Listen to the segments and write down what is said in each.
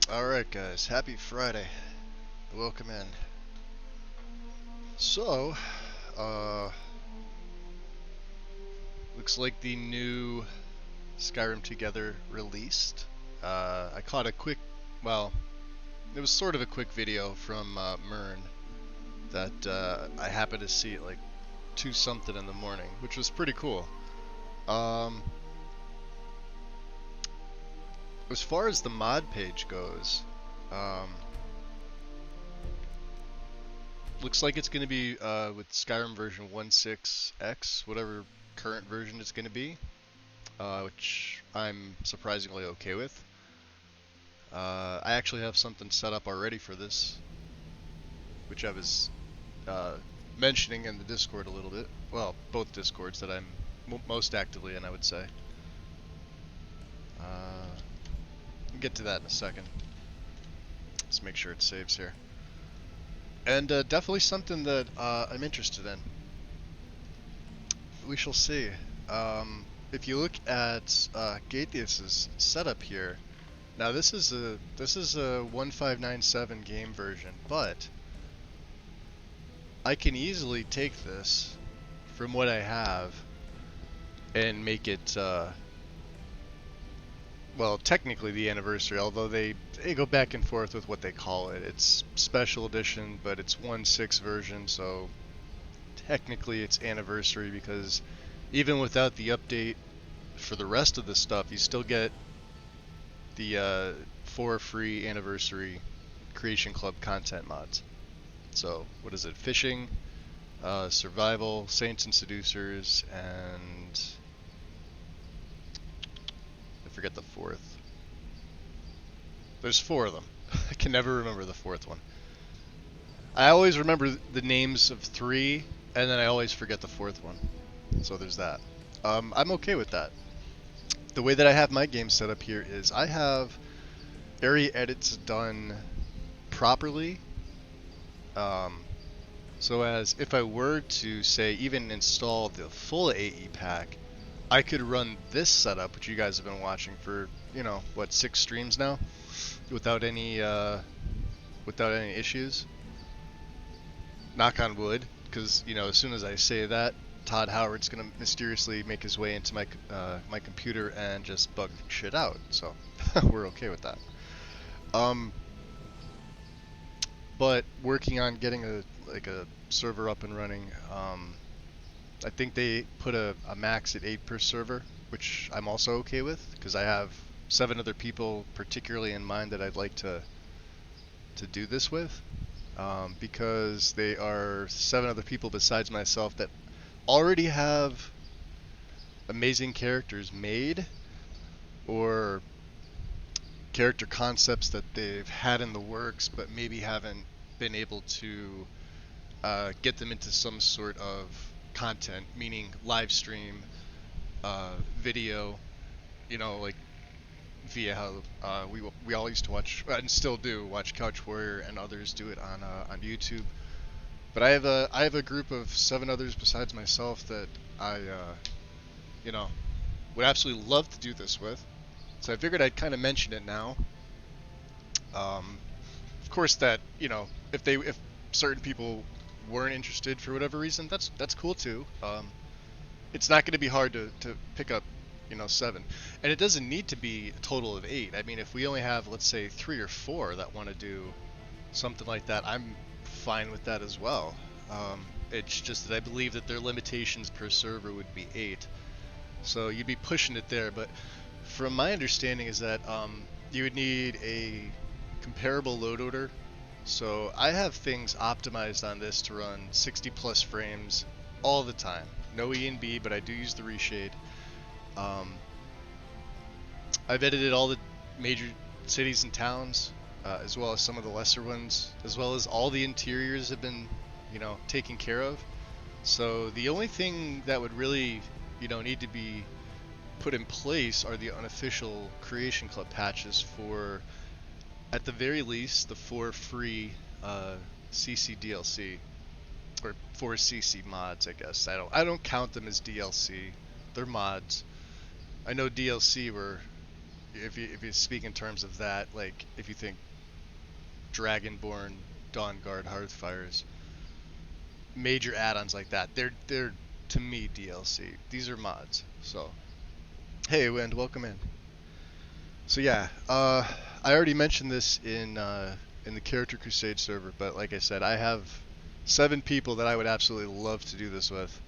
Alright guys, happy Friday. Welcome in. So, uh, looks like the new Skyrim Together released. I caught a quick, well, it was sort of a quick video from Mern that I happened to see at like 2 something in the morning, which was pretty cool. Um, as far as the mod page goes, um, looks like it's going to be with Skyrim version 1.6x, whatever current version it's going to be, which I'm surprisingly okay with. I actually have something set up already for this, which I was uh, mentioning in the Discord a little bit. Well, both Discords that I'm most actively in, I would say. We'll get to that in a second. Let's make sure it saves here. And definitely something that I'm interested in. We shall see. If you look at Gatetheus's setup here, now this is a 1597 game version, but I can easily take this from what I have and make it well, technically the anniversary, although they go back and forth with what they call it. It's special edition, but it's 1.6 version, so technically it's anniversary because even without the update for the rest of the stuff, you still get the 4 free anniversary Creation Club content mods. So, what is it? Fishing, survival, Saints and Seducers, and I forget the fourth. There's 4 of them. I can never remember the fourth one. I always remember the names of 3, and then I always forget the fourth one. So there's that. I'm okay with that. The way that I have my game set up here is I have area edits done properly. Um, so as if I were to say even install the full AE pack, I could run this setup, which you guys have been watching for, what, 6 streams now, without any issues. Knock on wood, because as soon as I say that, Todd Howard's gonna mysteriously make his way into my computer and just bug shit out. So we're okay with that. Um, but working on getting a server up and running. I think they put a max at 8 per server, which I'm also okay with because I have 7 other people particularly in mind that I'd like to do this with. Because they are 7 other people besides myself that already have amazing characters made or character concepts that they've had in the works but maybe haven't been able to get them into some sort of content, meaning live stream, video, like via how we all used to watch and still do watch Couch Warrior and others do it on YouTube. But I have a group of 7 others besides myself that I would absolutely love to do this with. So I figured I'd kind of mention it now. Of course, that if certain people weren't interested for whatever reason, that's cool too. It's not going to be hard to pick up 7, and it doesn't need to be a total of 8. I mean, if we only have, let's say, 3 or 4 that want to do something like that, I'm fine with that as well. It's just that I believe that their limitations per server would be 8, so you'd be pushing it there. But from my understanding is that you would need a comparable load order. So I have things optimized on this to run 60 plus frames all the time. No E&B, but I do use the reshade. I've edited all the major cities and towns, as well as some of the lesser ones, as well as all the interiors have been, taken care of. So the only thing that would really, need to be put in place are the unofficial Creation Club patches for, at the very least, the 4 free CC DLC, or 4 CC mods, I guess. I don't count them as DLC. They're mods. I know DLC were, if you speak in terms of that, like if you think Dragonborn, Dawnguard, Hearthfires, major add-ons like that, they're to me DLC. These are mods. So hey, Wind, welcome in. So yeah, I already mentioned this in the Character Crusade server, but like I said, I have 7 people that I would absolutely love to do this with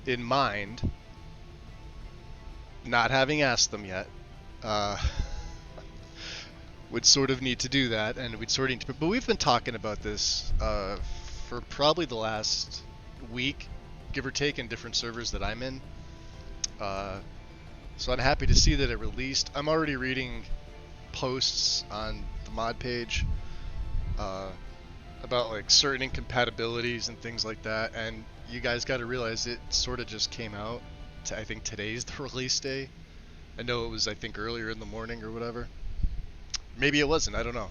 in mind, not having asked them yet. Uh, would sort of need to do that, and we'd sort of need to, but we've been talking about this for probably the last week, give or take, in different servers that I'm in. So I'm happy to see that it released. I'm already reading posts on the mod page about like certain incompatibilities and things like that, and you guys got to realize it sort of just came out. I think today's the release day. I know it was, I think, earlier in the morning or whatever. Maybe it wasn't. I don't know.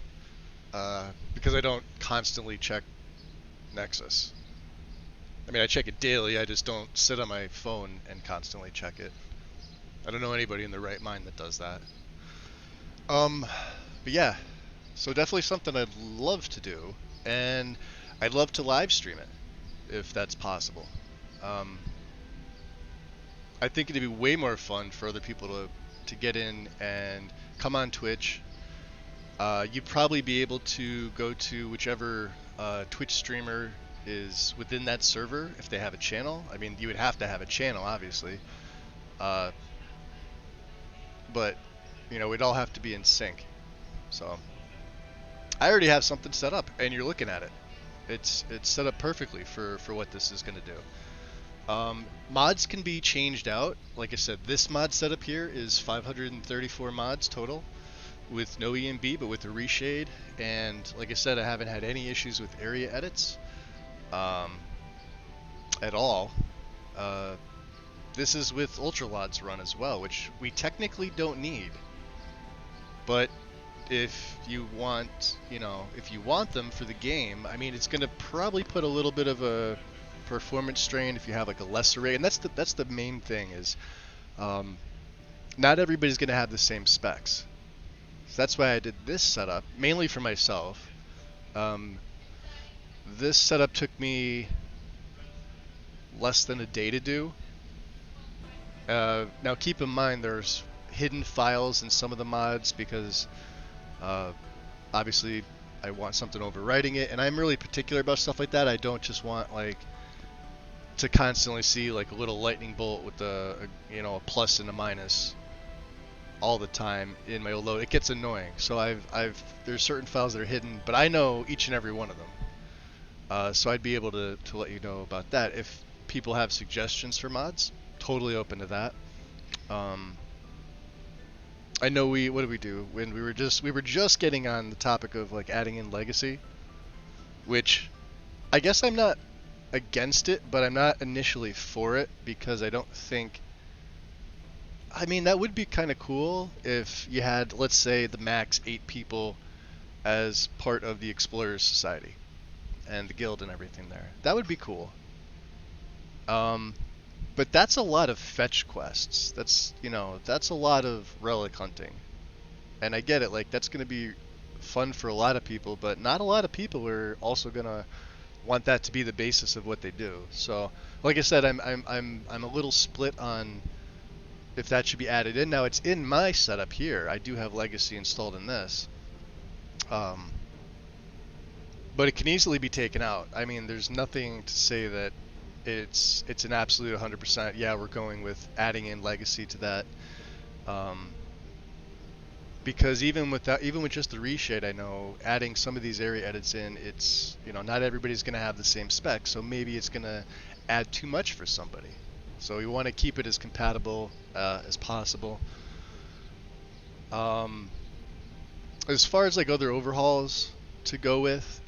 Because I don't constantly check Nexus. I mean, I check it daily. I just don't sit on my phone and constantly check it. I don't know anybody in their right mind that does that. But yeah, so definitely something I'd love to do, and I'd love to live stream it if that's possible. I think it'd be way more fun for other people to get in and come on Twitch. You'd probably be able to go to whichever Twitch streamer is within that server if they have a channel. I mean, you would have to have a channel, obviously. But, you know, we'd all have to be in sync. So, I already have something set up, and you're looking at it. It's set up perfectly for what this is going to do. Mods can be changed out. Like I said, this mod setup here is 534 mods total, with no EMB, but with the reshade. And like I said, I haven't had any issues with area edits at all. This is with Ultralod's run as well, which we technically don't need. But if you want, you know, if you want them for the game, I mean, it's going to probably put a little bit of a performance strain if you have like a lesser rate. And that's the main thing is, not everybody's going to have the same specs. So that's why I did this setup, mainly for myself. This setup took me less than a day to do. Now keep in mind there's hidden files in some of the mods because obviously I want something overwriting it, and I'm really particular about stuff like that. I don't just want like to constantly see like a little lightning bolt with a you know, a plus and a minus all the time in my load. It gets annoying. So there's certain files that are hidden, but I know each and every one of them. So I'd be able to let you know about that. If people have suggestions for mods, totally open to that. I know what did we do when we were just getting on the topic of like adding in legacy, which I guess I'm not against it, but I'm not initially for it because I don't think. I mean, that would be kind of cool if you had, let's say, the max 8 people as part of the Explorers Society and the guild and everything there. That would be cool. But that's a lot of fetch quests. That's, you know, that's a lot of relic hunting. And I get it, like that's going to be fun for a lot of people, but not a lot of people are also going to want that to be the basis of what they do. So, like I said, I'm a little split on if that should be added in. Now it's in my setup here. I do have Legacy installed in this. But it can easily be taken out. I mean, there's nothing to say that it's an absolute 100%. Yeah, we're going with adding in Legacy to that. Because even with just the reshade, I know adding some of these area edits in, it's, you know, not everybody's going to have the same spec, so maybe it's going to add too much for somebody. So we want to keep it as compatible as possible. As far as like other overhauls to go with,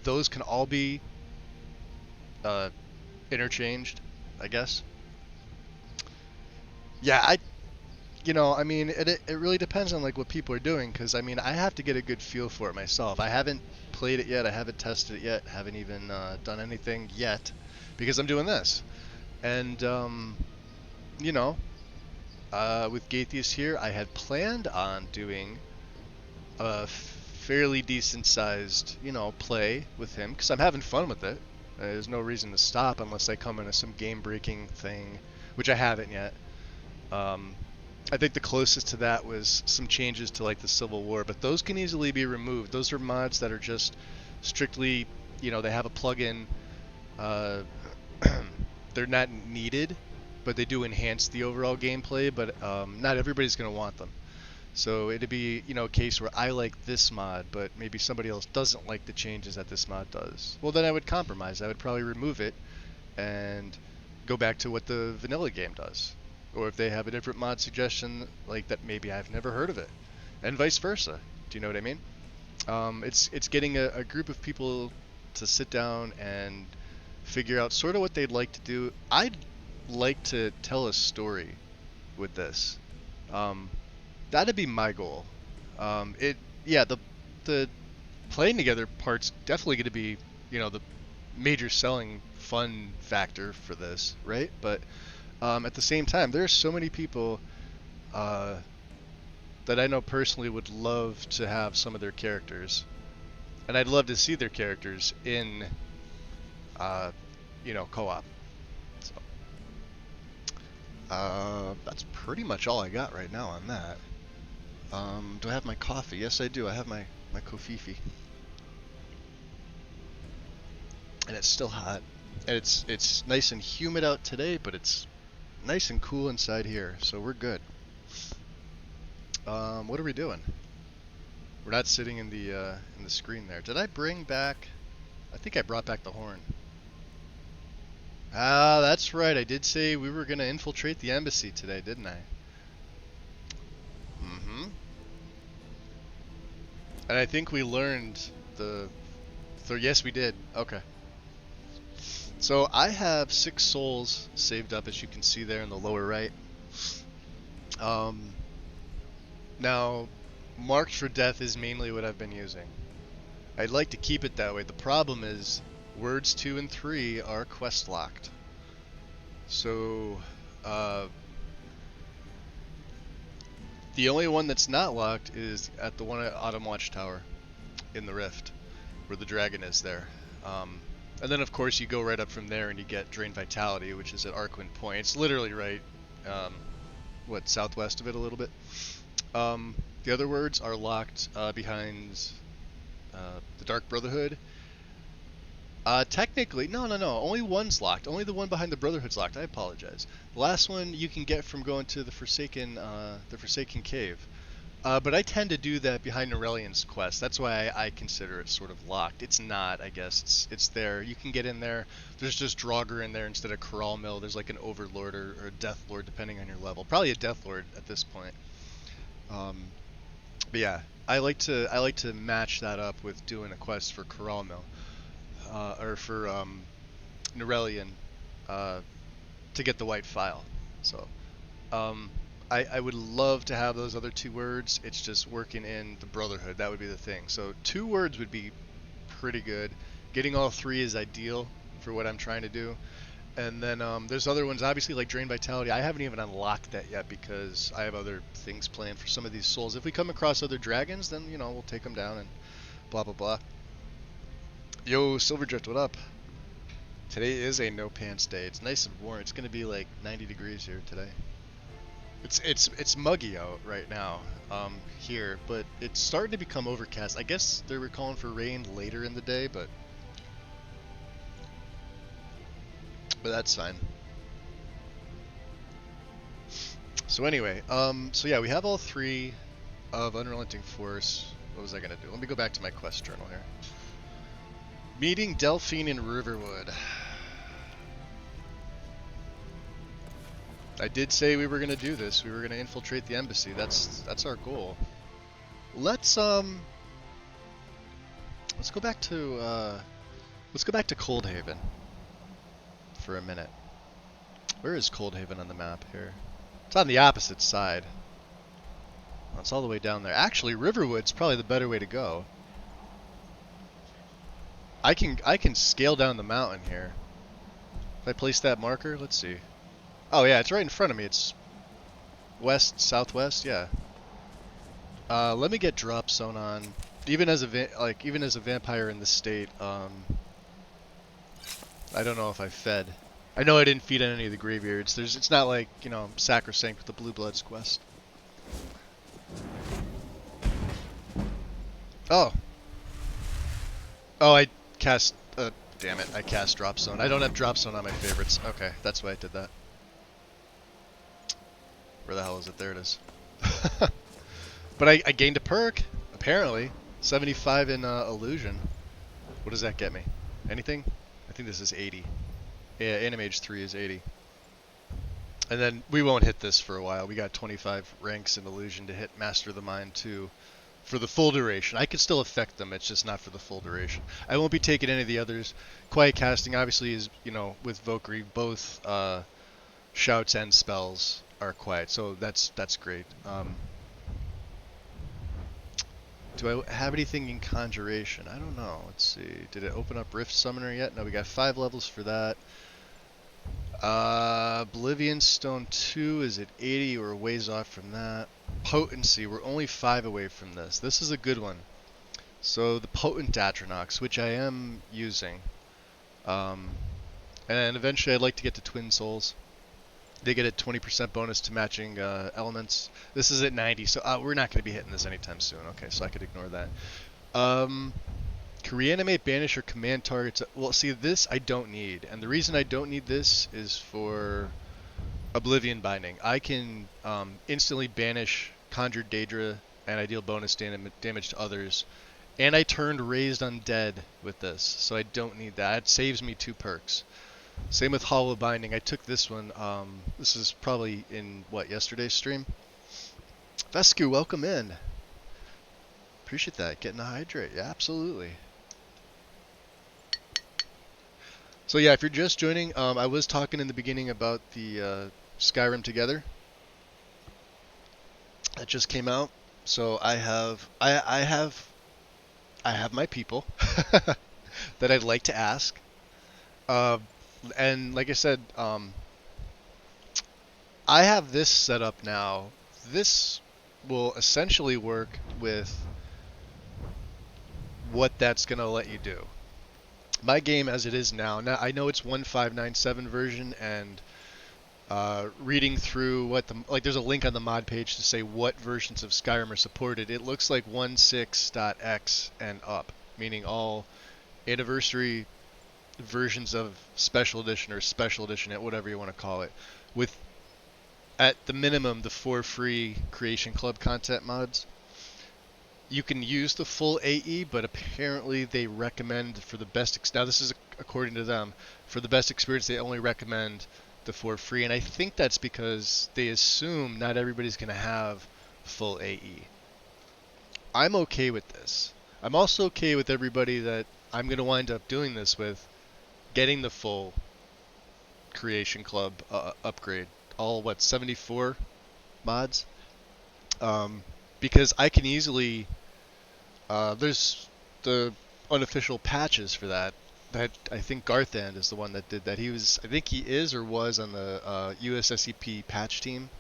those can all be interchanged, I guess. Yeah, you know, I mean, it really depends on like what people are doing, because I mean, I have to get a good feel for it myself. I haven't played it yet. I haven't tested it yet. Haven't even done anything yet, because I'm doing this. And you know, With Gaithius here, I had planned on doing a fairly decent sized, play with him because I'm having fun with it. There's no reason to stop unless I come into some game breaking thing, which I haven't yet. Um, I think the closest to that was some changes to like the Civil War, but those can easily be removed. Those are mods that are just strictly, they have a plugin. Uh, they're not needed, but they do enhance the overall gameplay. But not everybody's going to want them. So it'd be, a case where I like this mod, but maybe somebody else doesn't like the changes that this mod does. Well, then I would compromise. I would probably remove it and go back to what the vanilla game does. Or if they have a different mod suggestion, like that maybe I've never heard of it. And vice versa. Do you know what I mean? It's getting a group of people to sit down and figure out sort of what they'd like to do. I'd like to tell a story with this. That'd be my goal. The playing together part's definitely going to be, the major selling fun factor for this, right? But at the same time, there are so many people that I know personally would love to have some of their characters, and I'd love to see their characters in, co-op. So that's pretty much all I got right now on that. Do I have my coffee? Yes, I do. I have my Kofifi. And it's still hot. And it's nice and humid out today, but it's nice and cool inside here, so we're good. What are we doing? We're not sitting in the screen there. Did I bring back? I think I brought back the horn. Ah, that's right. I did say we were gonna infiltrate the embassy today, didn't I? Mm-hmm. And I think we learned the. So yes, we did. Okay. So I have 6 souls saved up, as you can see there in the lower right. Now, Marked for Death is mainly what I've been using. I'd like to keep it that way. The problem is, words 2 and 3 are quest locked. So, the only one that's not locked is at the one at Autumn Watchtower in the Rift, where the dragon is there. And then, of course, you go right up from there and you get Drain Vitality, which is at Arcwind Point. It's literally right, southwest of it a little bit. The other words are locked behind the Dark Brotherhood. Technically, no. Only one's locked. Only the one behind the Brotherhood's locked. I apologize. The last one you can get from going to the Forsaken Cave. But I tend to do that behind Norelian's quest. That's why I consider it sort of locked. It's not, I guess. It's there. You can get in there. There's just Draugr in there instead of Corral Mill. There's like an Overlord or a Death Lord, depending on your level. Probably a Death Lord at this point. But yeah, I like to match that up with doing a quest for Corral Mill, or for Norelian, to get the white file. So. I would love to have those other 2 words. It's just working in the Brotherhood. That would be the thing. So 2 words would be pretty good. Getting all 3 is ideal for what I'm trying to do. And then there's other ones, obviously, like Drain Vitality. I haven't even unlocked that yet because I have other things planned for some of these souls. If we come across other dragons, then, we'll take them down and blah, blah, blah. Yo, Silverdrift, what up? Today is a no pants day. It's nice and warm. It's going to be like 90 degrees here today. It's muggy out right now here, but it's starting to become overcast. I guess they were calling for rain later in the day, but that's fine. So anyway, so yeah, we have all 3 of Unrelenting Force. What was I gonna do? Let me go back to my quest journal here. Meeting Delphine in Riverwood. I did say we were gonna do this. We were gonna infiltrate the embassy. That's our goal. Let's go back to Coldhaven for a minute. Where is Coldhaven on the map here? It's on the opposite side. Well, it's all the way down there. Actually, Riverwood's probably the better way to go. I can scale down the mountain here. If I place that marker, let's see. Oh yeah, it's right in front of me. West, southwest, yeah. Let me get drop zone on. Even as even as a vampire in this state, I don't know if I fed. I know I didn't feed on any of the graveyards. It's not like, you know, sacrosanct with the Blue Bloods quest. Oh. Oh, I cast, damn it, I cast drop zone. I don't have drop zone on my favorites. Okay, that's why I did that. Where the hell is it? There it is. But I gained a perk, apparently. 75 in illusion. What does that get me? Anything? I think this is 80. Yeah, Animage 3 is 80. And then we won't hit this for a while. We got 25 ranks in illusion to hit Master of the Mind 2 for the full duration. I can still affect them, it's just not for the full duration. I won't be taking any of the others. Quiet casting obviously is, you know, with Valkyrie, both shouts and spells are quiet, so that's great. Do I have anything in Conjuration? I don't know. Let's see. Did it open up Rift Summoner yet? No, we got 5 levels for that. Oblivion Stone 2 is at 80. We're ways off from that. Potency, we're only 5 away from this. This is a good one. So the Potent Atronox, which I am using. And eventually I'd like to get to Twin Souls. They get a 20% bonus to matching elements. This is at 90, so we're not going to be hitting this anytime soon. Okay, so I could ignore that. Can reanimate, banish, or command targets. Well, see, this I don't need. And the reason I don't need this is for Oblivion Binding. I can instantly banish Conjured Daedra, and I deal bonus damage to others. And I turned Raised Undead with this, so I don't need that. It saves me 2 perks. Same with Hollow Binding. I took this one. This is probably in, what, yesterday's stream? Vescu, welcome in. Appreciate that. Getting a hydrate. Yeah, absolutely. So yeah, if you're just joining, I was talking in the beginning about the Skyrim Together. That just came out. So I have my people that I'd like to ask. And like I said, I have this set up now. This will essentially work with what that's going to let you do. My game as it is now I know it's 1.597 version, and reading through what there's a link on the mod page to say what versions of Skyrim are supported. It looks like 1.6.x and up, meaning all anniversary versions of special edition or special edition, whatever you want to call it, with at the minimum the 4 free Creation Club content mods. You can use the full AE, but apparently they recommend for the best now this is according to them, for the best experience they only recommend the 4 free, and I think that's because they assume not everybody's going to have full AE. I'm okay with this. I'm also okay with everybody that I'm going to wind up doing this with getting the full Creation Club upgrade. All, 74 mods? Because I can easily... there's the unofficial patches for that. That I think Garthand is the one that did that. I think he is or was on the USSEP patch team.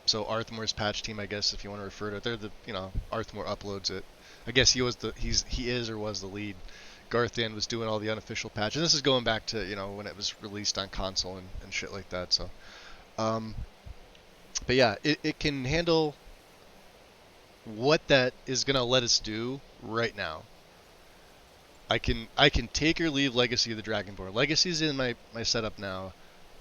So Arthmore's patch team, I guess, if you want to refer to it. They're the, Arthmore uploads it. I guess he is or was the lead. Garthand was doing all the unofficial patches. This is going back to, when it was released on console and shit like that. So, but yeah, it can handle what that is gonna let us do right now. I can take or leave Legacy of the Dragonborn. Legacy's in my setup now,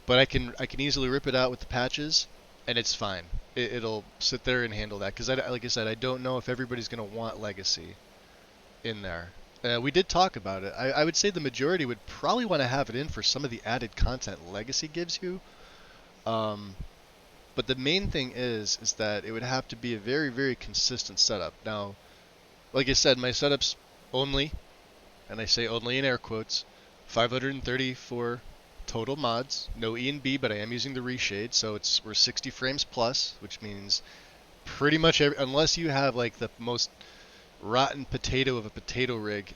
but I can easily rip it out with the patches, and it's fine. It'll sit there and handle that, because like I said, I don't know if everybody's gonna want Legacy in there. We did talk about it. I would say the majority would probably want to have it in for some of the added content Legacy gives you. But the main thing is that it would have to be a very, very consistent setup. Now, like I said, my setup's only, and I say only in air quotes, 534 total mods. No E and B, but I am using the reshade, so we're 60 frames plus, which means pretty much unless you have like the most rotten potato of a potato rig,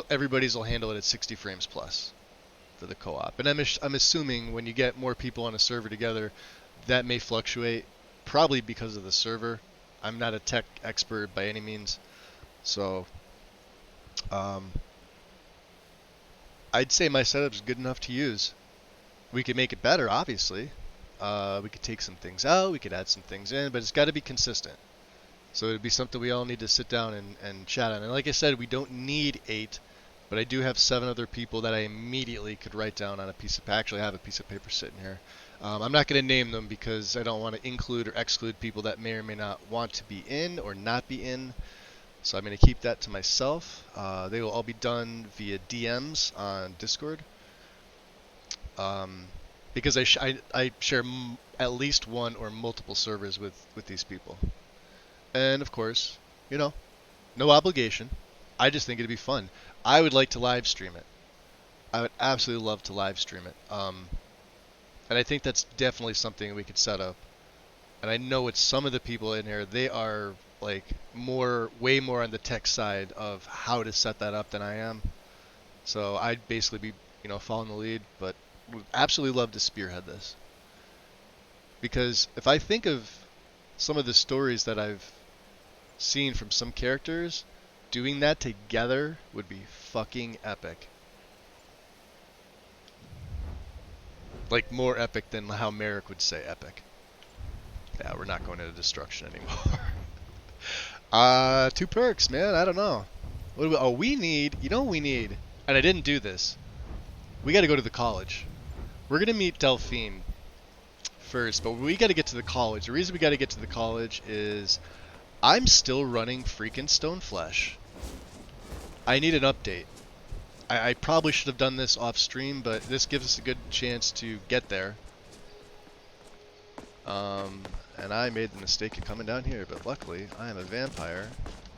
everybody's will handle it at 60 frames plus for the co-op. And I'm assuming when you get more people on a server together, That may fluctuate, probably because of the server. I'm not a tech expert by any means, so um, I'd say my setup's good enough to use. We could make it better, obviously. We could take some things out, we could add some things in, but it's got to be consistent. So it'd be something we all need to sit down and chat on. And like I said, we don't need 8, but I do have 7 other people that I immediately could write down on a piece of paper. Actually, I have a piece of paper sitting here. I'm not going to name them because I don't want to include or exclude people that may or may not want to be in or not be in. So I'm going to keep that to myself. They will all be done via DMs on Discord. Because I share at least one or multiple servers with these people. And of course, you know, no obligation. I just think it'd be fun. I would like to live stream it. I would absolutely love to live stream it. And I think that's definitely something we could set up. And I know with some of the people in here, they are like way more on the tech side of how to set that up than I am. So I'd basically be, following the lead, but would absolutely love to spearhead this. Because if I think of some of the stories that I've seen from some characters, doing that together would be fucking epic. Like more epic than how Merrick would say epic. Yeah, we're not going into destruction anymore. 2 perks, man. I don't know. We need, what we need, and I didn't do this. We got to go to the college. We're gonna meet Delphine first, but we got to get to the college. The reason we got to get to the college is I'm still running freaking Stoneflesh. I need an update. I probably should have done this off stream, but this gives us a good chance to get there. And I made the mistake of coming down here, but luckily I am a vampire,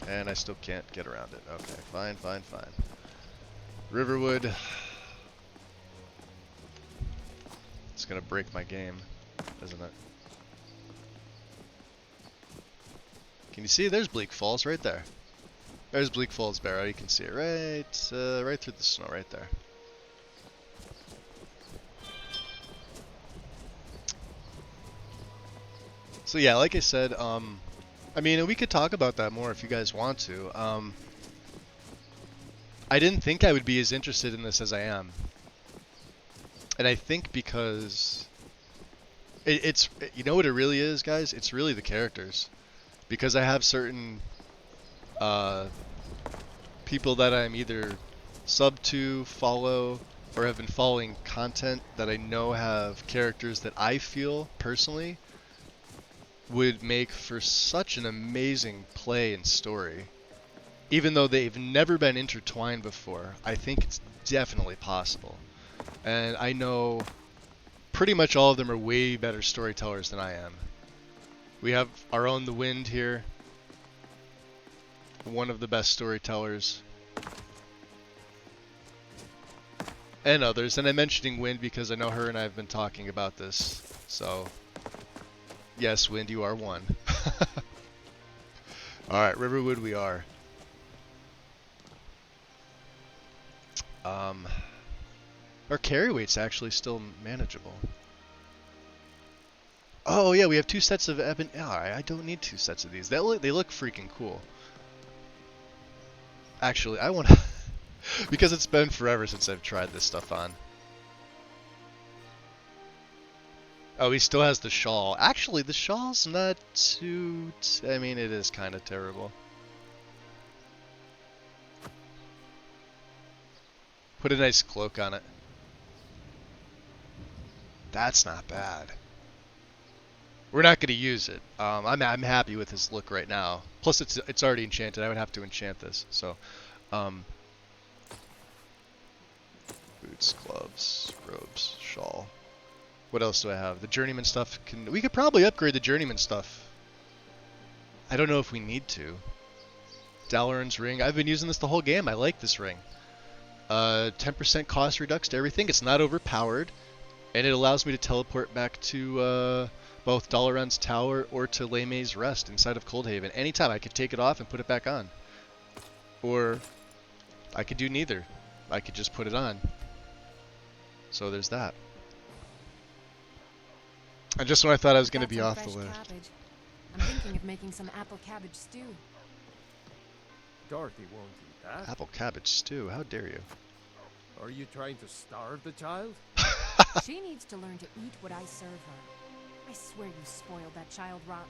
and I still can't get around it. Okay, fine. Riverwood. It's gonna break my game, isn't it? Can you see? There's Bleak Falls right there. There's Bleak Falls Barrow. You can see it right through the snow right there. So yeah, like I said, I mean, we could talk about that more if you guys want to. I didn't think I would be as interested in this as I am. And I think because it's you know what it really is, guys? It's really the characters. Because I have certain people that I'm either sub to, follow, or have been following content that I know have characters that I feel personally would make for such an amazing play and story. Even though they've never been intertwined before, I think it's definitely possible. And I know pretty much all of them are way better storytellers than I am. We have our own The Wind here. One of the best storytellers. And others. And I'm mentioning Wind because I know her and I have been talking about this. So, yes, Wind, you are one. Alright, Riverwood we are. Our carry weight's actually still manageable. Oh yeah, we have 2 sets of ebony. Alright, I don't need 2 sets of these. They look freaking cool. Actually, I want to... because it's been forever since I've tried this stuff on. Oh, he still has the shawl. Actually, the shawl's not too... I mean, it is kind of terrible. Put a nice cloak on it. That's not bad. We're not going to use it. I'm happy with his look right now. Plus, it's already enchanted. I would have to enchant this. So, boots, gloves, robes, shawl. What else do I have? The journeyman stuff. We could probably upgrade the journeyman stuff. I don't know if we need to. Dalaran's ring. I've been using this the whole game. I like this ring. 10% cost reduction to everything. It's not overpowered. And it allows me to teleport back to both Dalaran's Tower or to Lemay's Rest inside of Coldhaven. Anytime I could take it off and put it back on. Or I could do neither. I could just put it on. So there's that. And just when I thought I was going to That's be some off the fresh list. cabbage. I'm thinking of making some apple cabbage stew. Dorothy won't eat that. Apple cabbage stew, how dare you? Are you trying to starve the child? She needs to learn to eat what I serve her. I swear you spoiled that child rotten.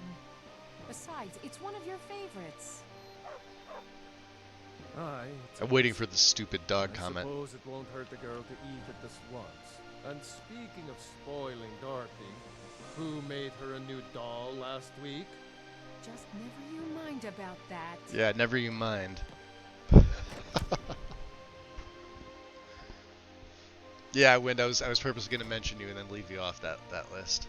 Besides, it's one of your favorites. Aye. I'm waiting for the stupid dog I comment. suppose it won't hurt the girl to eat it this once. And speaking of spoiling Dorothy, who made her a new doll last week? Just never you mind about that. Yeah, never you mind. Yeah, Wind, I was purposely going to mention you and then leave you off that list.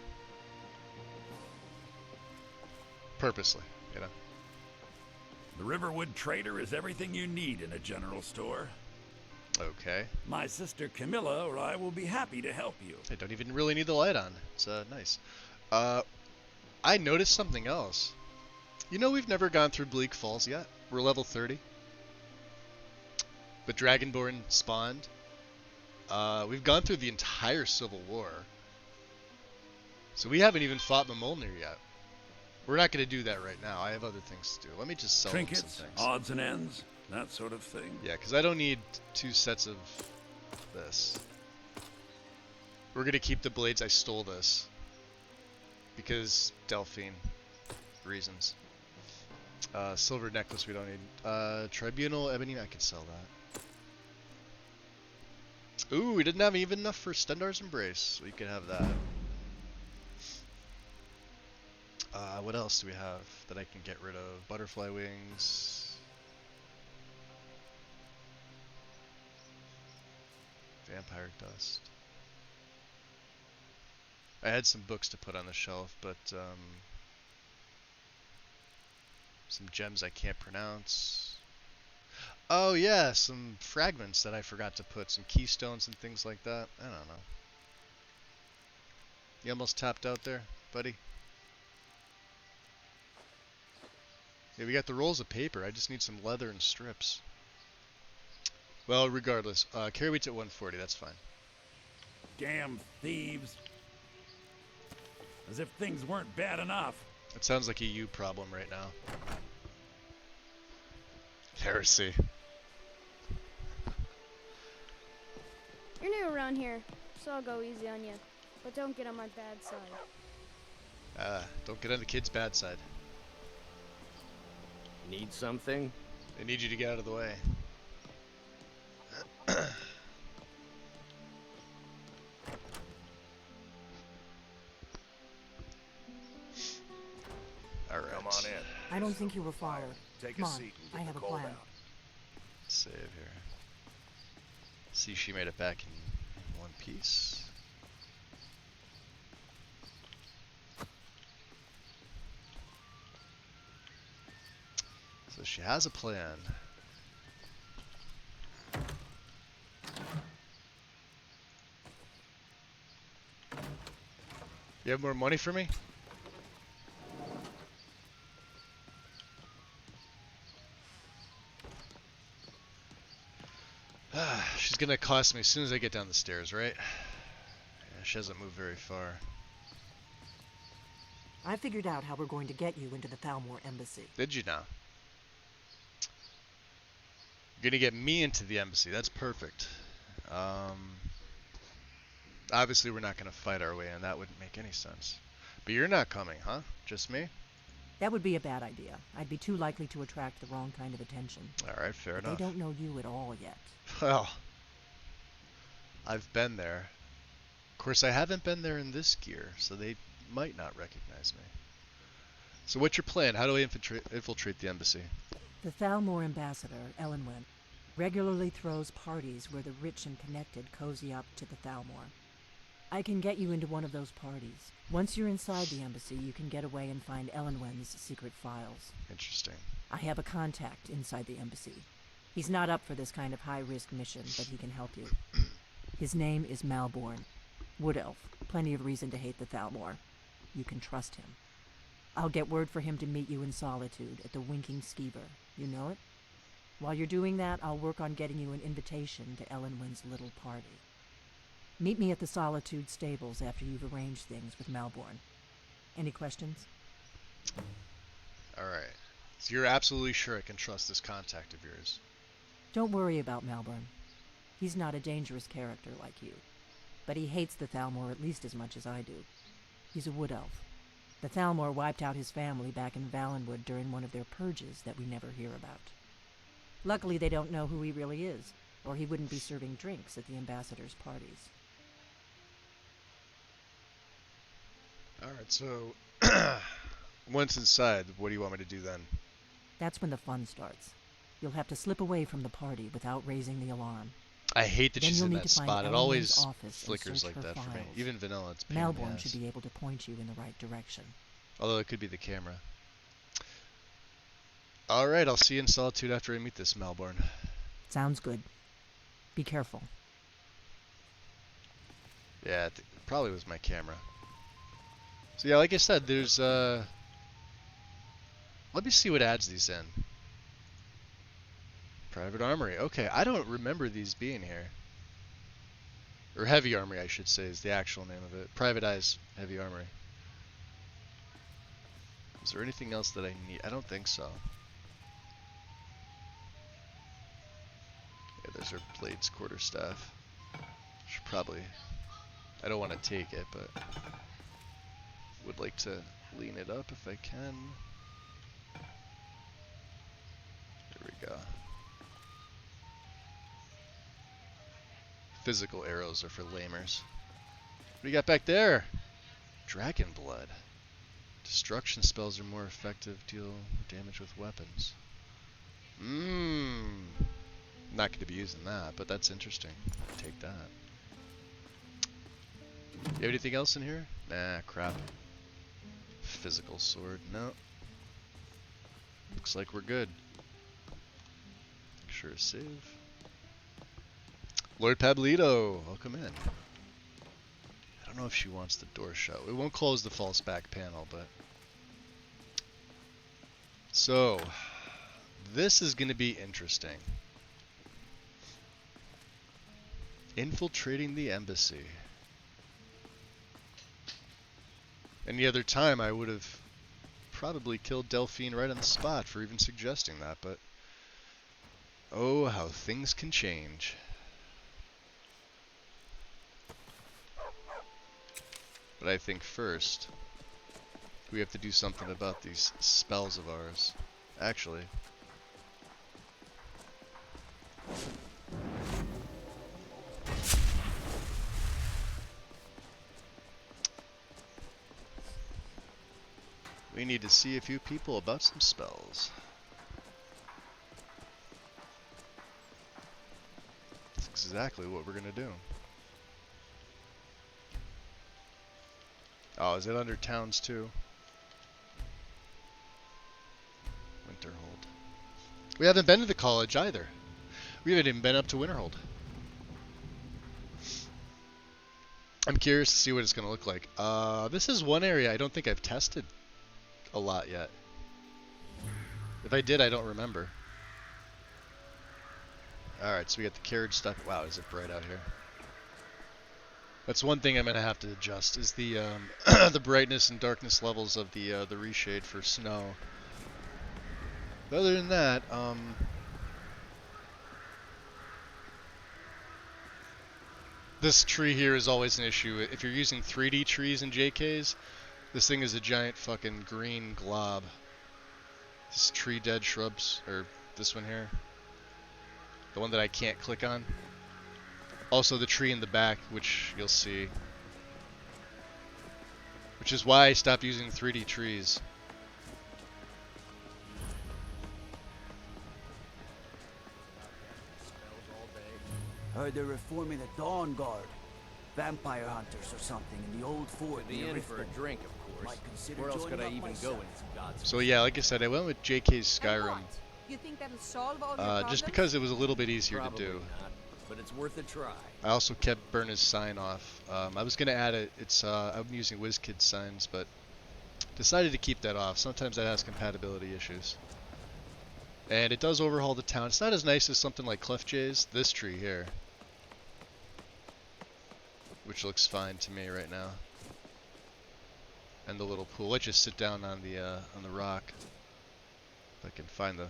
Purposely, you know. The Riverwood Trader is everything you need in a general store. Okay. My sister Camilla or I will be happy to help you. I don't even really need the light on. It's nice. I noticed something else. You know we've never gone through Bleak Falls yet? We're level 30. But Dragonborn spawned. We've gone through the entire Civil War. So we haven't even fought Mjolnir yet. We're not going to do that right now. I have other things to do. Let me just sell them some Trinkets, things. odds and ends, that sort of thing. Yeah, because I don't need 2 sets of this. We're going to keep the blades. I stole this. Because Delphine reasons. Silver necklace we don't need. Tribunal, ebony, I could sell that. Ooh, we didn't have even enough for Stendar's Embrace. We could have that. What else do we have that I can get rid of? Butterfly wings. Vampire dust. I had some books to put on the shelf, but some gems I can't pronounce. Oh yeah, some fragments that I forgot to put, some keystones and things like that. I don't know. You almost tapped out there, buddy? Yeah, we got the rolls of paper. I just need some leather and strips. Well, regardless, carry weights at 140, that's fine. Damn thieves. As if things weren't bad enough. It sounds like a you problem right now. Heresy. You're new around here, so I'll go easy on you. But don't get on my bad side. Don't get on the kid's bad side. Need something? They need you to get out of the way. Alright. Come on in. I don't think you were fired. Take Come a on, seat and I get have the a cold plan. out. Save here. See, she made it back in one piece. So she has a plan. You have more money for me? She's gonna cost me as soon as I get down the stairs, right? Yeah, she hasn't moved very far. I figured out how we're going to get you into the Thalmor embassy. Did you now? You're gonna get me into the embassy. That's perfect. Obviously, we're not gonna fight our way in. That wouldn't make any sense. But you're not coming, huh? Just me? That would be a bad idea. I'd be too likely to attract the wrong kind of attention. Alright, fair But enough. they don't know you at all yet. Well, I've been there. Of course, I haven't been there in this gear, so they might not recognize me. So what's your plan? How do I infiltrate the embassy? The Thalmor ambassador, Elenwen, regularly throws parties where the rich and connected cozy up to the Thalmor. I can get you into one of those parties. Once you're inside the embassy, you can get away and find Elenwen's secret files. Interesting. I have a contact inside the embassy. He's not up for this kind of high-risk mission, but he can help you. His name is Malborn. Wood Elf. Plenty of reason to hate the Thalmor. You can trust him. I'll get word for him to meet you in Solitude at the Winking Skeever. You know it? While you're doing that, I'll work on getting you an invitation to Elenwen's little party. Meet me at the Solitude stables after you've arranged things with Malborn. Any questions? Alright. So you're absolutely sure I can trust this contact of yours? Don't worry about Malborn. He's not a dangerous character like you. But he hates the Thalmor at least as much as I do. He's a wood elf. The Thalmor wiped out his family back in Valenwood during one of their purges that we never hear about. Luckily, they don't know who he really is, or he wouldn't be serving drinks at the ambassadors' parties. Alright, so once inside, what do you want me to do then? That's when the fun starts. You'll have to slip away from the party without raising the alarm. I hate that Then she's you'll in need that to find spot. It Eleanor's always office and flickers search like her that for me. files. Even vanilla, it's a pain in the Malborn ass. should be able to point you in the right direction. Although it could be the camera. Alright, I'll see you in Solitude after I meet this Malborn. Sounds good. Be careful. Yeah, it probably was my camera. So yeah, like I said, there's let me see what ads these in. Private Armory. Okay, I don't remember these being here. Or Heavy Armory, I should say, is the actual name of it. Private Eyes Heavy Armory. Is there anything else that I need? I don't think so. Yeah, there's our Blades quarterstaff. Should probably... I don't want to take it, but... would like to lean it up if I can. There we go. Physical arrows are for lamers. What do you got back there? Dragon Blood. Destruction spells are more effective, deal damage with weapons. Not going to be using that, but that's interesting. Take that. You have anything else in here? Nah, crap. Physical sword. No. Looks like we're good. Make sure to save. Lord Pablito, welcome in. I don't know if she wants the door shut. It won't close the false back panel, but... So, this is going to be interesting. Infiltrating the embassy. Any other time I would have probably killed Delphine right on the spot for even suggesting that, but... oh, how things can change. But I think first, we have to do something about these spells of ours. Actually. We need to see a few people about some spells. That's exactly what we're gonna do. Oh, is it under towns too? Winterhold. We haven't been to the college either. We haven't even been up to Winterhold. I'm curious to see what it's going to look like. This is one area I don't think I've tested a lot yet. If I did, I don't remember. Alright, so we got the carriage stuff. Wow, is it bright out here? That's one thing I'm going to have to adjust, is the the brightness and darkness levels of the reshade for snow. But other than that, this tree here is always an issue. If you're using 3D trees in JKs, this thing is a giant fucking green glob. This tree dead shrubs, or this one here. The one that I can't click on. Also the tree in the back, which you'll see. Which is why I stopped using 3D trees. Heard they're reforming the Dawn Guard. Vampire hunters or something in the old fort Be near in for a Riften. drink, of course. Might consider Where else could I joining up even go in myself. God's So yeah, like I said, I went with JK's And Skyrim. what? You think that'll solve all your problems? Just because it was a little bit easier to Probably do. not, but it's worth a try. I also kept Berna's sign off. I was gonna add it. It's I'm using WizKids signs, but decided to keep that off. Sometimes that has compatibility issues. And it does overhaul the town. It's not as nice as something like Clef J's. This tree here. which looks fine to me right now. And the little pool. Let's just sit down on the rock. If I can find the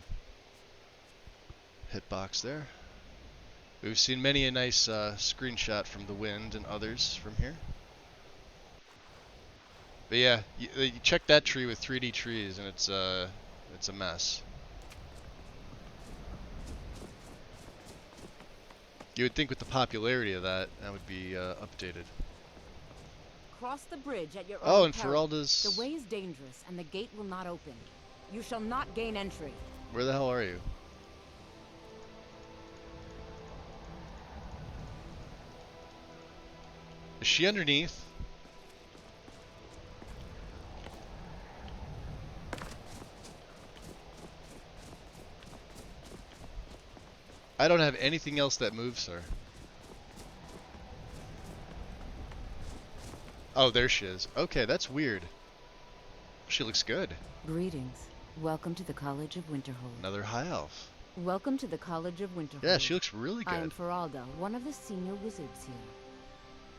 hitbox there. We've seen many a nice screenshot from the wind and others from here. But yeah, you check that tree with 3D trees, and it's a mess. You would think with the popularity of that would be updated. Cross the bridge at your Oh, own and peril. Feralda's... The way is dangerous, and the gate will not open. You shall not gain entry. Where the hell are you? Is she underneath? I don't have anything else that moves her. Oh, there she is. Okay, that's weird. She looks good. Greetings. Welcome to the College of Winterhold. Another high elf. Welcome to the College of Winterhold. Yeah, she looks really I am good. Feralda, one of the senior wizards here.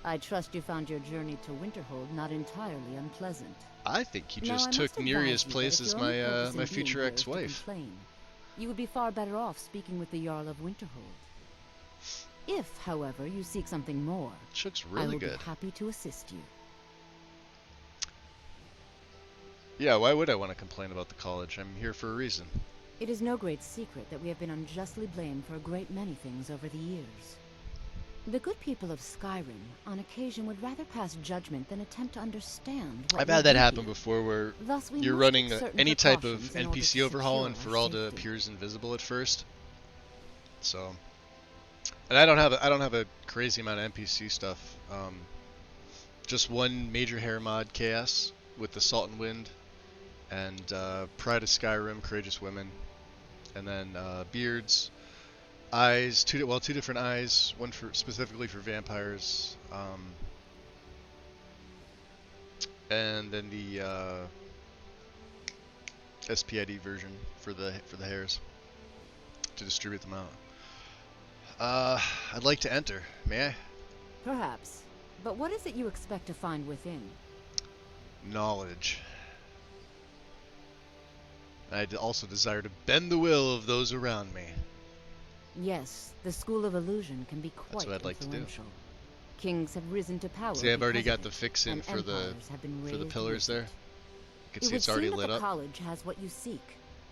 I trust you found your journey to Winterhold not entirely unpleasant. I think you Now, just I took must Neria's advise you that place if as your only purpose in my being future here is to ex-wife. complain, you would be far better off speaking with the Jarl of Winterhold. If, however, you seek something more, She looks I really will good. be happy to assist you. Yeah, why would I want to complain about the college? I'm here for a reason. It is no great secret that we have been unjustly blamed for a great many things over the years. The good people of Skyrim, on occasion, would rather pass judgment than attempt to understand what I've we had that do happen here. before where Thus, we you're must running take certain any type of precautions in order NPC to overhaul and secure our Feralda safety. appears invisible at first. So, and I don't have a crazy amount of NPC stuff. Just one major hair mod, Chaos, with the Salt and Wind, and Pride of Skyrim, Courageous Women, and then Beards, Eyes, two different eyes, one for specifically for vampires, and then the SPID version for the hairs to distribute them out. I'd like to enter. May I? Perhaps. But what is it you expect to find within? Knowledge. I also desire to bend the will of those around me. Yes, the School of Illusion can be quite what I'd like to do. influential. Kings have risen to power. See, I've already because got of the it, fix in and for the empires have been for the raised pillars with there. it. You can It see would it's already seem lit that the up. college has what you seek.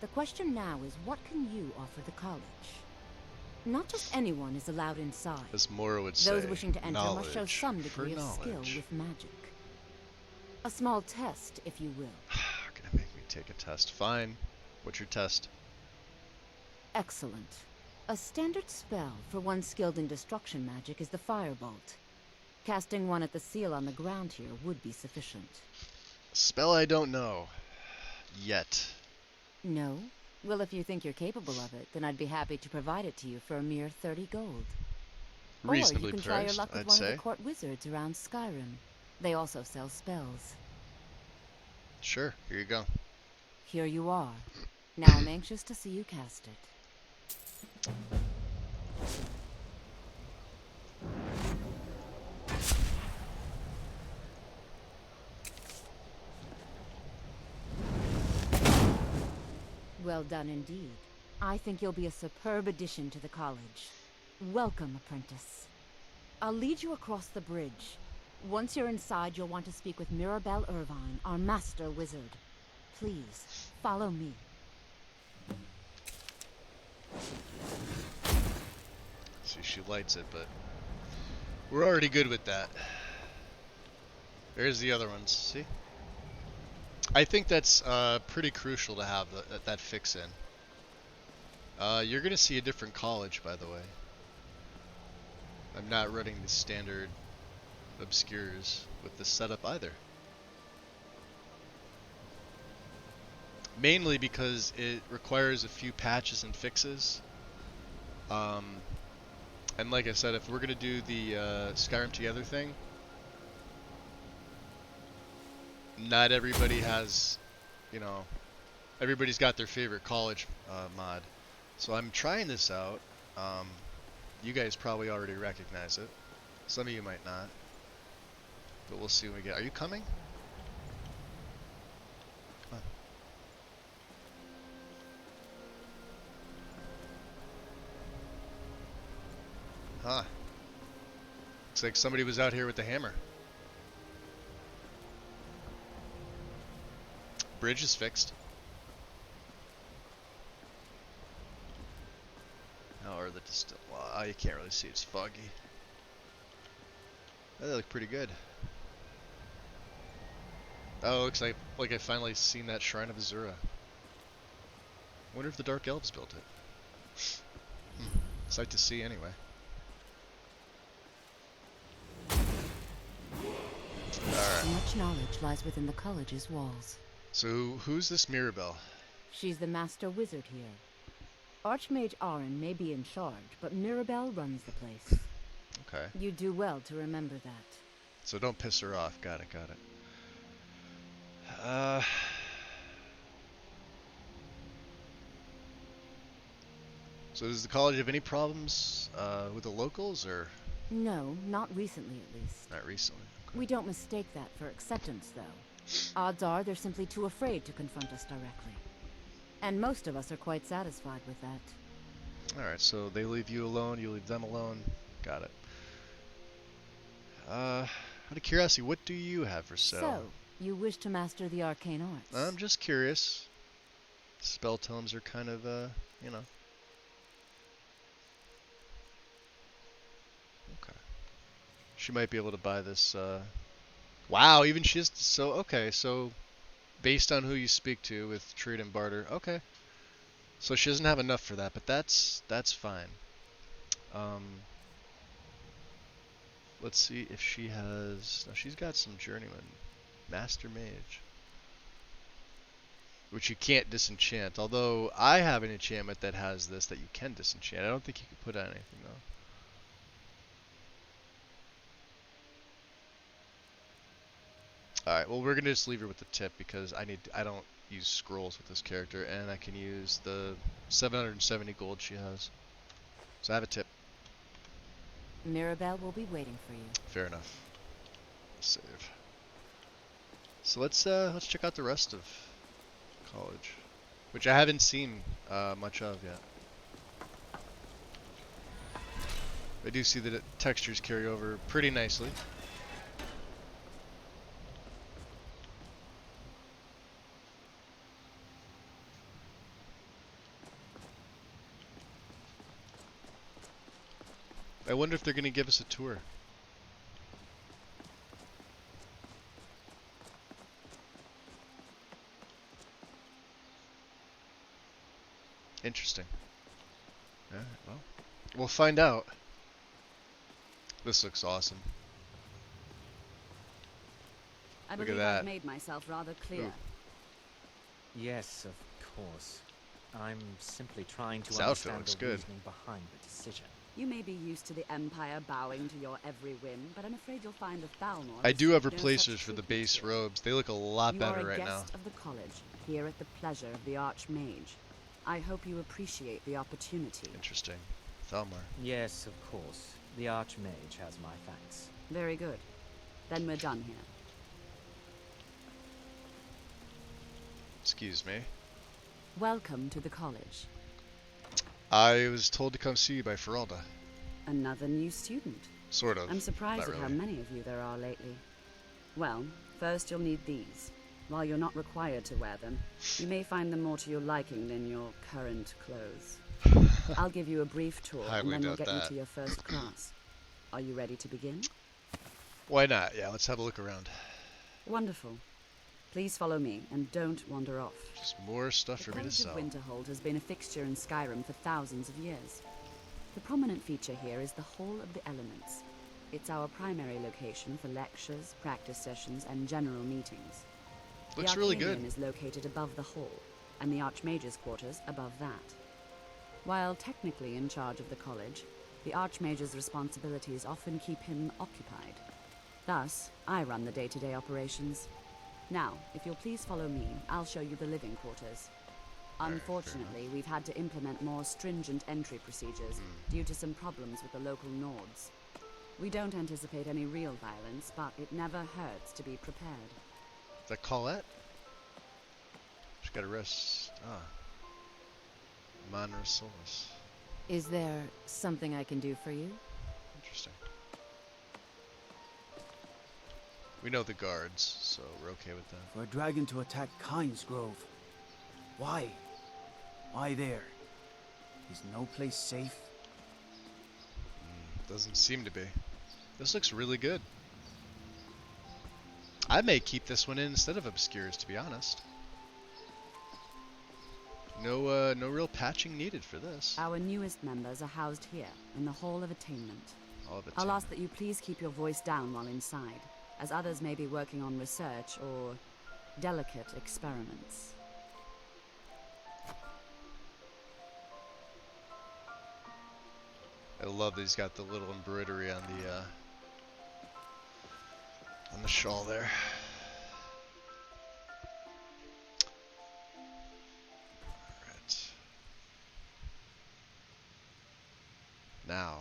The question now is, what can you offer the college? Not just anyone is allowed inside. As Mora would say, Those wishing to enter must show knowledge some for degree of skill knowledge. with magic. A small test, if you will. Gonna make me take a test. Fine. What's your test? Excellent. A standard spell for one skilled in destruction magic is the Firebolt. Casting one at the seal on the ground here would be sufficient. Spell I don't know. Yet. No? Well, if you think you're capable of it, then I'd be happy to provide it to you for a mere 30 gold. Reasonably or you can try your priced, luck with I'd one say. of the court wizards around Skyrim. They also sell spells. Sure, here you go. Here you are. Now I'm anxious to see you cast it. Well done indeed. I think you'll be a superb addition to the college. Welcome, apprentice. I'll lead you across the bridge. Once you're inside, you'll want to speak with Mirabelle Irvine, our master wizard. Please, follow me. See, she lights it, but we're already good with that. There's the other ones. See? I think that's pretty crucial to have that fix in. You're gonna see a different college, by the way. I'm not running the standard obscures with this setup either. Mainly because it requires a few patches and fixes. And like I said, if we're gonna do the Skyrim Together thing, not everybody has, everybody's got their favorite college mod. So I'm trying this out. You guys probably already recognize it. Some of you might not. but we'll see when we get. Are you coming? Come on. Huh. Looks like somebody was out here with the hammer. Bridge is fixed. Oh, or the distill. Well, you can't really see. It's foggy. Oh, they look pretty good. Oh, it looks like I finally seen that Shrine of Azura. Wonder if the Dark Elves built it. Sight to see anyway. Alright. Much knowledge lies within the college's walls. So who's this Mirabelle? She's the master wizard here. Archmage Arin may be in charge, but Mirabelle runs the place. Okay. You do well to remember that. So don't piss her off. Got it. So does the college have any problems with the locals, or No, not recently at least. not recently? Okay. We don't mistake that for acceptance, though. Odds are they're simply too afraid to confront us directly. And most of us are quite satisfied with that. Alright, so they leave you alone, you leave them alone. Got it. Out of curiosity, what do you have for sale? So, you wish to master the arcane arts? I'm just curious. Spell tomes are kind of, you know. Okay. She might be able to buy this, Wow, even she's, so, okay, so, based on who you speak to with trade and barter, okay. So she doesn't have enough for that, but that's fine. Let's see if she has, no, she's got some journeyman. Master Mage. Which you can't disenchant, although I have an enchantment that has this that you can disenchant. I don't think you can put on anything though. Alright, well we're gonna just leave her with the tip because I don't use scrolls with this character, and I can use the 770 gold she has. So I have a tip. Mirabelle will be waiting for you. Fair enough. Save. So let's check out the rest of college, which I haven't seen much of yet. I do see that the textures carry over pretty nicely. I wonder if they're going to give us a tour. Interesting. Alright, well, we'll find out. This looks awesome. I Look at believe that. I've made myself rather clear. Ooh. Yes, of course. I'm simply trying to This outfit understand looks the good. reasoning behind the decision. You may be used to the Empire bowing to your every whim, but I'm afraid you'll find the Thalmor. I do have no such replacers for the treatment base here. robes. They look a lot You better are a right now. guest of the college, here at the pleasure of the Archmage. I hope you appreciate the opportunity. Interesting. Thalmor. Yes, of course. The Archmage has my thanks. Very good. Then we're done here. Excuse me. Welcome to the college. I was told to come see you by Feralda. Another new student. Sort of. I'm surprised Not at how really. many of you there are lately. Well, first you'll need these. While you're not required to wear them, you may find them more to your liking than your current clothes. I'll give you a brief tour, and Highly then we'll doubt get you that. to your first class. Are you ready to begin? Why not? Yeah, let's have a look around. Wonderful. Please follow me, and don't wander off. Just more stuff The for me to College sell. of Winterhold has been a fixture in Skyrim for thousands of years. The prominent feature here is the Hall of the Elements. It's our primary location for lectures, practice sessions, and general meetings. Looks the really Arcanium good. is located above the hall, and the Archmage's quarters above that. While technically in charge of the college, the Archmage's responsibilities often keep him occupied. Thus, I run the day-to-day operations. Now, if you'll please follow me, I'll show you the living quarters. Alright, fair Unfortunately, we've had to implement more stringent entry procedures due to some problems with the local Nords. We don't anticipate any real violence, but it never hurts to be prepared. Is that Colette? She's got to rest. Ah. Manra Solus. Is there something I can do for you? Interesting. We know the guards, so we're okay with that. For a dragon to attack Kynes Grove. Why? Why there? Is no place safe? Doesn't seem to be. This looks really good. I may keep this one in instead of Obscures, to be honest. No real patching needed for this. Our newest members are housed here, in the Hall of Attainment. All of it. I'll ask that you please keep your voice down while inside, as others may be working on research or delicate experiments. I love that he's got the little embroidery on the shawl there. Alright. Now,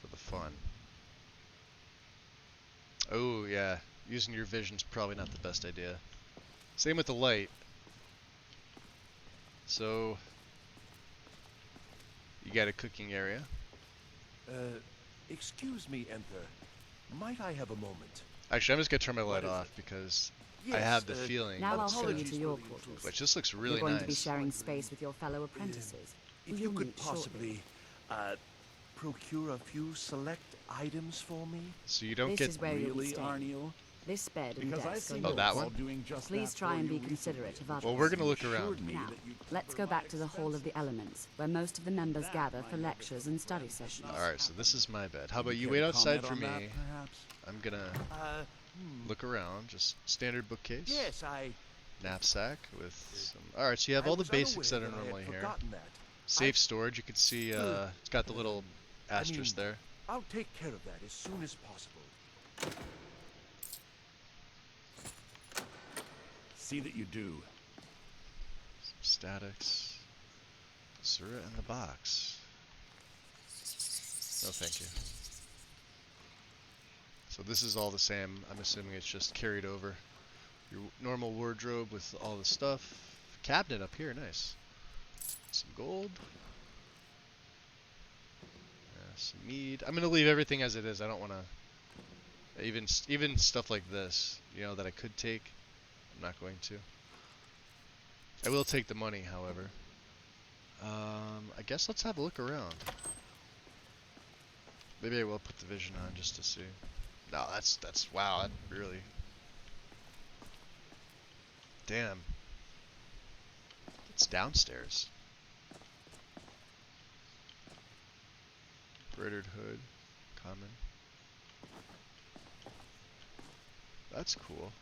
for the fun. Oh yeah, using your vision's probably not the best idea. Same with the light. So, you got a cooking area. Excuse me, Emperor. Might I have a moment? Actually, I'm just gonna turn my light off because I have the feeling. Now I'll it's show gonna- you to your quarters. Which this looks really You're going nice. to be sharing space with your fellow apprentices. If you could possibly, procure a few select items for me? So you don't This get. is where you'll be Really, staying. Arniel? This bed and Because I desk are see Oh, yours. that one? doing just Please that try for and be you considerate of others. Well, we're gonna look around. me Now, that you'd let's go back to the Hall of the Elements, where most of the members gather for lectures and study sessions. Alright, so this is my bed. How about you Care wait to outside comment for on me? that, perhaps? I'm gonna look around. Just standard bookcase. Yes, I Knapsack with some. Alright, so you have all the was basics that unaware are I had normally here. forgotten that. Safe storage. You can see it's got the little asterisk there. I'll take care of that as soon as possible. See that you do. Some statics. Sura in the box. No, thank you. So this is all the same. I'm assuming it's just carried over. Your normal wardrobe with all the stuff. Cabinet up here, nice. Some gold. Some mead. I'm gonna leave everything as it is. I don't want to. Even stuff like this, you know, that I could take. I'm not going to. I will take the money, however. I guess let's have a look around. Maybe I will put the vision on just to see. No, that's wow, that really. Damn. It's downstairs. Embroidered hood, common. That's cool.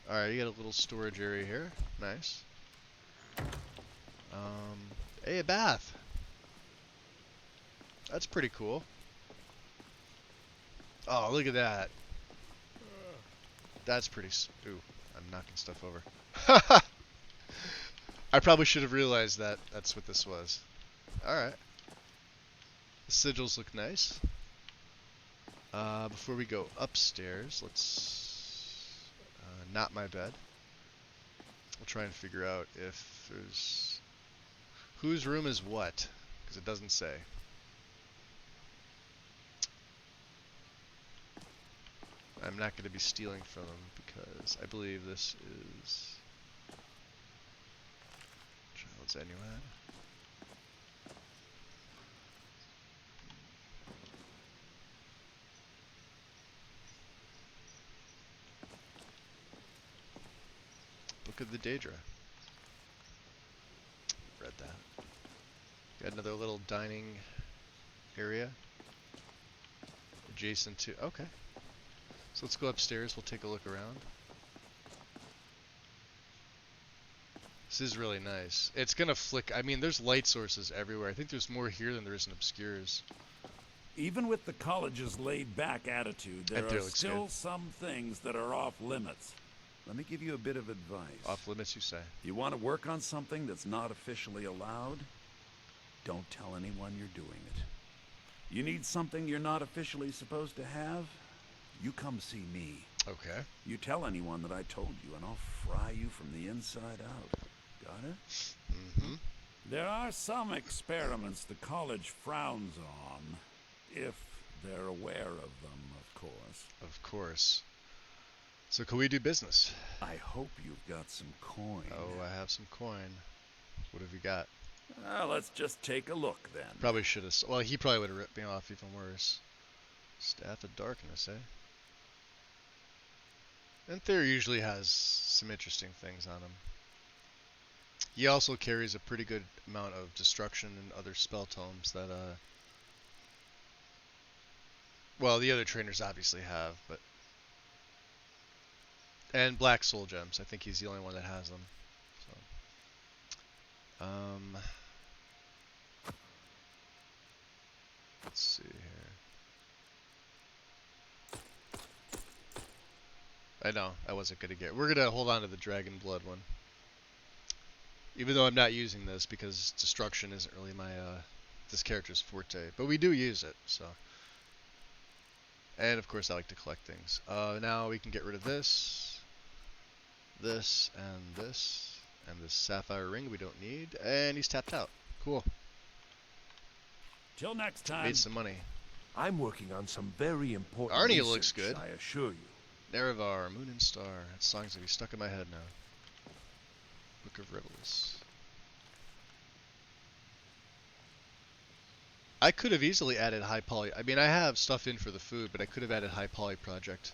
Alright, you got a little storage area here. Nice. Hey, a bath. That's pretty cool. Oh, look at that. That's pretty ooh, I'm knocking stuff over. I probably should have realized that that's what this was. Alright. The sigils look nice. Before we go upstairs, let's... not my bed. We'll try and figure out if there's... Whose room is what? Because it doesn't say. I'm not going to be stealing from them because I believe this is... Child's Enuad. Book of the Daedra. Read that. Got another little dining area adjacent to. Okay. So let's go upstairs. We'll take a look around. This is really nice. It's gonna flick. I mean, there's light sources everywhere. I think there's more here than there is in Obscures. Even with the college's laid-back attitude, there That are looks still good. some things that are off limits. Let me give you a bit of advice. Off limits, you say? You want to work on something that's not officially allowed? Don't tell anyone you're doing it. You need something you're not officially supposed to have? You come see me. Okay. You tell anyone that I told you, and I'll fry you from the inside out. Got it? Mm-hmm. There are some experiments the college frowns on, if they're aware of them, of course. Of course. So can we do business? I hope you've got some coin. Oh, I have some coin. What have you got? Let's just take a look, then. Probably should have... Well, he probably would have ripped me off even worse. Staff of Darkness, eh? And Thayer usually has some interesting things on him. He also carries a pretty good amount of destruction and other spell tomes that, well, the other trainers obviously have, but... And Black Soul Gems. I think he's the only one that has them. So. Let's see here. I know, I wasn't going to get... We're going to hold on to the Dragon Blood one. Even though I'm not using this because destruction isn't really my, this character's forte. But we do use it, so. And of course I like to collect things. Now we can get rid of this. This, and this. And this sapphire ring we don't need. And he's tapped out. Cool. Till next time. Made some money. I'm working on some very important Arnie research, looks good. I assure you. Nerevar, Moon and Star. That song's gonna be stuck in my head now. Book of Riddles. I could have easily added high poly. I mean, I have stuff in for the food, but I could have added high poly project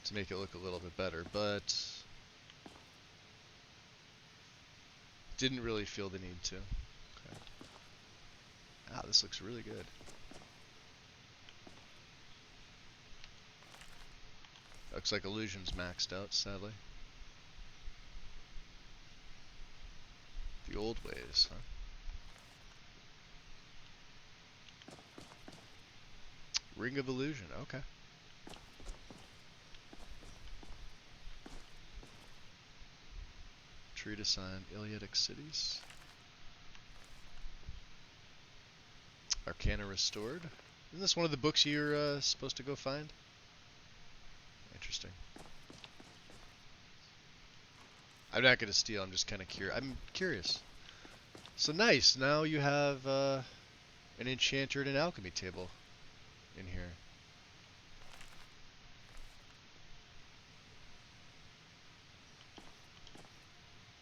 to make it look a little bit better, but didn't really feel the need to. Okay. Ah, this looks really good. Looks like Illusion's maxed out, sadly. The old ways, huh? Ring of Illusion, okay. Treatise on Iliadic Cities. Arcana Restored. Isn't this one of the books you're supposed to go find? Interesting. I'm not gonna steal, I'm just kinda curious. I'm curious. So nice, now you have an enchanter and an alchemy table in here.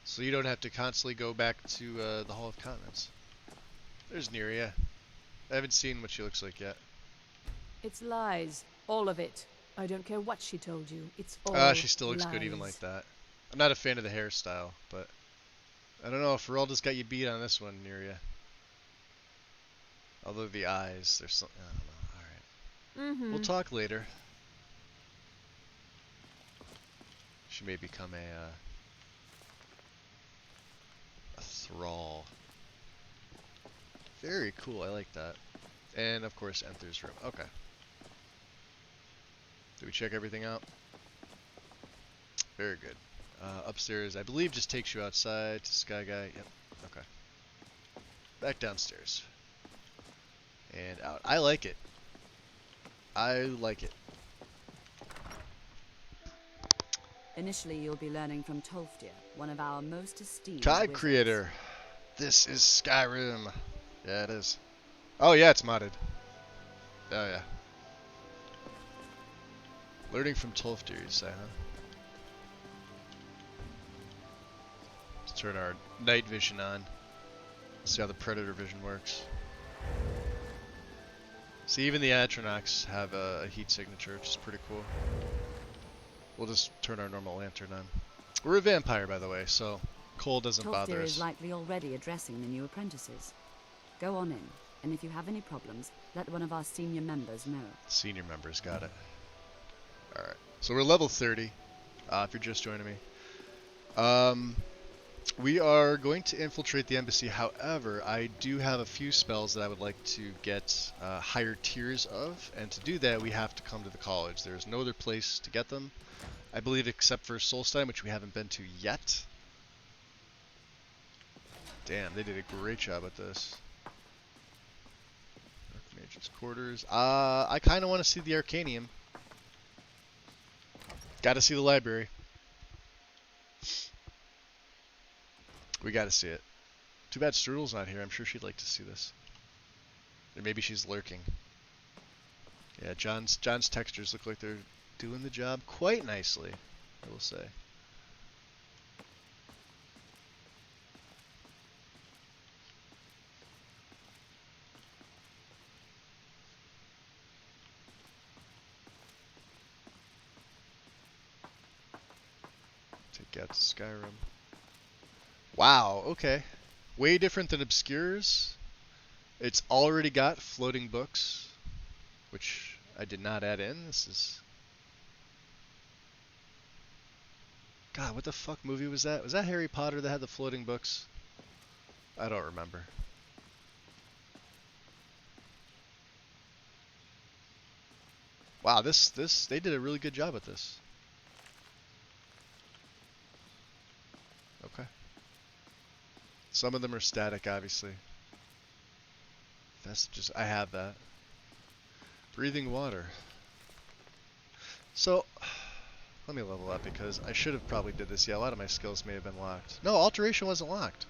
So you don't have to constantly go back to the Hall of Continents. There's Neria. I haven't seen what she looks like yet. It's lies. All of it. I don't care what she told you. It's all She still looks lies. good even like that. I'm not a fan of the hairstyle, but I don't know if Ferelda's got you beat on this one, Neria. Although the eyes, there's something, I don't know. Alright. We'll talk later. She may become a thrall. Very cool, I like that. And of course, Enther's room. Okay. Did we check everything out? Very good. Upstairs, I believe, just takes you outside to Sky Guy. Yep. Okay. Back downstairs. And out. I like it. I like it. Initially, you'll be learning from Tolfdir, one of our most esteemed Kai wizards. Creator. This is Skyrim. Yeah, it is. Oh yeah, it's modded. Oh yeah. Learning from Tolfdir, you say, huh? Let's turn our night vision on. See how the predator vision works. See, even the Atronachs have a heat signature, which is pretty cool. We'll just turn our normal lantern on. We're a vampire, by the way, so cold doesn't bother Tolfdir us. is likely already addressing the new apprentices. Go on in, and if you have any problems, let one of our senior members know. Senior members, got it. Alright, so we're level 30, if you're just joining me. We are going to infiltrate the embassy. However, I do have a few spells that I would like to get higher tiers of, and to do that we have to come to the college. There's no other place to get them, I believe, except for Solstheim, which we haven't been to yet. Damn, they did a great job at this. Mage's quarters. I kind of want to see the Arcanium. Got to see the library. We got to see it. Too bad Strudel's not here. I'm sure she'd like to see this. Or maybe she's lurking. Yeah, John's textures look like they're doing the job quite nicely, I will say. Take out to Skyrim. Wow, okay. Way different than Obscures. It's already got floating books, which I did not add in. This is... God, what the fuck movie was that? Was that Harry Potter that had the floating books? I don't remember. Wow, they did a really good job at this. Okay. Some of them are static, obviously. That's just, I have that. Breathing water. So, let me level up because I should have probably did this. Yeah, a lot of my skills may have been locked. No, alteration wasn't locked.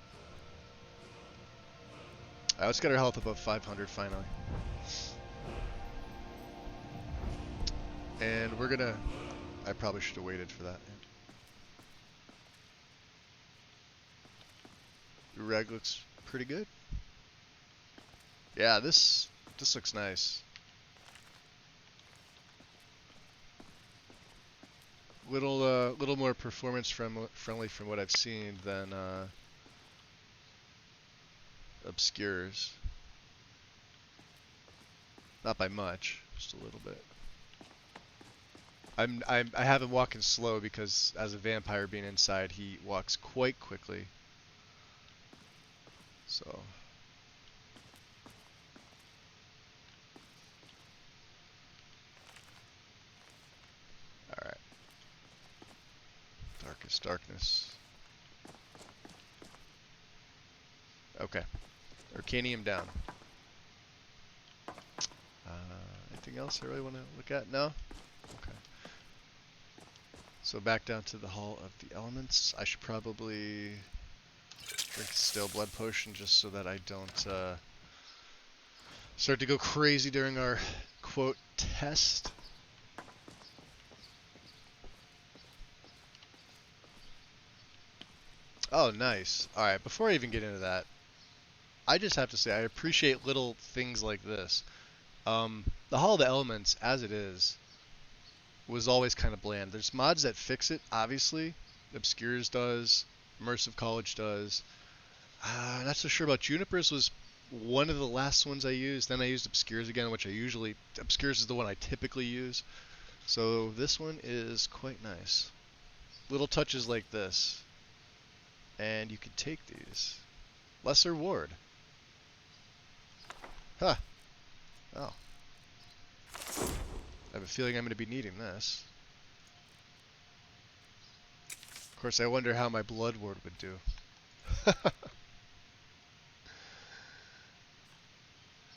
Alright, let's get our health above 500 finally. And we're gonna... I probably should have waited for that. Reg looks pretty good. Yeah, this looks nice. Little more performance friendly from what I've seen than Obscures. Not by much, just a little bit. I have him walking slow because as a vampire being inside, he walks quite quickly. So. Alright. Darkest darkness. Okay. Arcanium down. Anything else I really want to look at? No? Okay. So back down to the Hall of the Elements. I should probably drink a Stale Blood Potion just so that I don't start to go crazy during our, quote, test. Oh, nice. Alright, before I even get into that, I just have to say I appreciate little things like this. The Hall of the Elements, as it is, was always kind of bland. There's mods that fix it, obviously. Obscures does. Immersive College does. Not so sure about Juniper's was one of the last ones I used. Then I used Obscures again, which Obscures is the one I typically use. So this one is quite nice. Little touches like this. And you can take these. Lesser Ward. Huh. Oh. I have a feeling I'm going to be needing this. Of course, I wonder how my Blood Ward would do.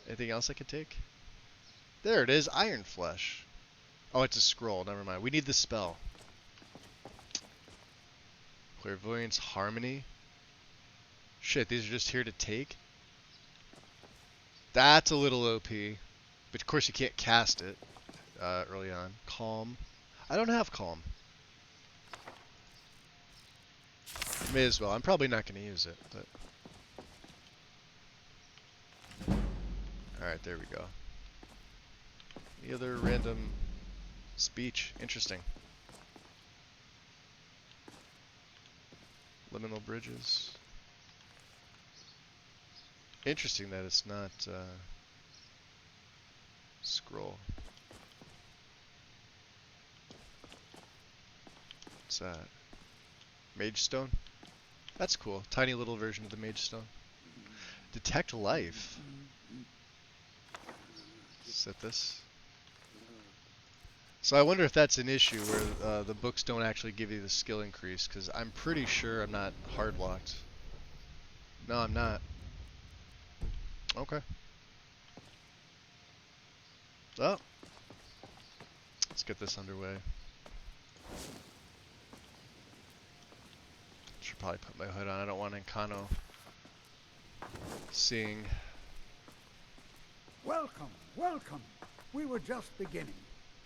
Anything else I could take? There it is, Iron Flesh. Oh, it's a scroll, never mind. We need the spell. Clairvoyance, Harmony. Shit, these are just here to take? That's a little OP. But of course you can't cast it early on. Calm. I don't have Calm. May as well. I'm probably not going to use it, but... Alright, there we go. Any other random speech? Interesting. Liminal bridges. Interesting that it's not scroll. What's that? Mage Stone? That's cool. Tiny little version of the Mage Stone. Detect life. Set this. So I wonder if that's an issue where the books don't actually give you the skill increase, because I'm pretty sure I'm not hard locked. No, I'm not. Okay. Oh, let's get this underway. Should probably put my hood on. I don't want Encano seeing. Welcome, welcome. We were just beginning.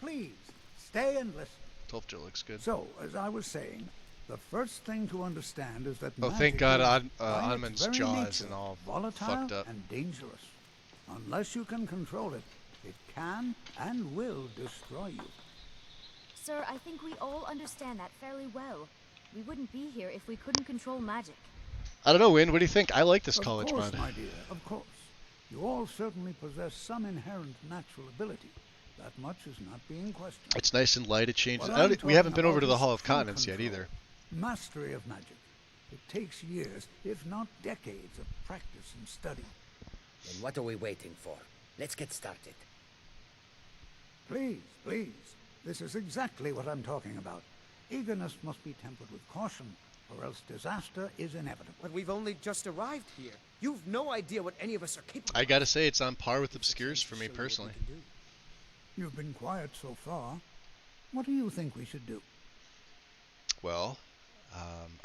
Please, stay and listen. Tolfdir looks good. So, as I was saying, the first thing to understand is that Oh, magic thank God is, by Onman's its very jaw nature, isn't all volatile fucked up. and dangerous. Unless you can control it, it can and will destroy you. Sir, I think we all understand that fairly well. We wouldn't be here if we couldn't control magic. I don't know, Win. What do you think? I like this Of college course, mod. my dear, of course. You all certainly possess some inherent natural ability. That much is not being questioned. It's nice and light. It changes. What I'm We haven't talking been over to about the is Hall of true Continents yet control. either. Mastery of magic. It takes years, if not decades, of practice and study. Then what are we waiting for? Let's get started. Please, please. This is exactly what I'm talking about. Eagerness must be tempered with caution, or else disaster is inevitable. But we've only just arrived here. You've no idea what any of us are capable I gotta say, it's on par with Obscures for me personally. You've been quiet so far. What do you think we should do? Well,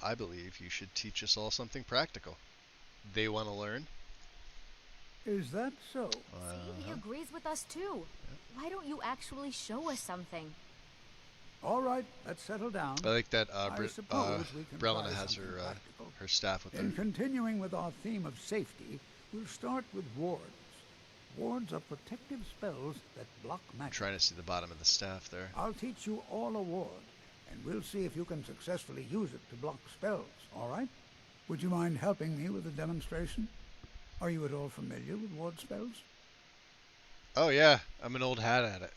I believe you should teach us all something practical. They want to learn. Is that so? See, he agrees with us too. Why don't you actually show us something? All right, let's settle down. I like that I suppose we can Brelina try has something her practical. her staff with her. In continuing with our theme of safety, we'll start with wards. Wards are protective spells that block magic. Trying to see the bottom of the staff there. I'll teach you all a ward, and we'll see if you can successfully use it to block spells, all right? Would you mind helping me with the demonstration? Are you at all familiar with ward spells? Oh yeah, I'm an old hat at it.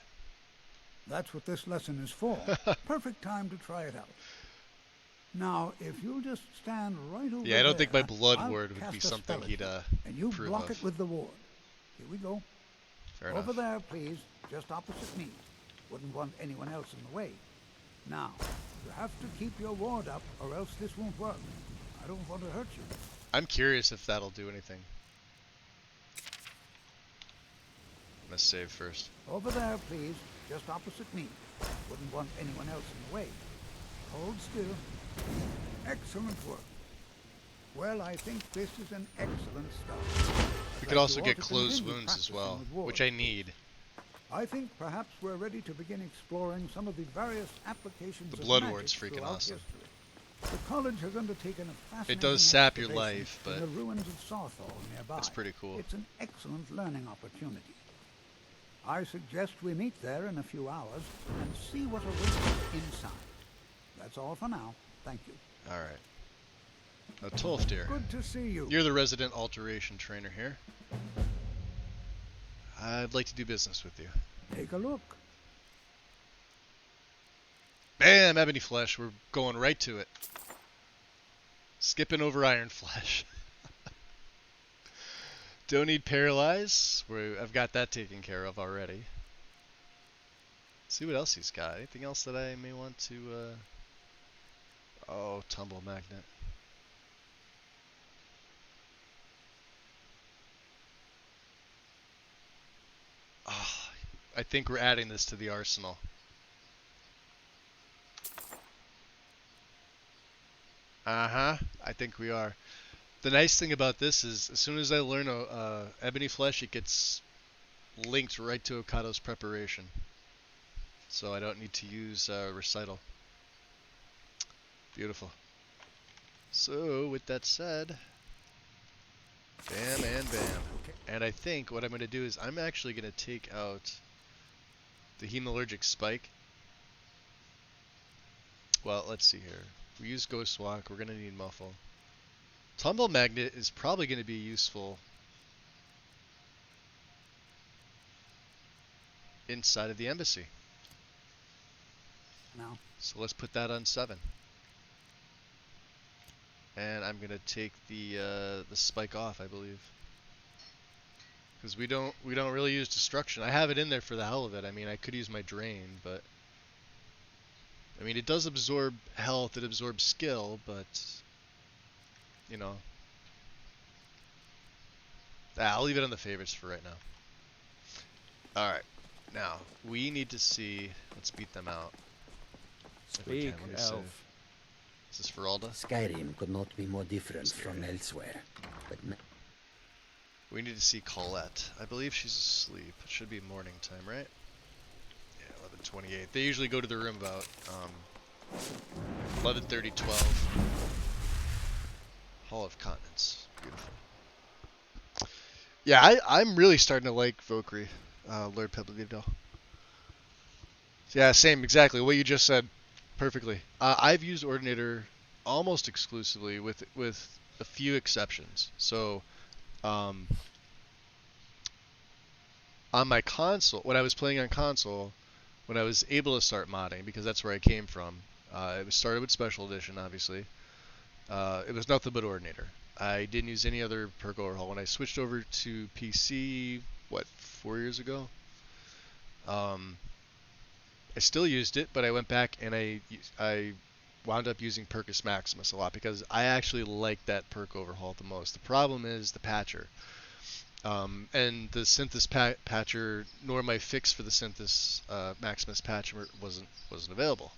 That's what this lesson is for. Perfect time to try it out. Now, if you'll just stand right over Yeah, I don't think my there, blood I'll word would cast be a something spell he'd at you, and you approve block of. it with the ward. Here we go. Fair Over enough. there, please, just opposite me. Wouldn't want anyone else in the way. Now, you have to keep your ward up, or else this won't work. I don't want to hurt you. I'm curious if that'll do anything. I'm gonna save first. Over there, please, just opposite me. Wouldn't want anyone else in the way. Hold still. Excellent work. Well, I think this is an excellent start. We could also get closed wounds as well, which I need. I think perhaps we're ready to begin exploring some of the various applications The of blood magic ward's freaking throughout awesome. history. The college has undertaken a fascinating It does sap your excavation life, but in the ruins of Sarthal nearby. it's pretty cool. It's an excellent learning opportunity. I suggest we meet there in a few hours and see what awaits us inside. That's all for now. Thank you. All right. Now, Tolfdir, Good to see you. you're the resident alteration trainer here. I'd like to do business with you. Take a look. Bam! Ebony Flesh. We're going right to it. Skipping over Iron Flesh. Don't need Paralyze. I've got that taken care of already. See what else he's got. Anything else that I may want to... Oh, Tumble Magnet. Oh, I think we're adding this to the arsenal. Uh-huh. I think we are. The nice thing about this is, as soon as I learn Ebony Flesh, it gets linked right to Okado's preparation. So I don't need to use Recital. Beautiful. So, with that said, bam and bam. And I think what I'm going to do is I'm actually going to take out the Hemalurgic Spike. Well, let's see here. We use Ghost Walk. We're going to need Muffle. Tumble Magnet is probably going to be useful inside of the embassy. Now. So let's put that on 7. And I'm gonna take the spike off, I believe, because we don't really use destruction. I have it in there for the hell of it. I mean, I could use my drain, but I mean, it does absorb health, it absorbs skill, but you know, I'll leave it on the favorites for right now. All right, now we need to see. Let's beat them out. If we Speak, can. Let me elf. save. Is this Feralda? Skyrim could not be more different from elsewhere. But We need to see Colette. I believe she's asleep. It should be morning time, right? Yeah, 11:28. They usually go to the room about 11:30, 12. Hall of Continents. Beautiful. Yeah, I'm really starting to like Valkyrie, Lord Pebbleville. Yeah, same, exactly. What you just said, perfectly. I've used Ordinator almost exclusively, with a few exceptions. So, on my console, when I was playing on console, when I was able to start modding, because that's where I came from, it was started with Special Edition, obviously. It was nothing but Ordinator. I didn't use any other perk overhaul. When I switched over to PC, 4 years ago? I still used it, but I went back and I wound up using Percus Maximus a lot because I actually like that perk overhaul the most. The problem is the patcher. And the Synthis patcher, nor my fix for the Synthis Maximus patcher wasn't available.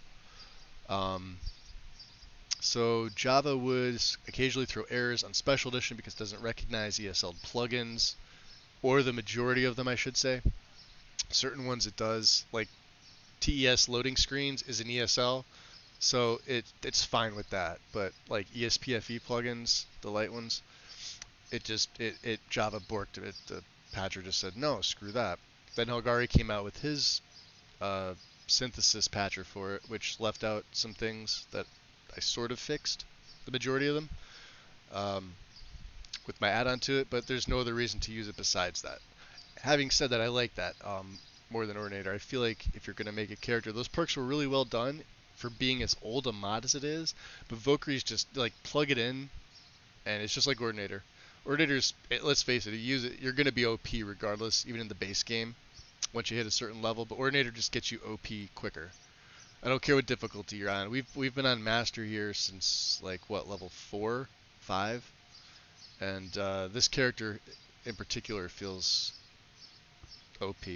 So Java would occasionally throw errors on Special Edition because it doesn't recognize ESL plugins, or the majority of them, I should say. Certain ones it does, like TES loading screens is an ESL, so it's fine with that. But like ESPFE plugins, the light ones, it Java borked it. The patcher just said no, screw that. Then Helgari came out with his synthesis patcher for it, which left out some things that I sort of fixed, the majority of them, with my add-on to it. But there's no other reason to use it besides that. Having said that, I like that more than Ordinator. I feel like if you're going to make a character, those perks were really well done for being as old a mod as it is. But Valkyrie's just like plug it in, and it's just like Ordinator. Ordinator's, let's face it, you use it, you're going to be OP regardless, even in the base game, once you hit a certain level. But Ordinator just gets you OP quicker. I don't care what difficulty you're on. We've been on Master here since like what, level 4, 5, and this character in particular feels OP.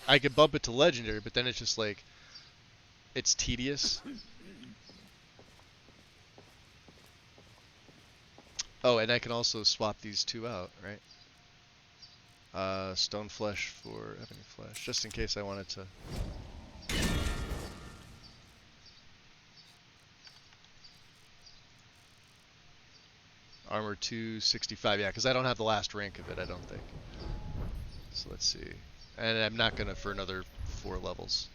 I could bump it to Legendary, but then it's just like, it's tedious. Oh, and I can also swap these two out, right? Stone Flesh for Ebony Flesh, just in case I wanted to. Armor 265, yeah, because I don't have the last rank of it, I don't think. So let's see. And I'm not gonna for another 4 levels,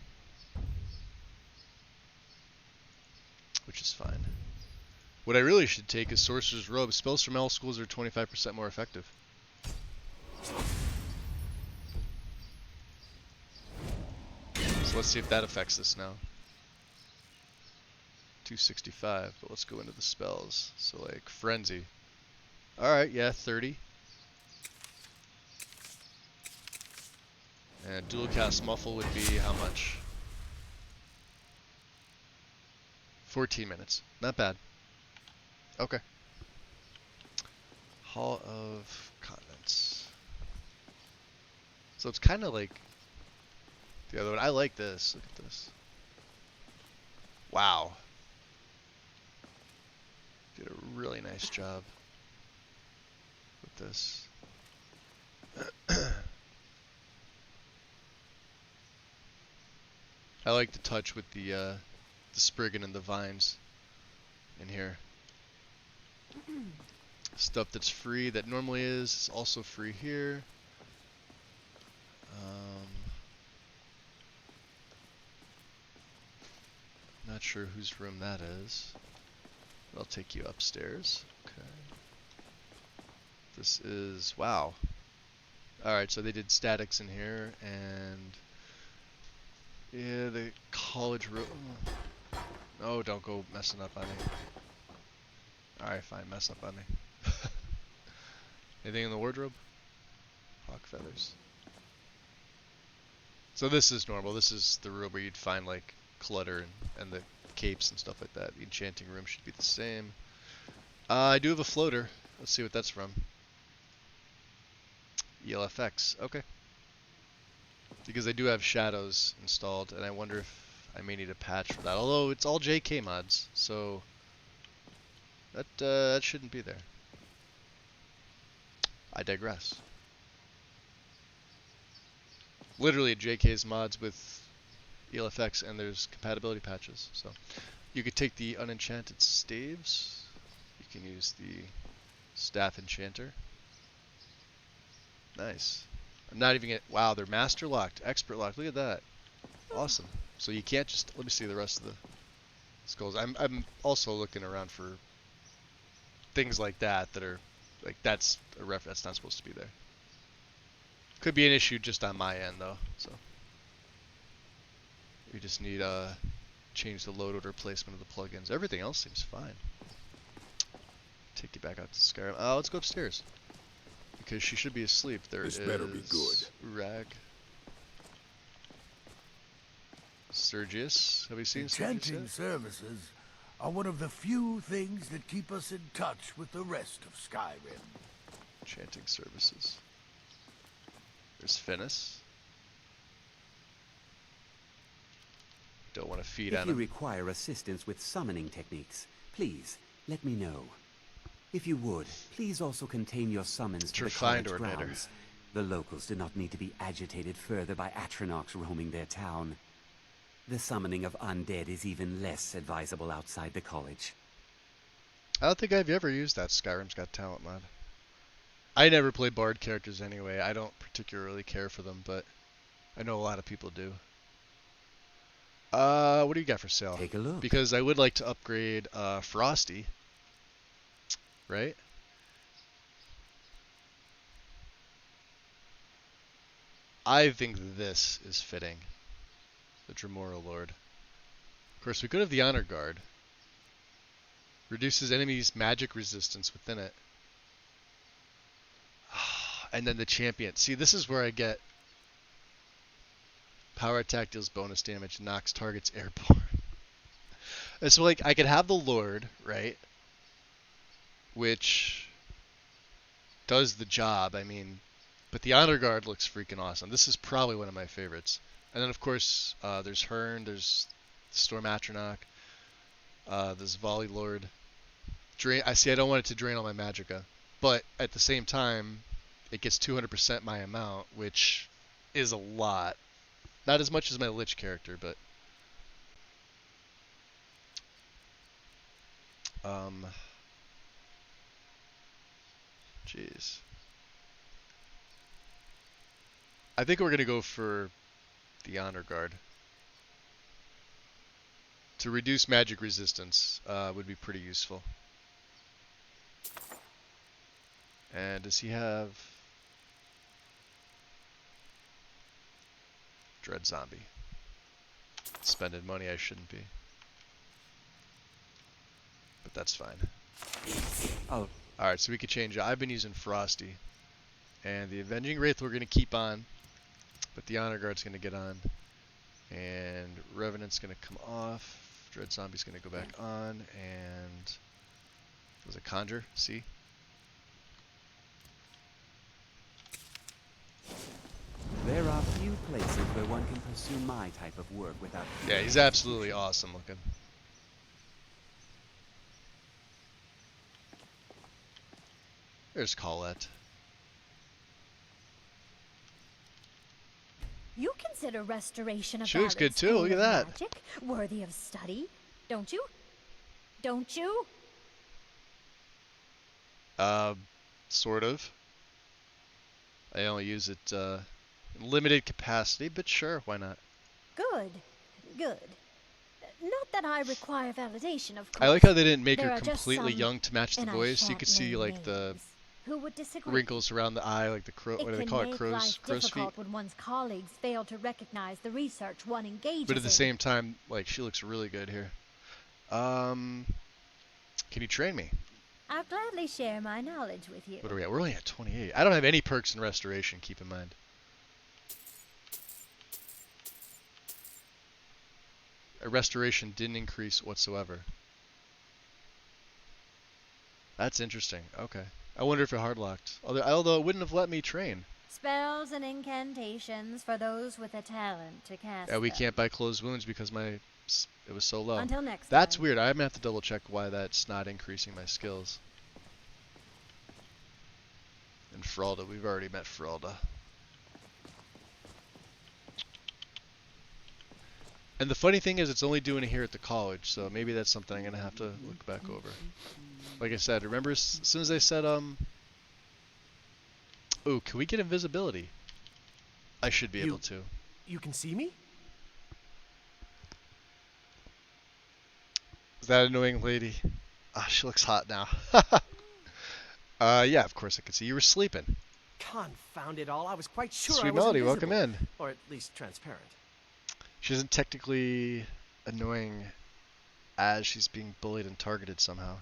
which is fine. What I really should take is Sorcerer's Robe. Spells from all schools are 25% more effective. So let's see if that affects this now. 265, but let's go into the spells. So like Frenzy. Alright, yeah, 30. And dual cast Muffle would be how much? 14 minutes. Not bad. Okay. Hall of Continents. So it's kind of like the other one. I like this. Look at this. Wow. Did a really nice job with this. I like the touch with the Spriggan and the vines in here. Stuff that's free that normally is also free here. Not sure whose room that is. I'll take you upstairs. Okay. This is, wow. Alright, so they did statics in here, and yeah, the college room. Oh, don't go messing up on me. Alright, fine, mess up on me. Anything in the wardrobe? Hawk feathers. So this is normal. This is the room where you'd find like clutter and the capes and stuff like that. The enchanting room should be the same. I do have a floater. Let's see what that's from. ELFX. Okay. Because I do have shadows installed, and I wonder if I may need a patch for that. Although it's all JK mods, so that shouldn't be there. I digress. Literally JK's mods with ELFX, and there's compatibility patches. So you could take the unenchanted staves. You can use the staff enchanter. Nice. I'm not even get. Wow, they're master locked, expert locked. Look at that. Awesome. So you can't just. Let me see the rest of the skulls. I'm also looking around for things like that that are like that's not supposed to be there. Could be an issue just on my end though. So we just need change the load order placement of the plugins. Everything else seems fine. Take you back out to Skyrim. Let's go upstairs because she should be asleep. There This is better be good. Rag. Sergius. Have we seen Enchanting Sergius yet? services are one of the few things that keep us in touch with the rest of Skyrim. Enchanting services. There's Finis. Don't want to feed If on you him. require assistance with summoning techniques, please let me know. If you would, please also contain your summons to the Refined college Ordinator. grounds. The locals do not need to be agitated further by Atronachs roaming their town. The summoning of undead is even less advisable outside the college. I don't think I've ever used that Skyrim's Got Talent mod. I never play Bard characters anyway. I don't particularly care for them, but I know a lot of people do. What do you got for sale? Take a look. Because I would like to upgrade Frosty. Right? I think this is fitting. The Dremora Lord. Of course, we could have the Honor Guard. Reduces enemies' magic resistance within it. And then the champion. See, this is where I get power attack deals bonus damage, knocks targets airborne. And so, like, I could have the Lord, right? Which does the job, I mean, but the Honor Guard looks freaking awesome. This is probably one of my favorites. And then, of course, there's Hearn, there's Storm Atronach, there's Volley Lord. I don't want it to drain all my magicka, but at the same time, it gets 200% my amount, which is a lot. Not as much as my Lich character, but jeez. I think we're gonna go for the Honor Guard. To reduce magic resistance would be pretty useful. And does he have Dread Zombie? Spending money I shouldn't be. But that's fine. Oh. Alright, so we could change it. I've been using Frosty. And the Avenging Wraith we're going to keep on. But the Honor Guard's going to get on. And Revenant's going to come off. Dread Zombie's going to go back on. And was it Conjure? See? There are few places where one can pursue my type of work without... Yeah, he's absolutely awesome looking. There's Colette. You consider restoration of She looks good Valor's too, look at school of that. magic worthy of study, don't you? Don't you? Sort of. I only use it in limited capacity, but sure, why not? Good. Good. Not that I require validation, of course. I like how they didn't make There her are just completely some, young to match the and I voice. You shan't could see name like the names, who would disagree. wrinkles around the eye, like the crow. What do they call it? It can Crow's make life feet. difficult when one's colleagues fail to recognize the research one engages But at the in. same time, like she looks really good here. Can you train me? I'll gladly share my knowledge with you. What are we at? We're only at 28. I don't have any perks in restoration. Keep in mind. Restoration didn't increase whatsoever. That's interesting. Okay. I wonder if it hard locked. Although it wouldn't have let me train. Spells and incantations for those with a talent to cast Yeah, we them. can't buy closed wounds because it was so low. Until next That's time. weird. I'm gonna have to double check why that's not increasing my skills. And Fralda, we've already met Fralda. And the funny thing is, it's only doing it here at the college, so maybe that's something I'm gonna have to look back over. Like I said, remember as soon as I said, ooh, can we get invisibility? I should be able to. You can see me? Is that annoying lady? Ah, she looks hot now. Yeah, of course I could see. You were sleeping. Confound it all, I was quite sure Sweet I was Melody, invisible. welcome in. Or at least transparent. She isn't technically annoying as she's being bullied and targeted somehow.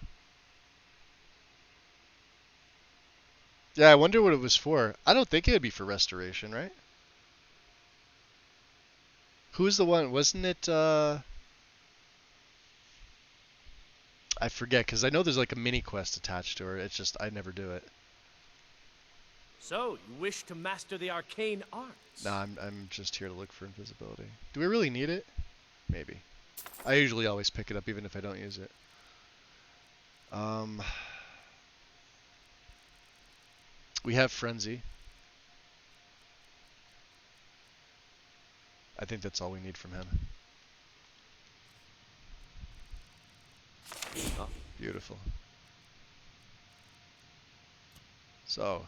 Yeah, I wonder what it was for. I don't think it would be for restoration, right? Who's the one? Wasn't it, I forget, because I know there's like a mini quest attached to her. It's just, I never do it. So, you wish to master the arcane arts? Nah, I'm just here to look for invisibility. Do we really need it? Maybe. I usually always pick it up even if I don't use it. We have Frenzy. I think that's all we need from him. Oh, beautiful. So,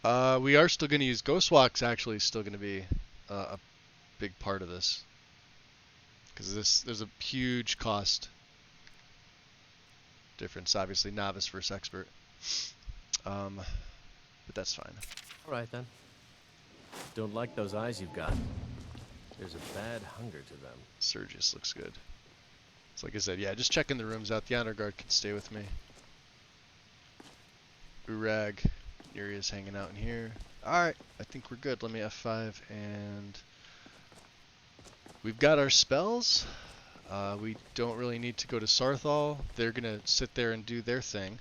we are still going to use Ghostwalk's actually still going to be a big part of this. Because there's a huge cost difference, obviously, novice versus expert. But that's fine. Alright then. Don't like those eyes you've got. There's a bad hunger to them. Sergius looks good. So like I said, yeah, just checking the rooms out. The honor guard can stay with me. Urag, Neria's hanging out in here. Alright, I think we're good. Let me F5 and we've got our spells. We don't really need to go to Sarthal. They're gonna sit there and do their thing.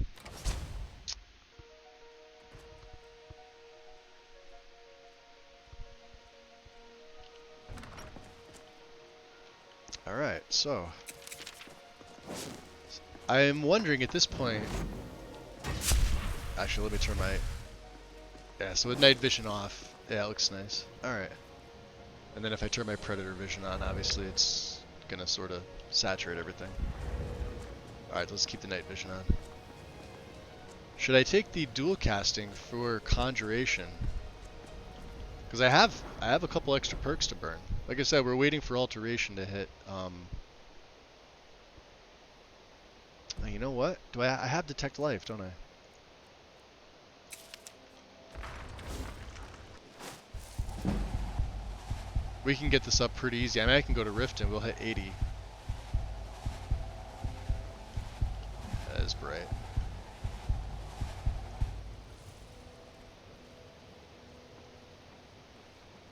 Alright, so I am wondering at this point, actually let me turn my, yeah, so with night vision off, yeah, it looks nice. Alright, and then if I turn my predator vision on, obviously it's gonna sort of saturate everything. Alright, let's keep the night vision on. Should I take the dual casting for conjuration? Because I have a couple extra perks to burn. Like I said, we're waiting for alteration to hit. You know what? I have detect life, don't I? We can get this up pretty easy. I mean, I can go to Rift and we'll hit 80. That is bright.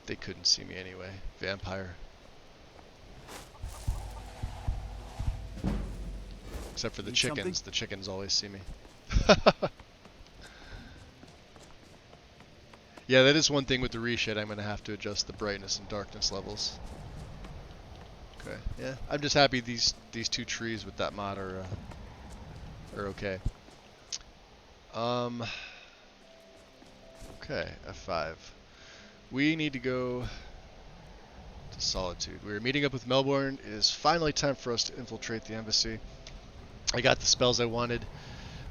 They couldn't see me anyway. Vampire. Except for the chickens. Something? The chickens always see me. Yeah, that is one thing with the reshed. I'm going to have to adjust the brightness and darkness levels. Okay, yeah. I'm just happy these two trees with that mod are okay. Okay, F5. We need to go to Solitude. We're meeting up with Melbourne. It is finally time for us to infiltrate the embassy. I got the spells I wanted.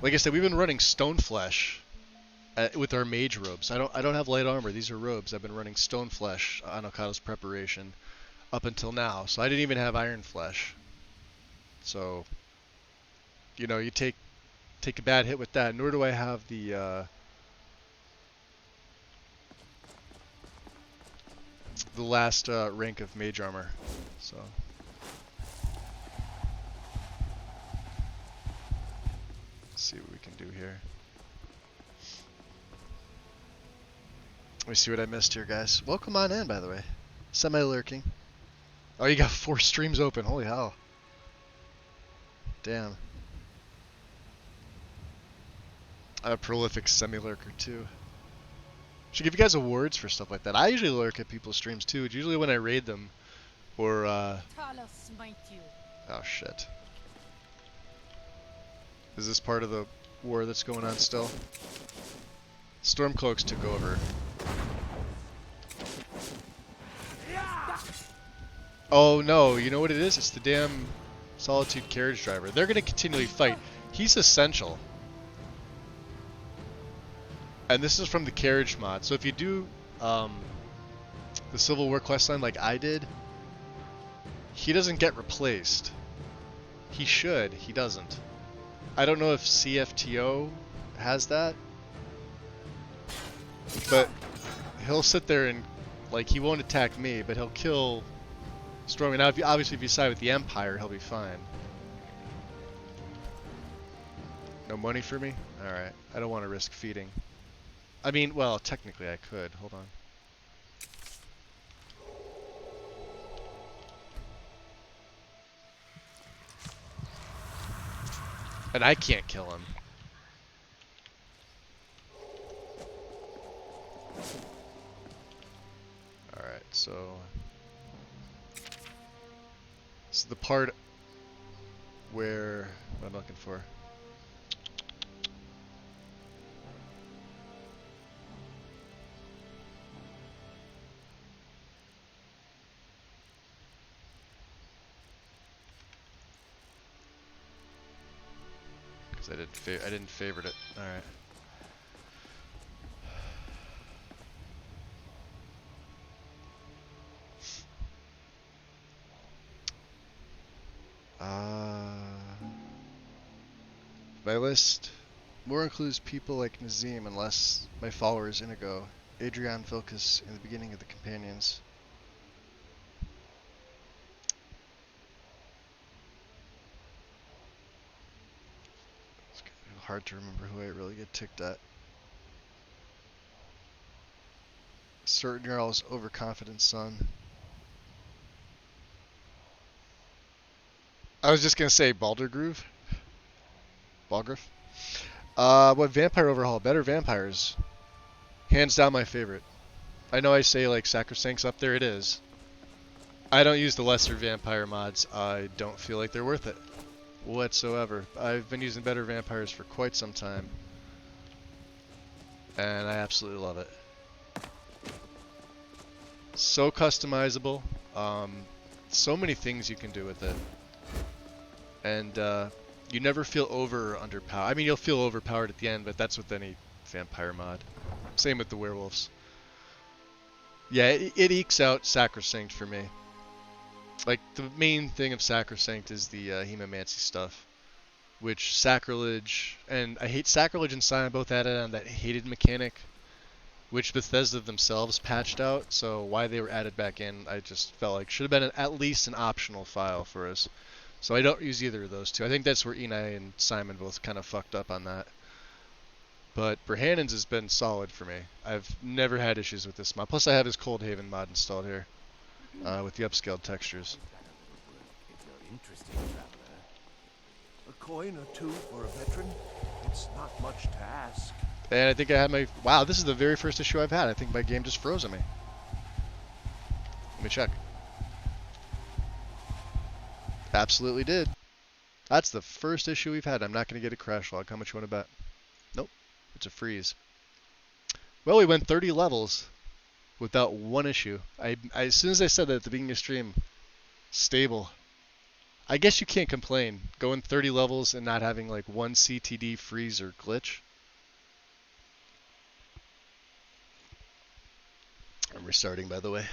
Like I said, we've been running Stoneflesh with our mage robes. I don't have light armor. These are robes. I've been running Stoneflesh on Okado's preparation up until now. So I didn't even have Iron Flesh. So, you know, you take a bad hit with that. Nor do I have the last rank of mage armor. So. Let's see what we can do here. Let me see what I missed here, guys. Welcome on in, by the way. Semi-lurking. Oh, you got 4 streams open. Holy hell. Damn. I'm a prolific semi-lurker, too. Should give you guys awards for stuff like that. I usually lurk at people's streams too. It's usually when I raid them, or Talos smite you. oh shit. Is this part of the war that's going on still? Stormcloaks took over. Oh no, you know what it is? It's the damn Solitude carriage driver. They're gonna continually fight. He's essential. And this is from the carriage mod. So if you do the Civil War questline like I did, he doesn't get replaced. He should, he doesn't. I don't know if CFTO has that, but he'll sit there and, like, he won't attack me, but he'll kill Stormy. Now, obviously if you side with the Empire, he'll be fine. No money for me? Alright, I don't want to risk feeding. I mean, well, technically I could. Hold on. And I can't kill him. Alright, so... this is the part where... what I'm looking for. I didn't favorite it. All right. My list more includes people like Nazim, unless my followers Inigo, Adrian Vilcus in the beginning of the companions. Hard to remember who I really get ticked at. Certain Jarl's overconfident son. I was just gonna say Baldergroove. Balgriff. What vampire overhaul? Better vampires. Hands down my favorite. I know I say like Sacrosanct's up there, it is. I don't use the lesser vampire mods. I don't feel like they're worth it whatsoever. I've been using better vampires for quite some time, and I absolutely love it. So customizable, so many things you can do with it, and you never feel over or underpowered. I mean, you'll feel overpowered at the end, but that's with any vampire mod. Same with the werewolves. Yeah, it ekes out Sacrosanct for me. Like, the main thing of Sacrosanct is the Hemomancy stuff, which Sacrilege, and I hate Sacrilege and Sion both added on that hated mechanic, which Bethesda themselves patched out, so why they were added back in, I just felt like should have been at least an optional file for us. So I don't use either of those two. I think that's where Enai and Simon both kind of fucked up on that. But Brehannon's has been solid for me. I've never had issues with this mod. Plus I have his Cold Haven mod installed here. With the upscaled textures. A coin or two for a veteran? It's not much to ask. And I think I had my... wow, this is the very first issue I've had. I think my game just froze on me. Let me check. Absolutely did. That's the first issue we've had. I'm not going to get a crash log. How much you want to bet? Nope. It's a freeze. Well, we went 30 levels. Without one issue. As soon as I said that at the beginning of the stream, stable. I guess you can't complain. Going 30 levels and not having like one CTD freeze or glitch. I'm restarting, by the way.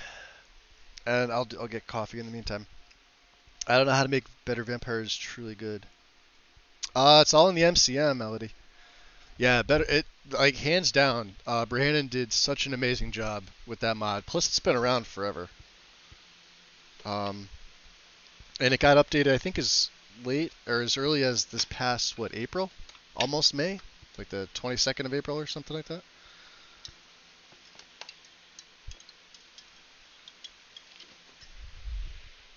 And I'll get coffee in the meantime. I don't know how to make better vampires truly good. It's all in the MCM, Melody. Yeah, better it like hands down. Brehannon did such an amazing job with that mod. Plus, it's been around forever. And it got updated, I think, as late or as early as this past April, almost May, like the 22nd of April or something like that.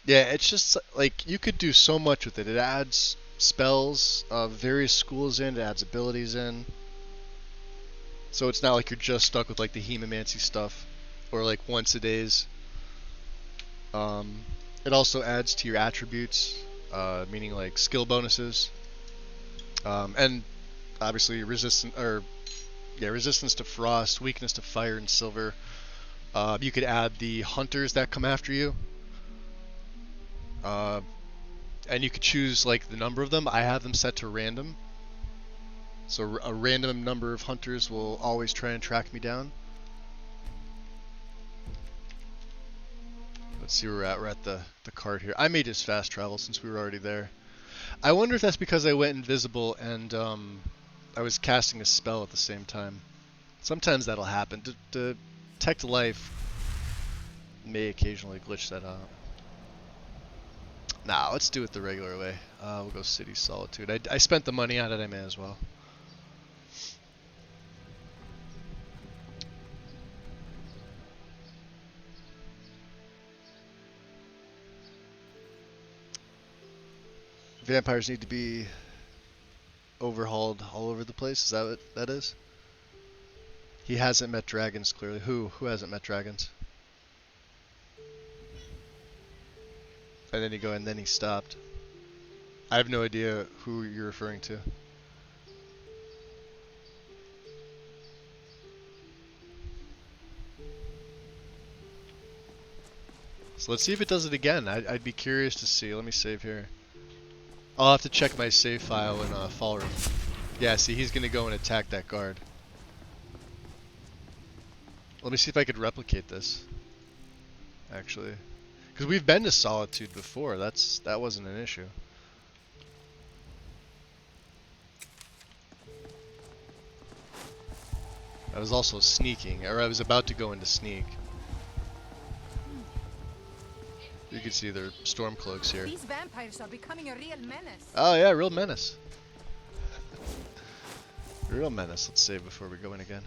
Yeah, it's just like you could do so much with it. It adds spells of various schools in, it adds abilities in. So it's not like you're just stuck with like the hemomancy stuff or like once a days. It also adds to your attributes, meaning like skill bonuses, and obviously resistance to frost, weakness to fire and silver. You could add the hunters that come after you, and you could choose like the number of them. I have them set to random, so a random number of hunters will always try and track me down. Let's see where we're at. We're at the cart here. I may just fast travel since we were already there. I wonder if that's because I went invisible and I was casting a spell at the same time. Sometimes that'll happen. Detect Life may occasionally glitch that out. Nah, let's do it the regular way. We'll go City Solitude. I spent the money on it, I may as well. Vampires need to be overhauled all over the place. Is that what that is? He hasn't met dragons, clearly. Who hasn't met dragons? And then and then he stopped. I have no idea who you're referring to. So let's see if it does it again. I'd be curious to see. Let me save here. I'll have to check my save file in Fall Room. Yeah, see, he's gonna go and attack that guard. Let me see if I could replicate this. Actually, because we've been to Solitude before. That wasn't an issue. I was also sneaking, or I was about to go into sneak. You can see their storm cloaks here. These vampires are becoming a real menace. Oh yeah, real menace. Real menace. Let's save before we go in again.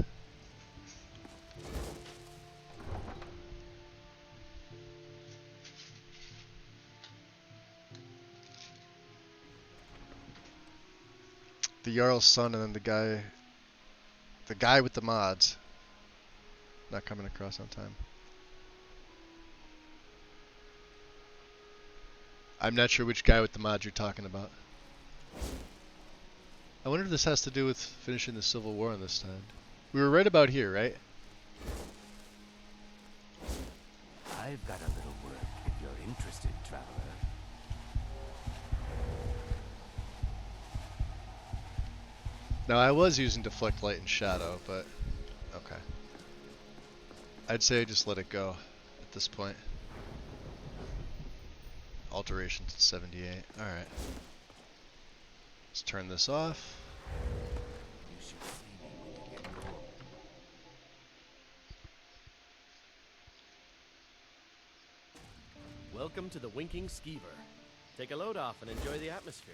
The Jarl's son and then the guy with the mods. Not coming across on time. I'm not sure which guy with the mod you're talking about. I wonder if this has to do with finishing the Civil War on this time. We were right about here, right? I've got a little work if you're interested, traveler. Now I was using Deflect Light and Shadow, but okay. I'd say just let it go at this point. Alteration to 78. Alright. Let's turn this off. Welcome to the Winking Skeever. Take a load off and enjoy the atmosphere.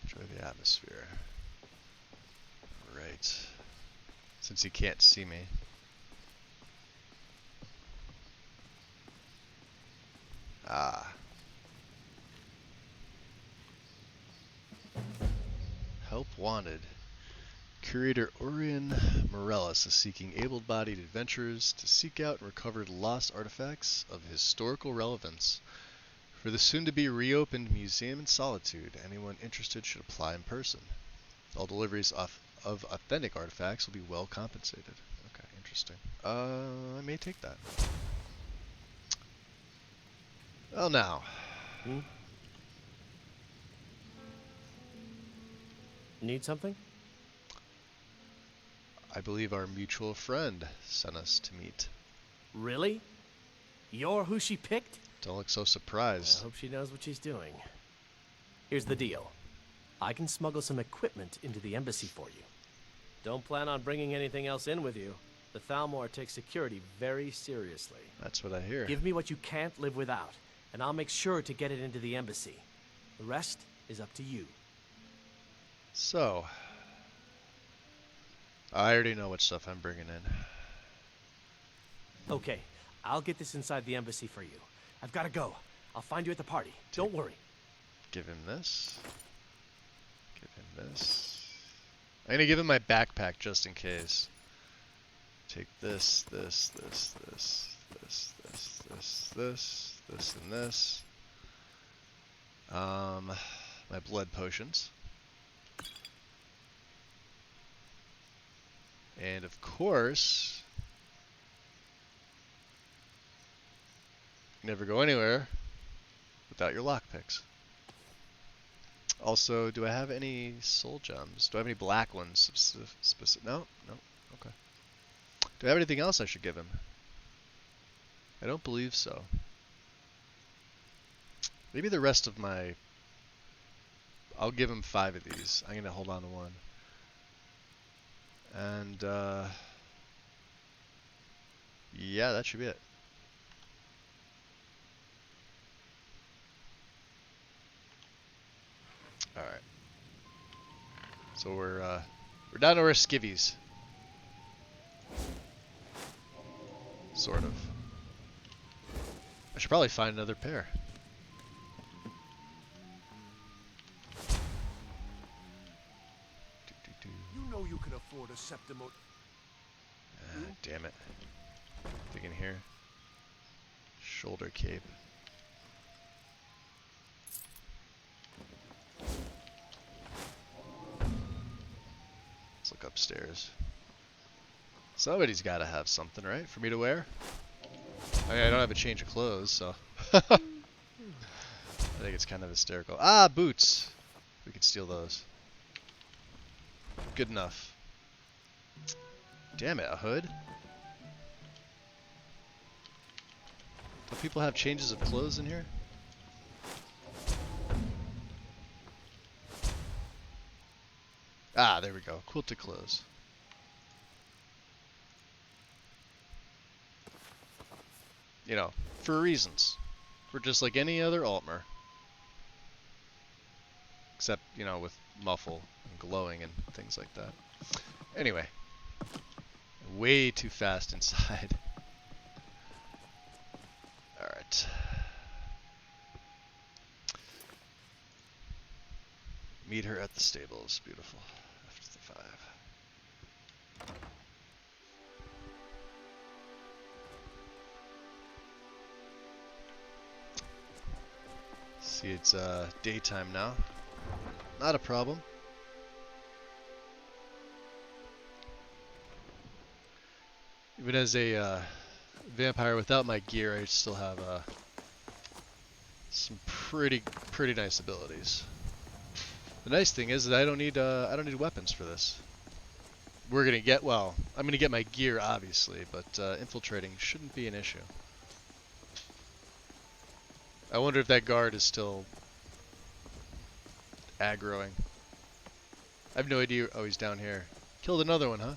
Enjoy the atmosphere. Right. Since he can't see me. Ah. Help wanted. Curator Orion Morellis is seeking able-bodied adventurers to seek out and recover lost artifacts of historical relevance for the soon-to-be reopened Museum in Solitude. Anyone interested should apply in person. All deliveries of authentic artifacts will be well compensated. Okay, interesting. I may take that. Well, now. Need something? I believe our mutual friend sent us to meet. Really? You're who she picked? Don't look so surprised. I hope she knows what she's doing. Here's the deal. I can smuggle some equipment into the embassy for you. Don't plan on bringing anything else in with you. The Thalmor takes security very seriously. That's what I hear. Give me what you can't live without, and I'll make sure to get it into the embassy. The rest is up to you. So, I already know what stuff I'm bringing in. Okay, I'll get this inside the embassy for you. I've got to go. I'll find you at the party. Don't worry. Give him this. Give him this. I'm gonna give him my backpack just in case. Take this, and this. My blood potions. And of course, you never go anywhere without your lockpicks. Also, do I have any soul gems? Do I have any black ones? No? No? Okay. Do I have anything else I should give him? I don't believe so. Maybe the rest of my... I'll give him 5 of these. I'm going to hold on to 1. And, yeah, that should be it. Alright. So we're down to our skivvies. Sort of. I should probably find another pair. You know you can afford a Septimo. Damn it. Dig in here. Shoulder cape. Let's look upstairs. Somebody's got to have something, right, for me to wear? I mean, I don't have a change of clothes, so... I think it's kind of hysterical. Ah, boots! We could steal those. Good enough. Damn it, a hood? Do people have changes of clothes in here? Ah, there we go. Quilted clothes. You know, for reasons. We're just like any other Altmer. Except, you know, with muffle and glowing and things like that. Anyway. Way too fast inside. Alright. Meet her at the stables. Beautiful. After the 5. See, it's daytime now. Not a problem. Even as a vampire without my gear, I still have some pretty nice abilities. The nice thing is that I don't need weapons for this. We're gonna get I'm gonna get my gear obviously, but infiltrating shouldn't be an issue. I wonder if that guard is still aggroing. I have no idea. Oh, he's down here. Killed another one, huh?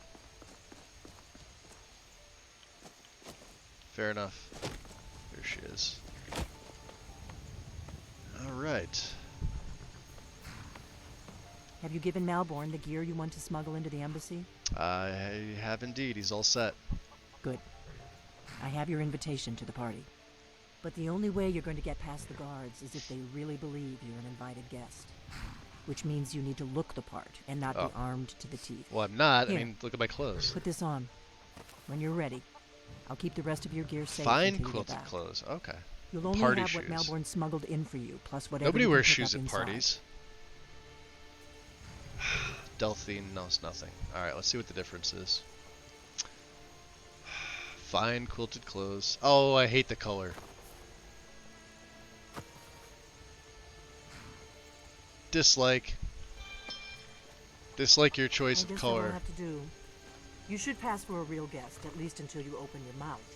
Fair enough. There she is. Alright. Have you given Malborn the gear you want to smuggle into the embassy? I have indeed. He's all set. Good. I have your invitation to the party. But the only way you're going to get past the guards is if they really believe you're an invited guest. Which means you need to look the part and not be armed to the teeth. Well, I'm not. Here, I mean, look at my clothes. Put this on. When you're ready, I'll keep the rest of your gear safe. Fine quilted clothes. Okay. You'll only Party have shoes. what Malborn smuggled in for you, plus whatever. Nobody you wears can pick shoes up at inside. parties. Delphine knows nothing. Alright, let's see what the difference is. Fine quilted clothes. Oh, I hate the color. Dislike. Dislike your choice of color. I guess have to do. You should pass for a real guest, at least until you open your mouth.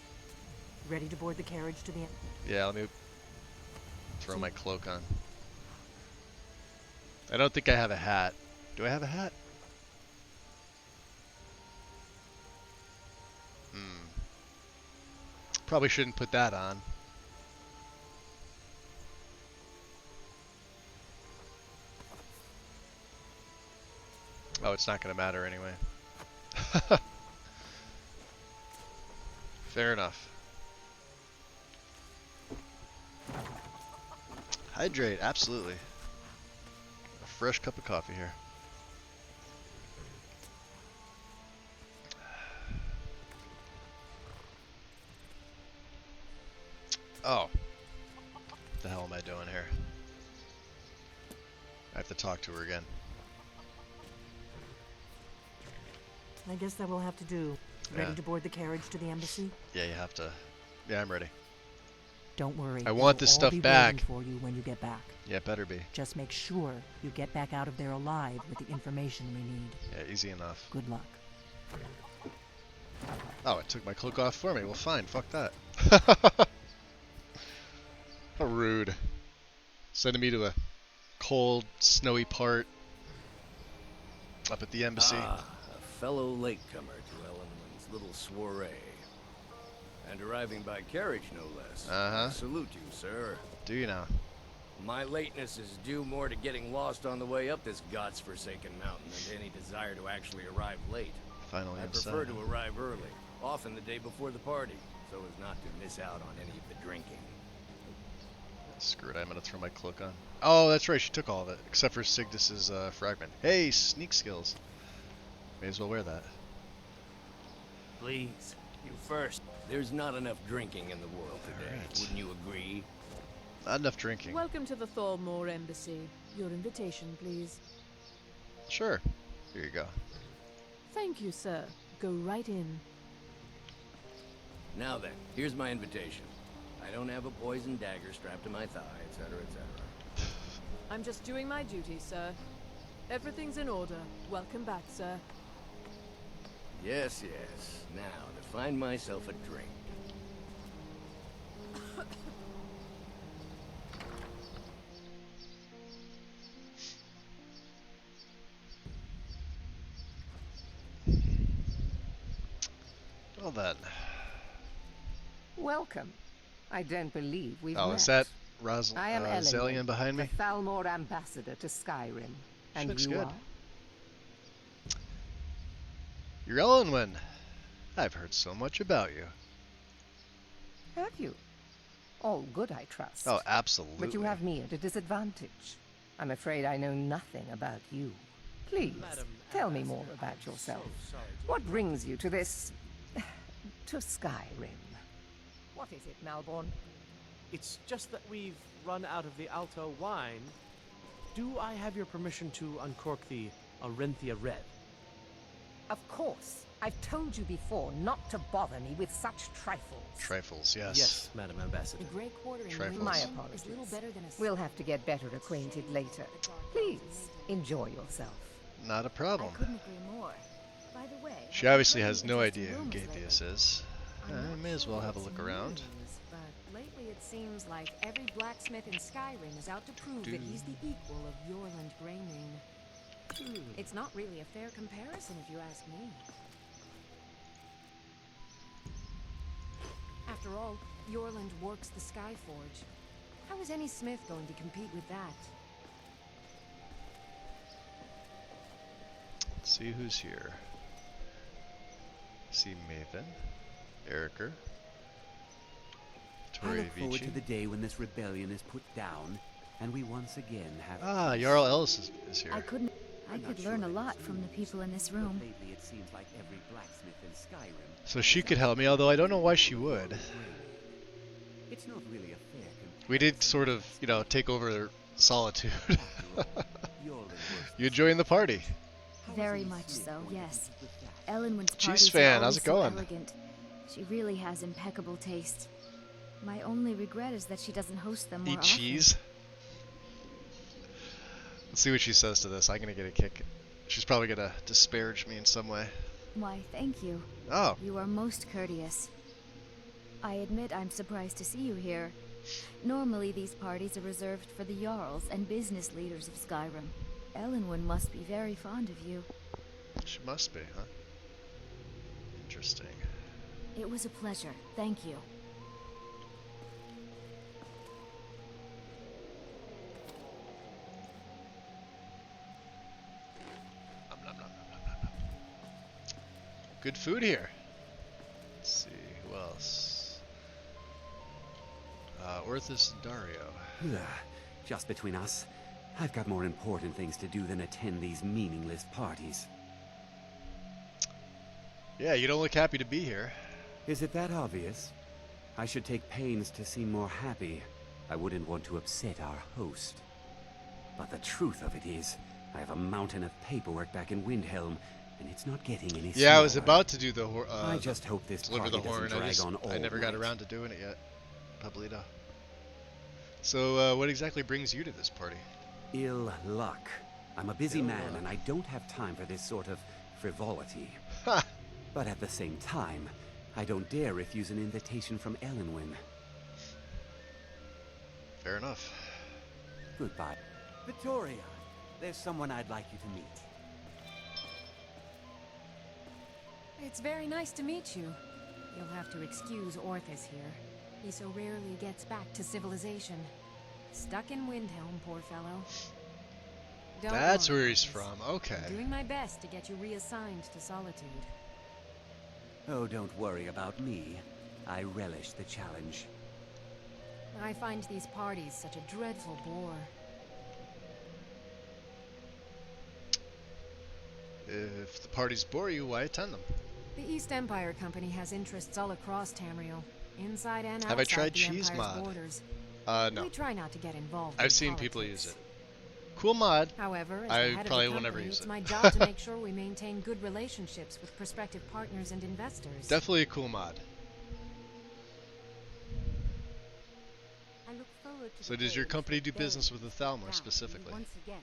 Ready to board the carriage to the end? Yeah, let me throw my cloak on. I don't think I have a hat. Do I have a hat? Probably shouldn't put that on. Oh, it's not going to matter anyway. Fair enough. Hydrate, absolutely. A fresh cup of coffee here. Oh. What the hell am I doing here? I have to talk to her again. I guess that will have to do. Ready Yeah. to board the carriage to the embassy? Yeah, you have to. Yeah, I'm ready. Don't worry. I want this it'll all stuff be back. waiting for you when you get back. Yeah, it better be. Just make sure you get back out of there alive with the information we need. Yeah, easy enough. Good luck. Oh, it took my cloak off for me. Well, fine. Fuck that. How rude. Sending me to a cold, snowy part up at the embassy. Ah, a fellow latecomer to Ellenman's little soiree. And arriving by carriage, no less. Uh-huh. I salute you, sir. Do you now? My lateness is due more to getting lost on the way up this god's-forsaken mountain than to any desire to actually arrive late. Finally, I prefer to arrive early, often the day before the party, so as not to miss out on any of the drinking. Screw it, I'm gonna throw my cloak on. Oh, that's right, she took all of it, except for Sigdus's fragment. Hey, sneak skills. May as well wear that. Please, you first. There's not enough drinking in the world today, wouldn't you agree? Not enough drinking. Welcome to the Thalmor Embassy. Your invitation, please. Sure. Here you go. Thank you, sir. Go right in. Now then, here's my invitation. I don't have a poison dagger strapped to my thigh, etc., etc. I'm just doing my duty, sir. Everything's in order. Welcome back, sir. Yes, yes. Now, to find myself a drink. Well then. Welcome. I don't believe we've Oh, met. is that I am Ellen, Zelian behind me? the Thalmor ambassador to Skyrim. She And looks you good. are? You're Ellenwyn. I've heard so much about you. Have you? All good, I trust. Oh, absolutely. But you have me at a disadvantage. I'm afraid I know nothing about you. Please, tell me more about yourself. What brings you to this... to Skyrim? What is it, Malborn? It's just that we've run out of the Alto wine. Do I have your permission to uncork the Arenthia Red? Of course. I've told you before not to bother me with such trifles. Trifles, yes. Yes, Madam Ambassador. The Grey Quarter in Trifles. My Wilmington apologies. is little better than a... We'll have to get better acquainted later. Please, enjoy yourself. Not a problem. I couldn't agree more. By the way, She obviously has no idea who Gaethius is. I may as well have a look around. But lately it seems like every blacksmith in Skyrim is out to prove that he's the equal of Yorland Greymane. It's not really a fair comparison if you ask me. After all, Yorland works the Skyforge. How is any smith going to compete with that? Let's see who's here. See Maven, Eriker, I Tori look forward Vici. to the day when this rebellion is put down, and we once again have... Ah, Jarl Ellis is here. I could learn a lot from the people in this room. Lately it seems like every blacksmith in Skyrim... So she could help me, although I don't know why she would. It's not really a fair We did sort of, you know, take over Solitude. You joined the party. Very much so, yes. Ellenwyn's Cheese parties fan, are how's it always going? so elegant. She really has impeccable taste. My only regret is that she doesn't host them more Eat often. cheese. Let's see what she says to this. I'm gonna get a kick. She's probably gonna disparage me in some way. Why, thank you. Oh. You are most courteous. I admit I'm surprised to see you here. Normally these parties are reserved for the Jarls and business leaders of Skyrim. Ellenwyn must be very fond of you. She must be, huh? Interesting. It was a pleasure. Thank you. Good food here. Let's see, who else? Orthus Dario. Just between us, I've got more important things to do than attend these meaningless parties. Yeah, you don't look happy to be here. Is it that obvious? I should take pains to seem more happy. I wouldn't want to upset our host. But the truth of it is, I have a mountain of paperwork back in Windhelm, and it's not getting any smaller. Yeah, I was about to do the I just hope this deliver party the horn. doesn't drag on all I never got night. around to doing it yet. Pablito. So, what exactly brings you to this party? Ill luck. I'm a busy man, and I don't have time for this sort of frivolity. Ha! But at the same time, I don't dare refuse an invitation from Elenwen. Fair enough. Goodbye. Vittoria, there's someone I'd like you to meet. It's very nice to meet you. You'll have to excuse Orthus here. He so rarely gets back to civilization. Stuck in Windhelm, poor fellow. Don't That's worry, where he's Orthus. from. Okay. I'm doing my best to get you reassigned to Solitude. Oh, don't worry about me. I relish the challenge. I find these parties such a dreadful bore. If the parties bore you, why attend them? The East Empire Company has interests all across Tamriel, inside and outside Have I tried the cheese Empire's mod? borders. No. We try not to get involved. I've in seen politics. people use it. Cool mod. However, as I the head probably of the will never company, use it's it. my job to make sure we maintain good relationships with prospective partners and investors. Definitely a cool mod. I look forward to So the does your days company when do business with Dale the Thalmor will specifically? once again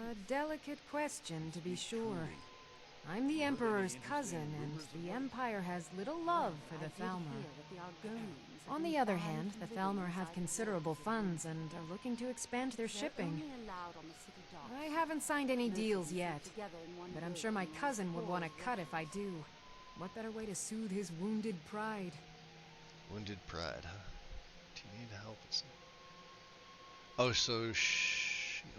have A delicate question, to be sure. I'm the Emperor's cousin, and the Empire has little love for the Thalmor. On the other hand, the Thalmor have considerable funds and are looking to expand their shipping. I haven't signed any deals yet, but I'm sure my cousin would want to cut if I do. What better way to soothe his wounded pride? Wounded pride, huh? Do you need help? Oh, so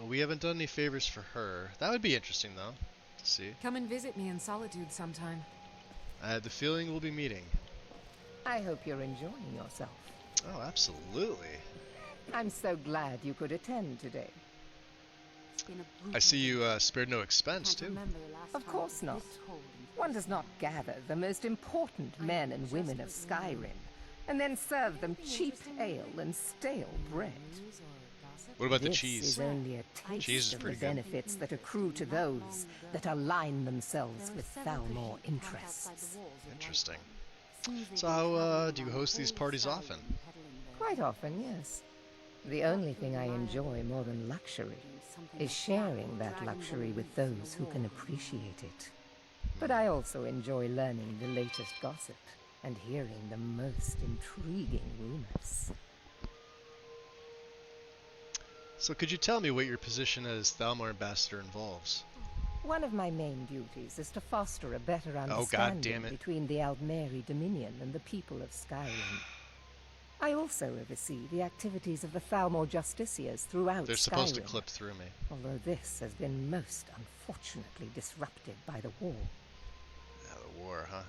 we haven't done any favors for her. That would be interesting, though, to see. Come and visit me in Solitude sometime. I had the feeling we'll be meeting. I hope you're enjoying yourself. Oh, absolutely. I'm so glad you could attend today. I see you spared no expense, too. Of course not. One does not gather the most important men and women of Skyrim and then serve them cheap ale and stale bread. What about the This cheese? is only a taste Cheese is of pretty the good. benefits that accrue to those that align themselves with Thalmor interests. Interesting. So how do you host these parties often? Quite often, yes. The only thing I enjoy more than luxury is sharing that luxury with those who can appreciate it. But I also enjoy learning the latest gossip and hearing the most intriguing rumors. So could you tell me what your position as Thalmor ambassador involves? One of my main duties is to foster a better God understanding damn it. between the Aldmeri Dominion and the people of Skyrim. I also oversee the activities of the Thalmor Justiciars throughout They're supposed to Skyrim, clip through me. although this has been most unfortunately disrupted by the war. Yeah, the war, huh?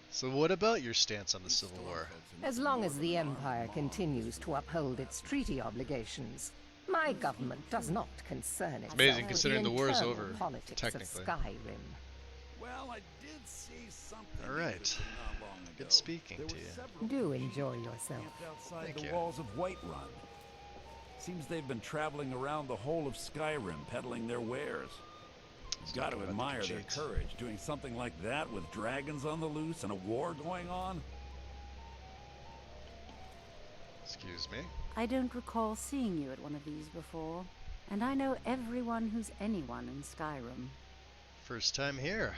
So what about your stance on the Civil War? As long as the Empire continues to uphold its treaty obligations, my government does not concern itself amazing with considering the war is internal over, politics technically. of Skyrim. Well, I did see something. All right. interesting not long ago. Good speaking to you. Do enjoy yourself. Outside Thank the you. walls of Whiterun. Seems they've been traveling around the whole of Skyrim peddling their wares. You've got to talking about the admire their Khajiits. courage, doing something like that with dragons on the loose and a war going on. Excuse me? I don't recall seeing you at one of these before, and I know everyone who's anyone in Skyrim. First time here.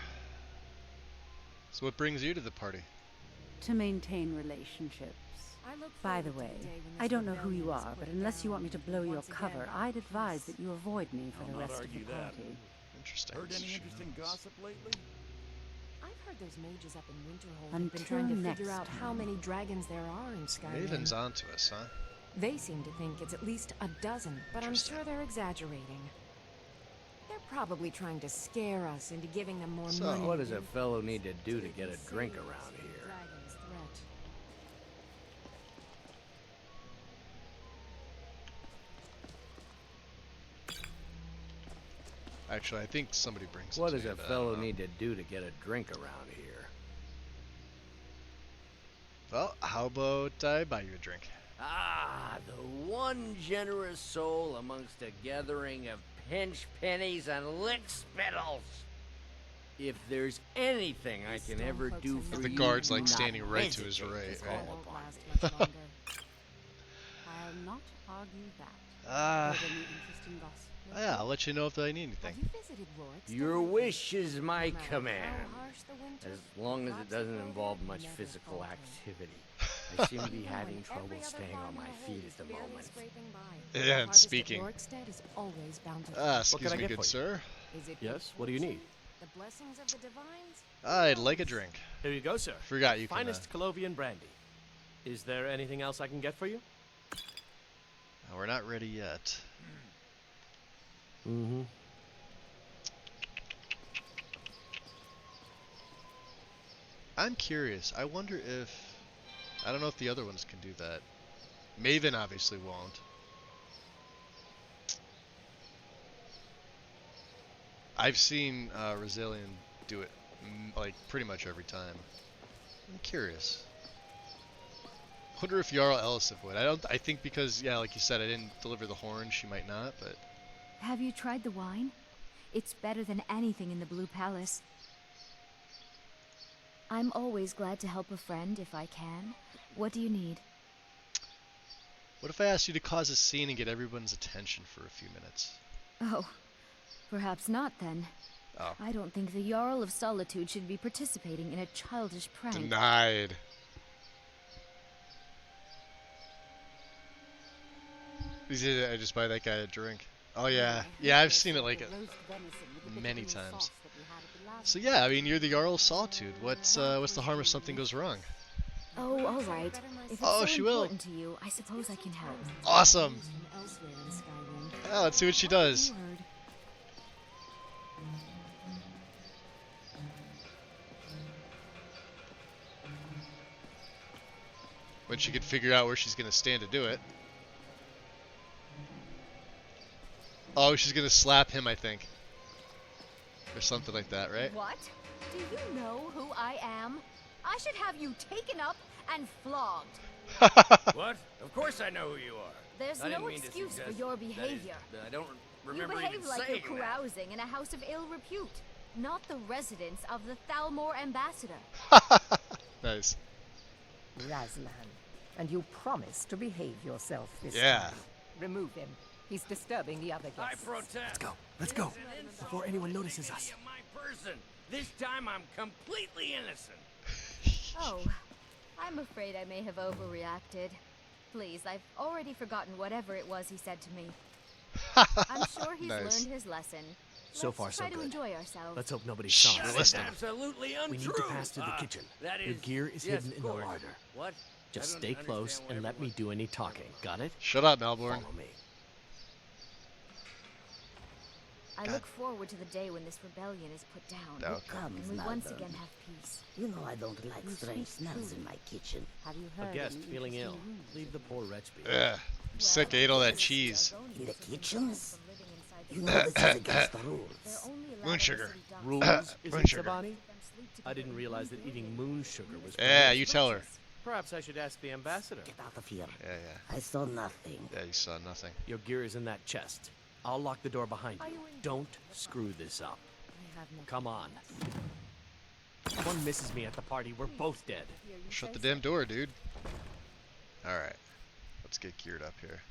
So what brings you to the party? To maintain relationships. By the way, I don't know who you are, but unless you want me to blow your cover, I'd advise that you avoid me for I'll the not rest of the argue that. party. Interesting. Heard any interesting gossip lately? I've heard those mages up in Winterhold have been trying Until to figure next out how many dragons there are in Skyrim. Maven's onto us, huh? They seem to think it's at least a dozen, but I'm sure they're exaggerating. They're probably trying to scare us into giving them more So, money. what does a fellow need to do to get a drink around here? Dragon's threat. Actually, I think somebody brings What it does to a me, but I fellow don't know. need to do to get a drink around here? Well, how about I buy you a drink? Ah, the one generous soul amongst a gathering of pinch pennies and lick spittles. If there's anything I can ever do for you, The guard's like do not standing right to his hesitate right, to right? call upon me. I'll not argue that. Ah. Heard any interesting gossip lately? Yeah, I'll let you know if I need anything. Have you visited Rorikstead? Your wish is my No matter command, how harsh the winter, as long as it doesn't involve much never physical falter. activity. I seem to be having trouble staying on my feet at the moment. Yeah, and speaking. Rorikstead is always bountiful. Ah, What excuse can I me, get good for you? sir. Is it Yes, what do you need? the blessings of the divines? I'd like a drink. Here you go, sir. Forgot you can. Finest Colovian brandy. Is there anything else I can get for you? We're not ready yet. Mm-hmm. I'm curious. I wonder if... I don't know if the other ones can do that. Maven obviously won't. I've seen Rezilian do it like pretty much every time. I'm curious. Wonder if Jarl Ellison would. I think because, yeah, like you said, I didn't deliver the horn, she might not, but... Have you tried the wine? It's better than anything in the Blue Palace. I'm always glad to help a friend if I can. What do you need? What if I asked you to cause a scene and get everyone's attention for a few minutes? Oh, perhaps not then. Oh. I don't think the Jarl of Solitude should be participating in a childish prank. Denied. I just buy that guy a drink. Oh yeah, yeah, I've seen it like many times. So yeah, I mean, you're the Jarl of Solitude. What's the harm if something goes wrong? Oh, all right. If it's Oh, so she will. important to you, I suppose I can help. Awesome. Yeah, let's see what she does. When she can figure out where she's gonna stand to do it. Oh, she's gonna slap him, I think. Or something like that, right? What? Do you know who I am? I should have you taken up and flogged. What? Of course I know who you are. There's I didn't no mean to excuse for suggest your that is- behavior. I don't You remember behave even like saying you're that. carousing in a house of ill repute, not the residence of the Thalmor ambassador. Nice. Razlan, and you promise to behave yourself this Yeah. time. Remove him. He's disturbing the other I guests. protest. Let's go. Before anyone notices us. My person. This time I'm completely innocent. Oh, I'm afraid I may have overreacted. Please, I've already forgotten whatever it was he said to me. I'm sure he's Nice. learned his lesson. So Let's far, so try to good. enjoy ourselves. Let's hope nobody saw You're us. listening. Absolutely untrue. We need to pass through the kitchen. That Your is, gear is yes, hidden of in the course. larder. What? Just I don't stay close understand and why let me do any talking. Got it? Shut up, Malborn. Follow me. I look forward to the day when this rebellion is put down. No. And we once again have peace. You know I don't like strange smells in my kitchen. Have you A heard guest any feeling ill. interesting news? Leave the poor wretch be. Ugh. I'm sick. I ate all that cheese. In the kitchens? You know this is against the rules. Moon sugar. Rules? Is Moon it sugar. Sabani? I didn't realize that eating moon sugar was. Yeah, permitted. you tell her. Perhaps I should ask the ambassador. Get out of here. Yeah, yeah. I saw nothing. Yeah, you saw nothing. Your gear is in that chest. I'll lock the door behind you. Don't screw this up. I have no. Come on. If one misses me at the party, we're both dead. Shut the damn door, dude. Alright. Let's get geared up here.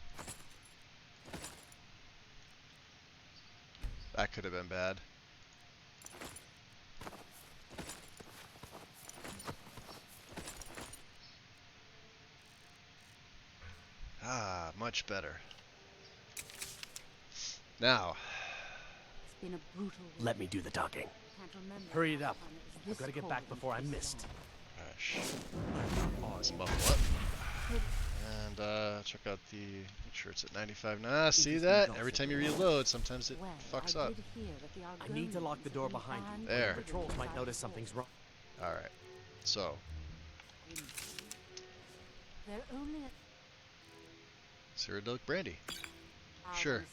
That could have been bad. Ah, much better. Now, It's been a brutal Let me do the talking. Can't remember Hurry it the up. last time it was I've this got to get cold back and before I'm missed. gosh. Let's buffle up. And check out the. Make sure it's at 95. Nah, see that? Every time you reload, sometimes it Well, fucks I up. did hear that the I need to lock the door behind you. There. Patrols might notice something's wrong. Alright. So, They're only at Cyrodiilic Brandy. out Sure. in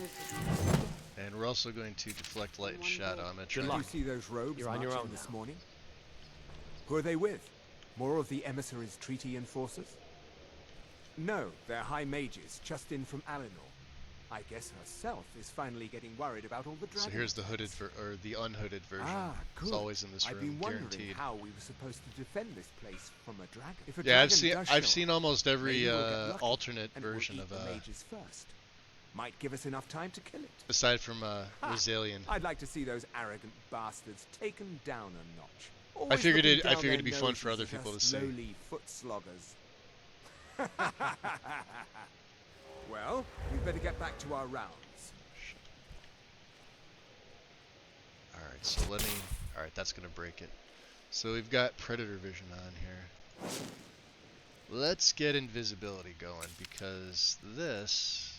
the city dark. And we're also going to deflect light and shadow. I'm going to try. Good Did you luck. see those robes You're on your marching own this now. morning? Who are they with? More of the emissaries' treaty enforcers? No, they're high mages, just in from Alinor. I guess herself is finally getting worried about all the dragons. So here's the hooded or the unhooded version. Ah, good. It's always in this I've room, been wondering guaranteed. how we were supposed to defend this place from a dragon. If a Yeah, dragon I've seen almost every maybe we'll get lucky alternate and we'll version eat of the mages first. Might give us enough time to kill it. aside from Rosalian. I'd like to see those arrogant bastards taken down a notch. I Always figured looking it. I down figured their it'd be fun for noses other at people to us see. lowly foot sloggers. Well, we'd better get back to our rounds. Alright, so let me... Alright, that's gonna break it. So we've got Predator Vision on here. Let's get invisibility going, because this...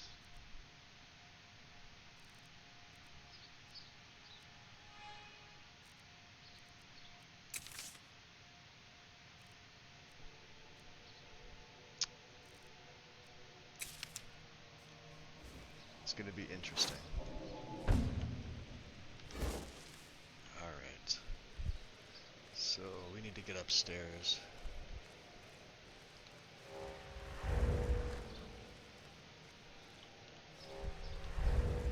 it's gonna be interesting. Alright. So we need to get upstairs.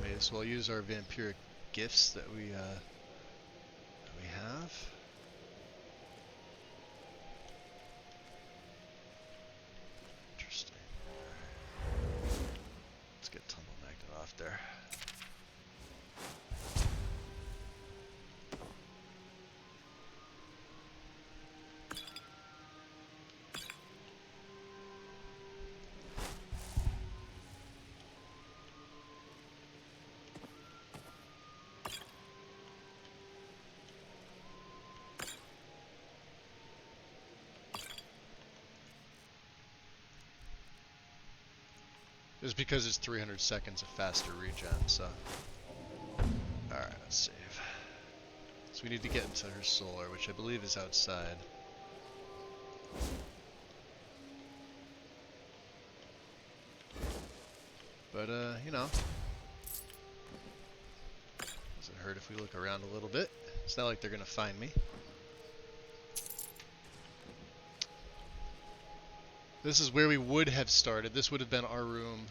May as well use our vampiric gifts that we have. Interesting. Let's get Tumble Magnet off there. Just because it's 300 seconds of faster regen, so. Alright, let's save. So we need to get into her solar, which I believe is outside. But, you know. Doesn't hurt if we look around a little bit. It's not like they're gonna find me. This is where we would have started. This would have been our room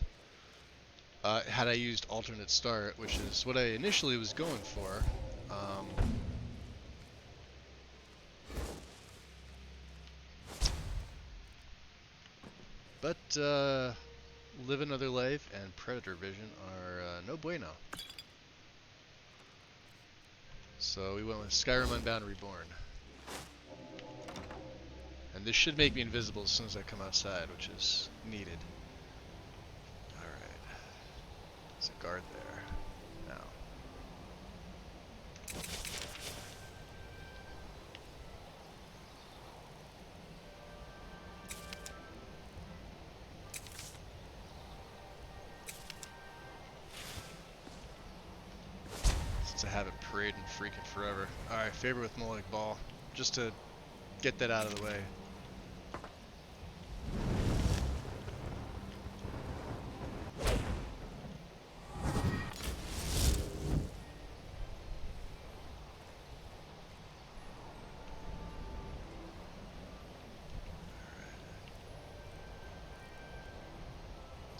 had I used alternate start, which is what I initially was going for. But Live Another Life and Predator Vision are no bueno. So we went with Skyrim Unbound Reborn. And this should make me invisible as soon as I come outside, which is needed. Alright. There's a guard there. Now. Since I haven't prayed in freaking forever. Alright, favor with Moloch Ball. Just to get that out of the way.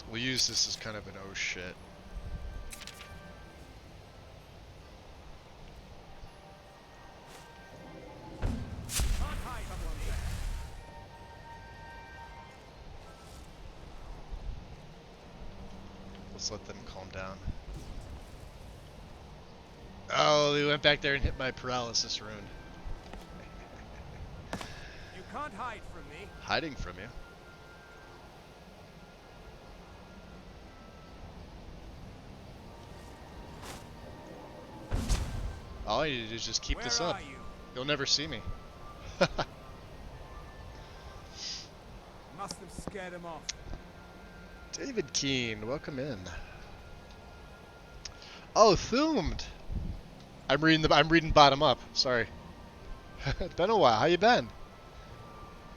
We'll use this as kind of an oh shit. Let's let them calm down. Oh, they went back there and hit my paralysis rune. You can't hide from me. Hiding from you? All I need to do is just keep this up. You'll never see me. Must have scared him off. David Keane, welcome in. Oh, Thumed. I'm reading bottom up. Sorry. It's been a while. How you been?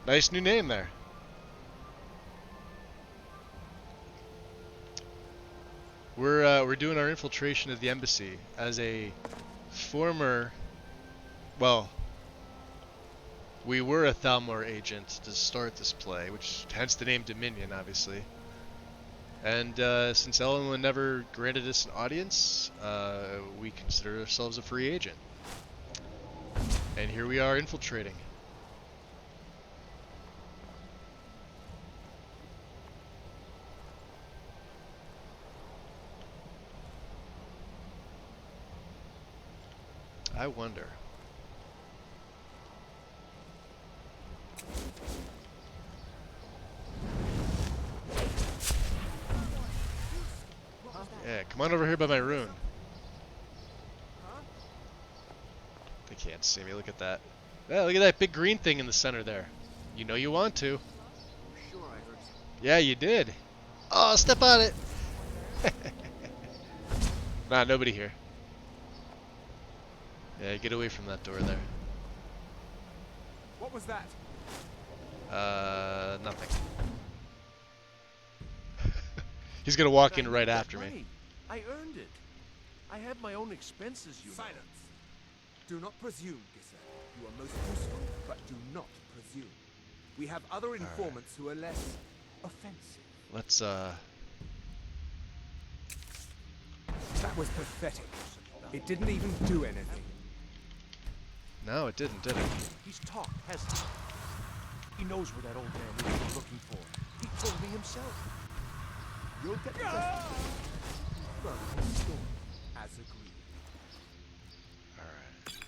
Nice new name there. We're doing our infiltration of the embassy as a former, well, We were a Thalmor agent to start this play, which hence the name Dominion, obviously. And since Elenwen never granted us an audience, we consider ourselves a free agent. And here we are infiltrating. I wonder. Yeah, come on over here by my rune. They can't see me. Look at that. Yeah, look at that big green thing in the center there. You know you want to. Sure, I heard you. Yeah, you did. Oh, step on it. Nah, nobody here. Yeah, get away from that door there. What was that? Nothing. He's gonna walk in right after me. Money. I earned it. I have my own expenses, you know. Silence. Do not presume, Gisser. You are most useful, but do not presume. We have other informants who are less offensive. Let's, That was pathetic. It didn't even do anything. No, it didn't, did it? He's talked, hasn't he? He knows where that old man is we're looking for. He told me himself. You'll get the rest of it. Run the storm, as agreed. Alright.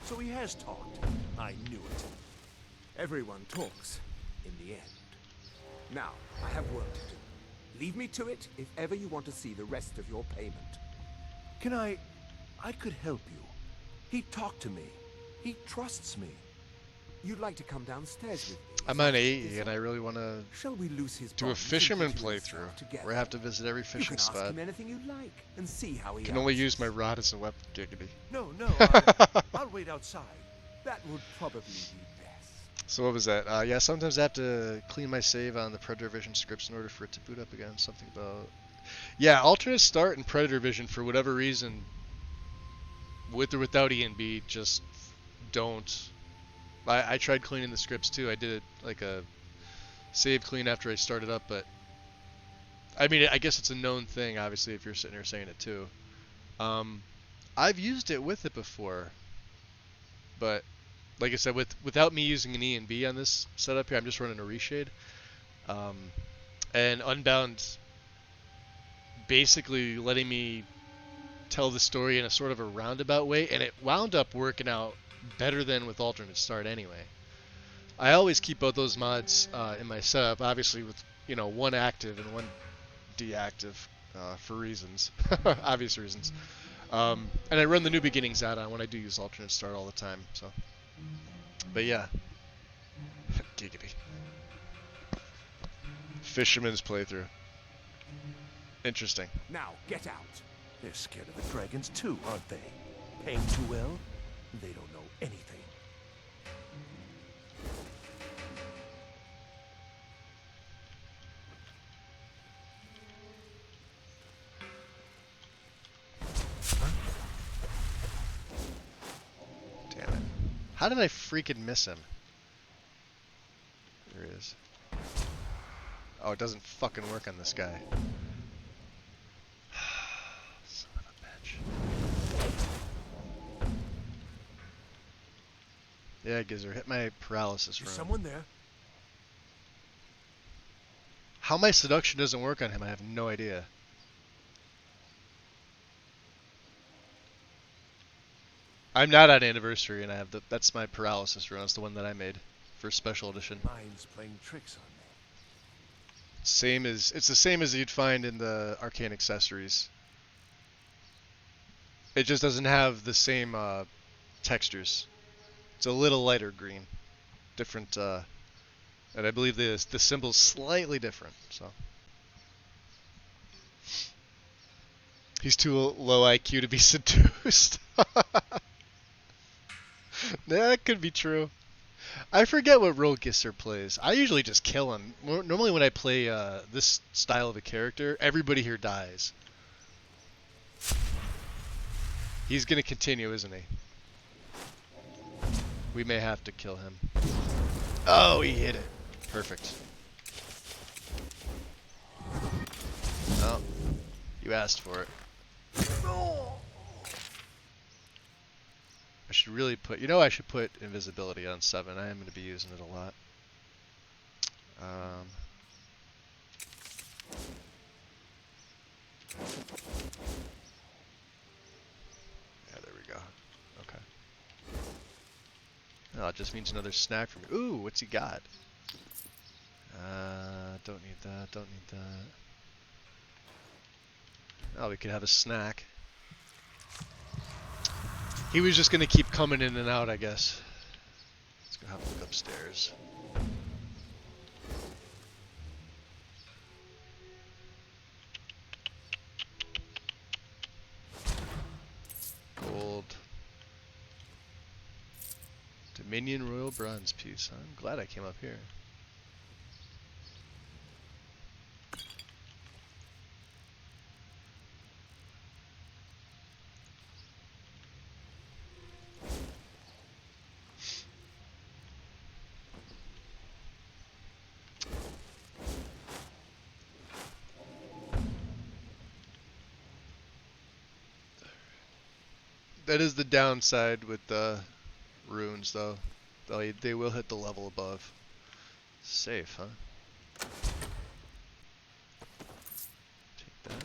So he has talked. I knew it. Everyone talks, in the end. Now, I have work to do. Leave me to it if ever you want to see the rest of your payment. Can I could help you. He talked to me. He trusts me. You'd like to come downstairs with me? I'm on 80 and I really want to Shall we lose his do a bonds and fisherman put you and playthrough Sal together? where I have to visit every You fishing can ask spot. him anything you like and see how he I can only answers. use my rod as a weapon, Giggity. No, I'll wait outside. That would probably be best. So what was that? Yeah, sometimes I have to clean my save on the Predator Vision scripts in order for it to boot up again. Something about... Yeah, alternate start in Predator Vision, for whatever reason, with or without ENB, just don't... I tried cleaning the scripts too. I did it like a save clean after I started up, but... I mean, I guess it's a known thing, obviously, if you're sitting here saying it too. I've used it with it before, but... Like I said, without me using an ENB on this setup here, I'm just running a reshade. And Unbound basically letting me tell the story in a sort of a roundabout way, and it wound up working out better than with alternate start anyway. I always keep both those mods in my setup, obviously with, you know, one active and one deactive for reasons, obvious reasons. And I run the New Beginnings add-on when I do use alternate start all the time, so... But yeah. Giggity. Fisherman's playthrough. Interesting. Now, get out. They're scared of the dragons too, aren't they? Paying too well? They don't know anything. Damn it. How did I freaking miss him? There he is. Oh, it doesn't fucking work on this guy. Son of a bitch. Yeah, Gizzard, hit my paralysis rune. Is someone there? How my seduction doesn't work on him, I have no idea. I'm not on anniversary, and I have that's my paralysis rune. That's the one that I made for special edition. Mine's playing tricks on me. It's the same as you'd find in the arcane accessories. It just doesn't have the same textures. It's a little lighter green, different, and I believe the symbol's slightly different. So he's too low IQ to be seduced. That could be true. I forget what role Gisser plays. I usually just kill him. Normally when I play this style of a character, everybody here dies. He's gonna continue, isn't he? We may have to kill him. Oh, he hit it. Perfect. Oh, you asked for it. I should really put, I should put invisibility on 7. I am going to be using it a lot. Yeah, there we go. Okay. Oh, it just means another snack for me. Ooh, what's he got? Don't need that, don't need that. Oh, we could have a snack. He was just gonna keep coming in and out, I guess. Let's go have a look upstairs. Gold. Dominion Royal Bronze piece. I'm glad I came up here. That is the downside with the runes, though. They will hit the level above. Safe, huh? Take that.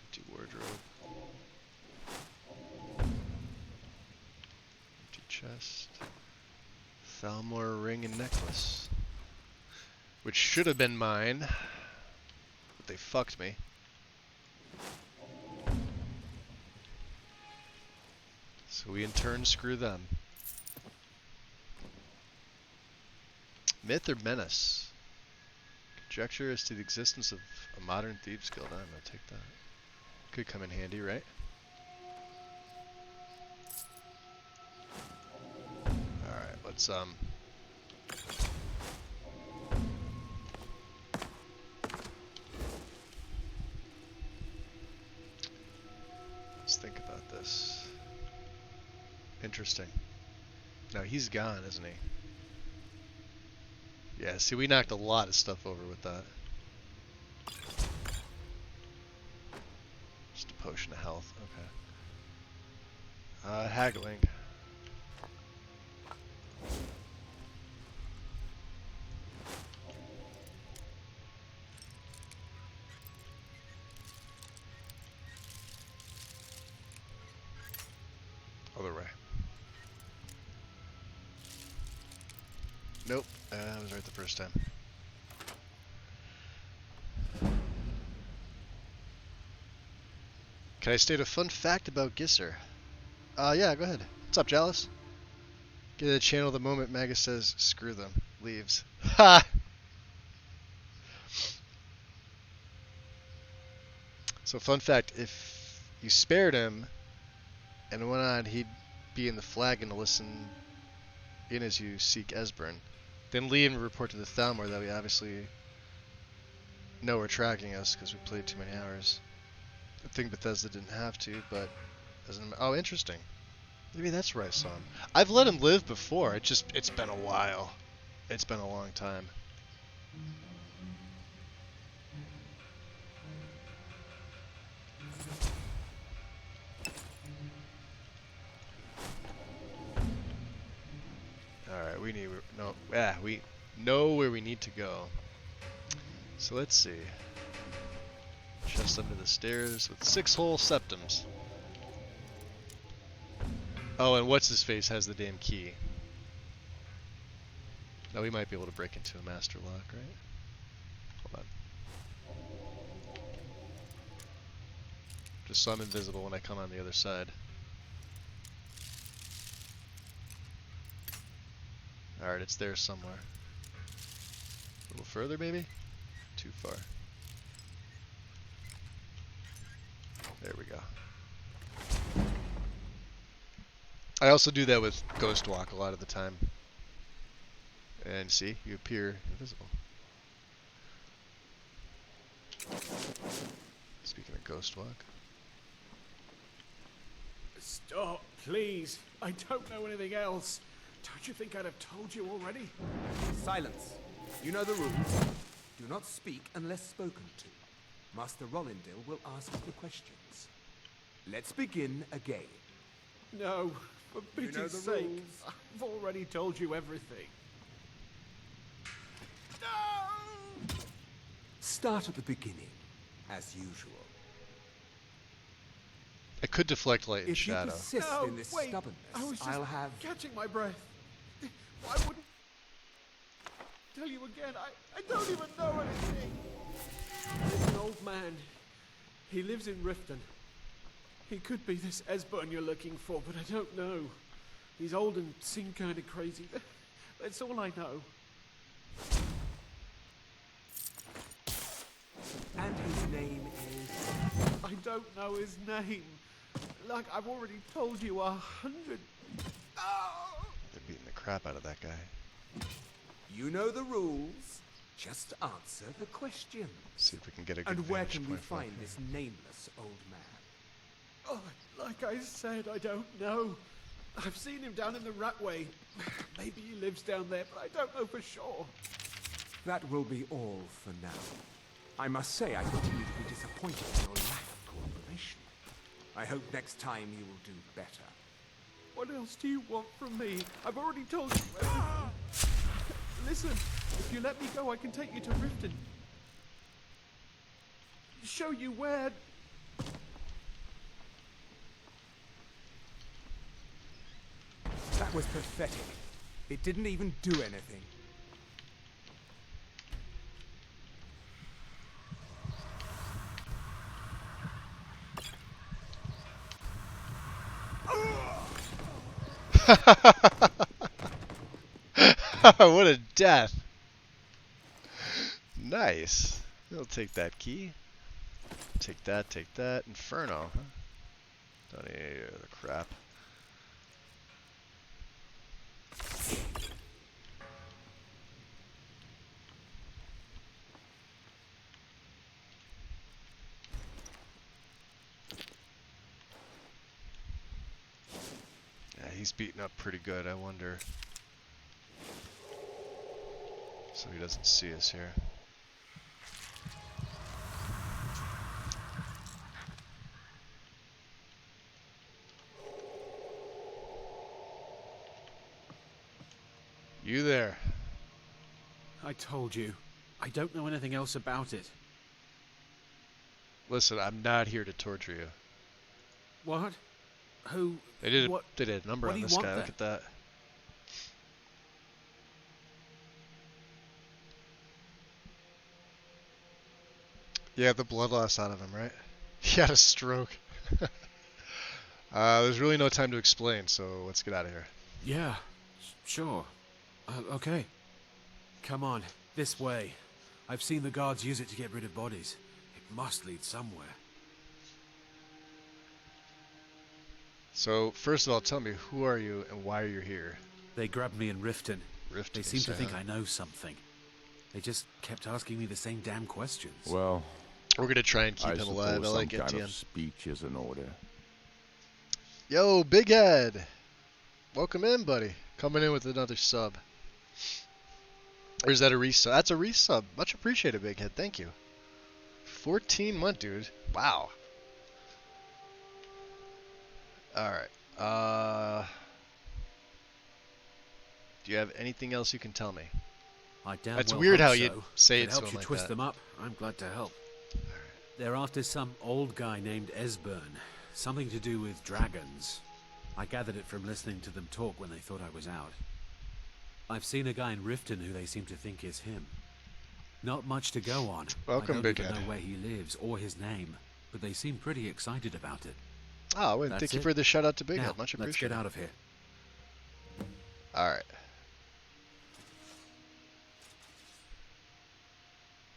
Empty wardrobe. Empty chest. Thalmor ring and necklace. Which should have been mine. They fucked me. So we in turn screw them. Myth or menace? Conjecture as to the existence of a modern thieves guild. I'm gonna take that. Could come in handy, right? Alright, let's think about this. Interesting. Now he's gone, isn't he? Yeah, see, we knocked a lot of stuff over with that. Just a potion of health, okay. Haggling. Other way. Nope, I was right the first time. Can I state a fun fact about Gisser? Yeah, go ahead. What's up, Chalice? Get to the channel the moment Magus says, screw them. Leaves. Ha! So, fun fact, if you spared him and went on, he'd be in the flagon to listen in as you seek Esbern. Then leave and report to the Thalmor that we obviously know are tracking us because we played too many hours. I think Bethesda didn't have to, but as an, oh, interesting. Maybe that's where I saw him. I've let him live before. It's been a while. It's been a long time. Alright, we know where we need to go. So let's see. Chest under the stairs with 6 whole septums. Oh, and what's his face has the damn key. Now we might be able to break into a master lock, right? Hold on. Just so I'm invisible when I come on the other side. Alright, it's there somewhere. A little further, maybe? Too far. There we go. I also do that with Ghost Walk a lot of the time. And see, you appear invisible. Speaking of Ghost Walk. Stop, please. I don't know anything else. Don't you think I'd have told you already? Silence. You know the rules. Do not speak unless spoken to. Master Rollindale will ask the questions. Let's begin again. No, for You know pity's the sake. rules. I've already told you everything. Start at the beginning, as usual. I could deflect light and If you shadow. persist No, in this wait, stubbornness, I was just I'll have... catching my breath. Why wouldn't... Tell you again, I don't even know anything. There's an old man. He lives in Riften. He could be this Esbern you're looking for, but I don't know. He's old and seemed kind of crazy. That's all I know. And his name is... I don't know his name. Like I've already told you 100. They're beating the crap out of that guy. You know the rules. Just answer the questions. See if we can get a good And where vantage can we point from find here. this nameless old man? Oh, like I said, I don't know. I've seen him down in the Ratway. Maybe he lives down there, but I don't know for sure. That will be all for now. I must say I continue to be disappointed in your lack of cooperation. I hope next time you will do better. What else do you want from me? I've already told you everything. Listen, if you let me go, I can take you to Riften. Show you where... That was pathetic. It didn't even do anything. What a death. Nice. I'll take that key. Take that, take that. Inferno, huh? Don't need any of the crap. Yeah, he's beaten up pretty good, I wonder. So he doesn't see us here. You there? I told you. I don't know anything else about it. Listen, I'm not here to torture you. What? Who? They did What? they did a number What on do you this want guy. then? Look at that. Yeah, the blood loss out of him, right? He had a stroke. There's really no time to explain, so let's get out of here. Yeah, sure. Okay. Come on, this way. I've seen the guards use it to get rid of bodies. It must lead somewhere. So, first of all, tell me, who are you and why are you here? They grabbed me in Riften. They seem to say, think huh? I know something. They just kept asking me the same damn questions. Well, we're gonna try and keep I him suppose alive. I some like kind Etienne. of speech is in order. Yo, Big Head! Welcome in, buddy. Coming in with another sub. Or is that a resub? That's a resub. Much appreciated, Big Head. Thank you. 14-month, dude. Wow. Alright. Do you have anything else you can tell me? I damn That's well weird hope how you so. say If it it to helps him you like twist that. them up. I'm glad to help. They're after some old guy named Esbern. Something to do with dragons. I gathered it from listening to them talk when they thought I was out. I've seen a guy in Riften who they seem to think is him. Not much to go on. Welcome, I don't Big even Head. know where he lives or his name, but they seem pretty excited about it. Oh, well, That's thank you it. for the shout out to Big Now, Head. Much appreciated. let's get out of here. Alright.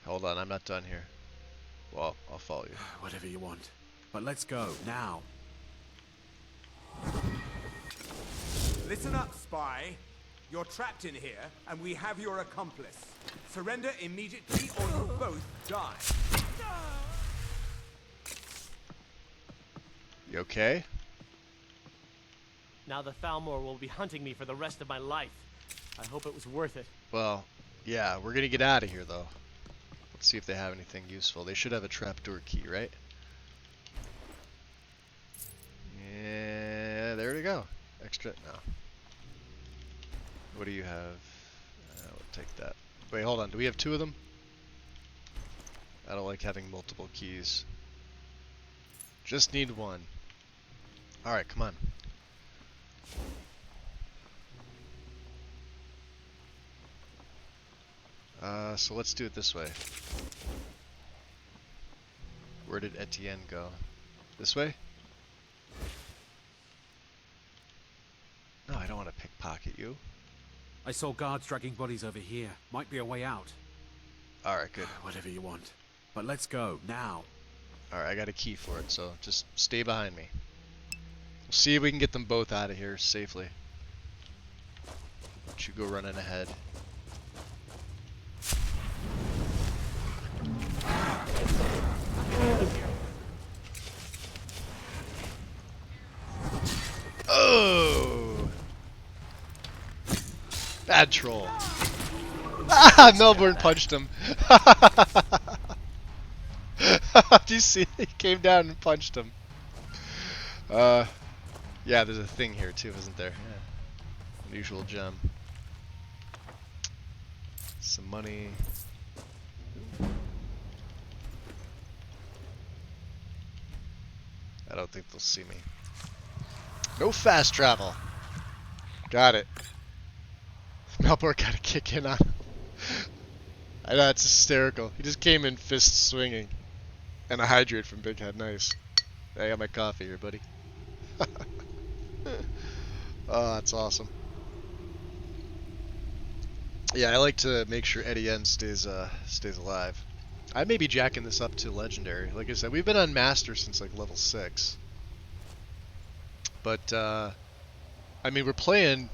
Hold on, I'm not done here. Well, I'll follow you. Whatever you want. But let's go, now. Listen up, spy. You're trapped in here, and we have your accomplice. Surrender immediately, or you both die. You okay? Now the Thalmor will be hunting me for the rest of my life. I hope it was worth it. Well, yeah, we're gonna get out of here though. Let's see if they have anything useful. They should have a trapdoor key, right? Yeah, there we go. Extra, no. What do you have? We'll take that. Wait, hold on. Do we have 2 of them? I don't like having multiple keys. Just need 1. Alright, come on. So let's do it this way. Where did Etienne go? This way? No, I don't want to pickpocket you. I saw guards dragging bodies over here. Might be a way out. Alright, good. Whatever you want. But let's go, now. Alright, I got a key for it, so just stay behind me. We'll see if we can get them both out of here safely. Why don't you go running ahead? Oh! Bad troll. Ah! Melbourne punched him. Do you see? He came down and punched him. Yeah, there's a thing here too, isn't there? Yeah. Unusual gem. Some money. I don't think they'll see me. No fast travel. Got it. Malbor got a kick in on him. I know, it's hysterical. He just came in fist swinging. And a hydrate from Big Head. Nice. I got my coffee here, buddy. Oh, that's awesome. Yeah, I like to make sure Etienne stays alive. I may be jacking this up to legendary. Like I said, we've been on master since like level 6. But I mean, we're playing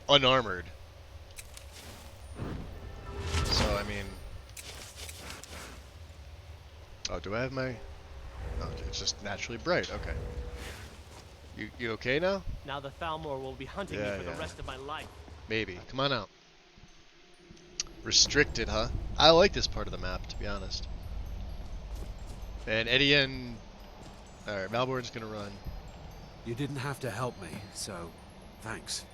unarmored. So I mean, oh, do I have my? Oh, it's just naturally bright. Okay. You okay now? Now the Thalmor will be hunting me for the rest of my life. Maybe. Come on out. Restricted, huh? I like this part of the map, to be honest. And Etienne... Alright, Malborn's gonna run. You didn't have to help me, so thanks.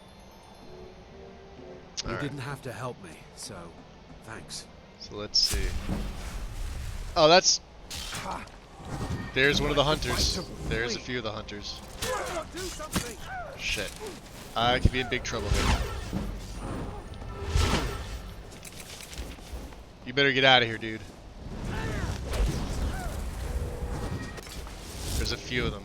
You Alright. didn't have to help me, so thanks. So let's see. Oh, that's... There's one of the hunters. There's a few of the hunters. Shit. I could be in big trouble here. You better get out of here, dude. There's a few of them.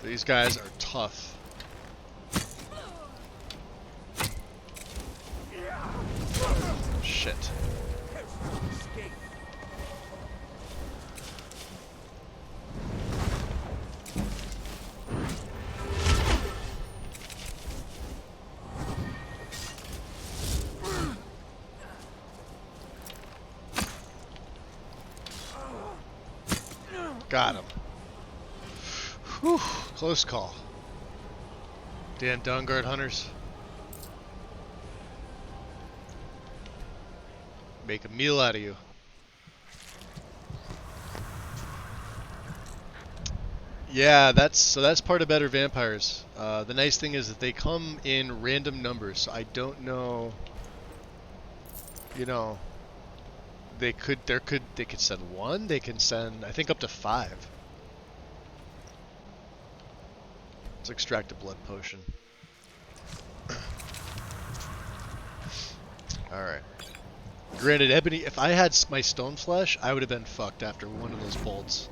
These guys are tough. Shit. Got him. Whew, close call. Damn Dawnguard hunters. Make a meal out of you. Yeah, that's part of Better Vampires. The nice thing is that they come in random numbers, so I don't know. You know, they could send 1. They can send, I think, up to 5. Let's extract a blood potion. Alright. Granted, Ebony, if I had my stone flesh, I would have been fucked after one of those bolts.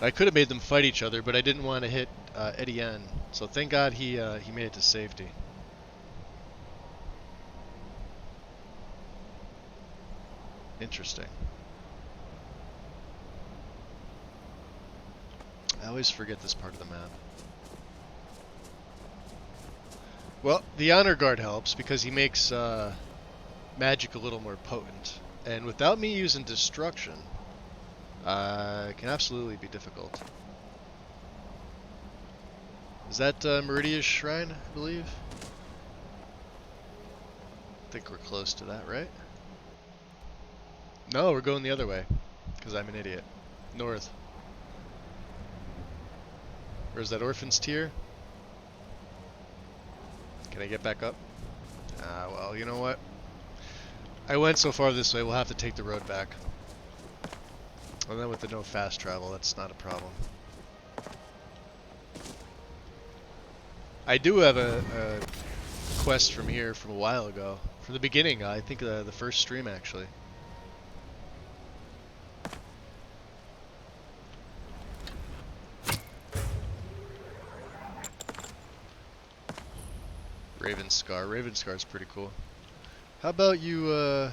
I could have made them fight each other, but I didn't want to hit Etienne. So thank God he made it to safety. Interesting. I always forget this part of the map. Well, the Honor Guard helps because he makes magic a little more potent. And without me using destruction, it can absolutely be difficult. Is that Meridia's Shrine, I believe? I think we're close to that, right? No, we're going the other way, because I'm an idiot. North. Or is that Orphan's Tear? Can I get back up? Ah, well, you know what? I went so far this way, we'll have to take the road back. And then with the no fast travel, that's not a problem. I do have a quest from here from a while ago. From the beginning, I think the first stream actually. Ravenscar. Ravenscar's pretty cool. How about you,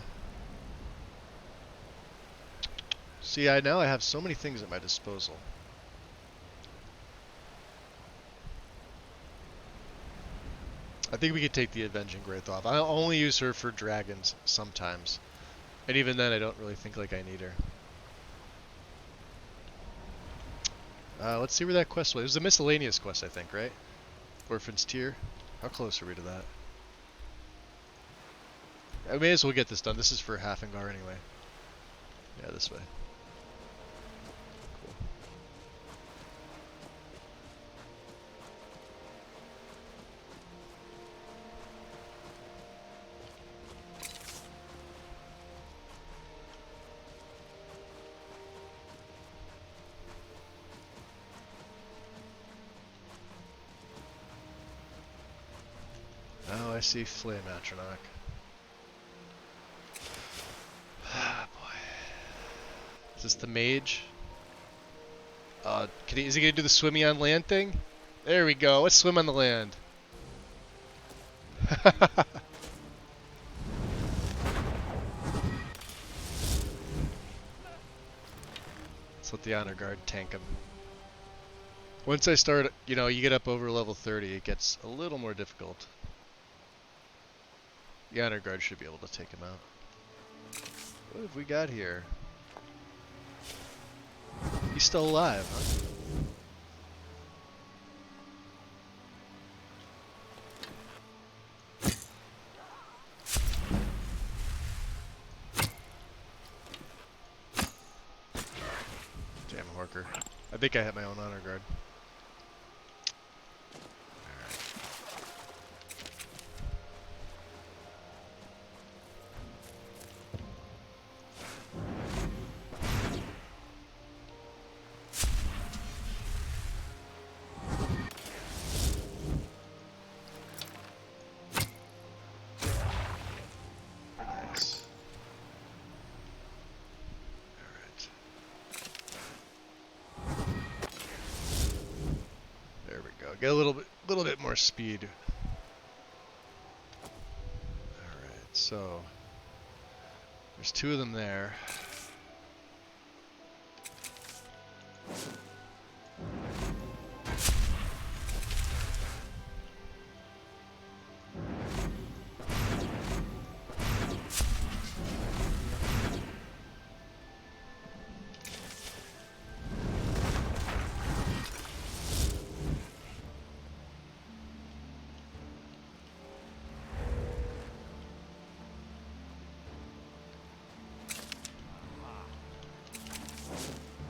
see, now I have so many things at my disposal. I think we could take the Avenging Wraith off. I only use her for dragons sometimes. And even then, I don't really think like I need her. Let's see where that quest was. It was a miscellaneous quest, I think, right? Orphan's Tear. How close are we to that? I may as well get this done. This is for Hafingar anyway. Yeah, this way. Oh, I see Flame Atronach. Ah, boy. Is this the mage? Is he gonna do the swimmy on land thing? There we go. Let's swim on the land. Let's let the Honor Guard tank him. Once I start, you know, you get up over level 30, it gets a little more difficult. The Honor Guard should be able to take him out. What have we got here? He's still alive, huh? Damn Horker. I think I hit my own Honor Guard. Get a little bit more speed. Alright, so there's two of them there.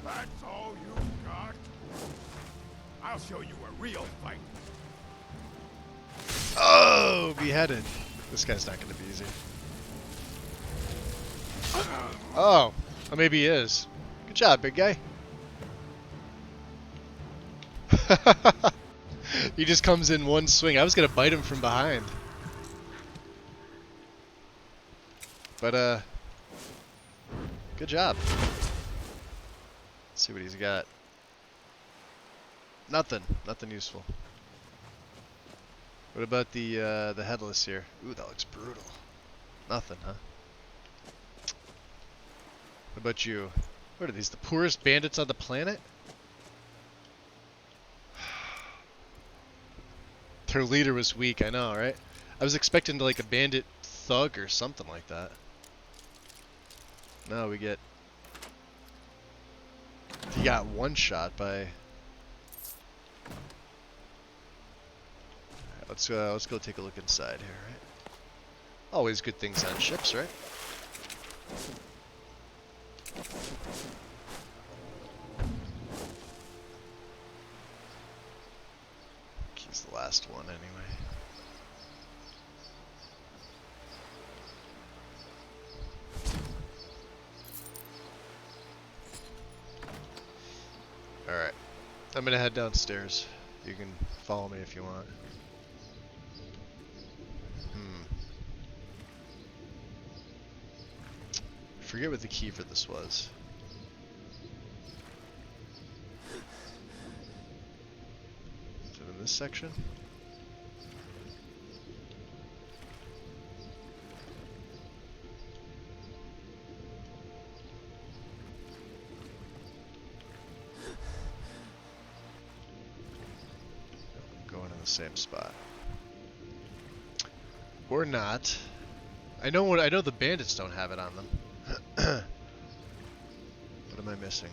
That's all you got? I'll show you a real fight. Oh, beheaded. This guy's not going to be easy. Oh, or maybe he is. Good job, big guy. He just comes in one swing. I was going to bite him from behind. But, good job. Let's see what he's got. Nothing. Nothing useful. What about the headless here? Ooh, that looks brutal. Nothing, huh? What about you? What are these, the poorest bandits on the planet? Their leader was weak, I know, right? I was expecting like a bandit thug or something like that. No, we get... He got one shot by... Let's go take a look inside here, right? Always good things on ships, right? He's the last one anyway. Alright. I'm gonna head downstairs. You can follow me if you want. I forget what the key for this was. Is it in this section? Going in the same spot. Or not. I know the bandits don't have it on them. What am I missing?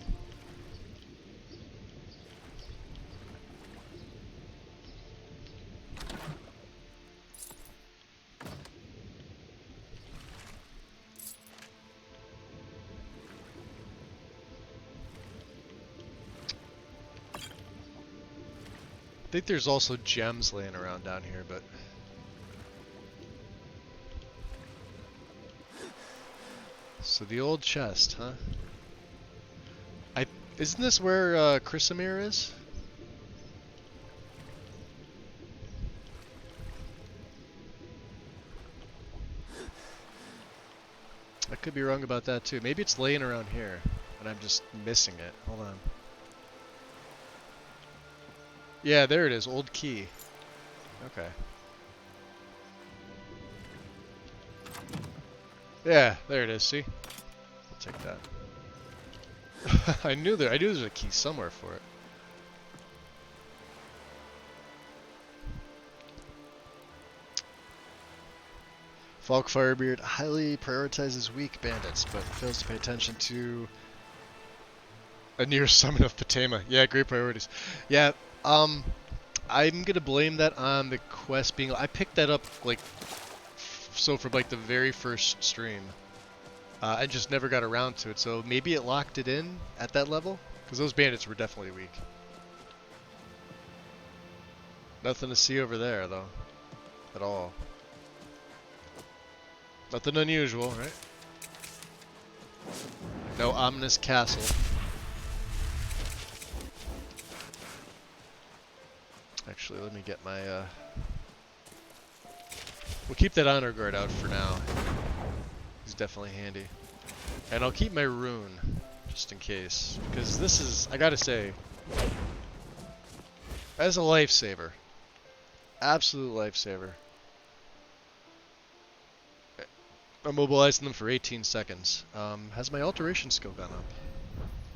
I think there's also gems laying around down here, but... So the old chest, huh? Isn't this where Chrysamere is? I could be wrong about that too. Maybe it's laying around here, and I'm just missing it. Hold on. Yeah, there it is. Old key. Okay. Yeah, there it is. See? I'll take that. I knew there was a key somewhere for it. Falk Firebeard highly prioritizes weak bandits, but fails to pay attention to a near summon of Patema. Yeah, great priorities. Yeah, I'm gonna blame that on the quest being... I picked that up, like, so from, like, the very first stream. I just never got around to it, so maybe it locked it in at that level? Because those bandits were definitely weak. Nothing to see over there, though. At all. Nothing unusual, right? No ominous castle. Actually, let me get my, we'll keep that honor guard out for now. He's definitely handy. And I'll keep my rune, just in case. Because this is, I gotta say, as a lifesaver. Absolute lifesaver. Immobilizing them for 18 seconds. Has my alteration skill gone up?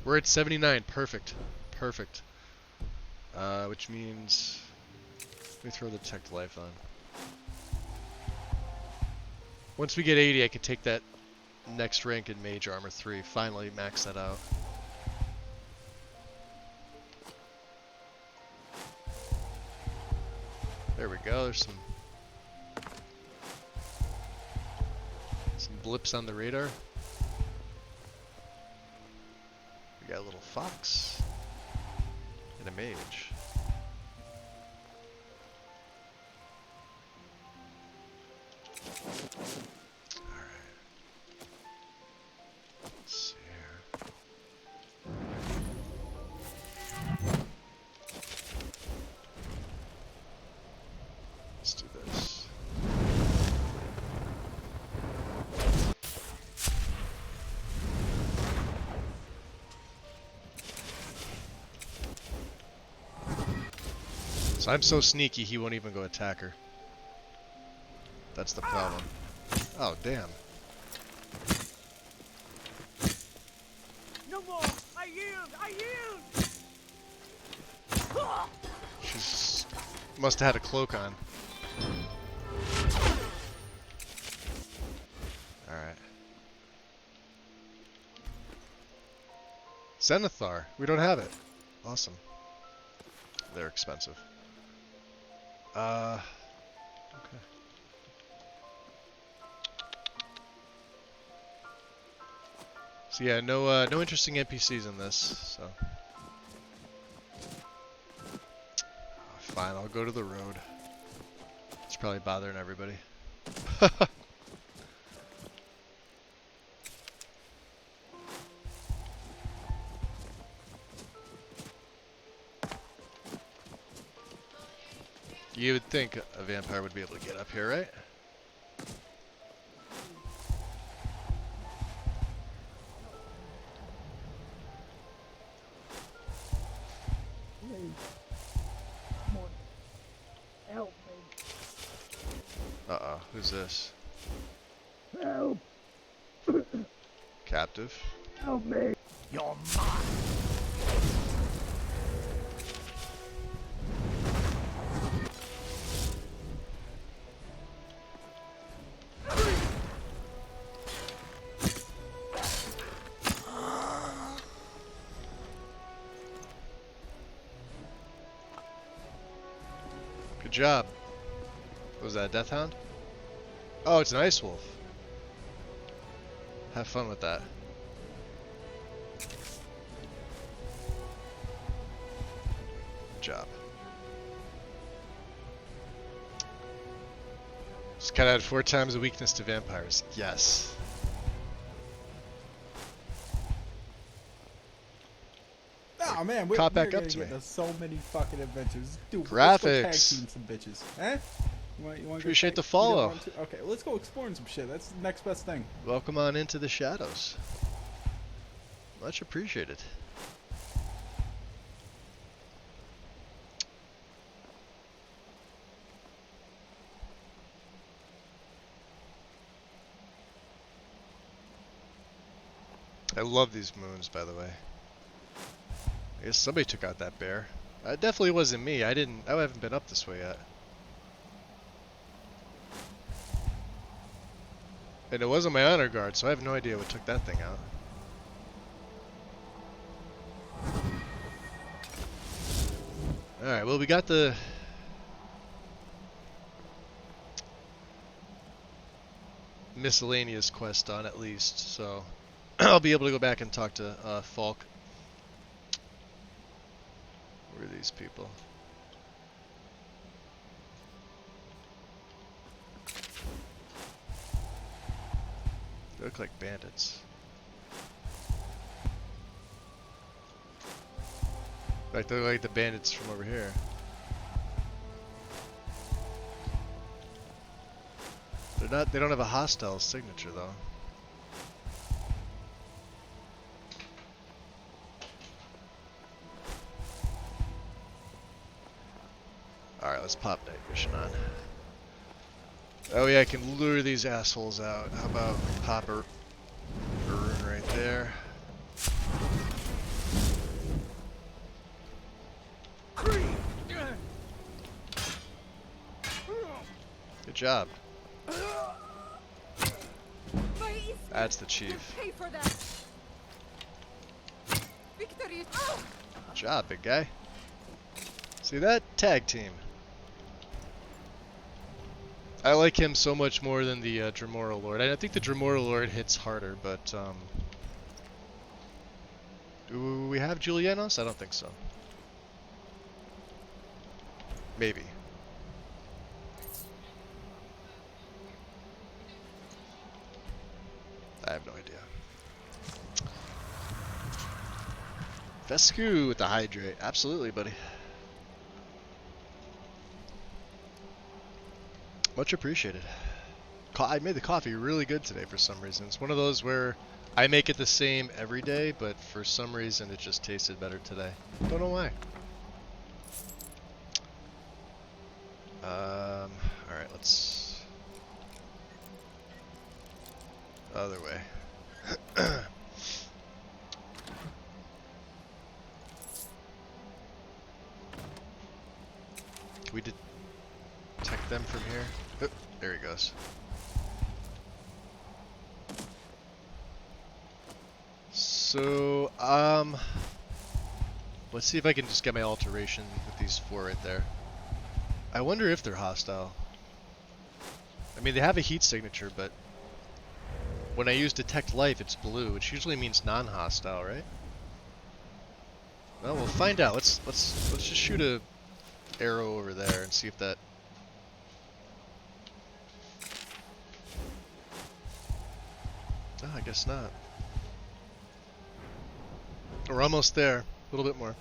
We're at 79. Perfect. Perfect. Which means... Let me throw the detect life on. Once we get 80, I can take that next rank in Mage Armor 3. Finally max that out. There we go. There's some blips on the radar. We got a little fox and a mage. I'm so sneaky, he won't even go attack her. That's the problem. Oh, damn. No more! I yield! I yield! She's Must have had a cloak on. Alright. Zenithar. We don't have it. Awesome. They're expensive. Okay. So yeah, no interesting NPCs in this, so. Fine, I'll go to the road. It's probably bothering everybody. You would think a vampire would be able to get up here, right? Help me. Uh-oh, who's this? Help. Captive? Help me. You're mine. Good job. What was that, a Death Hound? Oh, it's an Ice Wolf. Have fun with that. Good job. Just gotta add 4 times the weakness to vampires. Yes. Oh man, we're Caught back gonna up to get me. to so many fucking adventures. Dude, Graphics. let's go tag team some bitches. Eh? You wanna Appreciate go the follow. Okay, let's go exploring some shit. That's the next best thing. Welcome on into the shadows. Much appreciated. I love these moons, by the way. I guess somebody took out that bear. It definitely wasn't me. I haven't been up this way yet. And it wasn't my honor guard, so I have no idea what took that thing out. Alright, well, we got the miscellaneous quest done at least, so I'll be able to go back and talk to Falk. Where are these people? They look like bandits. Like they're like the bandits from over here. They're not. They don't have a hostile signature though. Alright, let's pop Night Vision on. Oh yeah, I can lure these assholes out. How about pop a rune right there? Good job. That's the chief. Pay for that. Victory. Good job, big guy. See that? Tag team. I like him so much more than the Dremora Lord. I think the Dremora Lord hits harder, but do we have Julianos? I don't think so. Maybe. I have no idea. Fescu with the hydrate. Absolutely, buddy. Much appreciated. I made the coffee really good today for some reason. It's one of those where I make it the same every day, but for some reason it just tasted better today. Don't know why. Alright, let's... Other way. So, let's see if I can just get my alteration with these 4 right there. I wonder if they're hostile. I mean, they have a heat signature, but when I use detect life, it's blue, which usually means non-hostile, right? Well, we'll find out. Let's just shoot a arrow over there and see if that. Oh, I guess not. We're almost there. A little bit more.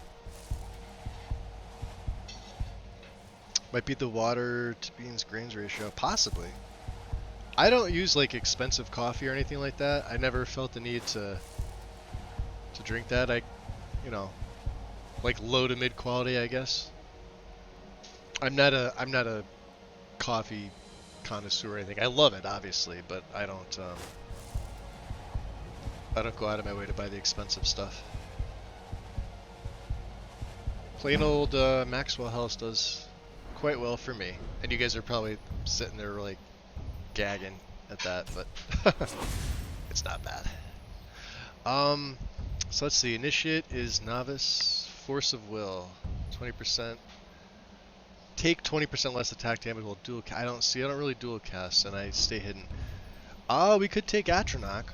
Might be the water to beans grains ratio. Possibly. I don't use like expensive coffee or anything like that. I never felt the need to drink that. You know, like low to mid quality, I guess. I'm not a coffee connoisseur or anything. I love it, obviously, but I don't go out of my way to buy the expensive stuff. Plain old Maxwell House does quite well for me, and you guys are probably sitting there like gagging at that, but it's not bad. So let's see. Initiate is novice. Force of will, 20%. Take 20% less attack damage while dual. I don't really dual cast, and I stay hidden. We could take Atronach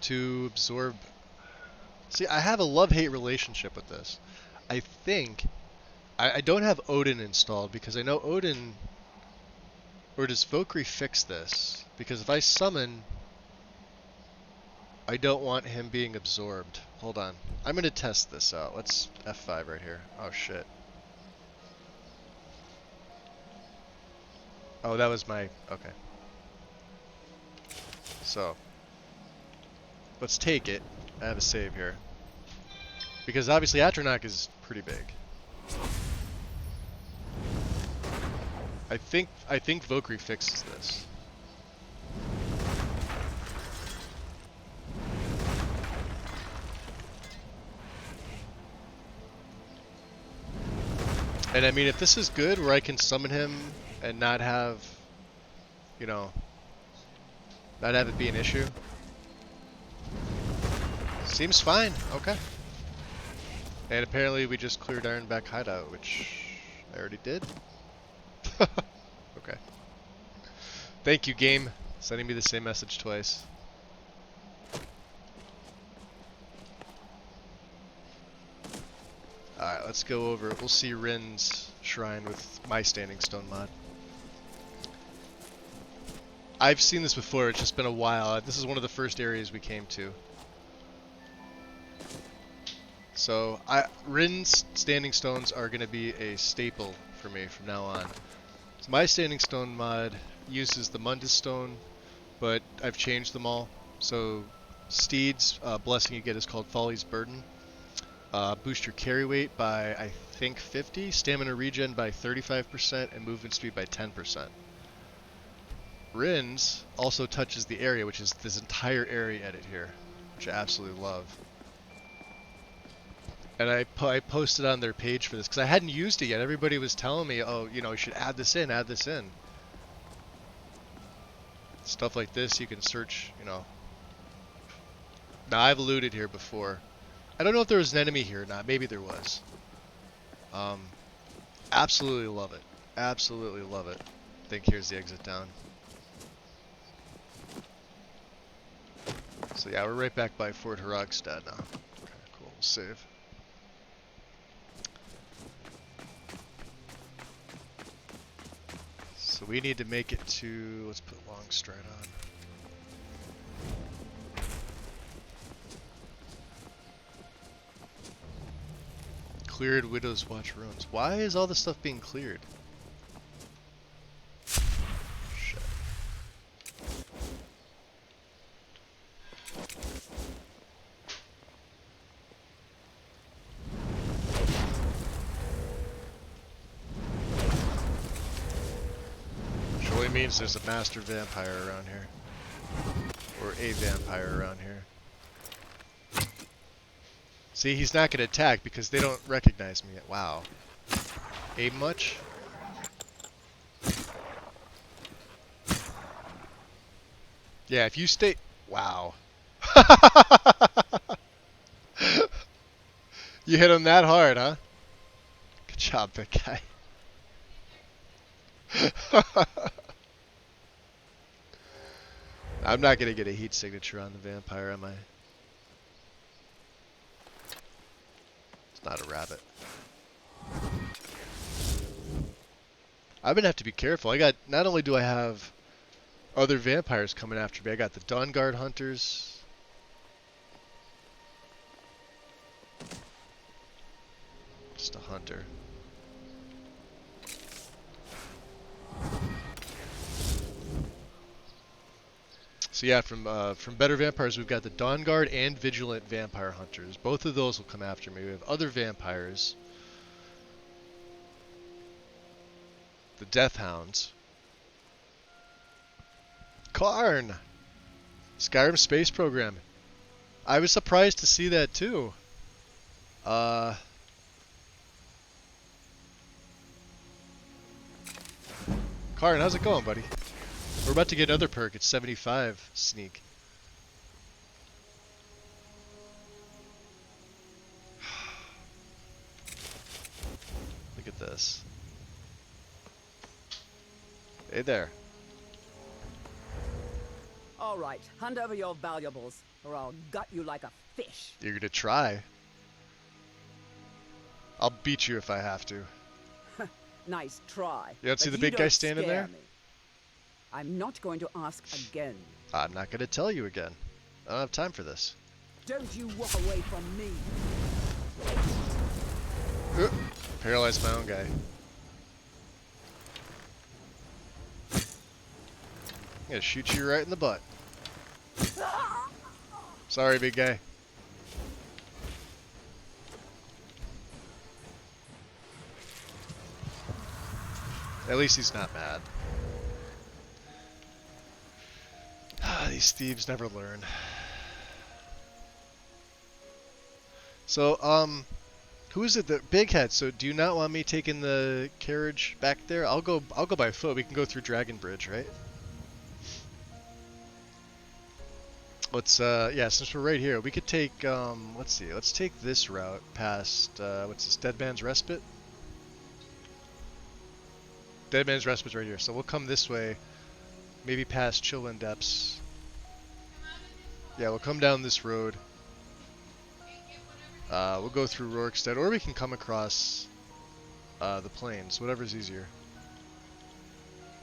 to absorb. See, I have a love-hate relationship with this. I think I don't have Odin installed because I know Odin. Or does Vokri fix this? Because if I summon, I don't want him being absorbed. Hold on. I'm going to test this out. Let's F5 right here. Oh, shit. Oh, that was my... Okay. So. Let's take it. I have a save here. Because obviously Atronach is pretty big. I think Vokri fixes this. And I mean, if this is good, where I can summon him and not have, you know, not have it be an issue. Seems fine. Okay. And apparently we just cleared Ironback Hideout, which I already did. Okay. Thank you, game. Sending me the same message twice. Alright, let's go over it. We'll see Rin's shrine with my Standing Stone mod. I've seen this before, it's just been a while. This is one of the first areas we came to. So, Rin's Standing Stones are going to be a staple for me from now on. So my Standing Stone mod uses the Mundus Stone, but I've changed them all. So, Steed's blessing you get is called Folly's Burden. Boost your carry weight by, I think, 50, stamina regen by 35%, and movement speed by 10%. Rin's also touches the area, which is this entire area edit here, which I absolutely love. And I posted on their page for this, because I hadn't used it yet. Everybody was telling me, oh, you know, you should add this in, add this in. Stuff like this, you can search, you know. Now, I've looted here before. I don't know if there was an enemy here or not. Maybe there was. Absolutely love it. Absolutely love it. I think here's the exit down. So yeah, we're right back by Fort Haragstad now. Okay, cool. We'll save. So we need to make it to, let's put Longstride on. Cleared Widow's Watch ruins. Why is all this stuff being cleared? Shit. Surely means there's a master vampire around here. Or a vampire around here. See, he's not going to attack because they don't recognize me. Wow. Aim much? Yeah, if you stay... Wow. You hit him that hard, huh? Good job, big guy. I'm not gonna get a heat signature on the vampire, am I? It's not a rabbit. I'm gonna have to be careful. Not only do I have other vampires coming after me, I got the Dawnguard hunters. Just a hunter. So yeah, from Better Vampires, we've got the Dawnguard and Vigilant Vampire Hunters. Both of those will come after me. We have other vampires. The Death Hounds. Karn! Skyrim Space Program. I was surprised to see that too. Karn, how's it going, buddy? We're about to get another perk. It's 75 sneak. Look at this. Hey there. All right, hand over your valuables, or I'll gut you like a fish. You're gonna try. I'll beat you if I have to. Nice try. You don't see but the big you guy don't standing scare there? me. I'm not going to ask again. I'm not gonna tell you again. I don't have time for this. Don't you walk away from me. Paralyzed my own guy. I'm gonna shoot you right in the butt. Sorry, big guy. At least he's not mad. These thieves never learn. So, who is it that Big Head? So, do you not want me taking the carriage back there? I'll go by foot. We can go through Dragon Bridge, right? Let's yeah, since we're right here, we could take let's see. Let's take this route past what's this? Dead Man's Respite. Dead Man's Respite's right here. So we'll come this way, maybe past Chillwind Depths. Yeah, we'll come down this road. We'll go through Rorikstead, or we can come across the plains, whatever's easier.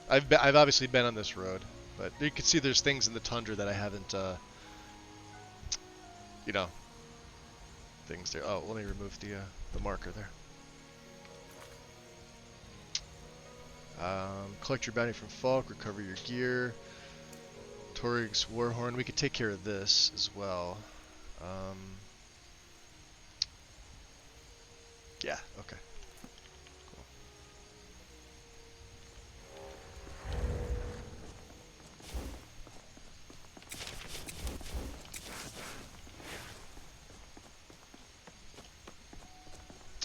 I've obviously been on this road, but you can see there's things in the tundra that I haven't, you know, things there. Oh, let me remove the marker there. Collect your bounty from Falk, recover your gear. Torig's Warhorn. We could take care of this as well. Yeah, okay. Cool.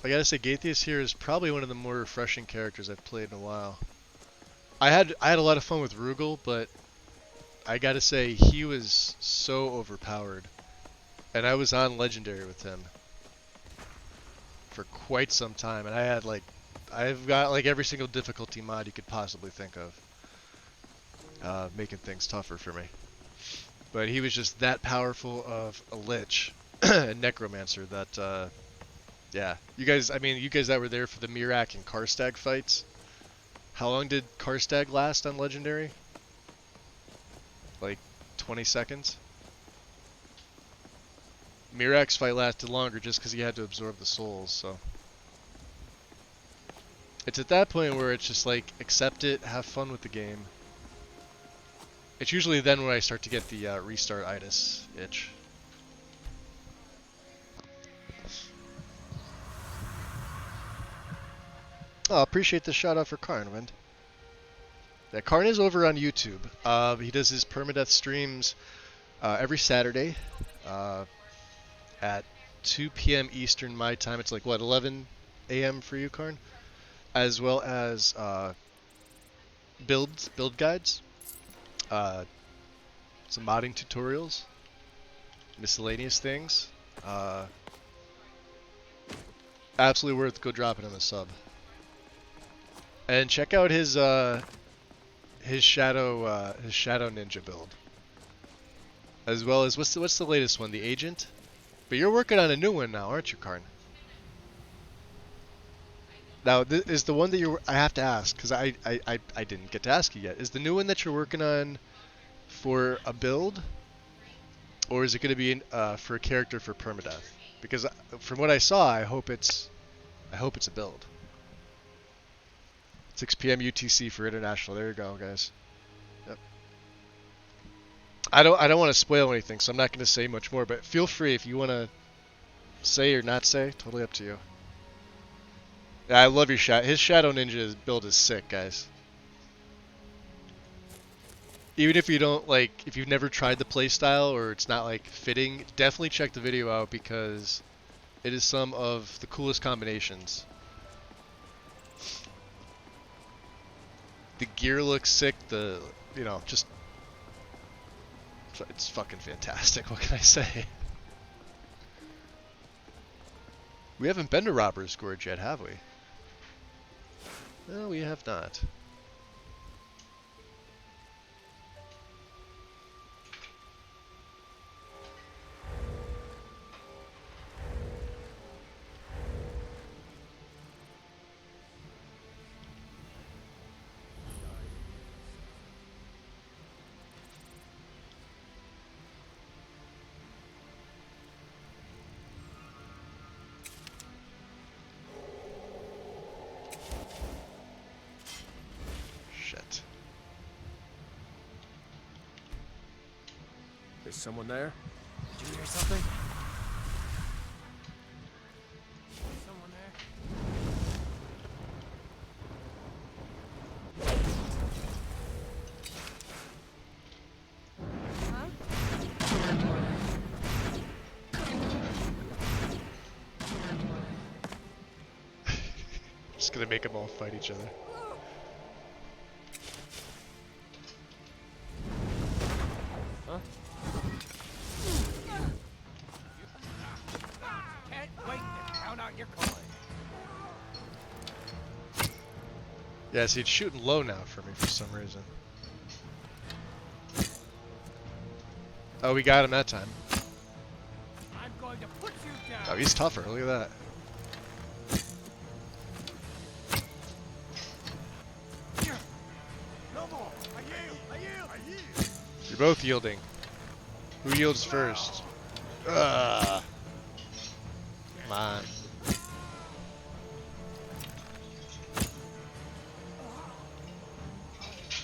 I gotta say, Gaithias here is probably one of the more refreshing characters I've played in a while. I had a lot of fun with Rugal, but I gotta say he was so overpowered, and I was on Legendary with him for quite some time, and I've got like every single difficulty mod you could possibly think of, making things tougher for me. But he was just that powerful of a Lich and Necromancer that, yeah. You guys that were there for the Mirak and Karstag fights, how long did Karstag last on Legendary? Like 20 seconds? Mirak's fight lasted longer just because he had to absorb the souls, so. It's at that point where it's just like, accept it, have fun with the game. It's usually then when I start to get the restart itis itch. Oh, appreciate the shout out for Karn, Wind. Yeah, Karn is over on YouTube. He does his permadeath streams every Saturday at 2 p.m. Eastern my time. It's like, what, 11 a.m. for you, Karn? As well as build guides, some modding tutorials. miscellaneous things. Absolutely worth go dropping in the sub. And check out his shadow ninja build. As well as what's the latest one? The agent? But you're working on a new one now, aren't you, Karn? Now, is the one that I have to ask, because I didn't get to ask you yet. Is the new one that you're working on for a build? Or is it going to be for a character for permadeath? Because from what I saw, I hope it's a build. 6 p.m. UTC for international. There you go, guys. Yep. I don't want to spoil anything, so I'm not going to say much more. But feel free if you want to say or not say. Totally up to you. Yeah, I love your shot. His Shadow Ninja build is sick, guys. Even if you don't if you've never tried the playstyle or it's not fitting, definitely check the video out because it is some of the coolest combinations. The gear looks sick. Just it's fucking fantastic. What can I say? We haven't been to Robber's Gorge yet, have we? No, we have not. Is someone there? Did you hear something? Someone there? Just gonna make them all fight each other. Huh? Can't wait to count out your coin. Yeah, see, it's shooting low now for me for some reason. Oh, we got him that time. I'm going to put you down. Oh, he's tougher. Look at that. No more. I yield. I yield. I yield. You're both yielding. Who yields first? Ugh. Come on.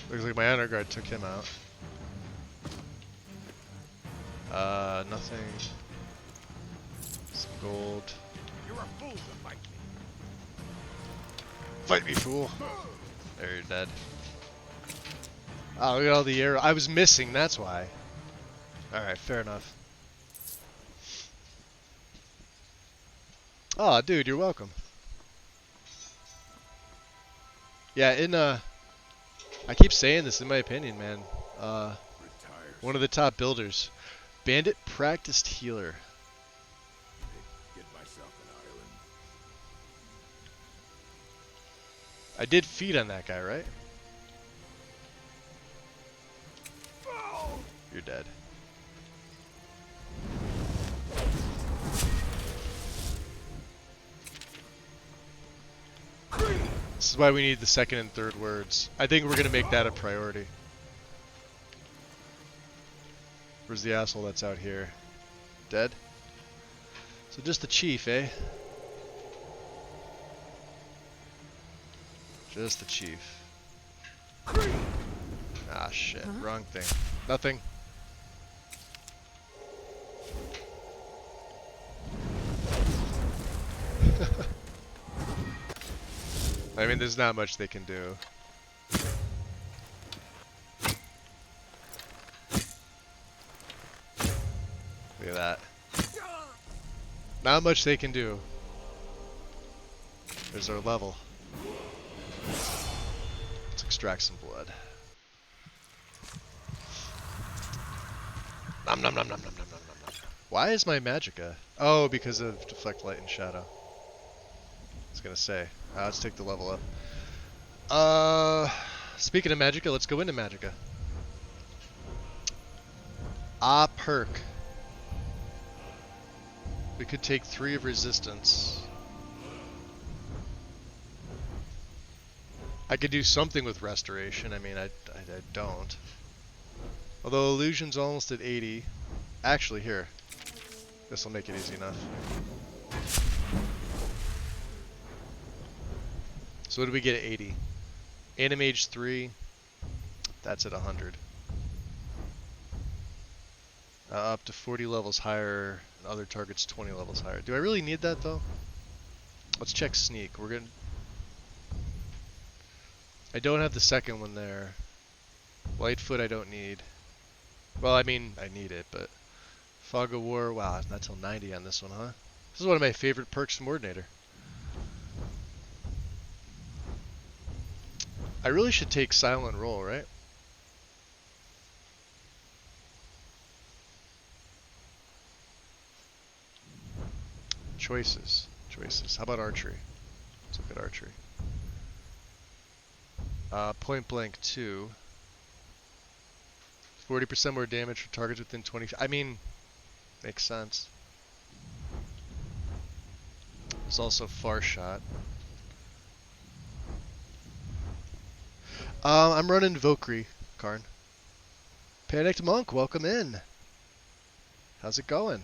Looks like my honor guard took him out. Nothing. Some gold. You're a fool to fight me. Fight me, fool. There, you're dead. Oh, look at all the arrow. I was missing, that's why. Alright, fair enough. Oh, dude, you're welcome. Yeah, I keep saying this in my opinion, man. One of the top builders. Bandit practiced healer. Get myself an island. I did feed on that guy, right? You're dead. This is why we need the second and third words. I think we're gonna make that a priority. Where's the asshole that's out here? Dead? So just the chief, eh? Just the chief. Ah, shit. Wrong thing. Nothing. I mean, there's not much they can do. Look at that. Not much they can do. There's our level. Let's extract some blood. Nom nom nom nom nom nom nom nom nom. Why is my magicka? Oh, because of deflect light and shadow. I was gonna say. Let's take the level up. Speaking of magicka, let's go into magicka. Perk. We could take 3 of resistance. I could do something with restoration. I mean, I don't. Although illusion's almost at 80. Actually, here. This will make it easy enough. So what do we get at 80? Animage 3. That's at 100. Up to 40 levels higher, and other targets 20 levels higher. Do I really need that though? Let's check sneak. We're gonna. I don't have the second one there. Lightfoot I don't need. Well, I mean, I need it, but Fog of War. Wow, it's not till 90 on this one, huh? This is one of my favorite perks from Ordinator. I really should take Silent Roll, right? Choices. How about archery? Let's look at archery. Point blank 2. 40% more damage for targets within 20. I mean, makes sense. There's also far shot. I'm running Valkyrie, Karn. Panicked Monk, welcome in. How's it going?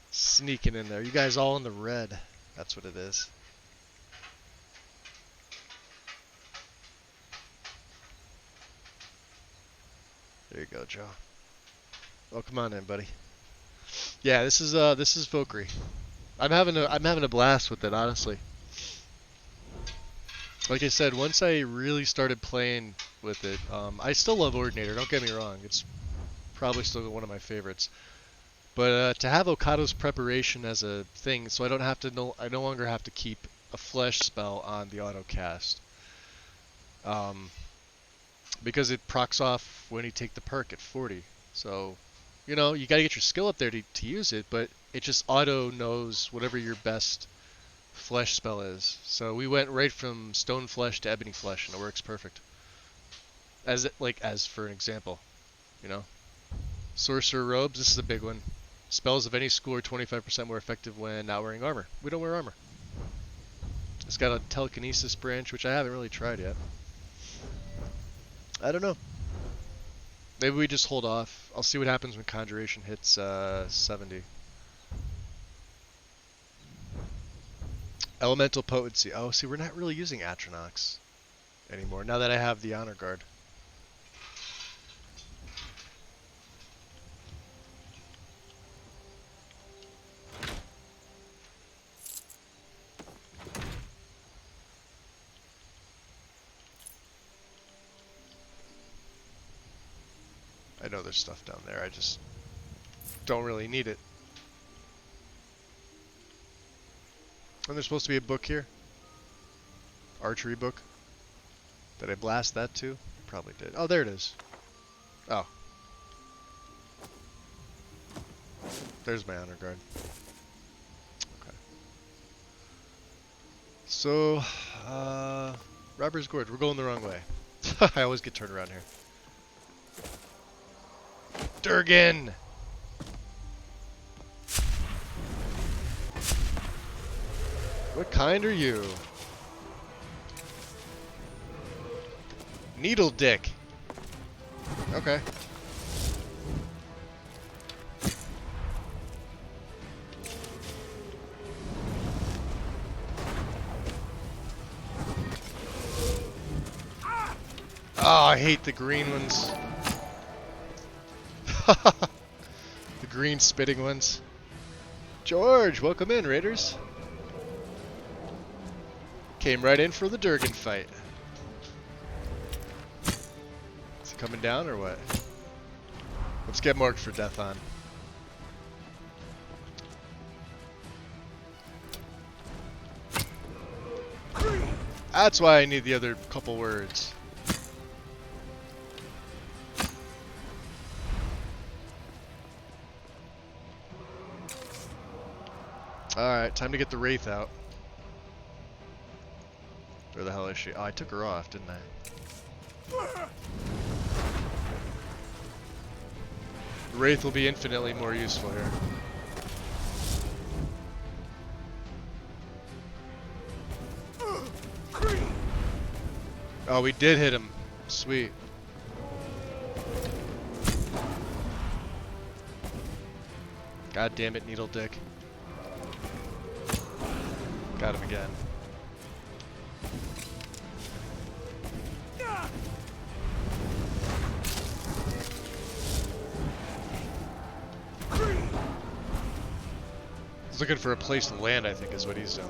Sneaking in there. You guys all in the red. That's what it is. There you go, Joe. Oh, come on in, buddy. Yeah, this is Valkyrie. I'm having a blast with it, honestly. Like I said, once I really started playing with it, I still love Ordinator, don't get me wrong. It's probably still one of my favorites. But to have Okado's preparation as a thing, so I don't have to I no longer have to keep a flesh spell on the auto cast. Because it procs off when you take the perk at 40. So, you know, you gotta get your skill up there to use it, but it just auto knows whatever your best flesh spell is. So we went right from stone flesh to ebony flesh, and it works perfect. As for an example, you know, sorcerer robes. This is a big one. Spells of any school are 25% more effective when not wearing armor. We don't wear armor. It's got a telekinesis branch, which I haven't really tried yet. I don't know. Maybe we just hold off. I'll see what happens when Conjuration hits 70. Elemental Potency. Oh, see, we're not really using Atronox anymore, now that I have the Honor Guard. I know there's stuff down there, I just don't really need it. And there's supposed to be a book here. Archery book. Did I blast that too? Probably did. Oh, there it is. Oh. There's my honor guard. Okay. So, Robber's Gorge. We're going the wrong way. I always get turned around here. Durgan! What kind are you? Needle dick. Okay. Oh, I hate the green ones. The green spitting ones. George, welcome in, Raiders. Came right in for the Durgan fight. Is he coming down or what? Let's get marked for death on. That's why I need the other couple words. Alright, time to get the Wraith out. Where the hell is she? Oh, I took her off, didn't I? The Wraith will be infinitely more useful here. Oh, we did hit him. Sweet. God damn it, Needle Dick. Got him again. He's looking for a place to land, I think, is what he's doing.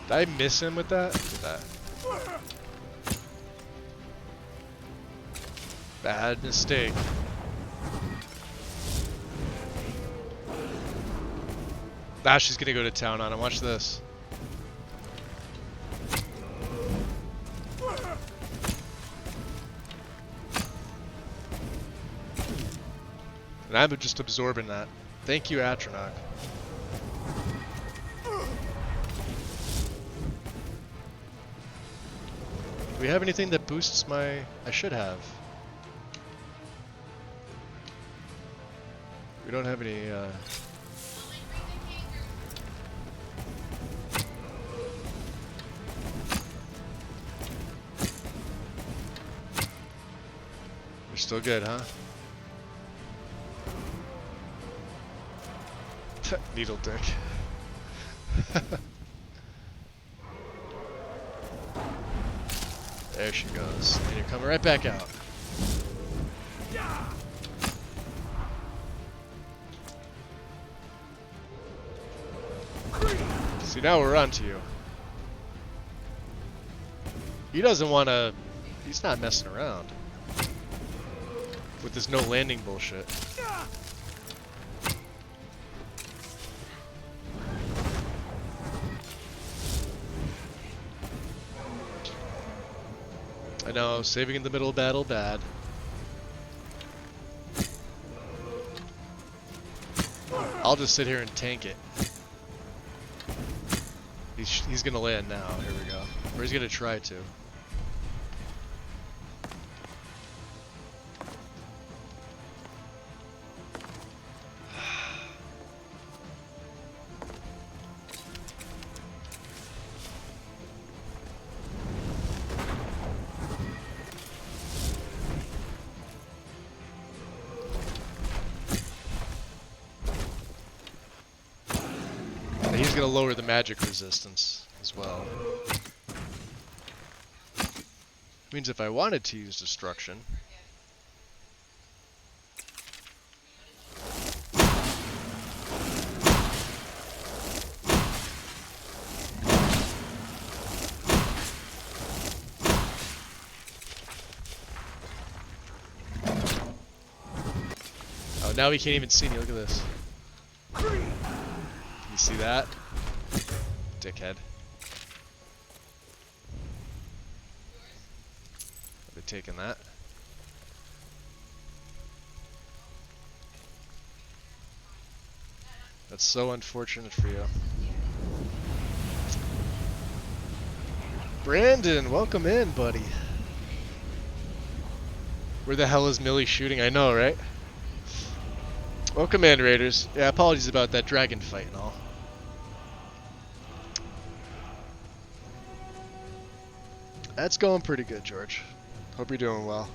Did I miss him with that? Look at that. Bad mistake. Ah, she's gonna go to town on him. Watch this. And I'm just absorbing that. Thank you, Atronach. Do we have anything that boosts my... I should have. We don't have any, We're still good, huh? Needle Dick. There she goes. And you're coming right back out. See, now we're on to you. He doesn't want to... He's not messing around with this no landing bullshit. I know, saving in the middle of battle, bad. I'll just sit here and tank it. He's gonna land now, here we go. Or he's gonna try to. He's gonna lower the magic resistance as well. Means if I wanted to use destruction, oh, now he can't even see me. Look at this. You see that? Dickhead. I'll be taking that. That's so unfortunate for you. Brandon, welcome in, buddy. Where the hell is Millie shooting? I know, right? Welcome in, Raiders. Yeah, apologies about that dragon fight and all. That's going pretty good, George. Hope you're doing well.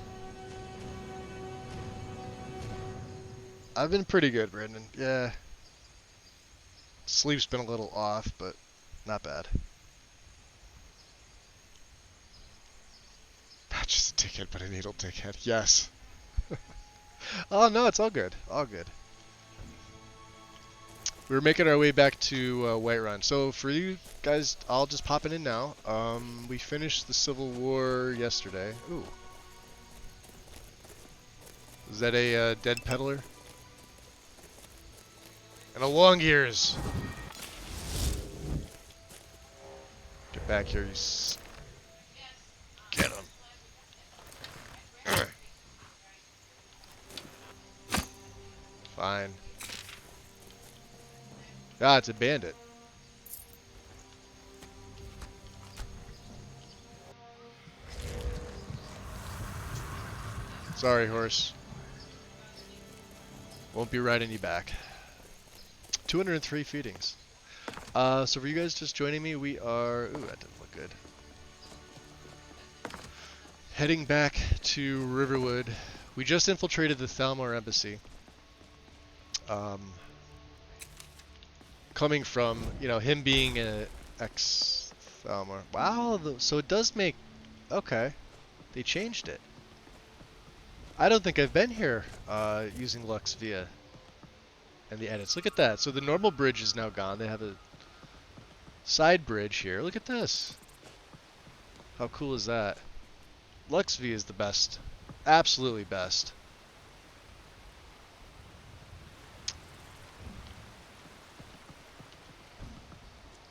I've been pretty good, Brandon. Yeah. Sleep's been a little off, but not bad. Not just a dickhead, but a needle dickhead. Yes. Oh, no, it's all good. All good. We're making our way back to Whiterun. So for you guys, I'll just pop it in now. We finished the Civil War yesterday. Ooh. Is that a dead peddler? And a long ears. Get back here, you Get him. Fine. Ah, it's a bandit. Sorry, horse. Won't be riding you back. 203 feedings. So for you guys just joining me, we are... Ooh, that didn't look good. Heading back to Riverwood. We just infiltrated the Thalmor embassy. Coming from, you know, him being an ex-Thalmor. Wow, so it does make... Okay. They changed it. I don't think I've been here using Lux Via and the edits. Look at that. So the normal bridge is now gone. They have a side bridge here. Look at this. How cool is that? Lux Via is the best. Absolutely best.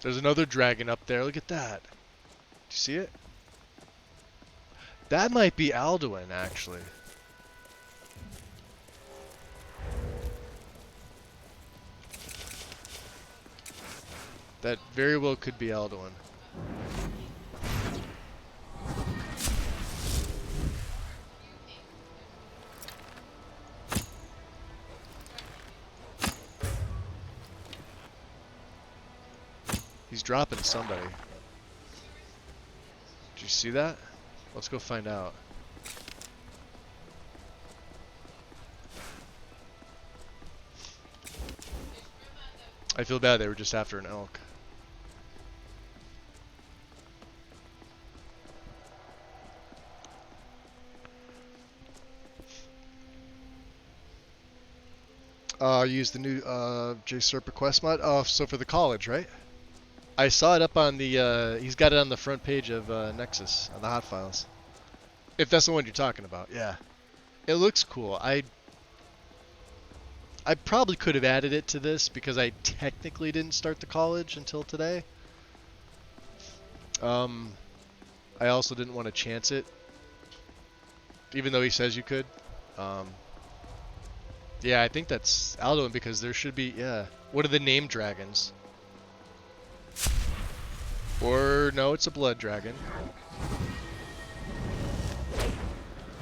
There's another dragon up there. Look at that. Do you see it? That might be Alduin, actually. That very well could be Alduin. He's dropping somebody. Did you see that? Let's go find out. I feel bad, they were just after an elk. Use the new J Serpa quest mod. Oh, so for the college, right? I saw it up on the, he's got it on the front page of Nexus, on the hot files. If that's the one you're talking about, yeah. It looks cool. I probably could have added it to this because I technically didn't start the college until today. I also didn't want to chance it, even though he says you could. Yeah, I think that's Alduin because there should be, yeah. What are the name dragons? Or, no, it's a blood dragon.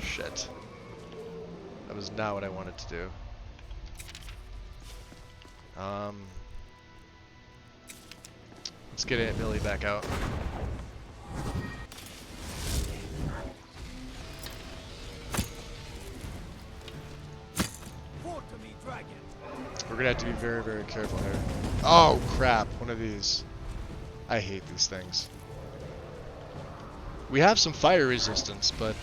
Shit. That was not what I wanted to do. Let's get Aunt Millie back out. We're gonna have to be very, very careful here. Oh crap, one of these. I hate these things. We have some fire resistance, but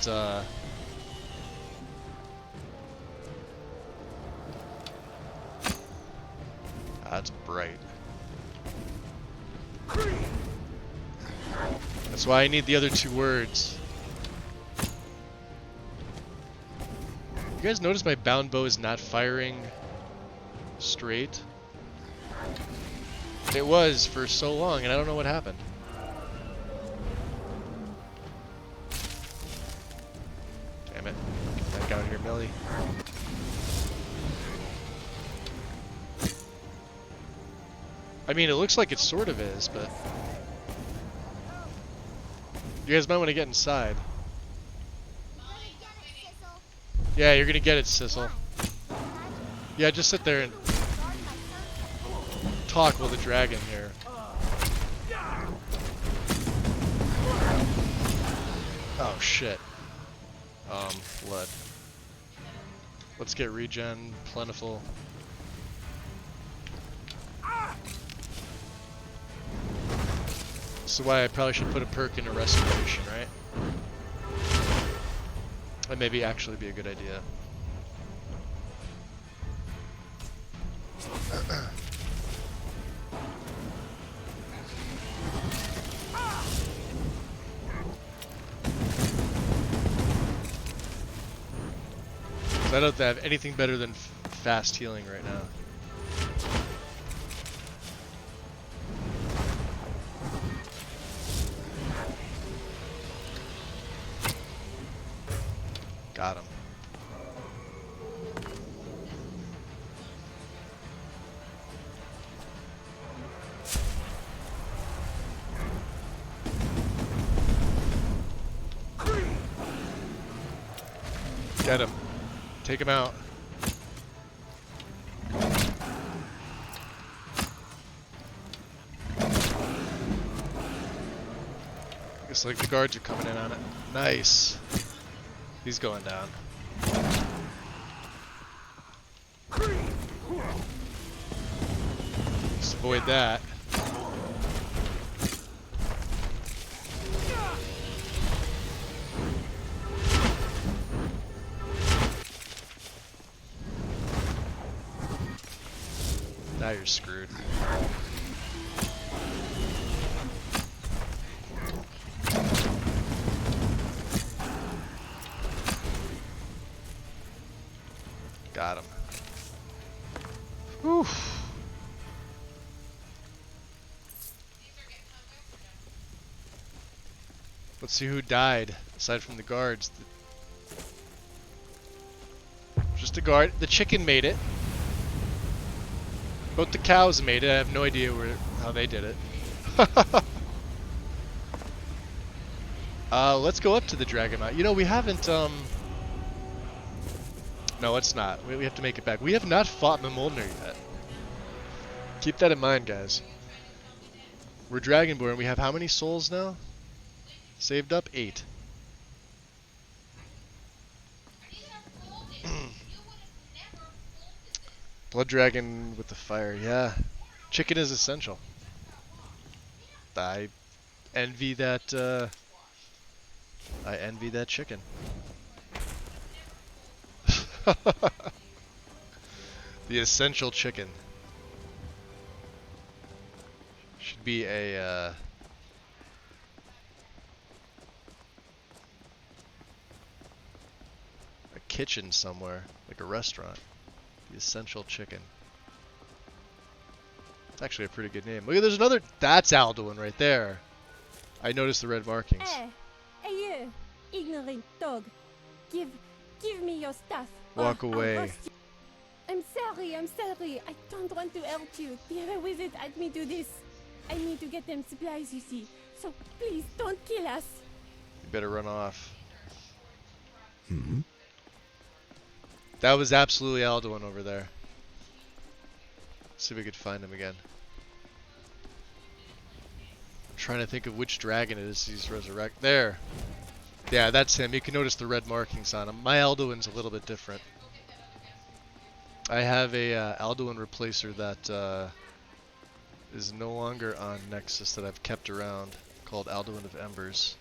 that's bright. That's why I need the other two words. You guys notice my bound bow is not firing straight? It was for so long, and I don't know what happened. Damn it. Get back out here, Millie. I mean, it looks like it sort of is, but... You guys might want to get inside. Yeah, you're gonna get it, Sissel. Yeah, just sit there and talk with the dragon here. Oh shit. Blood. Let's get regen plentiful. This is why I probably should put a perk into restoration, right? That maybe actually be a good idea. I don't have anything better than fast healing right now. Got him. Get him. Take him out. Looks like the guards are coming in on it. Nice. He's going down. Just avoid that. Now you're screwed. Got him. Whew. Let's see who died, aside from the guards. Just a guard. The chicken made it. Both the cows made it. I have no idea how they did it. Let's go up to the Dragon Mount. You know, we haven't, No, it's not. We have to make it back. We have not fought Mimolnir yet. Keep that in mind, guys. We're Dragonborn. We have how many souls now? Saved up? 8. Blood Dragon with the fire. Yeah. Chicken is essential. I envy that, I envy that chicken. The essential chicken. Should be a kitchen somewhere, like a restaurant. The essential chicken. It's actually a pretty good name. Look, there's another. That's Alduin right there. I noticed the red markings. Hey, you, ignorant dog. Give me your stuff. Walk away. I'm sorry. I don't want to hurt you. The other wizard had me do this. I need to get them supplies, you see. So please don't kill us. You better run off. Hmm? That was absolutely Alduin over there. Let's see if we could find him again. I'm trying to think of which dragon it is he's resurrect. There. Yeah, that's him. You can notice the red markings on him. My Alduin's a little bit different. I have a Alduin replacer that is no longer on Nexus that I've kept around, called Alduin of Embers.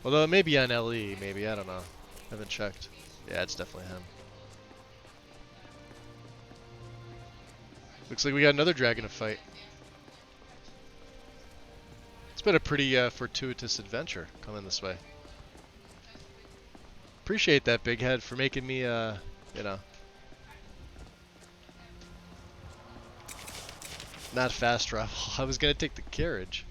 Although it may be on LE, maybe, I don't know. Haven't checked. Yeah, it's definitely him. Looks like we got another dragon to fight. It's been a pretty fortuitous adventure coming this way. Appreciate that, Big Head, for making me, you know, not fast travel. I was gonna take the carriage.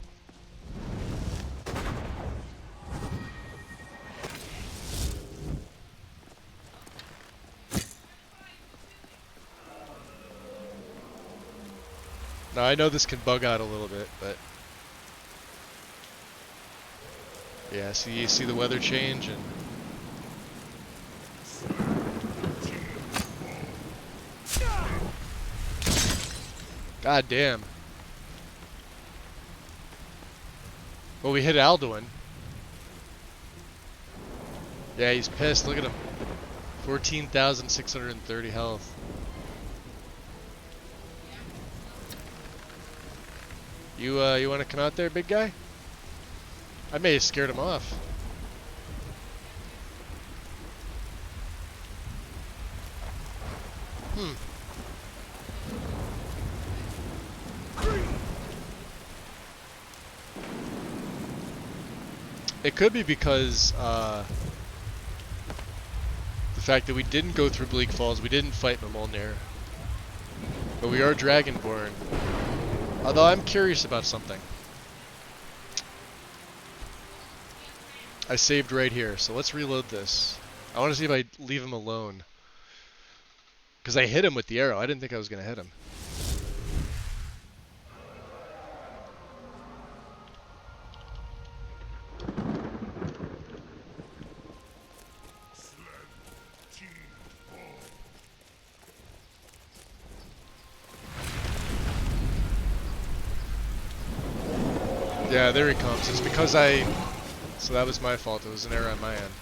Now I know this can bug out a little bit, but yeah, see, you see the weather change and god damn. Well, we hit Alduin. Yeah, he's pissed. Look at him. 14,630 health. You want to come out there, big guy? I may have scared him off. It could be because the fact that we didn't go through Bleak Falls, we didn't fight Mimolnir, but we are Dragonborn. Although I'm curious about something. I saved right here, so let's reload this. I want to see if I leave him alone. Because I hit him with the arrow. I didn't think I was going to hit him. Yeah, there he comes. It's because I... So that was my fault. It was an error on my end.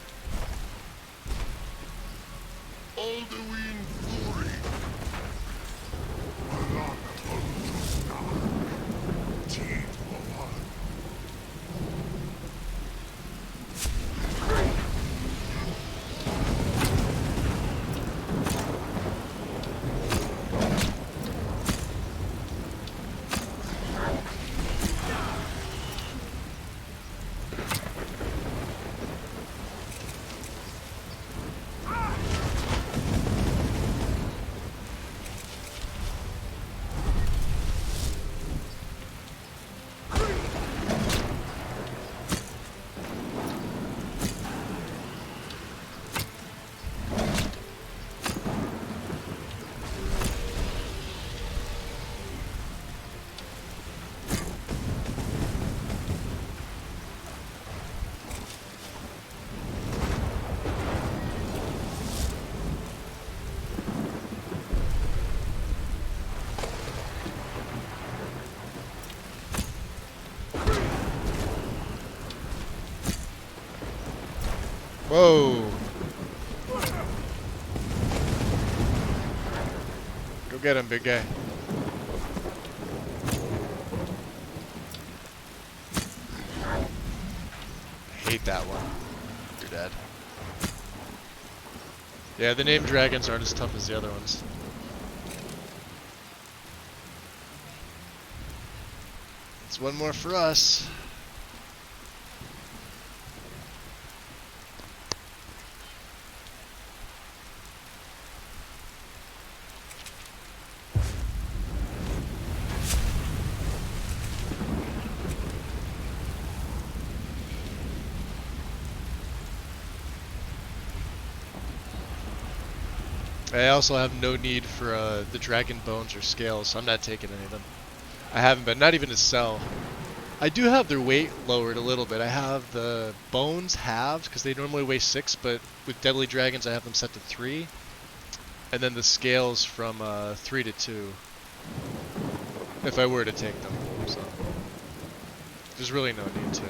Whoa. Go get him, big guy. I hate that one. You're dead. Yeah, the named dragons aren't as tough as the other ones. It's one more for us. I also have no need for the dragon bones or scales, so I'm not taking any of them. I haven't been, not even to sell. I do have their weight lowered a little bit. I have the bones halved, because they normally weigh 6, but with Deadly Dragons I have them set to 3. And then the scales from 3 to 2. If I were to take them, so. There's really no need to.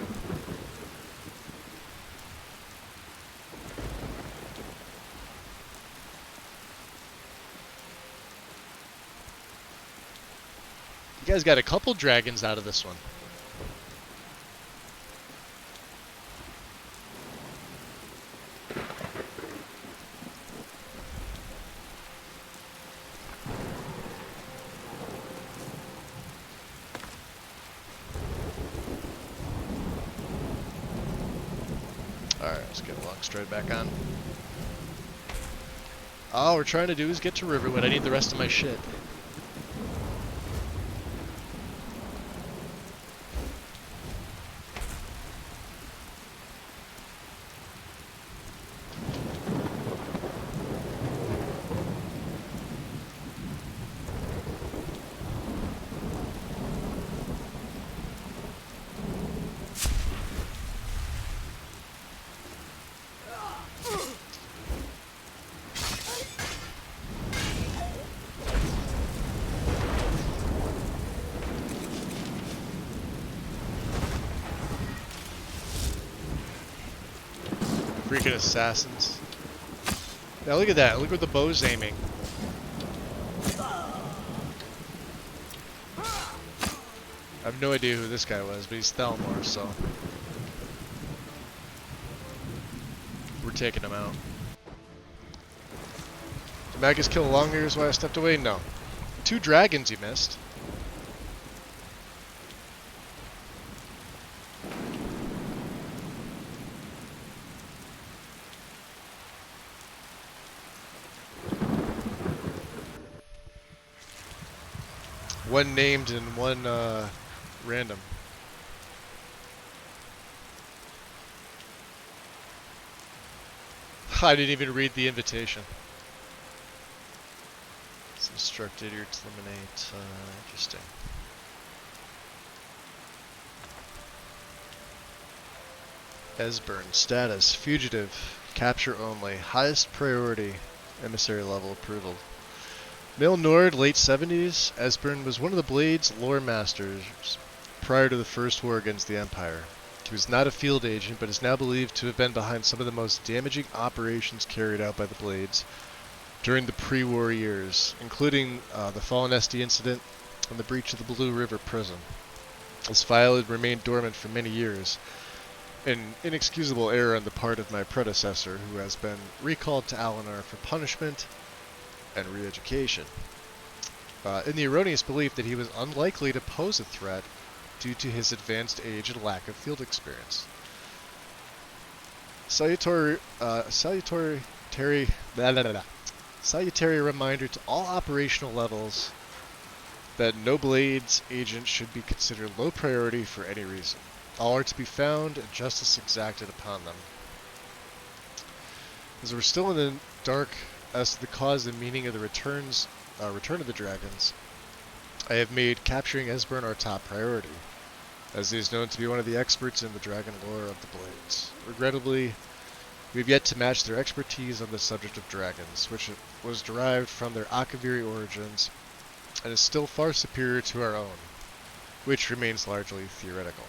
You guys got a couple dragons out of this one. Alright, let's get along straight back on. All we're trying to do is get to Riverwood. I need the rest of my shit. Freaking assassins. Now look at that. Look where the bow's aiming. I have no idea who this guy was, but he's Thalmor, so we're taking him out. Did Magus kill Longlears while I stepped away? No. 2 dragons you missed. One named and one random. I didn't even read the invitation. It's instructed here to eliminate. Interesting. Esbern status fugitive, capture only, highest priority, emissary level approval. Male Nord, late 70s. Esbern was one of the Blade's lore masters. prior to the First War against the Empire. He was not a field agent, but is now believed to have been behind some of the most damaging operations carried out by the Blades during the pre-war years, including the Fallen Esty incident and the breach of the Blue River prison. This file had remained dormant for many years, an inexcusable error on the part of my predecessor, who has been recalled to Alinar for punishment and re-education, in the erroneous belief that he was unlikely to pose a threat due to his advanced age and lack of field experience. Salutary reminder to all operational levels that no Blades agent should be considered low priority for any reason. All are to be found and justice exacted upon them. As we're still in the dark as to the cause and meaning of the return of the dragons, I have made capturing Esbern our top priority, as he is known to be one of the experts in the dragon lore of the Blades. Regrettably, we have yet to match their expertise on the subject of dragons, which was derived from their Akaviri origins and is still far superior to our own, which remains largely theoretical.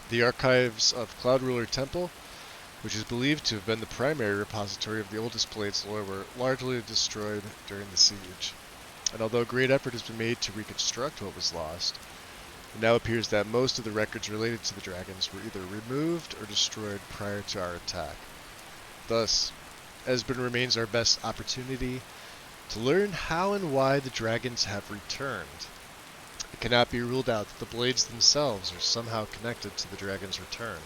The archives of Cloud Ruler Temple, which is believed to have been the primary repository of the oldest Blades lore, were largely destroyed during the siege. And although great effort has been made to reconstruct what was lost, it now appears that most of the records related to the dragons were either removed or destroyed prior to our attack. Thus, Esbern remains our best opportunity to learn how and why the dragons have returned. It cannot be ruled out that the Blades themselves are somehow connected to the dragons' return.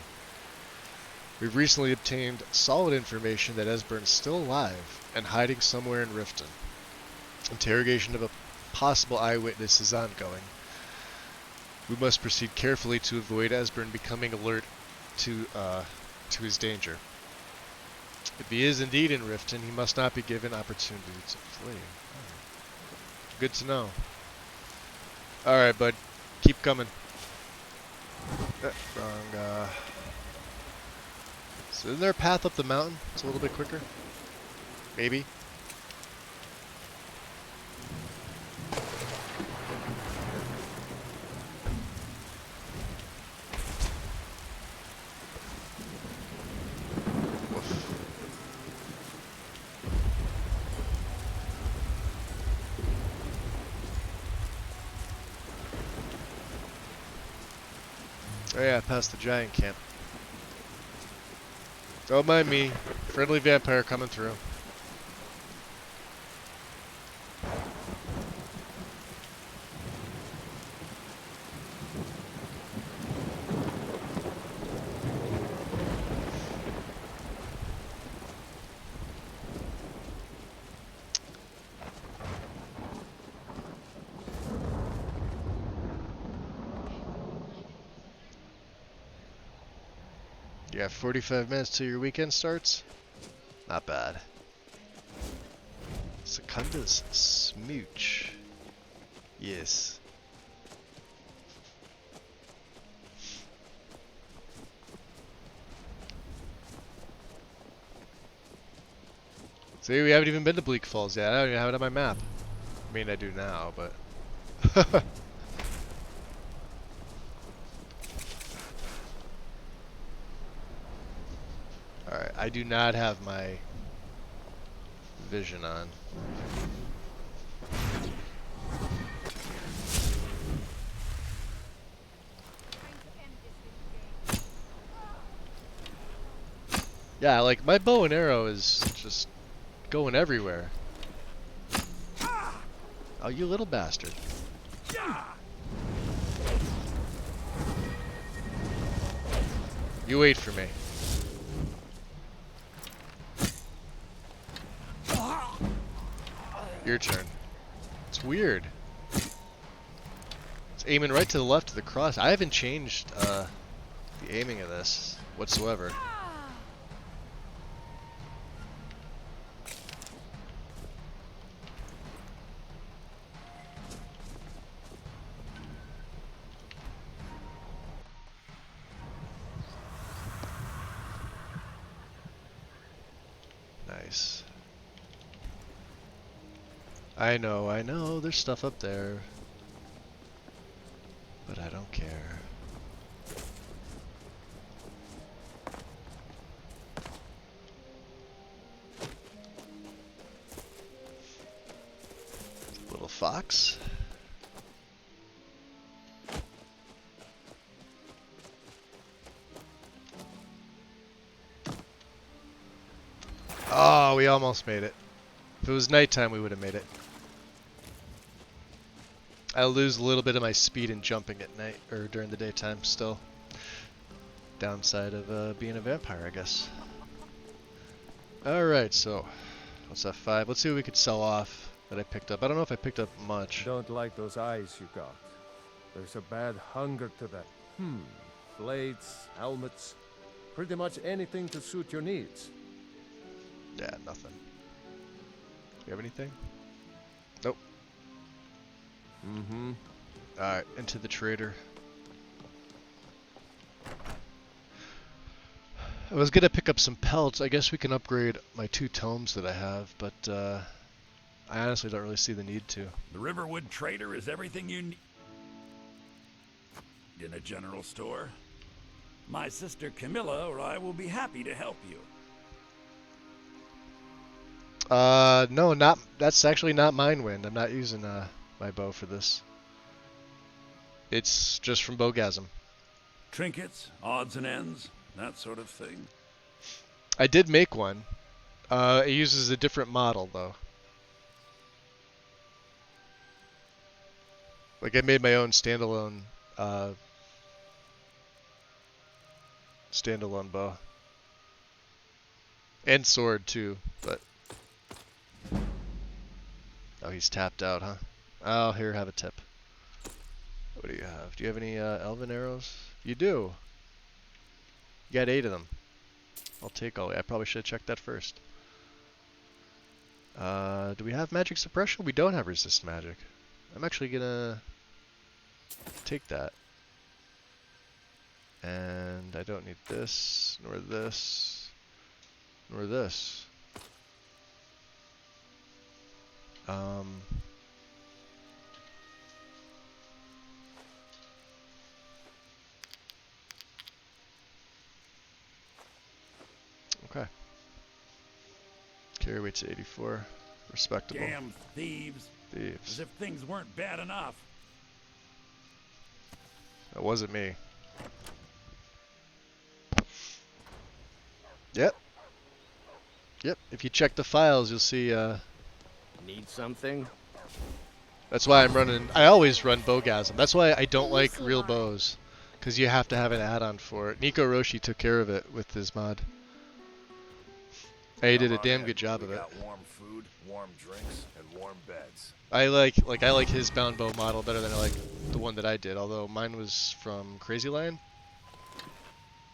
We've recently obtained solid information that Esbern is still alive and hiding somewhere in Riften. Interrogation of a possible eyewitness is ongoing. We must proceed carefully to avoid Esbern becoming alert to his danger. If he is indeed in Riften, he must not be given opportunity to flee. Right. Good to know. Alright, bud. Keep coming. Wrong, So isn't there a path up the mountain? It's a little bit quicker? Maybe? Oh yeah, past the giant camp. Don't mind me. Friendly vampire coming through. You got 45 minutes till your weekend starts? Not bad. Secunda's Smooch. Yes. See, we haven't even been to Bleak Falls yet. I don't even have it on my map. I mean, I do now, but... Alright, I do not have my vision on. Yeah, like, my bow and arrow is just going everywhere. Oh, you little bastard. You wait for me. Your turn. It's weird. It's aiming right to the left of the cross. I haven't changed the aiming of this whatsoever. Nice. I know, there's stuff up there. but I don't care. Little fox. Oh, we almost made it. If it was nighttime, we would have made it. I lose a little bit of my speed in jumping at night, or during the daytime still. Downside of being a vampire, I guess. Alright, so, what's that, 5? Let's see what we could sell off that I picked up. I don't know if I picked up much. Don't like those eyes you got. There's a bad hunger to them. Blades, helmets, pretty much anything to suit your needs. Yeah, nothing. You have anything? Nope. Alright, into the trader. I was gonna pick up some pelts. I guess we can upgrade my 2 tomes that I have, but I honestly don't really see the need to. The Riverwood Trader is everything you need in a general store. My sister Camilla or I will be happy to help you. No, that's actually not Mindwind. I'm not using my bow for this. It's just from Bowgasm. Trinkets, odds and ends, that sort of thing. I did make one. It uses a different model though. Like I made my own standalone bow. And sword too, but oh, he's tapped out, huh? Oh, here, have a tip. What do you have? Do you have any elven arrows? You do. You got 8 of them. I'll take all. I probably should have checked that first. Do we have magic suppression? We don't have resist magic. I'm actually gonna take that. And I don't need this, nor this, nor this. Okay. Carry weight to 84. Respectable. Damn thieves. As if things weren't bad enough. That wasn't me. Yep. Yep. If you check the files, you'll see. Need something? That's why I'm running. I always run Bowgasm. That's why I don't like real bows, because you have to have an add-on for it. Nico Roshi took care of it with his mod. He did a damn good job of it. Got warm food, warm drinks, and warm beds. I like his bound bow model better than I like the one that I did. Although mine was from Crazy Lion,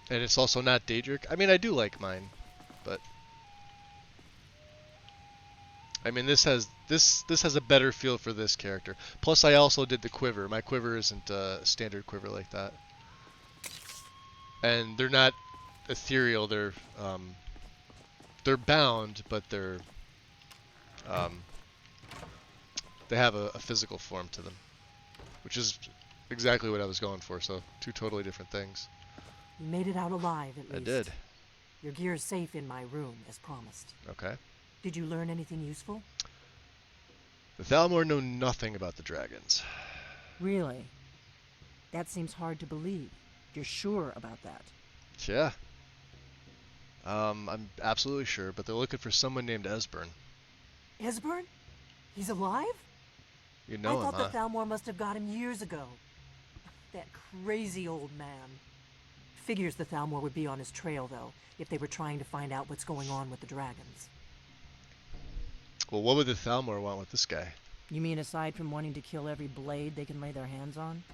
and it's also not Daedric. I mean, I do like mine, but I mean this has a better feel for this character. Plus, I also did the quiver. My quiver isn't a standard quiver like that, and they're not ethereal. They're bound, but they're they have a physical form to them, which is exactly what I was going for. So 2 totally different things. You made it out alive, at least. I did. Your gear's safe in my room, as promised. Okay. Did you learn anything useful? The Thalmor know nothing about the dragons. Really? That seems hard to believe. You're sure about that? Yeah. I'm absolutely sure, but they're looking for someone named Esbern. Esbern? He's alive? You know I him, thought huh? the Thalmor must have got him years ago. That crazy old man. Figures the Thalmor would be on his trail, though, if they were trying to find out what's going on with the dragons. Well, what would the Thalmor want with this guy? You mean aside from wanting to kill every blade they can lay their hands on?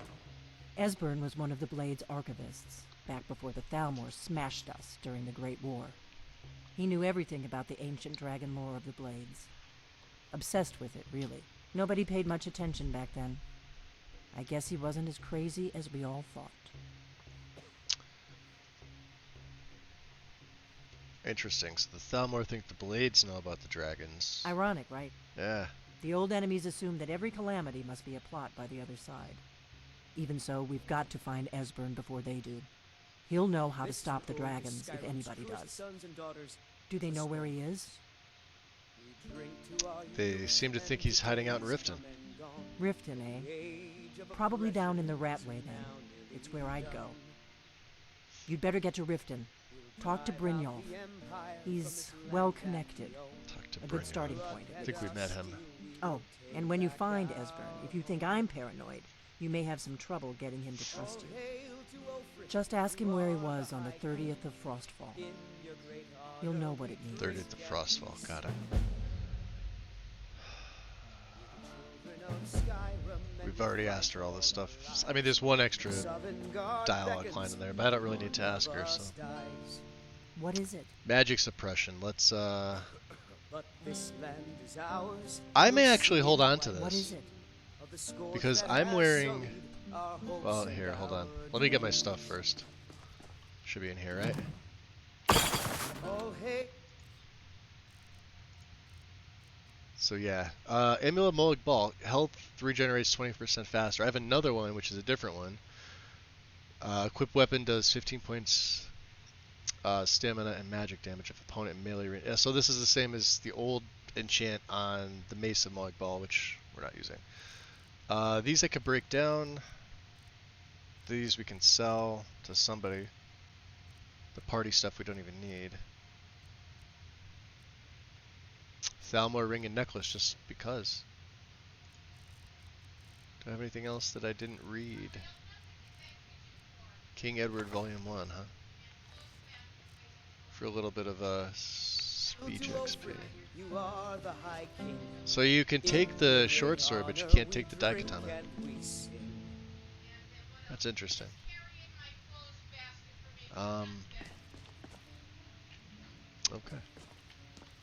Esbern was one of the Blade's archivists, back before the Thalmor smashed us during the Great War. He knew everything about the ancient dragon lore of the Blades. Obsessed with it, really. Nobody paid much attention back then. I guess he wasn't as crazy as we all thought. Interesting. So the Thalmor think the Blades know about the dragons. Ironic, right? Yeah. The old enemies assumed that every calamity must be a plot by the other side. Even so, we've got to find Esbern before they do. He'll know how to stop the dragons if anybody does. Do they know where he is? They seem to think he's hiding out in Riften. Riften, eh? Probably down in the Ratway then. It's where I'd go. You'd better get to Riften. Talk to Brynjolf. He's well connected. A good starting point. I think we met him. Oh, and when you find Esbern, if you think I'm paranoid, you may have some trouble getting him to trust you. Just ask him where he was on the 30th of Frostfall. You'll know what it means. 30th of Frostfall, got it. We've already asked her all this stuff. I mean, there's one extra dialogue line in there, but I don't really need to ask her, so. What is it? Magic suppression. Let's, I may actually hold on to this. What is it? Because I'm wearing... Well, here, hold on. Let me get my stuff first. Should be in here, right? So yeah, Amulet Molag Bal, health regenerates 20% faster. I have another one, which is a different one. Equipped weapon does 15 points stamina and magic damage if opponent melee. Yeah, so this is the same as the old enchant on the Mace of Molag Bal, which we're not using. These I could break down. These we can sell to somebody. The party stuff we don't even need. Thalmor ring and necklace just because. Do I have anything else that I didn't read? King Edward Volume 1, huh? For a little bit of a speech XP. So you can take the short sword, but you can't take the Daikatana. That's interesting. Okay.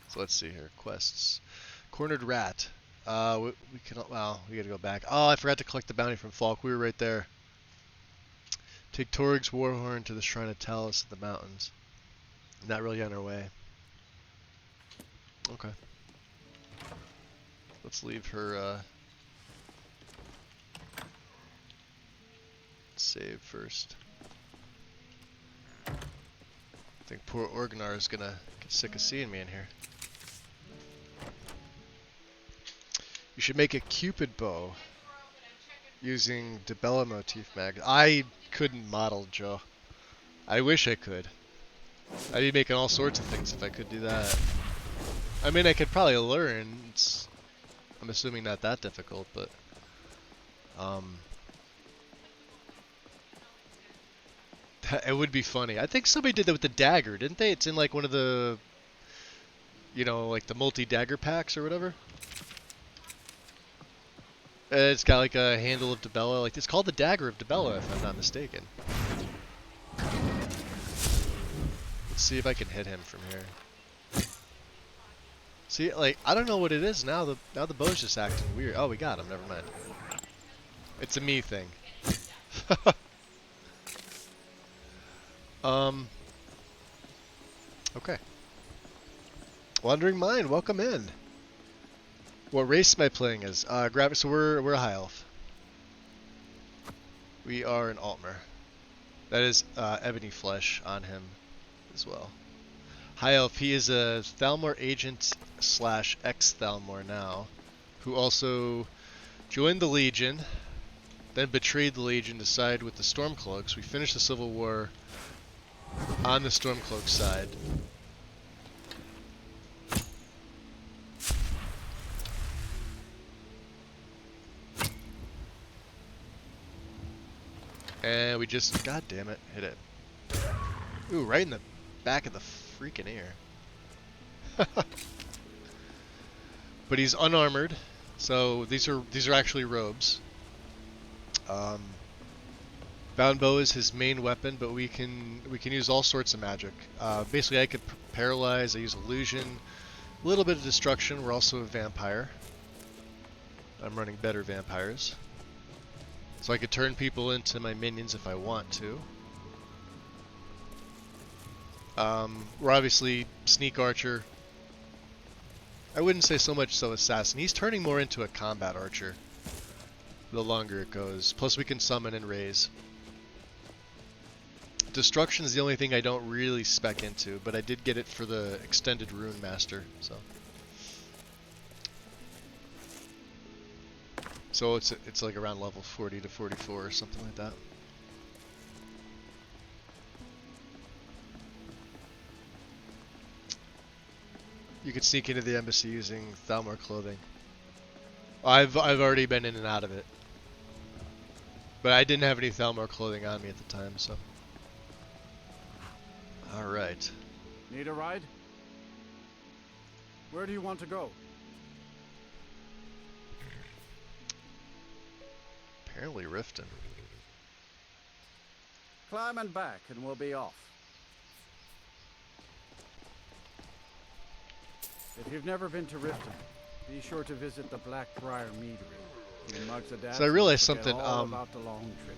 So let's see here. Quests. Cornered Rat. We can. Well, we gotta go back. Oh, I forgot to collect the bounty from Falk. We were right there. Take Torg's Warhorn to the Shrine of Talos in the mountains. Not really on our way. Okay. Let's leave her. Save first. I think poor Orgnar is gonna get sick of seeing me in here. You should make a Cupid bow using Dibella motif mag. I couldn't model, Joe. I wish I could. I'd be making all sorts of things if I could do that. I mean, I could probably learn. I'm assuming not that difficult, but it would be funny. I think somebody did that with the dagger, didn't they? It's in like one of the, you know, like the multi-dagger packs or whatever. It's got like a handle of Dibella. Like it's called the Dagger of Dibella, if I'm not mistaken. Let's see if I can hit him from here. See, like I don't know what it is now. Now the bow's just acting weird. Oh, we got him. Never mind. It's a me thing. Okay. Wandering Mind, welcome in. What race am I playing as? So we're a high elf. We are an Altmer. That is ebony flesh on him as well. High elf. He is a Thalmor agent / ex-Thalmor now, who also joined the Legion, then betrayed the Legion to side with the Stormcloaks. We finished the Civil War on the Stormcloak side. And we just, god damn it, hit it. Ooh, right in the back of the freaking ear. But he's unarmored, so these are actually robes. Bound bow is his main weapon, but we can use all sorts of magic. Basically, I could paralyze. I use illusion, a little bit of destruction. We're also a vampire. I'm running better vampires. So I could turn people into my minions if I want to. We're obviously sneak archer. I wouldn't say so much so assassin. He's turning more into a combat archer. the longer it goes. Plus we can summon and raise. Destruction is the only thing I don't really spec into, but I did get it for the extended Rune Master, so. So it's like around level 40 to 44 or something like that. You could sneak into the embassy using Thalmor clothing. I've already been in and out of it. But I didn't have any Thalmor clothing on me at the time, so. Alright. Need a ride? Where do you want to go? Apparently Riften. Climb and back and we'll be off. If you've never been to Riften, be sure to visit the Blackbriar Meadery. You mugs of dad So I realized forget something, all about the long trip.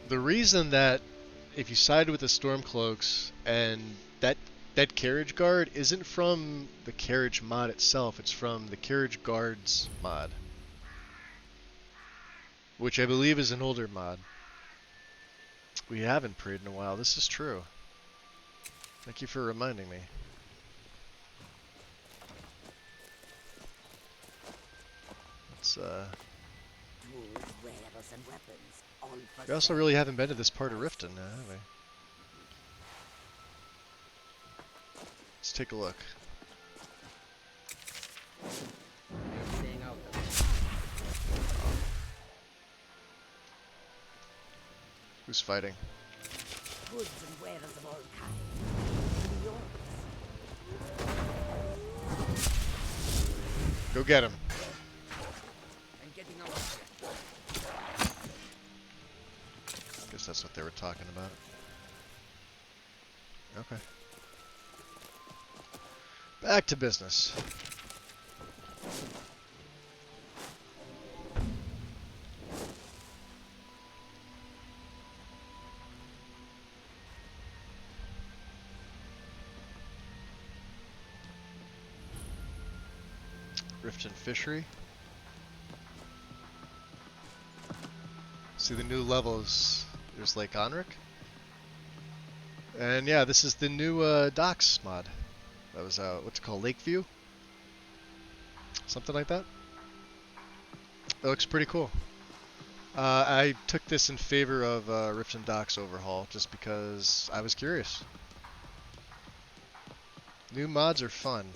The reason that if you side with the Stormcloaks and that carriage guard isn't from the carriage mod itself, it's from the carriage guards mod. Which I believe is an older mod. We haven't prayed in a while, this is true. Thank you for reminding me. Let's Tools, wearables, and weapons, all for we also really haven't been to this part of Riften now, have we? Let's take a look. staying out of Who's fighting? goods and wares of all kinds. Yours. Go get him. I'm getting out of here. Guess that's what they were talking about. Okay. Back to business. Riften Fishery. See the new levels. There's Lake Onric. And yeah, this is the new docks mod. That was what's it called, Lakeview? Something like that. That looks pretty cool. I took this in favor of Riften Docks overhaul just because I was curious. New mods are fun.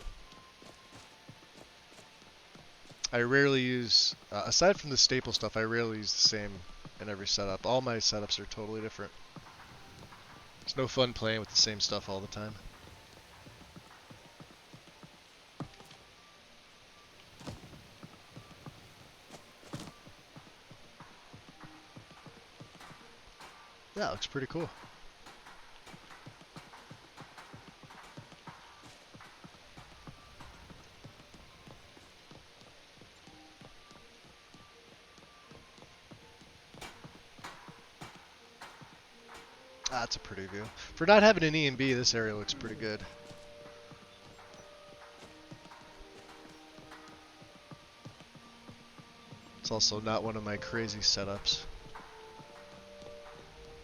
I rarely use, aside from the staple stuff, I rarely use the same in every setup. All my setups are totally different. It's no fun playing with the same stuff all the time. Yeah, it looks pretty cool. That's a pretty view. For not having an E&B, this area looks pretty good. It's also not one of my crazy setups.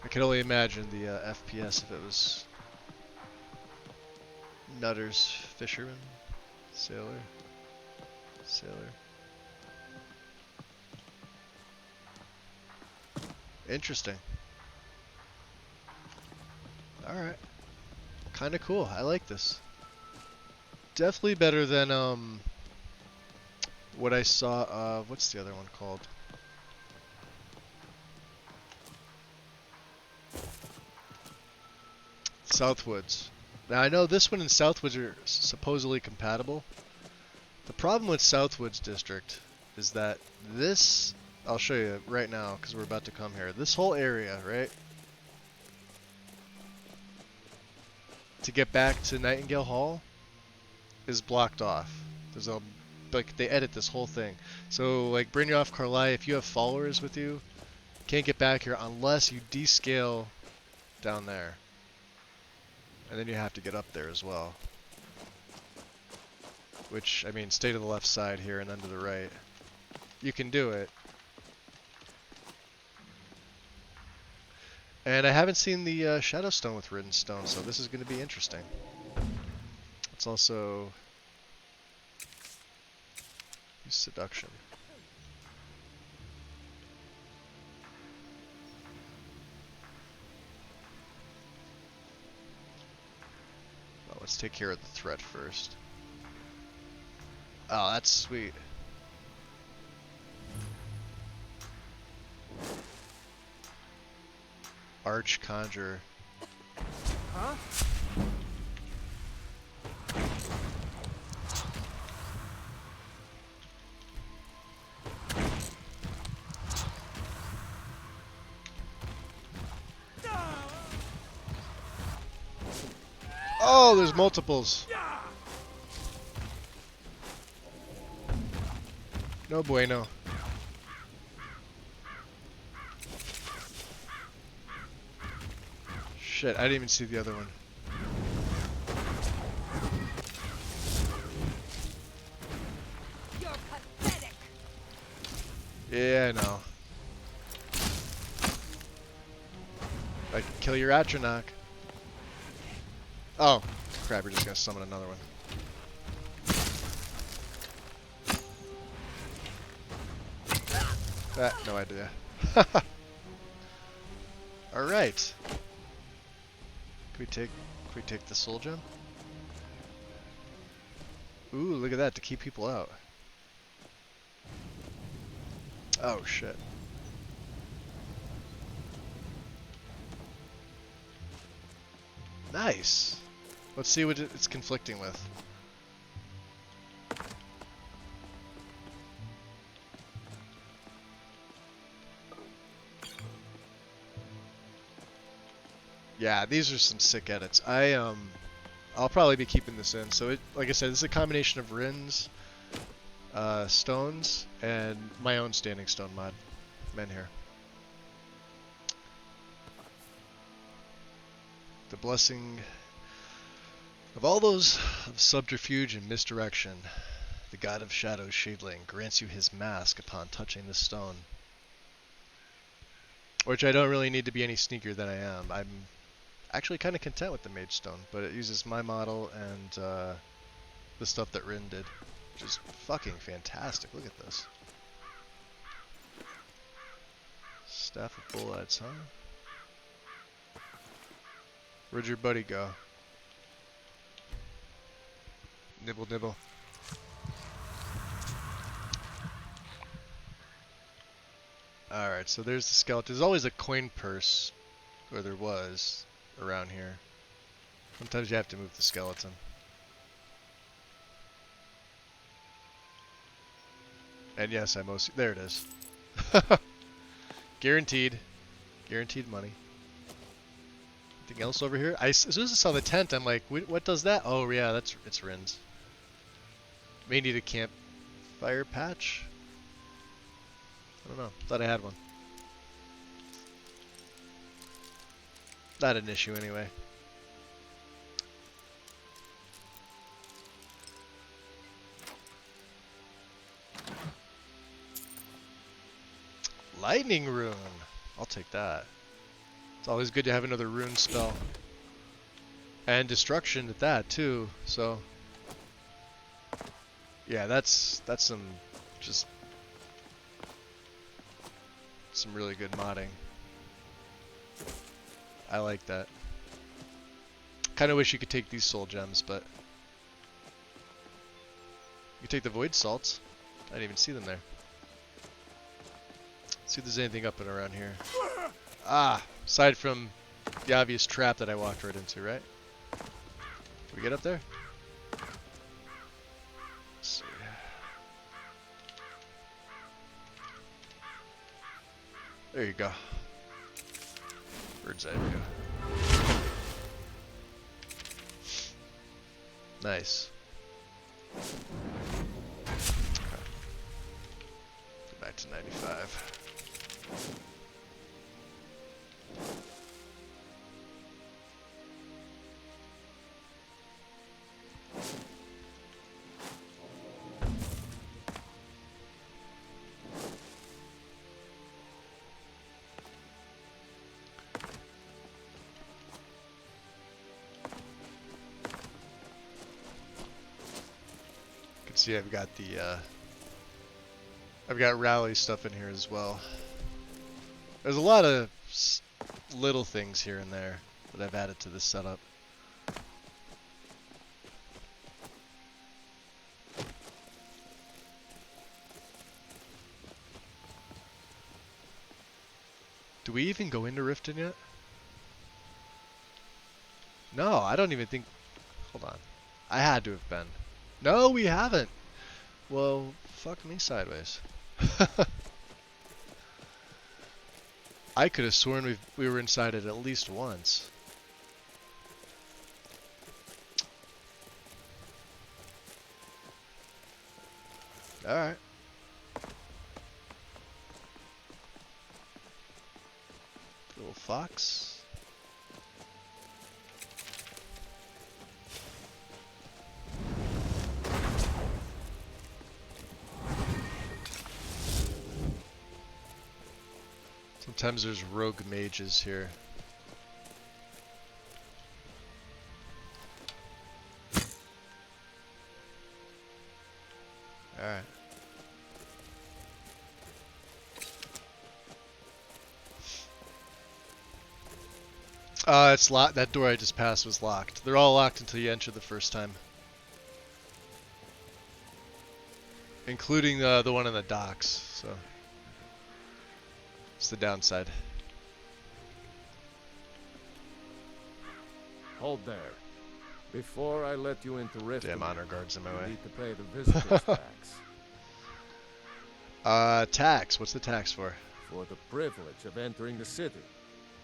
I can only imagine the FPS if it was Nutters, Fisherman, Sailor, Sailor. Interesting. Alright. Kinda cool. I like this. Definitely better than what I saw what's the other one called? Southwoods. Now I know this one and Southwoods are supposedly compatible. The problem with Southwoods District is that this, I'll show you right now because we're about to come here. This whole area, right? To get back to Nightingale Hall is blocked off. There's a, like, they edit this whole thing. So like Brynjolf Karlai, if you have followers with you, can't get back here unless you descale down there. And then you have to get up there as well. Which, I mean, stay to the left side here and then to the right. You can do it. And I haven't seen the Shadow Stone with Ridden Stone, so this is going to be interesting. It's also use Seduction. Well, let's take care of the threat first. Oh, that's sweet. Arch Conjure. Huh? Oh, there's multiples. No bueno. Shit, I didn't even see the other one. You're pathetic. Yeah, I know. I can kill your Atronach. Oh, crap, we're just gonna summon another one. No idea. Alright. Can we take the soul gem? Ooh, look at that, to keep people out. Oh shit. Nice. Let's see what it's conflicting with. Yeah, these are some sick edits. I'll probably be keeping this in. So it, like I said, this is a combination of Rin's stones and my own Standing Stone mod. Menhir. The blessing of all those of subterfuge and misdirection, the god of shadows, Shadeling, grants you his mask upon touching this stone. Which I don't really need to be any sneakier than I am. I'm actually kind of content with the Mage Stone, but it uses my model and the stuff that Rin did, which is fucking fantastic. Look at this. Staff of Bullets, huh? Where'd your buddy go? Nibble, nibble. Alright, so there's the skeleton. There's always a coin purse, or there was, around here. Sometimes you have to move the skeleton. And yes, I most... There it is. Guaranteed. Guaranteed money. Anything else over here? As soon as I saw the tent, I'm like, what does that? Oh yeah, it's Rin's. May need a campfire patch? I don't know. Thought I had one. Not an issue anyway. Lightning Rune. I'll take that. It's always good to have another rune spell. And destruction at that too, so yeah, that's some just some really good modding. I like that. Kinda wish you could take these soul gems, but you could take the void salts. I didn't even see them there. Let's see if there's anything up and around here. Ah, aside from the obvious trap that I walked right into, right? Can we get up there? Let's see. There you go. Bird's eye view. Nice. Okay. Go back to 95. See, I've got the I've got rally stuff in here as well. There's a lot of little things here and there that I've added to this setup. Do we even go into Riften yet? No, I don't even think... Hold on. I had to have been. No, we haven't. Well, fuck me sideways. I could have sworn we were inside it at least once. Alright. Little fox. Sometimes there's rogue mages here. Alright. It's locked. That door I just passed was locked. They're all locked until you enter the first time. Including the one in the docks, so... It's the downside. Hold there. Before I let you into Riften, damn honor guards in my way. You need to pay the visitor's tax. Tax? What's the tax for? For the privilege of entering the city.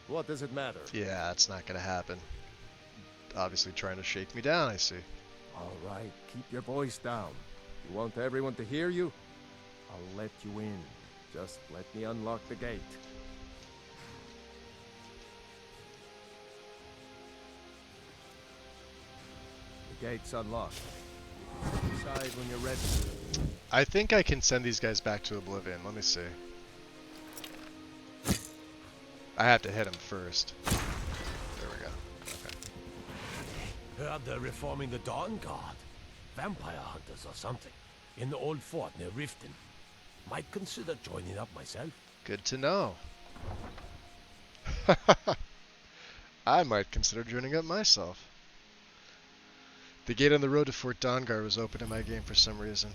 What does it matter? Yeah, it's not gonna happen. Obviously trying to shake me down, I see. Alright, keep your voice down. You want everyone to hear you? I'll let you in. Just let me unlock the gate. The gate's unlocked. Decide when you're ready. I think I can send these guys back to Oblivion. Let me see. I have to hit them first. There we go. Okay. Heard they're reforming the Dawn Guard. Vampire hunters or something. In the old fort near Riften. Might consider joining up myself. Good to know. I might consider joining up myself. The gate on the road to Fort Dawnguard was open in my game for some reason.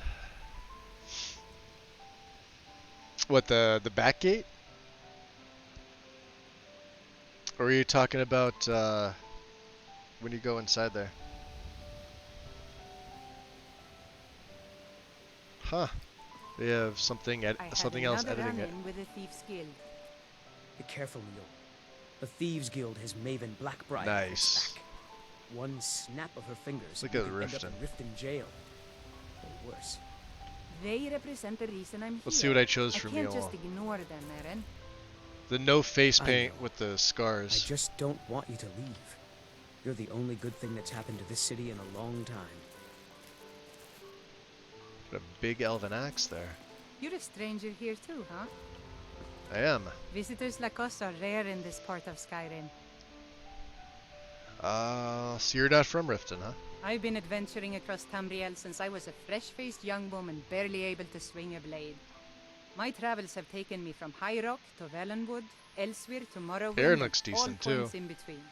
What, the back gate? Or are you talking about when you go inside there? Huh. They have something something else editing it. With the Thieves Guild. Be careful, Neil. The Thieves Guild has Maven Blackbriar. Nice. One snap of her fingers. Look at and Riften. end up in Riften jail. Or worse. They represent the reason I'm here. Let's see what I chose for I can't Mule. just ignore them, Eren. The no face paint with the scars. I just don't want you to leave. You're the only good thing that's happened to this city in a long time. Got a big elven axe there. You're a stranger here too, huh? I am. Visitors like us are rare in this part of Skyrim. So you're not from Riften, huh? I've been adventuring across Tamriel since I was a fresh-faced young woman barely able to swing a blade. My travels have taken me from High Rock to Valenwood, Elsewhere to Morrowind, Eren looks all decent too. points in between.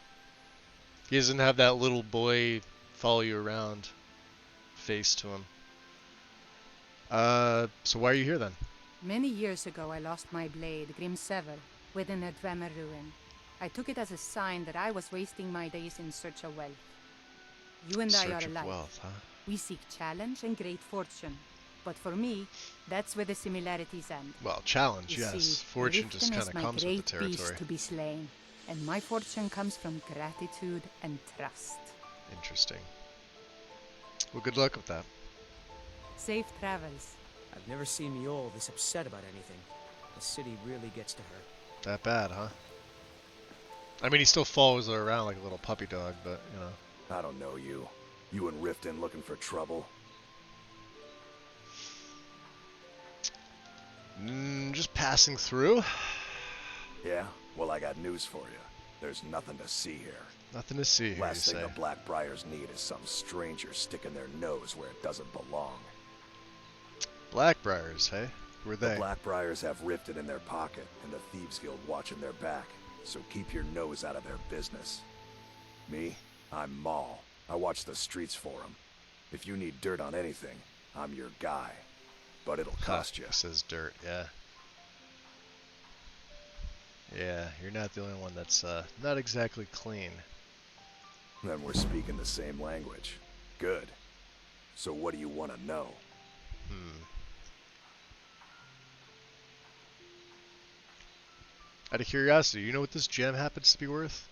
He doesn't have that little boy follow you around face to him. So why are you here then? Many years ago I lost my blade, Grimsever, within a Dwemer ruin. I took it as a sign that I was wasting my days in search of wealth. You and I Search are of alike. wealth, huh? We seek challenge and great fortune. But for me, that's where the similarities end. Well, challenge, You yes. see, Fortune just Riften kind is of my comes with the great beast territory. to be slain, and my fortune comes from gratitude and trust. Interesting. Well, good luck with that. Safe travels. I've never seen Mjol this upset about anything. The city really gets to her. That bad, huh? I mean, he still follows her around like a little puppy dog, but, you know. I don't know you. You and Riften looking for trouble? Just passing through. Yeah? Well, I got news for you. There's nothing to see here. Nothing to see here, Last you thing say. the Blackbriars need is some stranger sticking their nose where it doesn't belong. Blackbriars, hey? Who are The they? Blackbriars have Riften in their pocket and the Thieves Guild watching their back, so keep your nose out of their business. Me? I'm Maul. I watch the streets for them. If you need dirt on anything, I'm your guy. But it'll cost you. Says dirt, yeah. Yeah, you're not the only one that's not exactly clean. Then we're speaking the same language. Good. So what do you want to know? Out of curiosity, you know what this gem happens to be worth?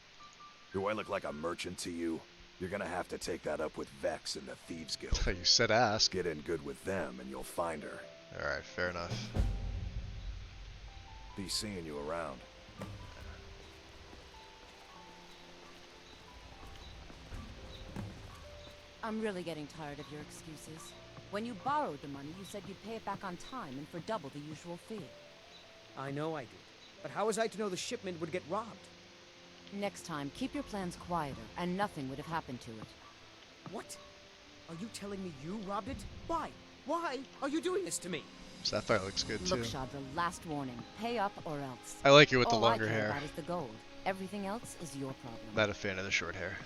Do I look like a merchant to you? You're gonna have to take that up with Vex and the Thieves Guild. You said ask. Get in good with them and you'll find her. Alright, fair enough. Be seeing you around. I'm really getting tired of your excuses. When you borrowed the money, you said you'd pay it back on time and for double the usual fee. I know I did. But how was I to know the shipment would get robbed? Next time, keep your plans quieter, and nothing would have happened to it. What? Are you telling me you robbed it? Why? Why are you doing this to me? Sapphire looks good too. Look, Chandra, last warning. Pay up or else. I like it with the All longer I care hair. about is the gold. Everything else is your problem. Not a fan of the short hair.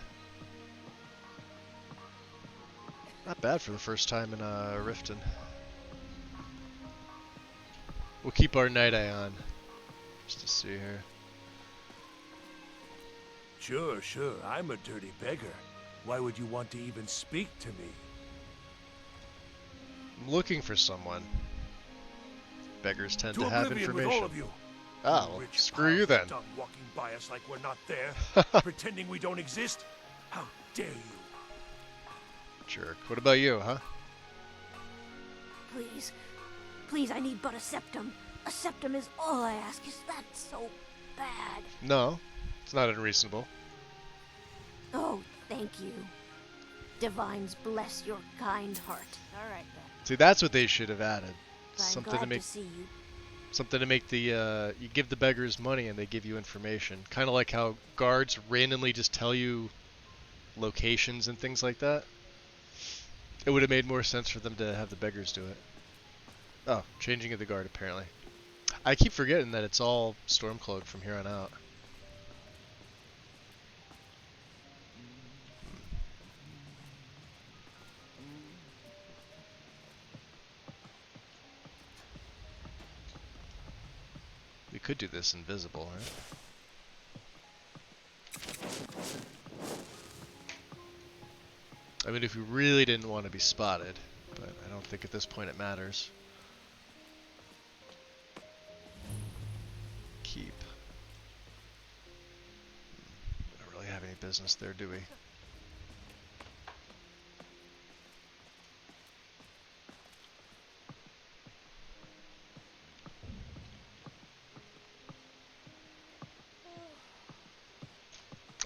Not bad for the first time in Riften. We'll keep our night eye on. Just to see here. Sure, sure. I'm a dirty beggar. Why would you want to even speak to me? I'm looking for someone. Beggars tend to To have oblivion information. with all of you. Oh, well, Rich, screw you then. powerful dumb walking by us like we're not there, pretending we don't exist. How dare you? Jerk. What about you, huh? Please. Please, I need but a septum. A septum is all I ask. Is that so bad? No, it's not unreasonable. Oh, thank you. Divines bless your kind heart. All right, then. See, that's what they should have added. I'm Something glad to make. to see you. Something to make the you give the beggars money and they give you information. Kind of like how guards randomly just tell you locations and things like that. It would have made more sense for them to have the beggars do it. Oh, changing of the guard apparently. I keep forgetting that it's all Stormcloak from here on out. We could do this invisible, right? I mean, if we really didn't want to be spotted, but I don't think at this point it matters. Keep. We don't really have any business there, do we?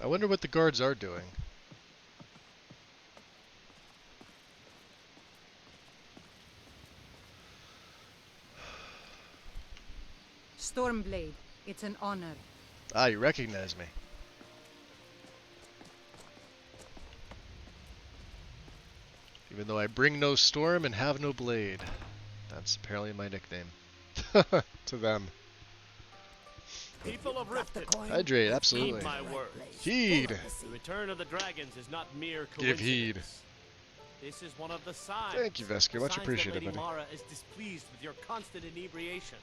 I wonder what the guards are doing. Stormblade, it's an honor. Ah, you recognize me. Even though I bring no storm and have no blade. That's apparently my nickname. To them. People of Riften, Hydrate, absolutely. heed my words. Heed. The return of the dragons is not mere Give coincidence. heed. This is one of the signs. Thank you, Vesker. Much Signs appreciated, that Lady buddy. Mara is displeased with your constant inebriation.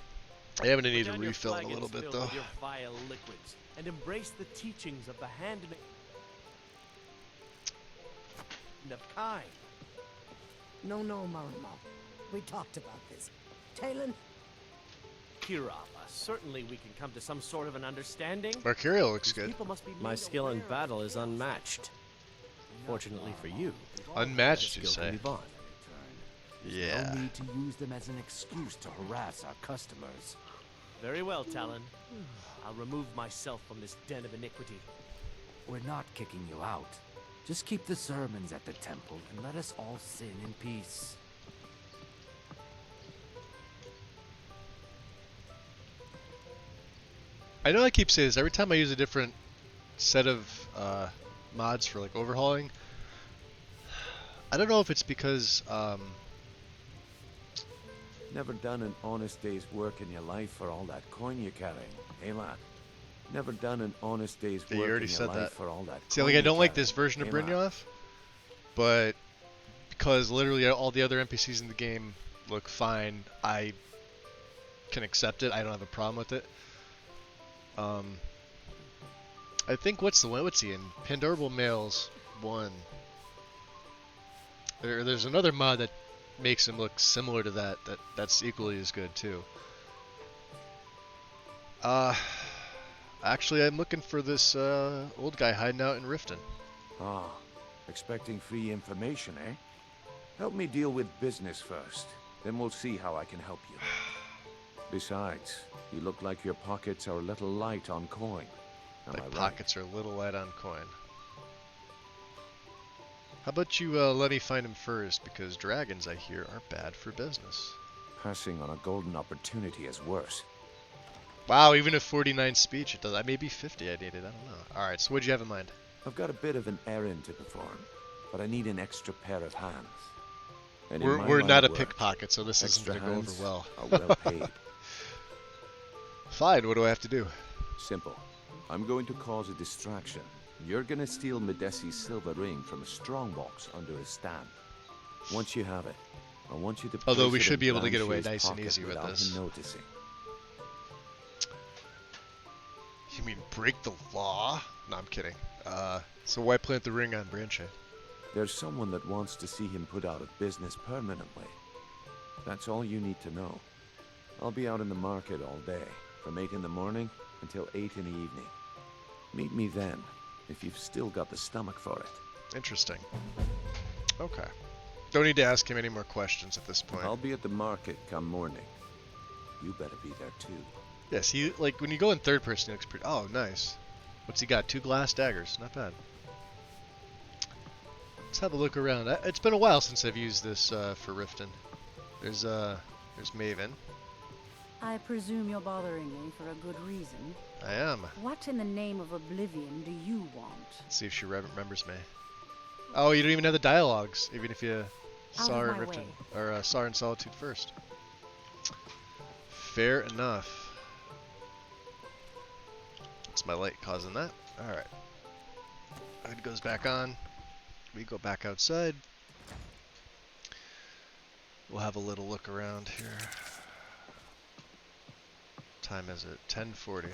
I am gonna Put need a down your refill in a little flagons bit, filled though. with your vile liquids and embrace the teachings of the handmaid of kind. No, Marimo. We talked about this. Talon? Kirava, certainly we can come to some sort of an understanding. Mercurial looks These good. people must be My made skill in aware battle is unmatched. Fortunately for you, Unmatched, you skill say? can be bought. Yeah. No need to use them as an excuse to harass our customers. Very well, Talon. I'll remove myself from this den of iniquity. We're not kicking you out. Just keep the sermons at the temple and let us all sin in peace. I know I keep saying this every time I use a different set of mods for like overhauling. I don't know if it's because Never done an honest day's work in your life for all that coin you're carrying, hey lad? Never done an honest day's Yeah, you work already in your said life that. for all that See, coin like I you're don't like carrying, this version of hey lad? Brynjolf, but because literally all the other NPCs in the game look fine, I can accept it. I don't have a problem with it. I think what's he in? Pandorable Males 1. There's another mod that makes him look similar to that's equally as good too. Actually I'm looking for this old guy hiding out in Riften. Ah, expecting free information, eh? Help me deal with business first, then we'll see how I can help you. Besides, you look like your pockets are a little light on coin. Am I My right? pockets are a little light on coin. How about you let me find him first, because dragons, I hear, are bad for business. Passing on a golden opportunity is worse. Wow, even at 49 speech, it does. I may be 50. I need it. I don't know. All right, so what'd you have in mind? I've got a bit of an errand to perform, but I need an extra pair of hands. And in my We're line not a of work, pickpocket, so this isn't extra gonna go over hands well. are well paid. Fine. What do I have to do? Simple. I'm going to cause a distraction. You're gonna steal Medesi's silver ring from a strongbox under his stand. Once you have it, I want you to. Although we place it should in be able to get away Blanchet's nice and pocket easy with without this. him noticing. You mean break the law? No, I'm kidding. So why plant the ring on Branche? There's someone that wants to see him put out of business permanently. That's all you need to know. I'll be out in the market all day, from 8 in the morning until 8 in the evening. Meet me then, if you've still got the stomach for it. Interesting. Okay. Don't need to ask him any more questions at this point. I'll be at the market come morning. You better be there too. Yes, he, like, when you go in third person, he looks pretty... Oh, nice. What's he got? 2 glass daggers. Not bad. Let's have a look around. It's been a while since I've used this for Riften. There's Maven. I presume you're bothering me for a good reason. I am. What in the name of oblivion do you want? Let's see if she remembers me. Oh, you don't even have the dialogues, even if you saw her in Riften. Or saw her in Solitude first. Fair enough. It's my light causing that. Alright. It goes back on. We go back outside. We'll have a little look around here. Time is it? 10:40.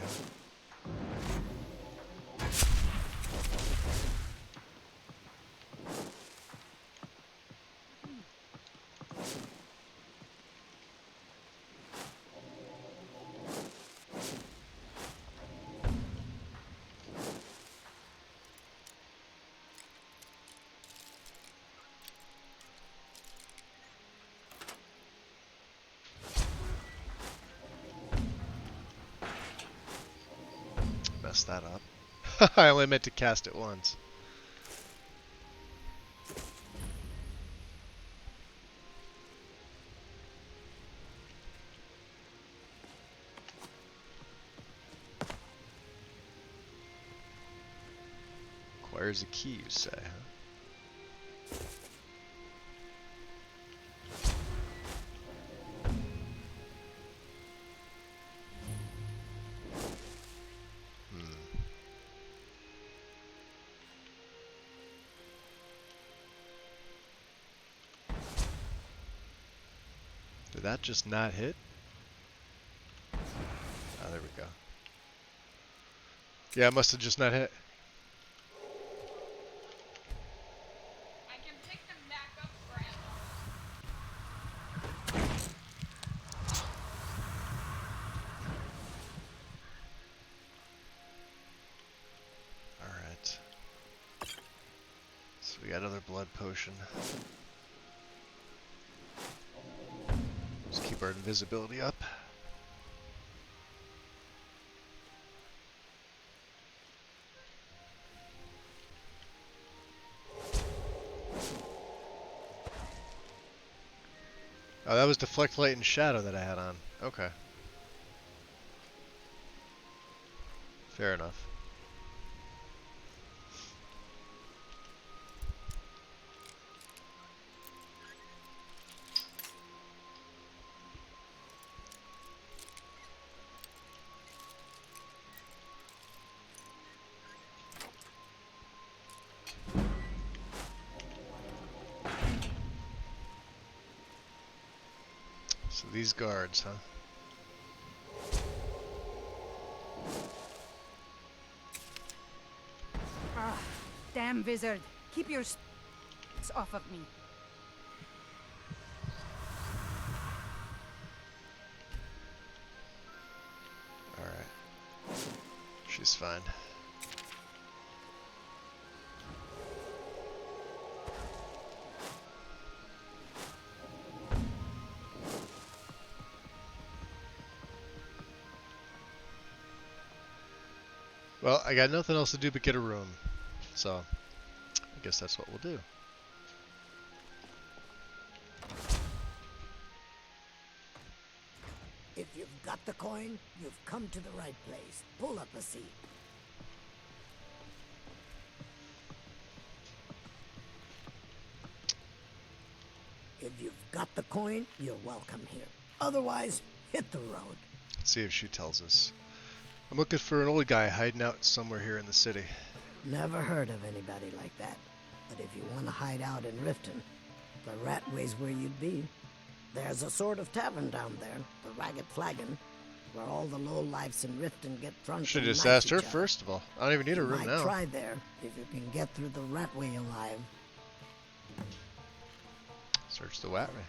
Messed that up. I only meant to cast it once. Requires a key, you say, huh? Did that just not hit? Oh, there we go. Yeah, it must have just not hit. Alright. So we got another blood potion. Just keep our invisibility up. Oh, that was Deflect Light and Shadow that I had on. Okay. Fair enough. So these guards, huh? Ah, damn wizard. Keep your off of me. Alright. She's fine. Well, I got nothing else to do but get a room. So, I guess that's what we'll do. If you've got the coin, you've come to the right place. Pull up a seat. If you've got the coin, you're welcome here. Otherwise, hit the road. Let's see if she tells us. I'm looking for an old guy hiding out somewhere here in the city. Never heard of anybody like that. But if you want to hide out in Riften, the Ratway's where you'd be. There's a sort of tavern down there, the Ragged Flagon, where all the lowlifes in Riften get drunk. Should and have just knife asked her each other. first of all. I don't even need a room Might now. try there if you can get through the Ratway alive. Search the Ratway.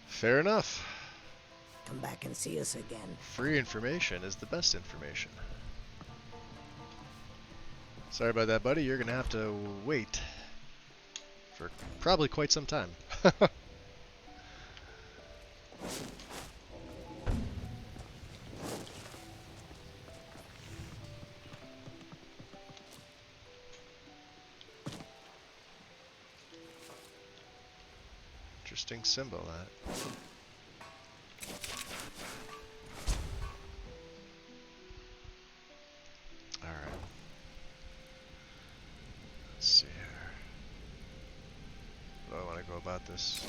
Fair enough. Come back and see us again. Free information is the best information. Sorry about that, buddy. You're gonna have to wait for probably quite some time. Interesting symbol, that. Alright. Let's see here. How do I want to go about this?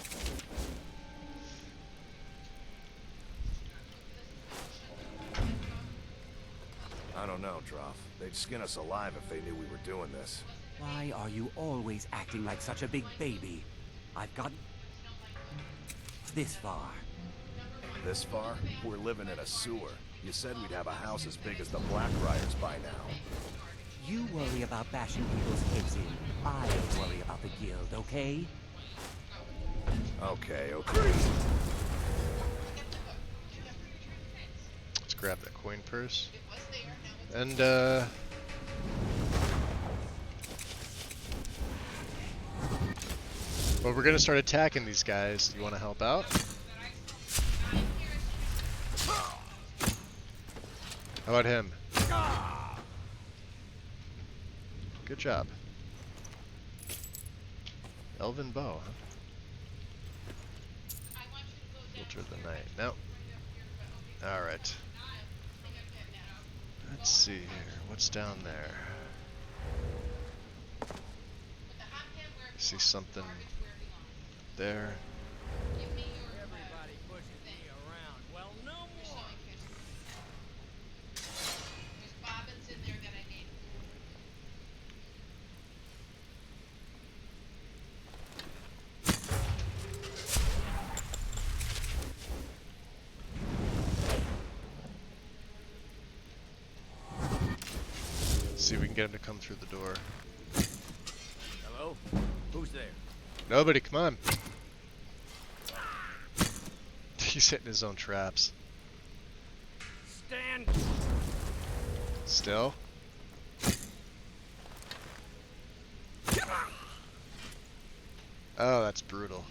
I don't know, Droff. They'd skin us alive if they knew we were doing this. Why are you always acting like such a big baby? I've got this far. This far? We're living in a sewer. You said we'd have a house as big as the Blackbriars by now. You worry about bashing people's heads in. I worry about the guild, okay? Okay, okay. Let's grab that coin purse. And, well, we're gonna start attacking these guys. You wanna help out? How about him? Good job. Elven bow, huh? Filter the night. No. Alright. Let's see here. What's down there? See something there. See if we can get him to come through the door. Hello? Who's there? Nobody, come on. He's hitting his own traps. Stand. Still? Oh, that's brutal.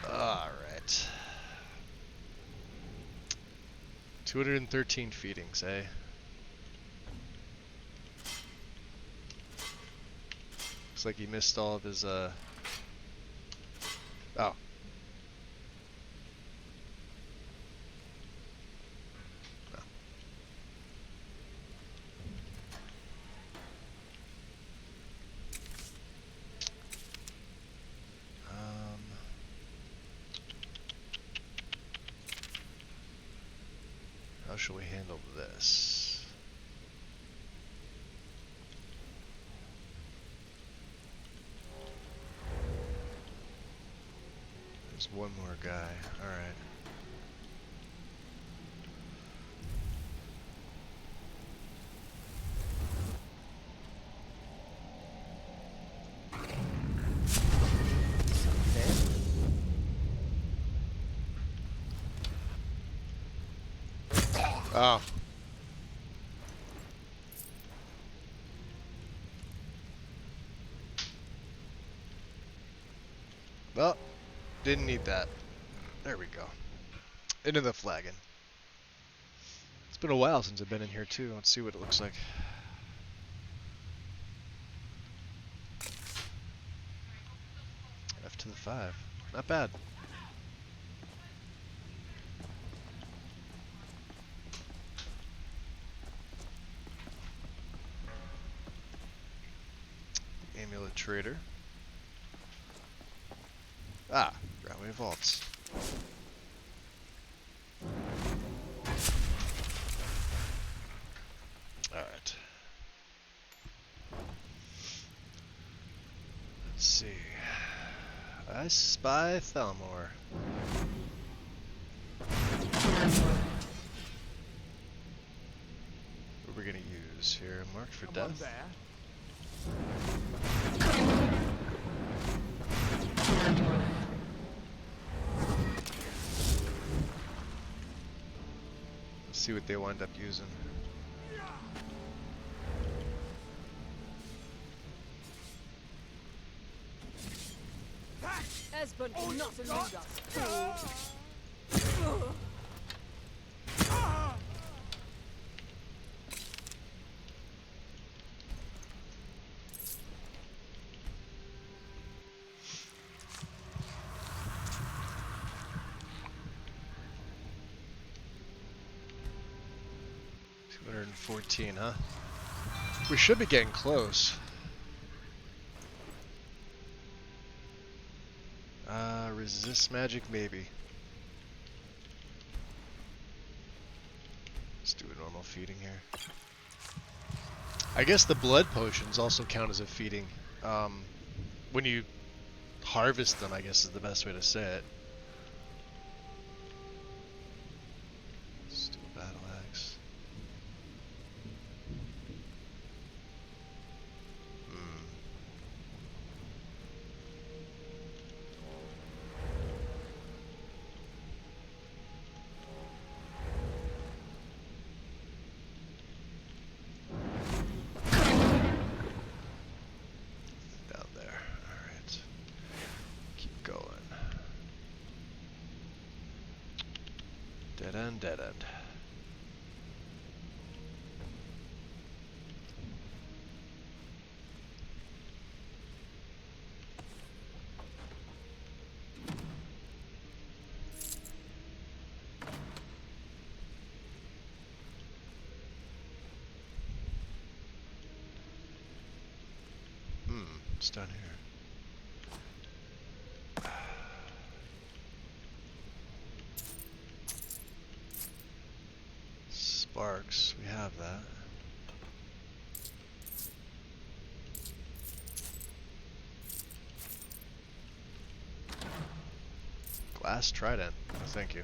Alright. 213 feedings, eh? Looks like he missed all of his, Oh. How shall we handle this? There's one more guy. Alright. Oh. Well, didn't need that. There we go. Into the flagon. It's been a while since I've been in here too. Let's see what it looks like. F to the 5. Not bad. Amulet Trader. Ah, Ratway Vaults. Alright. Let's see. I spy Thalmor. What are we gonna use here? Marked for death? Let's see what they wind up using. Esbern will not elude us. $214, huh? We should be getting close. Resist magic, maybe. Let's do a normal feeding here. I guess the blood potions also count as a feeding. When you harvest them, I guess is the best way to say it. Let's do a battle axe. Dead end. It's down here. Sparks, we have that. Glass trident, oh, thank you.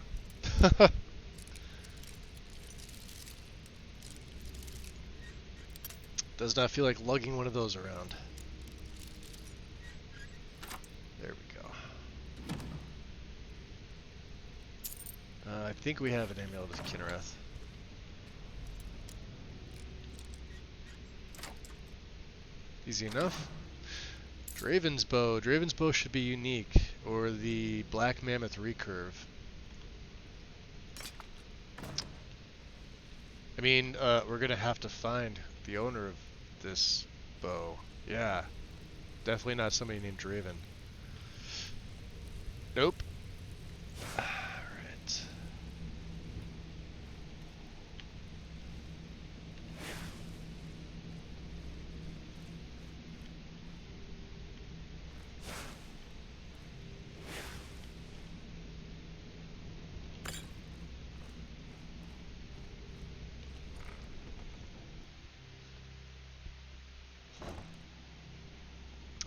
Does not feel like lugging one of those around. There we go. I think we have an amulet of Kinnereth. Easy enough. Draven's Bow. Draven's Bow should be unique, or the Black Mammoth Recurve. I mean, we're gonna have to find the owner of this bow. Yeah. Definitely not somebody named Draven. Nope. Alright.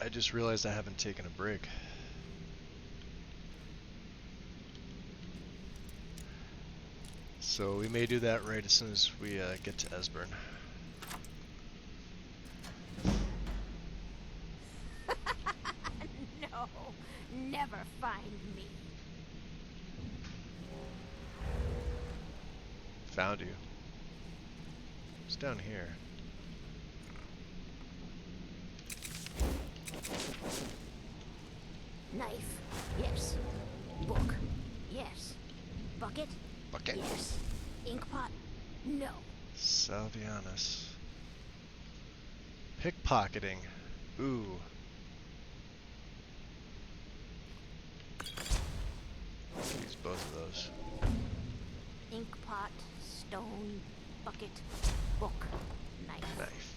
I just realized I haven't taken a break. So we may do that right as soon as we get to Esbern. No, never find me. Found you. It's down here. Knife, yes. Book, yes. Bucket, Bucket. yes. Inkpot, no. Salvianus. Pickpocketing. Ooh. Use both of those. Inkpot, stone, bucket, book, knife. Knife.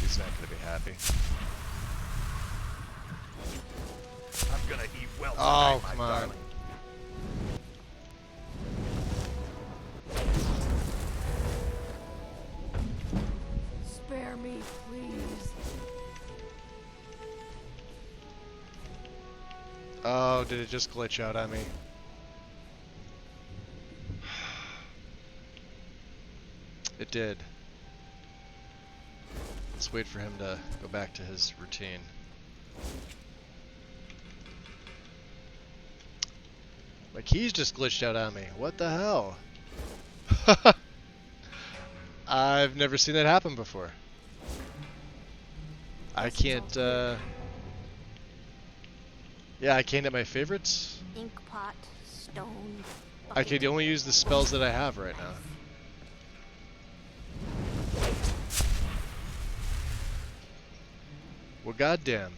He's not gonna be happy. I'm gonna eat well Oh, tonight, my come on. darling. Spare me, please. Oh, did it just glitch out on me? It did. Let's wait for him to go back to his routine. My keys just glitched out on me. What the hell? I've never seen that happen before. I can't, yeah, I can't hit my favorites. Inkpot, stone, I can only use the spells that I have right now. Well, goddamn.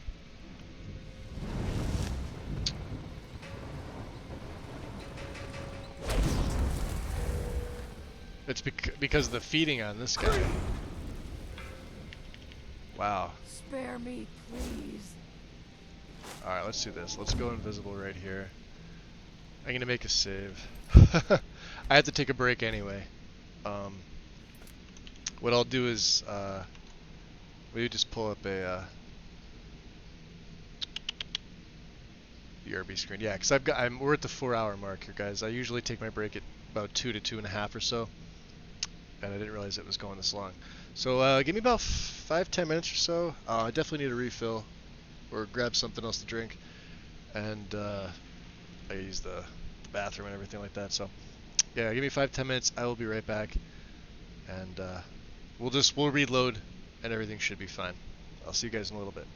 It's because of the feeding on this guy. Wow. Spare me, please. Alright, let's do this. Let's go invisible right here. I'm gonna make a save. I have to take a break anyway. What I'll do is, maybe just pull up a, BRB screen. Yeah, because we're at the 4-hour mark here, guys. I usually take my break at about 2 to 2.5 or so. And I didn't realize it was going this long. So give me about 5-10 minutes or so. I definitely need a refill or grab something else to drink. And I use the bathroom and everything like that. So yeah, give me 5-10 minutes. I will be right back. And we'll reload and everything should be fine. I'll see you guys in a little bit.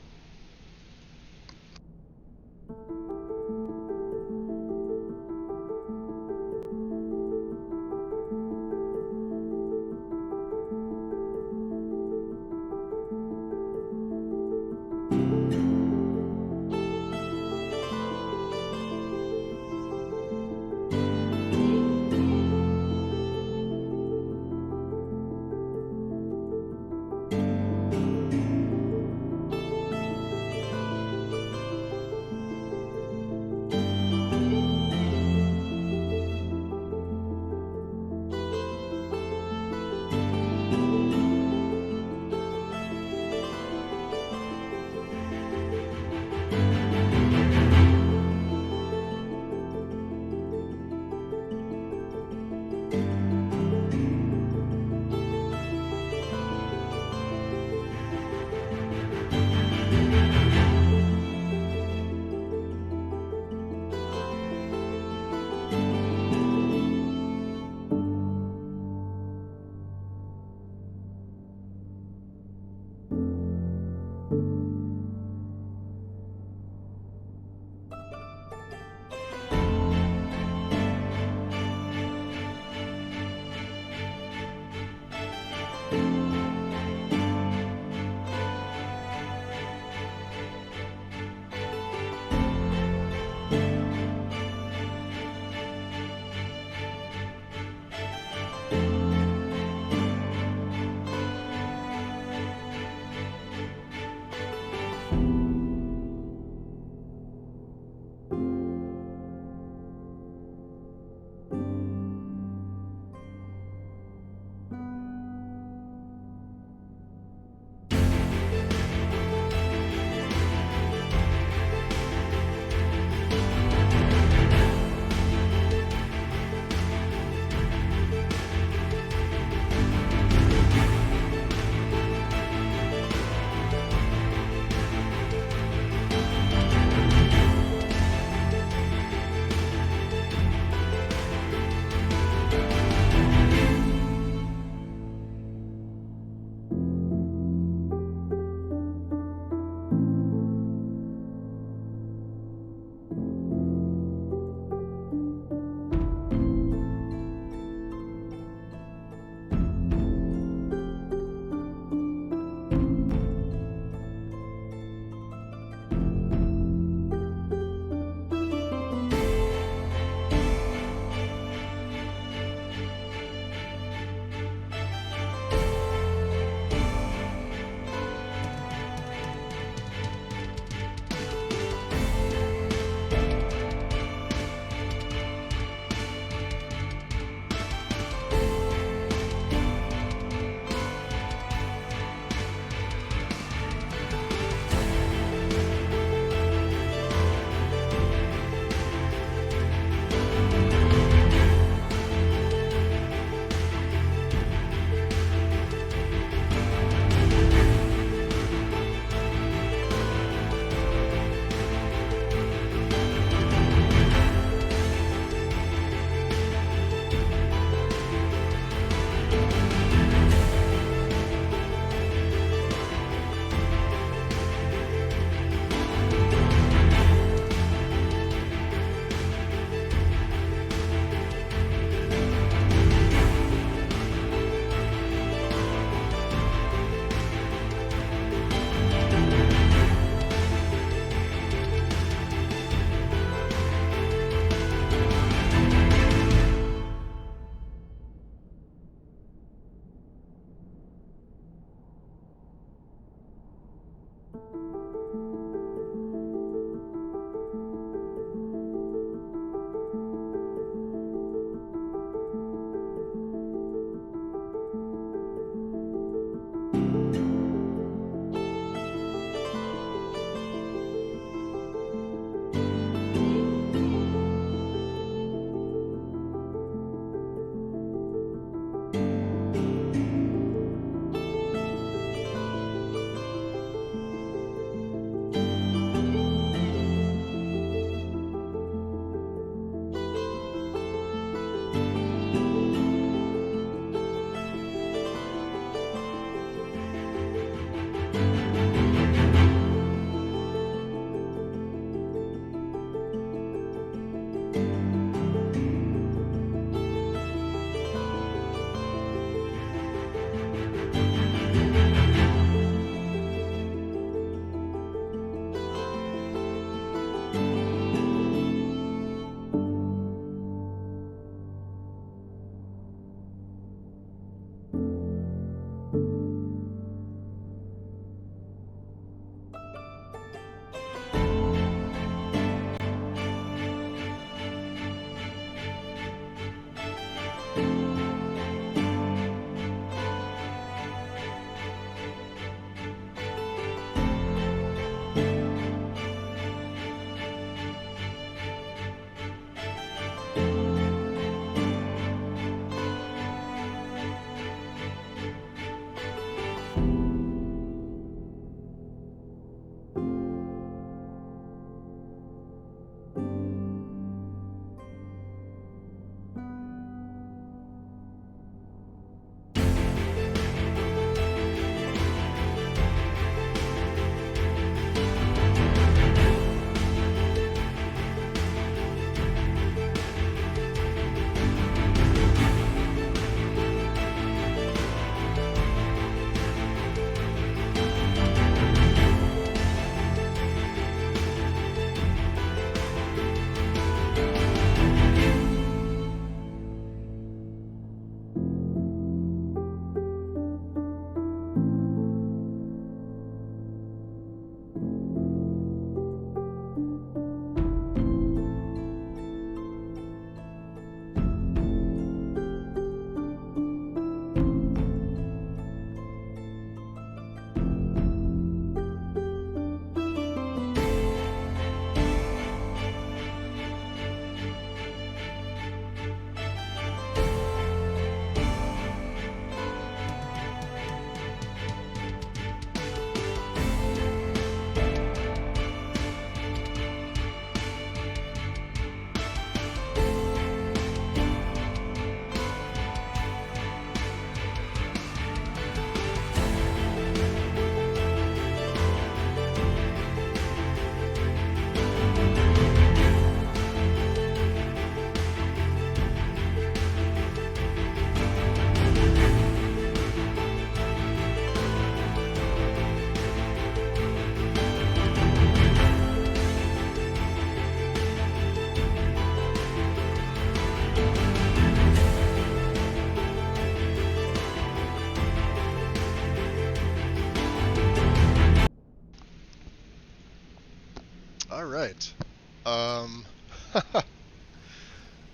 All right.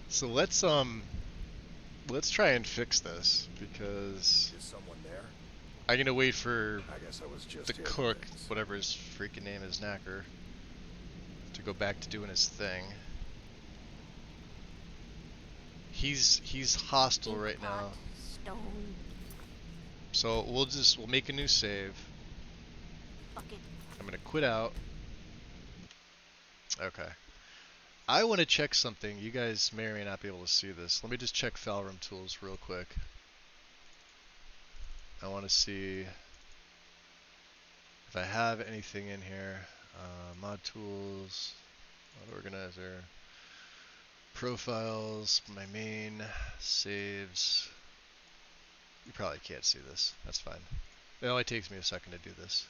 So let's try and fix this because Is someone there? I'm gonna wait for I guess I was just the hearing cook, things. whatever his freaking name is, Knacker, to go back to doing his thing. He's hostile right now. Stone. So we'll make a new save. Bucket. I'm gonna quit out. Okay. I want to check something. You guys may or may not be able to see this. Let me just check Falrum tools real quick. I want to see if I have anything in here. Mod tools, mod organizer, profiles, my main, saves. You probably can't see this. That's fine. It only takes me a second to do this.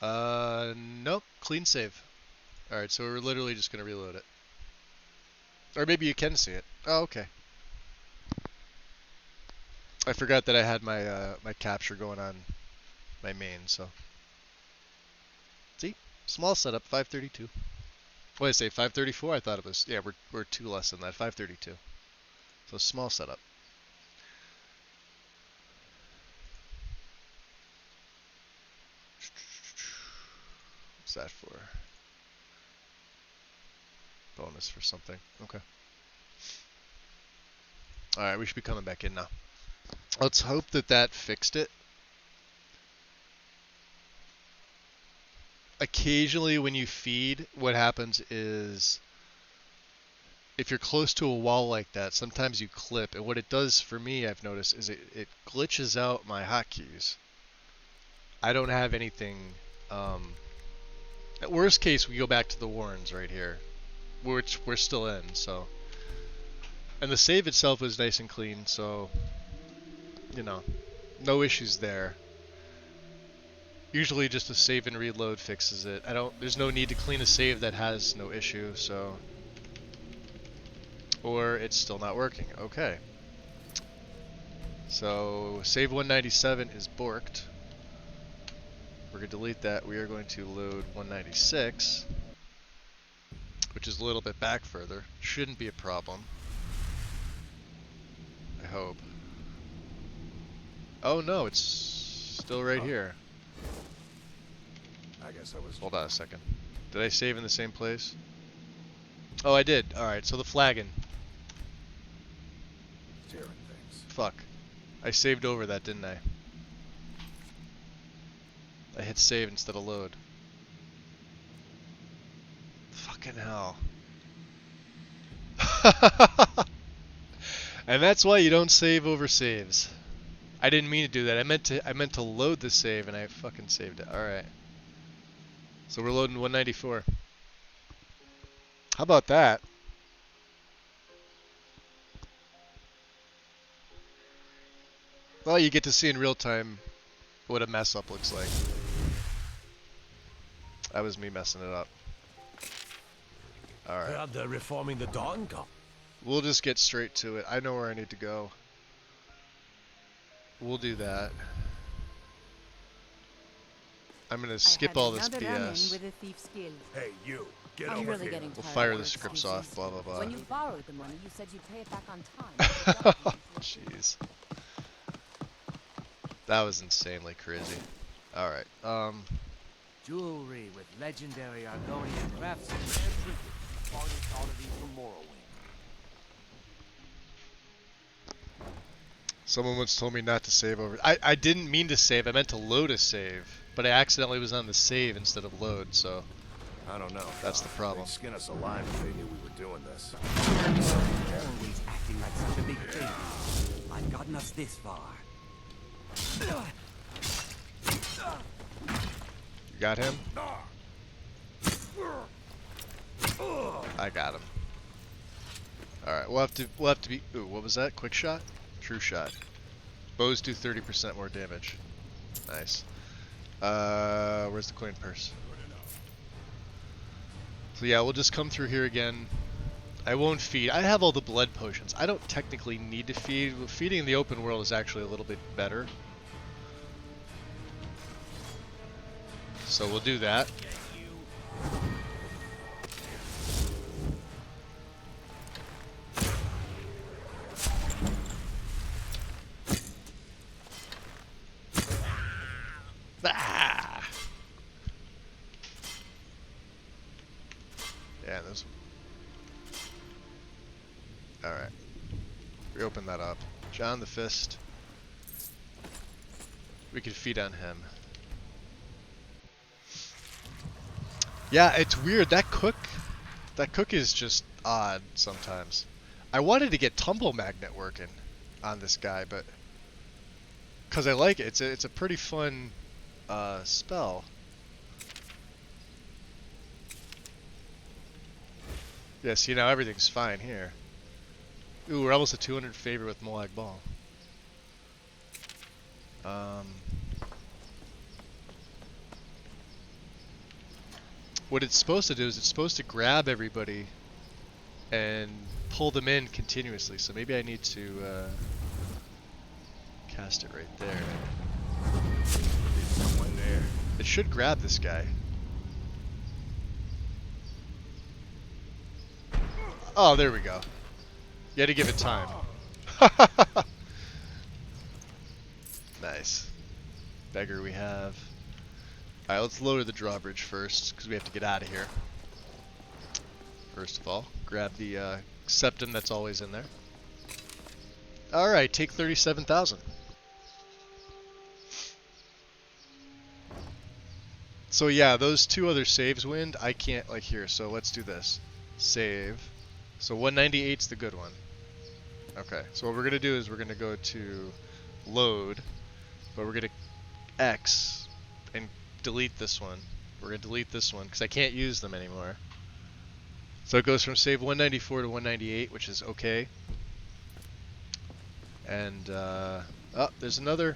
Nope. Clean save. Alright, so we're literally just going to reload it. Or maybe you can see it. Oh, okay. I forgot that I had my my capture going on my main, so. See? Small setup, 532. What did I say, 534? I thought it was, yeah, we're 2 less than that, 532. So small setup. What's that for? Bonus for something. Okay. Alright, we should be coming back in now. Let's hope that that fixed it. Occasionally when you feed, what happens is if you're close to a wall like that, sometimes you clip, and what it does for me, I've noticed, is it glitches out my hotkeys. I don't have anything. At worst case, we go back to the Warrens right here, which we're still in, so. And the save itself was nice and clean, so, you know, no issues there. Usually just a save and reload fixes it. There's no need to clean a save that has no issue, so. Or it's still not working. Okay. So, save 197 is borked. We're going to delete that. We are going to load 196, which is a little bit back further. Shouldn't be a problem. I hope. Oh no, it's still right here. I guess I was. Hold on a second. Did I save in the same place? Oh, I did. Alright, so the flagon. Tearing things. Fuck. I saved over that, didn't I? I hit save instead of load. Fucking hell. And that's why you don't save over saves. I didn't mean to do that. I meant to load the save and I fucking saved it. Alright. So we're loading 194. How about that? Well, you get to see in real time what a mess up looks like. That was me messing it up. Alright. Heard they're reforming the Dawn Guard. We'll just get straight to it. I know where I need to go. We'll do that. I'm gonna skip all this BS. With a thief's guild. Hey, you. Get I'm over really here. getting We'll tired fire of the your scripts excuses. off, blah blah blah. When you borrowed the money, you said you'd pay it back on time. Jeez. That was insanely crazy. Alright, Jewelry with legendary Argonian crafts and rare trinkets. Finest oddity from Morrowind. someone once told me not to save over. I didn't mean to save, I meant to load a save. But I accidentally was on the save instead of load, so. I don't know. That's the problem. They'd skin us alive if they knew we were doing this. Always acting like such a big baby. I've gotten us this far. You got him? I got him. Alright, we'll have to be. Ooh, what was that? Quick shot? True shot. Bows do 30% more damage. Nice. Where's the coin purse? So yeah, we'll just come through here again. I won't feed. I have all the blood potions. I don't technically need to feed. Feeding in the open world is actually a little bit better. So we'll do that. Yeah, there's... Alright. Reopen that up. John the Fist. We could feed on him. Yeah, it's weird. That cook is just odd sometimes. I wanted to get Tumble Magnet working on this guy, but... Because I like it. It's a pretty fun spell. Yeah, see, now everything's fine here. Ooh, we're almost a 200 favor with Molag Bal. What it's supposed to do is it's supposed to grab everybody and pull them in continuously. So maybe I need to cast it right there. There's someone there. It should grab this guy. Oh, there we go. You had to give it time. Nice. Beggar we have. Alright, let's lower the drawbridge first, because we have to get out of here. First of all, grab the septum that's always in there. Alright, take 37,000. So yeah, those two other saves wind, I can't, like here, so let's do this. Save. So 198's the good one. Okay, so what we're going to do is we're going to go to load, but we're going to X and delete this one. We're going to delete this one because I can't use them anymore. So it goes from save 194 to 198, which is okay. And, oh, there's another.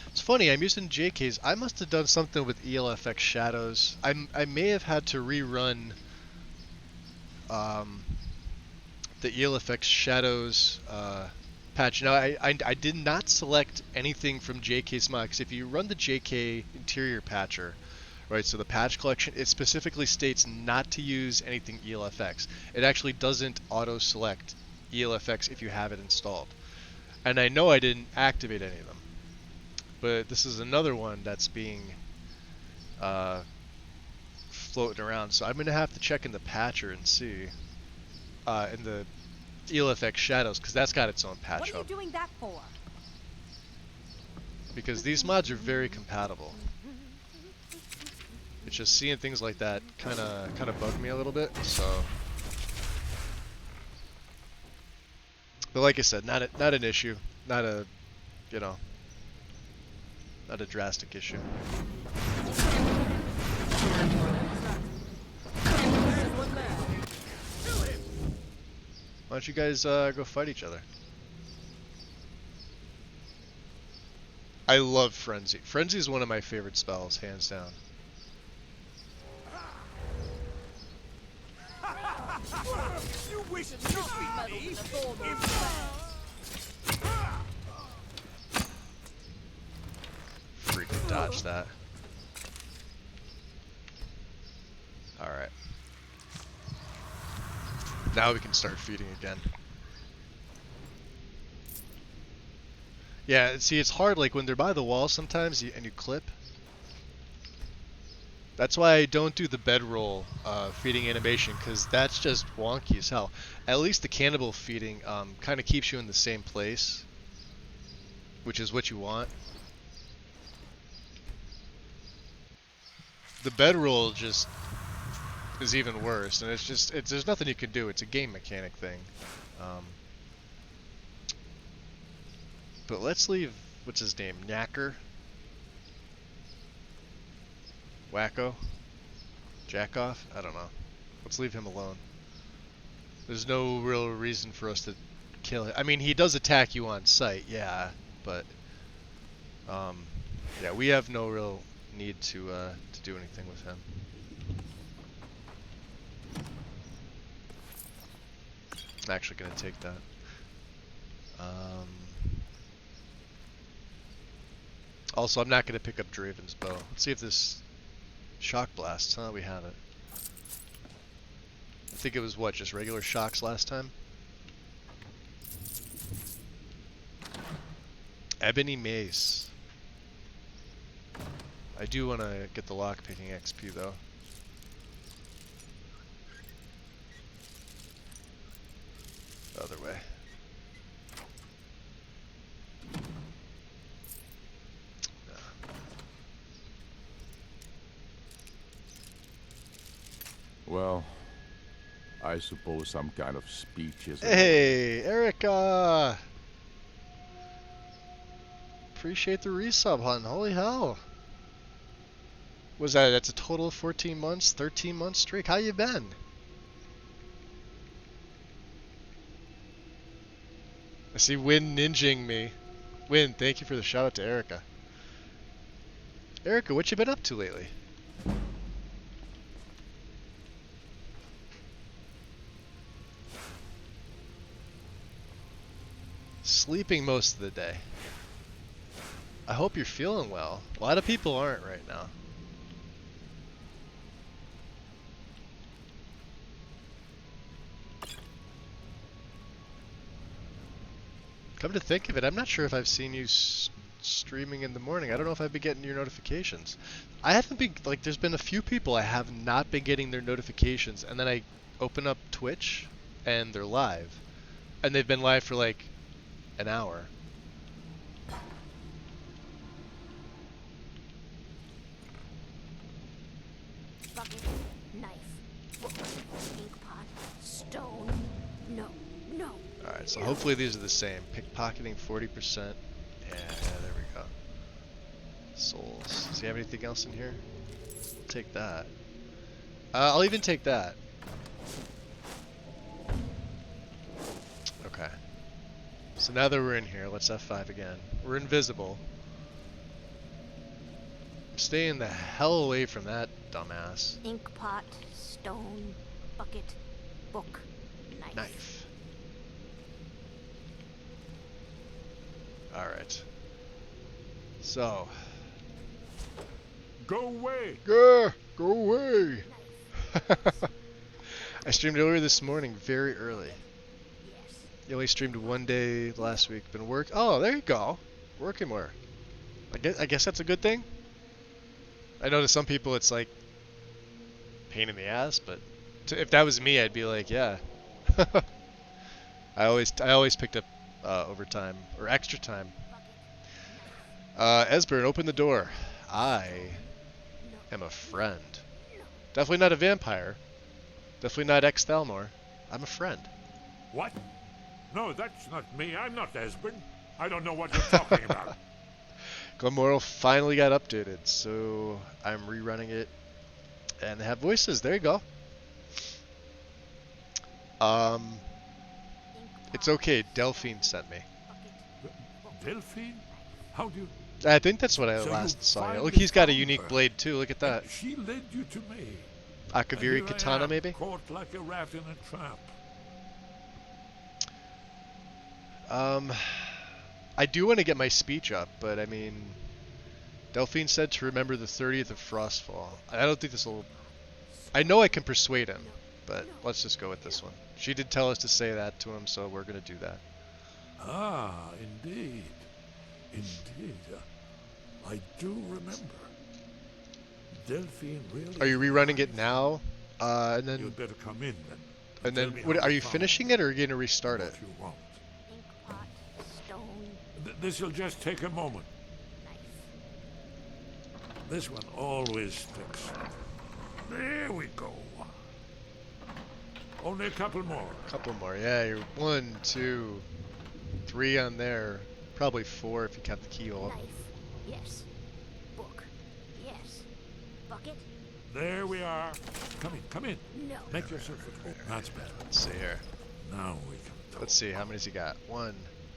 It's funny, I'm using JK's. I must have done something with ELFX Shadows. I may have had to rerun the ELFX Shadows patch. Now, I did not select anything from JK's mod, because if you run the JK interior patcher, right, so the patch collection, it specifically states not to use anything ELFX. It actually doesn't auto-select ELFX if you have it installed. And I know I didn't activate any of them. But this is another one that's being floating around, so I'm going to have to check in the patcher and see. In the ELFX Shadows, because that's got its own patch What are you hub. doing that for? Because these mods are very compatible. It's just seeing things like that kind of bugged me a little bit. So, but like I said, not an issue, not a, you know, not a drastic issue. Why don't you guys go fight each other? I love Frenzy. Frenzy is one of my favorite spells, hands down. You wish to beat me? Freaking dodge that. Alright. Now we can start feeding again. Yeah, see, it's hard, like, when they're by the wall sometimes, and you clip. That's why I don't do the bedroll feeding animation, because that's just wonky as hell. At least the cannibal feeding kind of keeps you in the same place, which is what you want. The bedroll just is even worse, and it's just, there's nothing you can do. It's a game mechanic thing. But let's leave, what's his name, Knacker? Wacko? Jackoff? I don't know. Let's leave him alone. There's no real reason for us to kill him. I mean, he does attack you on sight, yeah, but yeah, we have no real need to do anything with him. I'm actually going to take that. Also, I'm not going to pick up Draven's bow. Let's see if this shock blasts, huh? We have it. I think it was what, just regular shocks last time? Ebony Mace. I do want to get the lockpicking XP though. Well, I suppose some kind of speech is... Hey, Erica! Appreciate the resub, hun. Holy hell. Was that's a total of 14 months, 13 month streak. How you been? I see Win ninjing me. Win, thank you for the shout out to Erica. Erica, what you been up to lately? Sleeping most of the day. I hope you're feeling well. A lot of people aren't right now. Come to think of it, I'm not sure if I've seen you streaming in the morning. I don't know if I've been getting your notifications. I haven't been, like, there's been a few people I have not been getting their notifications, and then I open up Twitch, and they're live. And they've been live for, like, an hour. Bucket, knife, book, ink pot, stone. No, no. Alright, so hopefully these are the same. Pickpocketing 40%. Yeah, there we go. Souls. Does he have anything else in here? Take that. I'll even take that. Okay. So now that we're in here, let's F5 again. We're invisible. I'm staying the hell away from that dumbass. Ink pot, stone, bucket, book, knife. Alright. So. Go away! Go away! I streamed earlier this morning, very early. You only streamed one day last week. Been Oh, there you go. Working more. I guess that's a good thing. I know to some people it's like pain in the ass, but if that was me, I'd be like, yeah. I always picked up overtime or extra time. Esbern, open the door. I am a friend. Definitely not a vampire. Definitely not ex-Thalmor. I'm a friend. What? No, that's not me. I'm not Esbern. I don't know what you're talking about. Glenmoral finally got updated, so I'm rerunning it. And they have voices. There you go. It's okay. Delphine sent me. Delphine? How do you... I think that's what I last saw. Look, he's got a unique blade too. Look at that. She led you to me. Akaviri katana, maybe? Caught like a rat in a trap. I do want to get my speech up, but I mean, Delphine said to remember the 30th of Frostfall. I don't think this will... I know I can persuade him, but let's just go with this one. She did tell us to say that to him, so we're going to do that. Ah, indeed. Indeed. I do remember. Delphine really... Are you rerunning it now? And then... You'd better come in then. And then, what, are you finishing it or are you going to restart it? You won't. This'll just take a moment. This one always sticks. There we go. Only a couple more. Couple more, yeah. You're 1, 2, 3 on there. Probably 4 if you count the keyhole. Knife. Yes. Book. Yes. Bucket. There we are. Come in. No. Make yourself at home. That's better. Let's see here. Now we can talk. Let's see, how many's he got? 1,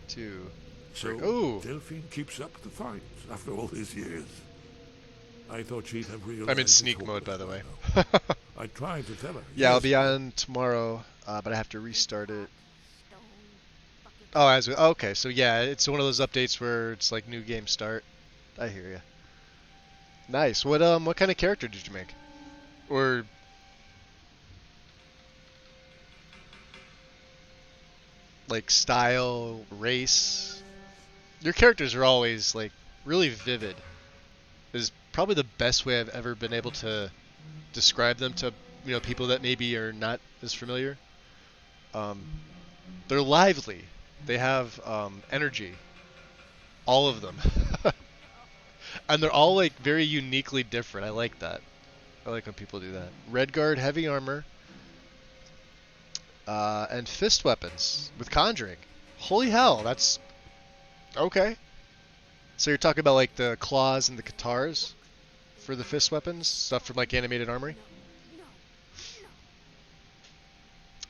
2, 3. So, Ooh! Delphine keeps up the fight after all these years. I thought she'd have realized... I'm in sneak mode, by the way. I tried to tell her. Yeah, I'll be on tomorrow, but I have to restart it. Oh, okay, so yeah, it's one of those updates where it's like new game start. I hear ya. Nice. What kind of character did you make? Or like style, race? Your characters are always like really vivid. Is probably the best way I've ever been able to describe them to, you know, people that maybe are not as familiar. They're lively. They have energy. All of them. And they're all like very uniquely different. I like that. I like when people do that. Redguard, heavy armor, and fist weapons with conjuring. Holy hell, that's okay. So you're talking about like the claws and the katars for the fist weapons, stuff from like animated armory?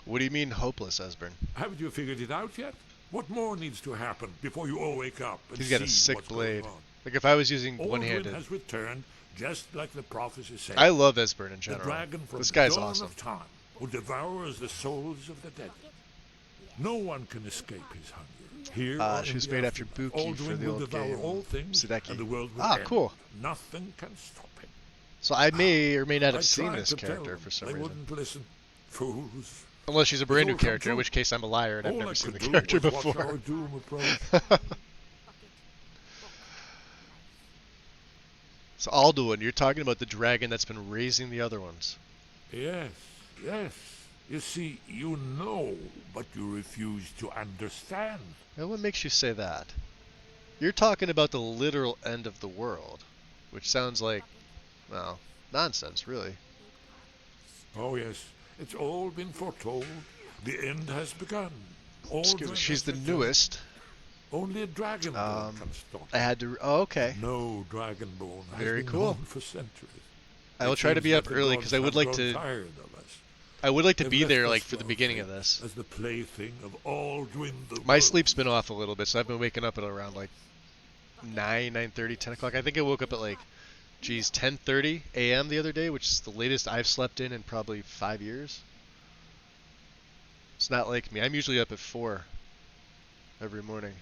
What do you mean hopeless, Esbern? Haven't you figured it out yet? What more needs to happen before you all wake up and He's got a see sick what's going blade. on? Like if I was using Aldrin one-handed. has returned, just like the prophecy said. I love Esbern in The general. dragon from This the guy's dawn awesome. of time, who devours the souls of the dead. No one can escape his hunger. Here or She in was the made after afterlife. Buki for Aldrin the will old devour game. all things, Sadeki. and the world will Ah, end. cool. Nothing can stop him. So I may or may not have I seen tried this to tell character them. for some They reason. wouldn't listen. Fools. Unless she's a brand new It's all come character, in true. which case I'm a liar and I've All never I seen the could do character was watch before. our doom approach. So Alduin, you're talking about the dragon that's been raising the other ones. Yes, yes. You see, you know, but you refuse to understand. Now, what makes you say that? You're talking about the literal end of the world, which sounds like, well, nonsense, really. Oh, yes. It's all been foretold. The end has begun. Excuse me, Aldrin she's has the returned. newest. Only a dragonborn can stop I had to. Oh, okay. No dragonborn has Very been cool. known for centuries. I will It try to seems be that up the early gods because I would have like grown to. tired of us. I would like to They've be left there us like for the well beginning of fed this. as the plaything of Aldrin the My World. sleep's been off a little bit, so I've been waking up at around like 9:30, 10 o'clock. I think I woke up at like, geez, 10:30 a.m. the other day, which is the latest I've slept in probably 5 years. It's not like me. I'm usually up at 4 every morning.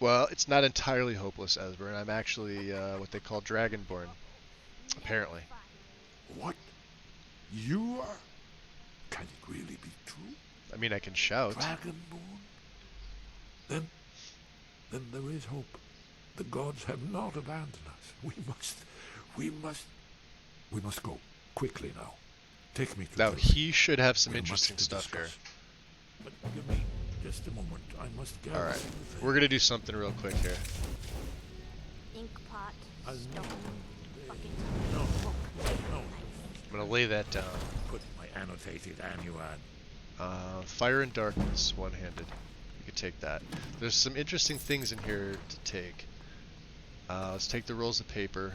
Well, it's not entirely hopeless, Esbern. I'm actually what they call Dragonborn, apparently. What? You are? Can it really be true? I mean, I can shout. Dragonborn? Then there is hope. The gods have not abandoned us. We must go quickly now. Take me to Now, the he should have some We have interesting much to stuff here. discuss. But give me just a moment. I must gather. Alright, everything. we're going to do something real quick here. Ink pot, I'll stone, bucket. No. I'm going to lay that down. Put my annotated annuad. Fire and Darkness, one-handed. You could take that. There's some interesting things in here to take. Let's take the rolls of paper.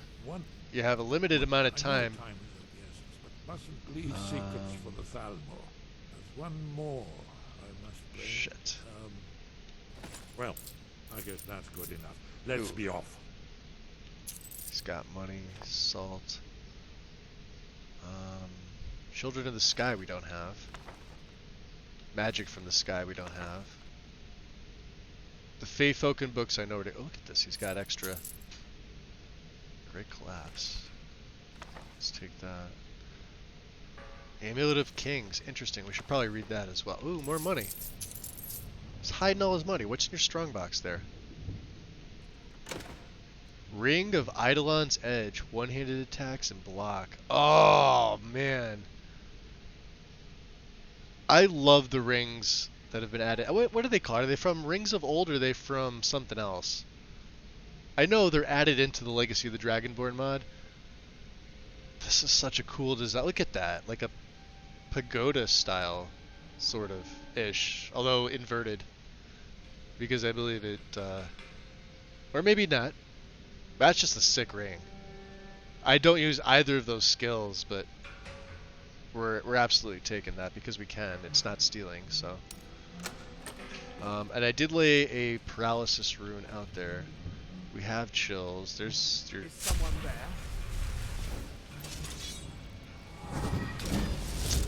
You have a limited amount of time. Time is of the essence, but mustn't leave secrets for the Thalmor. There's one more I must bring. Shit. Well, I guess that's good enough. Let's be off. He's got money, salt. Children of the Sky we don't have. Magic from the Sky we don't have. The Fey Falcon books I know already. Oh, look at this. He's got extra. Great Collapse. Let's take that. Amulet of Kings. Interesting. We should probably read that as well. Ooh, more money. He's hiding all his money. What's in your strongbox there? Ring of Eidolon's Edge. One-handed attacks and block. Oh, man. I love the rings that have been added. What are they called? Are they from Rings of Old or are they from something else? I know they're added into the Legacy of the Dragonborn mod. This is such a cool design. Look at that. Like a pagoda style, sort of, ish. Although inverted. Because I believe it, or maybe not. That's just a sick ring. I don't use either of those skills, but we're absolutely taking that because we can. It's not stealing, so. And I did lay a paralysis rune out there. We have chills. There's your. Is someone there?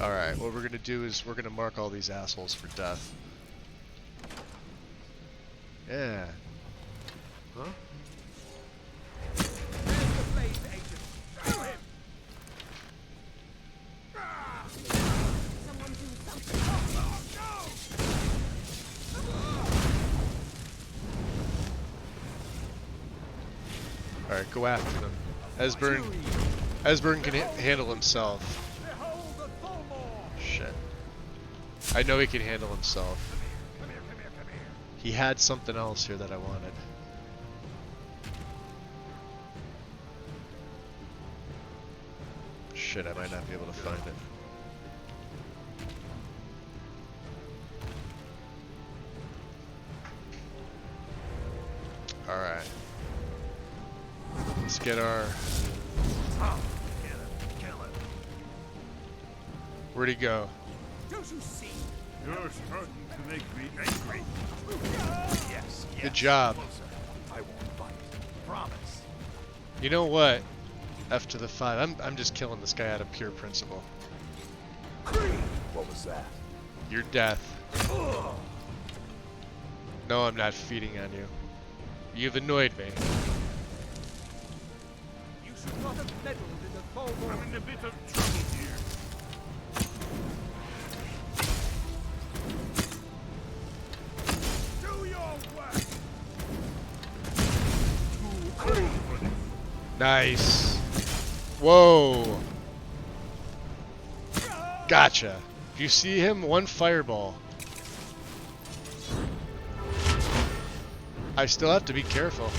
All right. What we're gonna do is we're gonna mark all these assholes for death. Yeah. Huh? Alright, go after them. Esbern can handle himself. Shit. I know he can handle himself. He had something else here that I wanted. shit, I might not be able to find it. Alright. Let's get our... Where'd he go? Don't you see? You're starting to make me angry. Yes. Good job. I won't bite. Promise. You know what? F to the 5. I'm just killing this guy out of pure principle. What was that? Your death. No, I'm not feeding on you. You've annoyed me. You should not have meddled in the Thalmor. I'm in a bit of trouble here. Do your work. Too cold for this. Nice. Whoa. Gotcha. Do you see him? One fireball. I still have to be careful.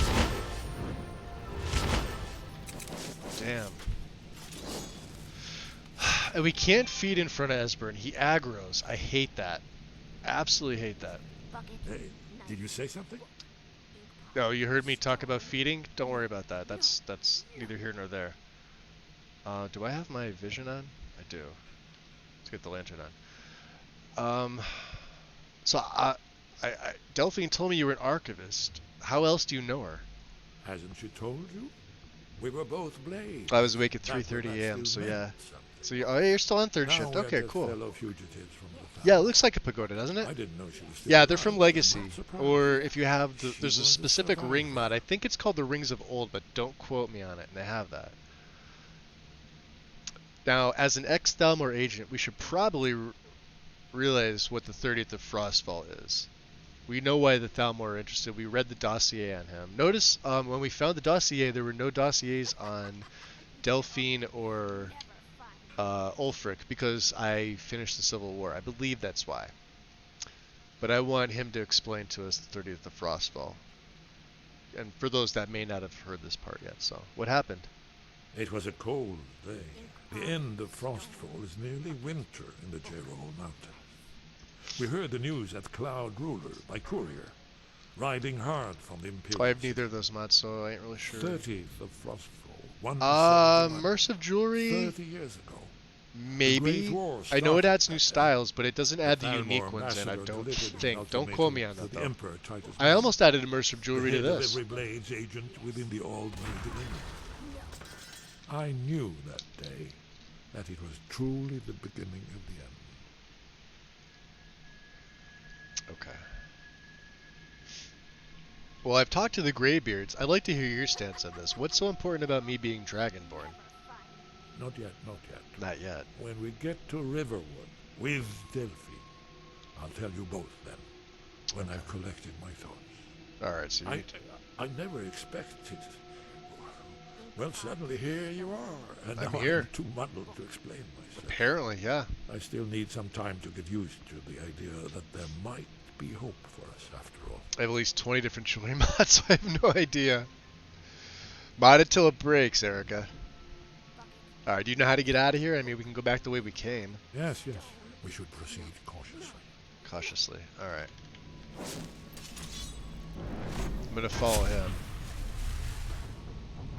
Damn. And we can't feed in front of Esbern. He aggroes. I hate that. Absolutely hate that. Hey, did you say something? No, you heard me talk about feeding? Don't worry about that. That's neither here nor there. Do I have my vision on? I do. Let's get the lantern on. So Delphine told me you were an archivist. How else do you know her? Hasn't she told you? We were both blades. I was awake at 3:30 a.m. So yeah. So you're still on third shift. Okay, cool. Fellow fugitives from the Yeah, it looks like a pagoda, doesn't it? I didn't know she was still Yeah, they're from alive. Legacy. I'm not surprised. Or if you have the, She there's a was a specific ring survivor. mod. I think it's called the Rings of Old, but don't quote me on it. And they have that. Now, as an ex-Thalmor agent, we should probably realize what the 30th of Frostfall is. We know why the Thalmor are interested. We read the dossier on him. Notice when we found the dossier, there were no dossiers on Delphine or Ulfric because I finished the Civil War. I believe that's why. But I want him to explain to us the 30th of Frostfall. And for those that may not have heard this part yet, so what happened? It was a cold day. The end of Frostfall is nearly winter in the Jerall Mountains. We heard the news at Cloud Ruler by courier, riding hard from the Imperial. I have neither of those mods, so I ain't really sure. 30th of Frostfall. 171. Immersive jewelry? 30 years ago. Maybe. I know it adds new styles, but it doesn't add the unique ones in, I don't think. Don't quote me on that, though. I almost added immersive jewelry to this. Every Blades agent within the old Dominion. I knew that day that it was truly the beginning of the end. Okay. Well, I've talked to the Greybeards. I'd like to hear your stance on this. What's so important about me being Dragonborn? Not yet, not yet. Not yet. When we get to Riverwood with Delphi, I'll tell you both then, when I've collected my thoughts. Alright, so you I never expected. Well, suddenly here you are, and I'm now here. I'm too muddled to explain myself. Apparently, yeah. I still need some time to get used to the idea that there might be hope for us after all. I have at least 20 different jewelry mods, so I have no idea. Mod it till it breaks, Erica. Alright, do you know how to get out of here? I mean, we can go back the way we came. Yes, yes. We should proceed cautiously. Cautiously. Alright. I'm gonna follow him.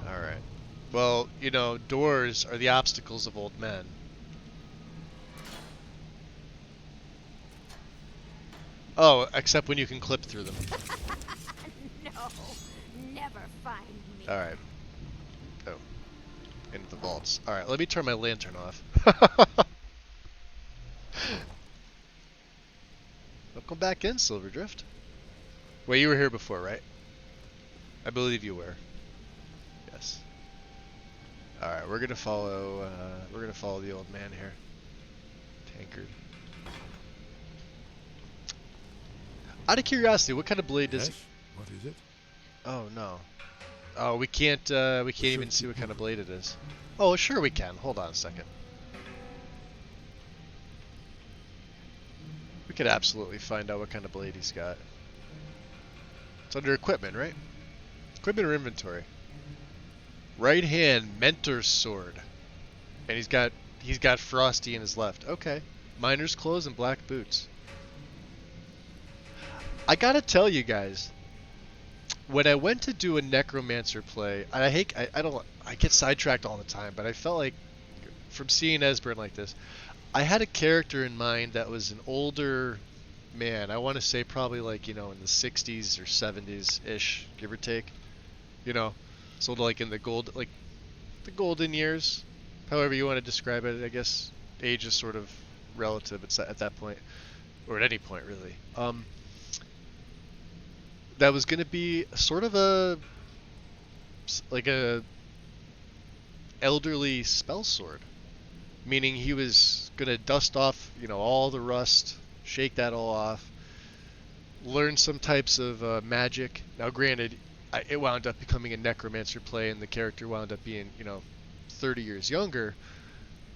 Alright. Well, you know, doors are the obstacles of old men. Oh, except when you can clip through them. No, never find me. Alright. Oh. Into the vaults. Alright, let me turn my lantern off. Welcome back in, Silverdrift. Wait, you were here before, right? I believe you were. Yes. Alright, we're gonna follow the old man here. Tankard. Out of curiosity, what kind of blade does he... What is it? Oh no. Oh, we can't even see what kind of blade it is. Oh, sure we can. Hold on a second. We could absolutely find out what kind of blade he's got. It's under equipment, right? Equipment or inventory? Right hand Mentor's sword. And he's got Frosty in his left. Okay. Miner's clothes and black boots. I gotta tell you guys, when I went to do a Necromancer play, and I get sidetracked all the time, but I felt like from seeing Esbern like this, I had a character in mind that was an older man. I want to say probably like, in the 60s or 70s ish, give or take. Sort of like in the golden years, however you want to describe it. I guess age is sort of relative at that point, or at any point really. That was going to be sort of a elderly spell sword, meaning he was going to dust off, all the rust, shake that all off, learn some types of magic. Now, granted, it wound up becoming a Necromancer play, and the character wound up being, 30 years younger.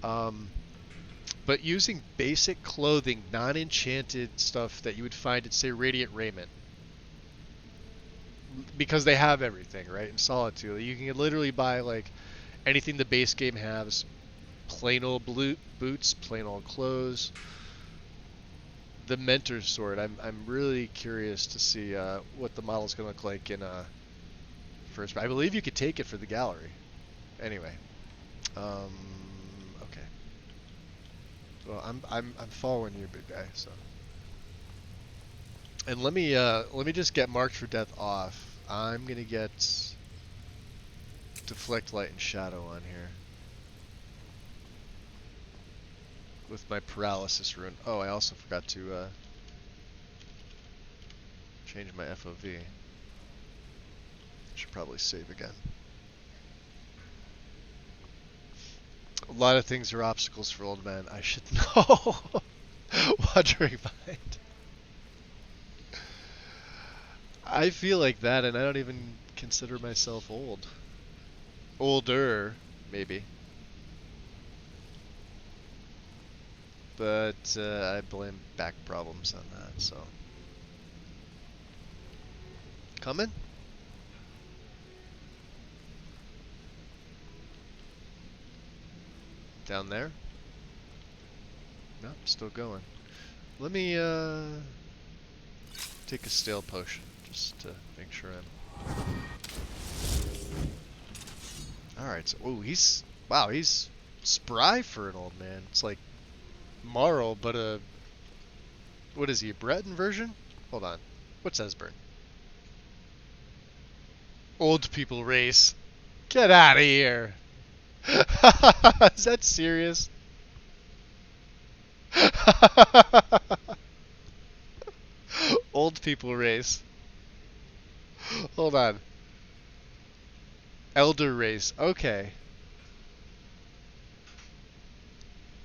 But using basic clothing, non-enchanted stuff that you would find at, say, Radiant Raiment. Because they have everything, right? In Solitude, you can literally buy like anything the base game has, plain old boots, plain old clothes. The Mentor Sword, I'm really curious to see what the model's gonna look like in first. I believe you could take it for the gallery. Anyway, okay. Well, I'm following you, big guy. So. And let me just get Marked for Death off. I'm gonna get Deflect Light and Shadow on here with my Paralysis rune. Oh, I also forgot to change my FOV. Should probably save again. A lot of things are obstacles for old men. I should know. Wandering Mind. I feel like that, and I don't even consider myself old. Older, maybe. But I blame back problems on that, so. Coming? Down there? No, still going. Let me take a stale potion. Just to make sure I'm... Alright, so... Oh, he's spry for an old man. It's like Marl, but a... What is he, a Breton version? Hold on. What's Esbern? Old people race. Get out of here! Is that serious? Old people race. Hold on. Elder race. Okay.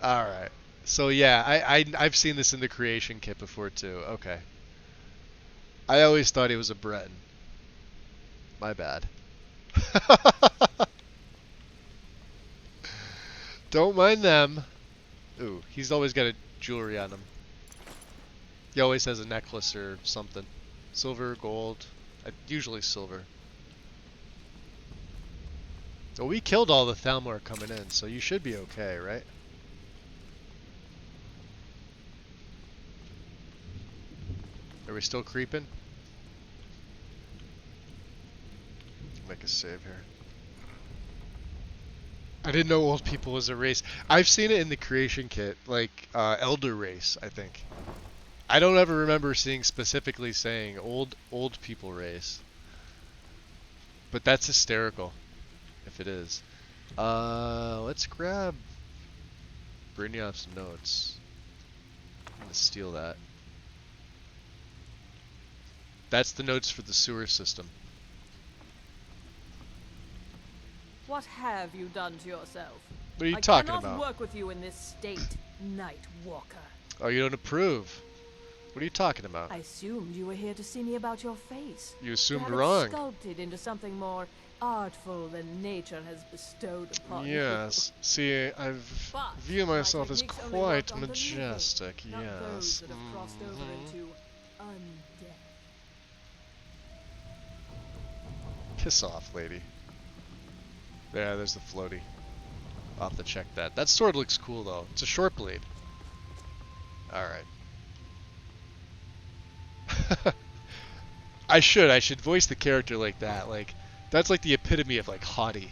Alright. So yeah, I've seen this in the creation kit before too. Okay. I always thought he was a Breton. My bad. Don't mind them. Ooh, he's always got a jewelry on him. He always has a necklace or something. Silver, gold. Usually silver. So we killed all the Thalmor coming in, so you should be okay, right? Are we still creeping? Make a save here. I didn't know old people was a race. I've seen it in the creation kit, like elder race, I think. I don't ever remember seeing specifically saying old people race. But that's hysterical, if it is. Let's grab Brynjolf's notes. I'm gonna steal that. That's the notes for the sewer system. What have you done to yourself? What are you talking about? I about? cannot work with you in this state, Night Walker. Oh, you don't approve? What are you talking about? I assumed you were here to see me about your face. You assumed to have wrong. It sculpted into something more artful than nature has bestowed upon you. Yes. See, I view myself as quite majestic. Yes. Piss off, lady. There, there's the floaty. I'll have to check that. That sword looks cool though. It's a short blade. Alright. I should voice the character like that. Like, that's like the epitome of like haughty.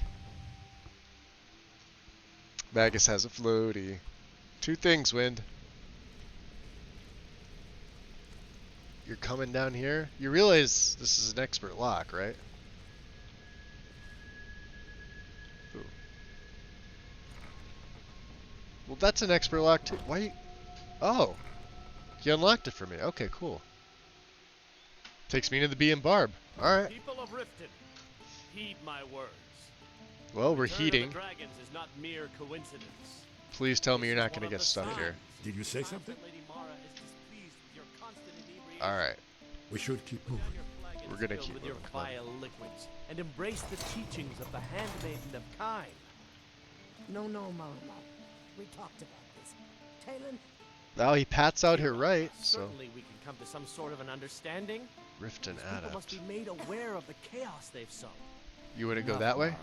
Magus has a floaty. 2 things, Wind. You're coming down here? You realize this is an expert lock, right? Ooh. Well, that's an expert lock too. Why you... Oh. You unlocked it for me. Okay, cool. Takes me to the Bee and Barb. Alright. People of Riften, heed my words. Well, we're Return of heating. the dragons is not mere coincidence. Please tell me you're not going to get stuck here. Did you say something? Alright. We should keep moving. We're going to keep with moving. your vile liquids and embrace the teachings of the handmaiden of Kine. No, Marimo. We talked about this. Talon? Now he pats out here right, so... Certainly we can come to some sort of an understanding. Riften People must Adept. be made aware of the chaos they've sown. You want to go that way?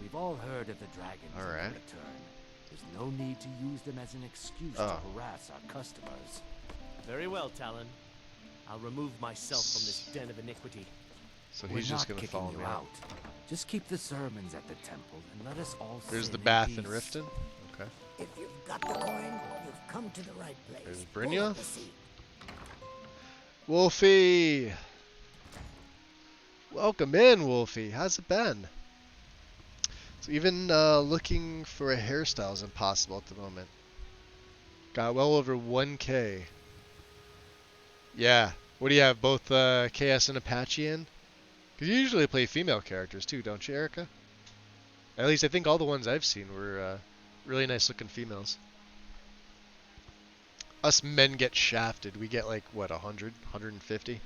We've all heard of the dragons and Alright. their return. There's no need to use them as an excuse to harass our customers. Very well, Talon. I'll remove myself from this den of iniquity. So We're he's just not going to kicking follow you me out. Just keep the sermons at the temple and let us all There's sin the in bath peace. in Riften. Okay. If you've got the coin, you've come to the right place. There's Pull Brynja. up the seat. Wolfie! Welcome in, Wolfie. How's it been? So even looking for a hairstyle is impossible at the moment. Got well over 1K. Yeah. What do you have, both KS and Apache in? Because you usually play female characters too, don't you, Erica? At least I think all the ones I've seen were really nice looking females. Us men get shafted. We get like, what, 100? 150?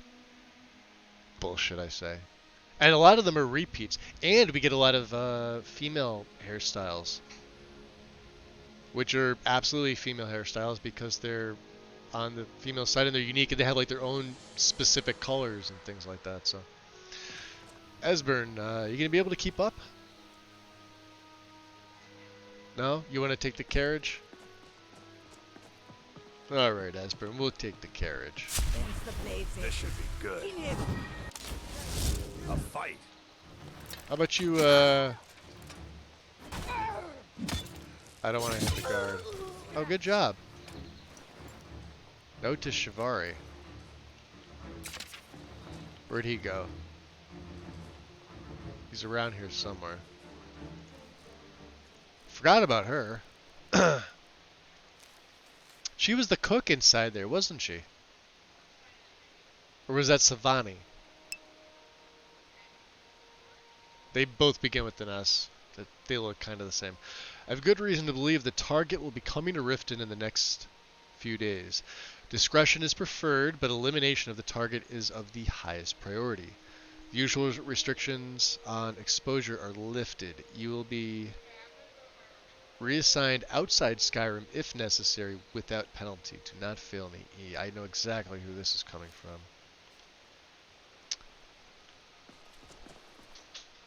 Bullshit, I say. And a lot of them are repeats. And we get a lot of female hairstyles. Which are absolutely female hairstyles because they're on the female side and they're unique and they have like their own specific colors and things like that. So, Esbern, you gonna be able to keep up? No? You want to take the carriage? Alright, Esbern, we'll take the carriage. This should be good. A fight. How about you, I don't want to hit the guard. Oh, good job. Note to Shivari. Where'd he go? He's around here somewhere. Forgot about her. She was the cook inside there, wasn't she? Or was that Savani? They both begin with an S. They look kind of the same. I have good reason to believe the target will be coming to Riften in the next few days. Discretion is preferred, but elimination of the target is of the highest priority. The usual restrictions on exposure are lifted. You will be reassigned outside Skyrim if necessary without penalty. Do not fail me, E. I know exactly who this is coming from.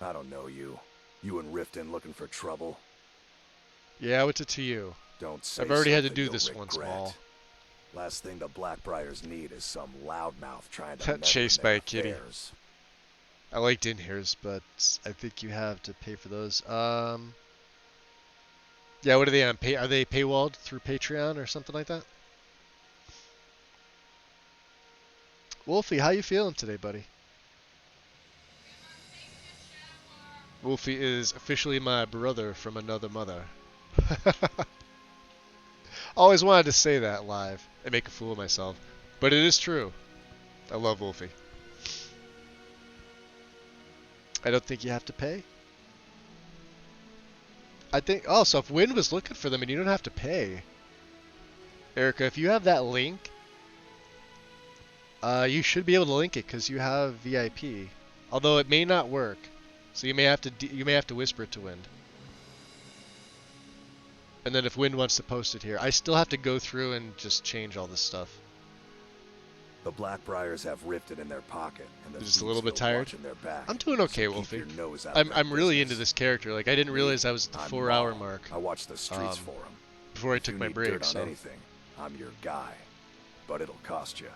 I don't know you. You and Riften looking for trouble? Yeah, what's it to you? Don't say I've already had to something do you'll this once, regret. Maul. Last thing the Blackbriars need is some loudmouth trying to Got meddle chased in by their a kitty. affairs. I liked in-heres, but I think you have to pay for those. Yeah, what are they on? Are they paywalled through Patreon or something like that? Wolfie, how you feeling today, buddy? Wolfie is officially my brother from another mother. Always wanted to say that live and make a fool of myself, but it is true. I love Wolfie. I don't think you have to pay. I think, oh, so if Wynn was looking for them and you don't have to pay. Erica, if you have that link, you should be able to link it because you have VIP. Although it may not work. So you may have to whisper it to Wind. And then if Wind wants to post it here, I still have to go through and just change all this stuff. The Blackbriars have Riften in their pocket, and the Just a little bit Thieves tired. watching their back. I'm doing okay, so Wolfie. keep your nose out of I'm their really business. into this character. Like I didn't realize I was at the I'm 4-hour Maul. mark. I watch the streets for him. Before I If took you my need break. dirt on So anything, I'm your guy, but it'll cost you.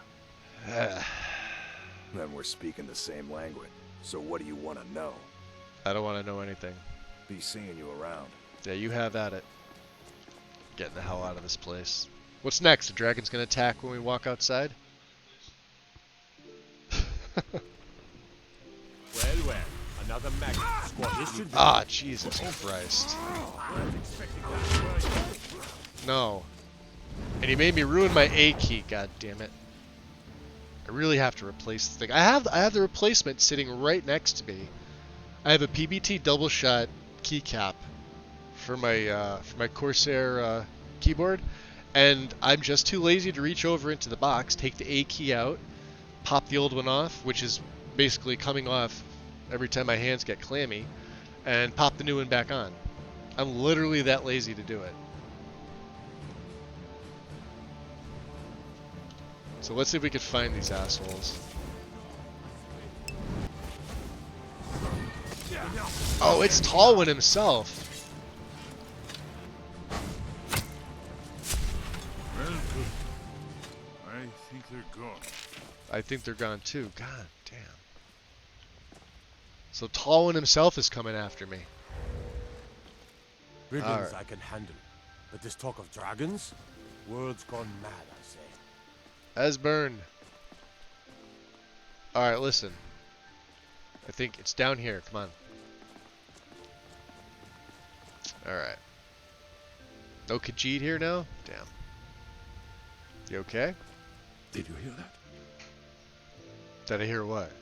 Then we're speaking the same language. So what do you want to know? I don't want to know anything. Be seeing you around. Yeah, you have at it. Getting the hell out of this place. What's next? The dragon's gonna attack when we walk outside? Well, another magnet squad. This should be Ah, Jesus Christ. No. And he made me ruin my A key, god damn it. I really have to replace the thing. I have the replacement sitting right next to me. I have a PBT double shot keycap for my Corsair keyboard, and I'm just too lazy to reach over into the box, take the A key out, pop the old one off, which is basically coming off every time my hands get clammy, and pop the new one back on. I'm literally that lazy to do it. So let's see if we could find these assholes. Oh, it's Tallwin himself. Well, good. I think they're gone. I think they're gone too. God damn. So Tallwin himself is coming after me. Brigands Alright. I can handle. But this talk of dragons? World's gone mad, I say. Esbern. Alright, listen. I think it's down here. Come on. Alright. No Khajiit here now? Damn. You okay? Did you hear that? Did I hear what?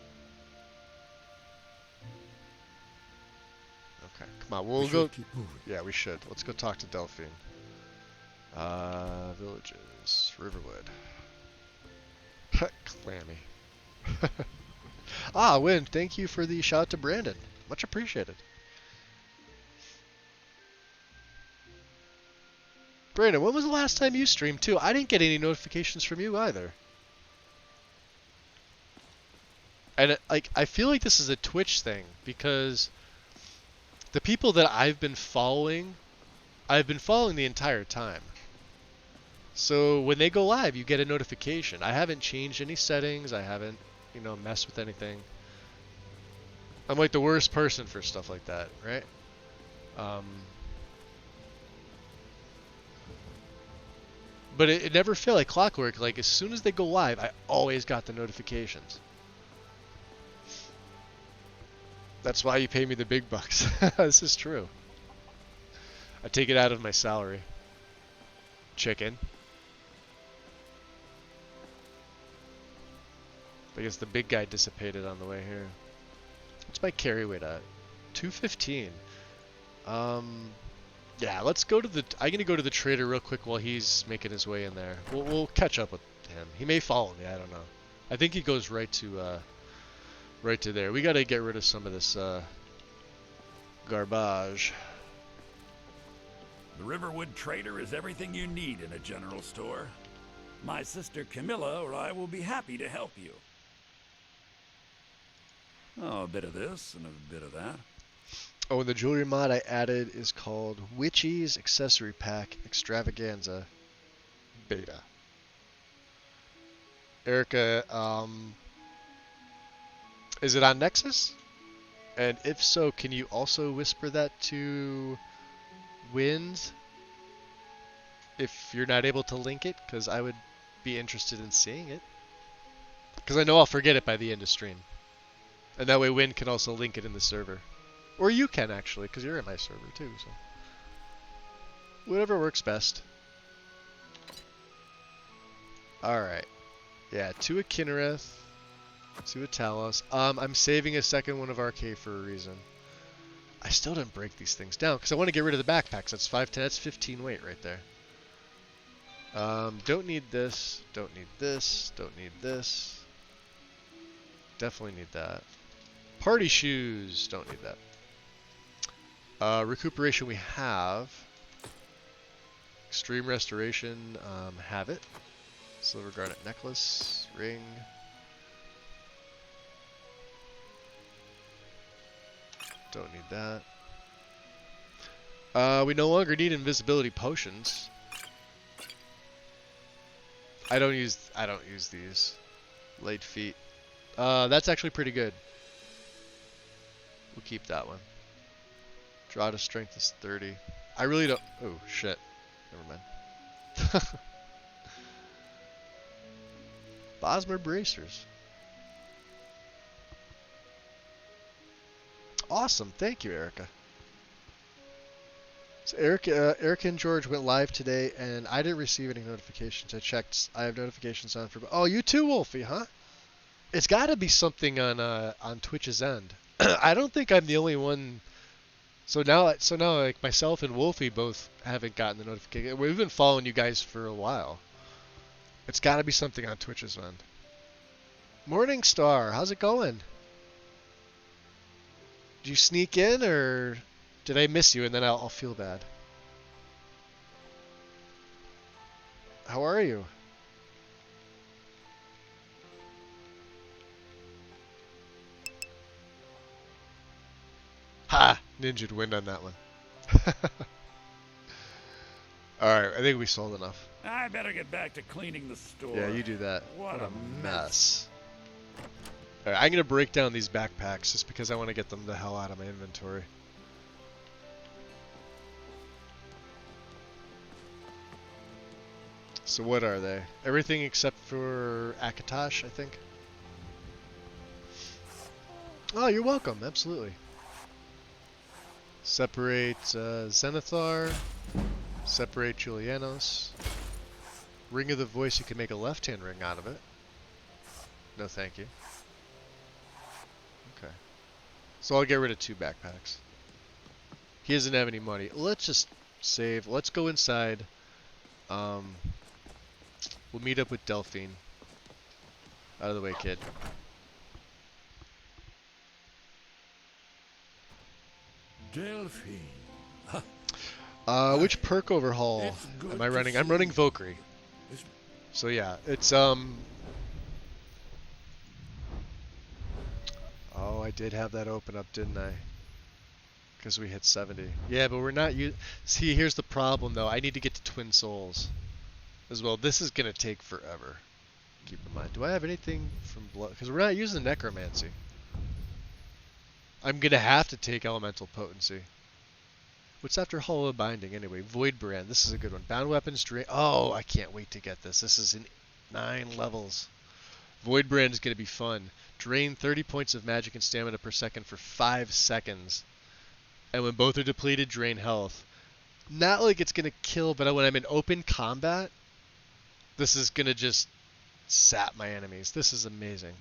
Okay, come on, we'll We go. should keep moving. Yeah, we should. Let's go talk to Delphine. Villages, Riverwood. Clammy. Ah, Win, thank you for the shout out to Brandon. Much appreciated. Brandon, when was the last time you streamed too? I didn't get any notifications from you either. And I feel like this is a Twitch thing because the people that I've been following the entire time. So when they go live, you get a notification. I haven't changed any settings. I haven't, messed with anything. I'm like the worst person for stuff like that, right? But it never felt like clockwork. Like as soon as they go live, I always got the notifications. That's why you pay me the big bucks. This is true. I take it out of my salary. Chicken. I guess the big guy dissipated on the way here. What's my carry weight at? 215. Yeah, let's go to the... I'm gonna go to the trader real quick while he's making his way in there. We'll catch up with him. He may follow me, I don't know. I think he goes right to there. We gotta get rid of some of this garbage. The Riverwood Trader is everything you need in a general store. My sister Camilla or I will be happy to help you. Oh, a bit of this and a bit of that. Oh, and the jewelry mod I added is called Witchy's Accessory Pack Extravaganza Beta. Erica, is it on Nexus? And if so, can you also whisper that to Wind if you're not able to link it? Because I would be interested in seeing it. Because I know I'll forget it by the end of stream. And that way Wind can also link it in the server. Or you can actually, because you're in my server too, so. Whatever works best. Alright. Yeah, 2 a Kinnereth, 2 a Talos. I'm saving a second one of RK for a reason. I still didn't break these things down, because I want to get rid of the backpacks. That's 510, that's 15 weight right there. Don't need this, don't need this, don't need this. Definitely need that. Party shoes, don't need that. Recuperation we have. Extreme restoration, have it. Silver garnet necklace, ring. Don't need that. We no longer need invisibility potions. I don't use these. Late feet. That's actually pretty good. We'll keep that one. Draw to strength is 30. I really don't. Oh shit. Never mind. Bosmer bracers. Awesome. Thank you, Erica. So Erica and George went live today, and I didn't receive any notifications. I checked. I have notifications on for. Oh, you too, Wolfie, huh? It's got to be something on Twitch's end. I don't think I'm the only one. So now, like myself and Wolfie both haven't gotten the notification. We've been following you guys for a while. It's got to be something on Twitch's end. Morning Star, how's it going? Did you sneak in, or did I miss you and then I'll feel bad? How are you? Ha! Ninja'd win on that one. Alright, I think we sold enough. I better get back to cleaning the store. Yeah, you do that. What a mess. Alright, I'm going to break down these backpacks just because I want to get them the hell out of my inventory. So what are they? Everything except for Akatosh, I think. Oh, you're welcome. Absolutely. Separate Zenithar. Separate Julianos. Ring of the Voice, you can make a left-hand ring out of it. No thank you. Okay. So I'll get rid of 2 backpacks. He doesn't have any money. Let's just save. Let's go inside. We'll meet up with Delphine. Out of the way, kid. Delphine. Which perk overhaul am I running? I'm running Valkyrie. So yeah, it's Oh, I did have that open up, didn't I? Because we hit 70. Yeah, but we're not See, here's the problem though. I need to get to Twin Souls as well. This is gonna take forever. Keep in mind. Do I have anything from blood? Because we're not using necromancy. I'm gonna have to take elemental potency. What's after Hollow Binding anyway? Void Brand. This is a good one. Bound weapons drain. Oh, I can't wait to get this. This is in 9 levels. Void Brand is gonna be fun. Drain 30 points of magic and stamina per second for 5 seconds. And when both are depleted, drain health. Not like it's gonna kill, but when I'm in open combat, this is gonna just sap my enemies. This is amazing.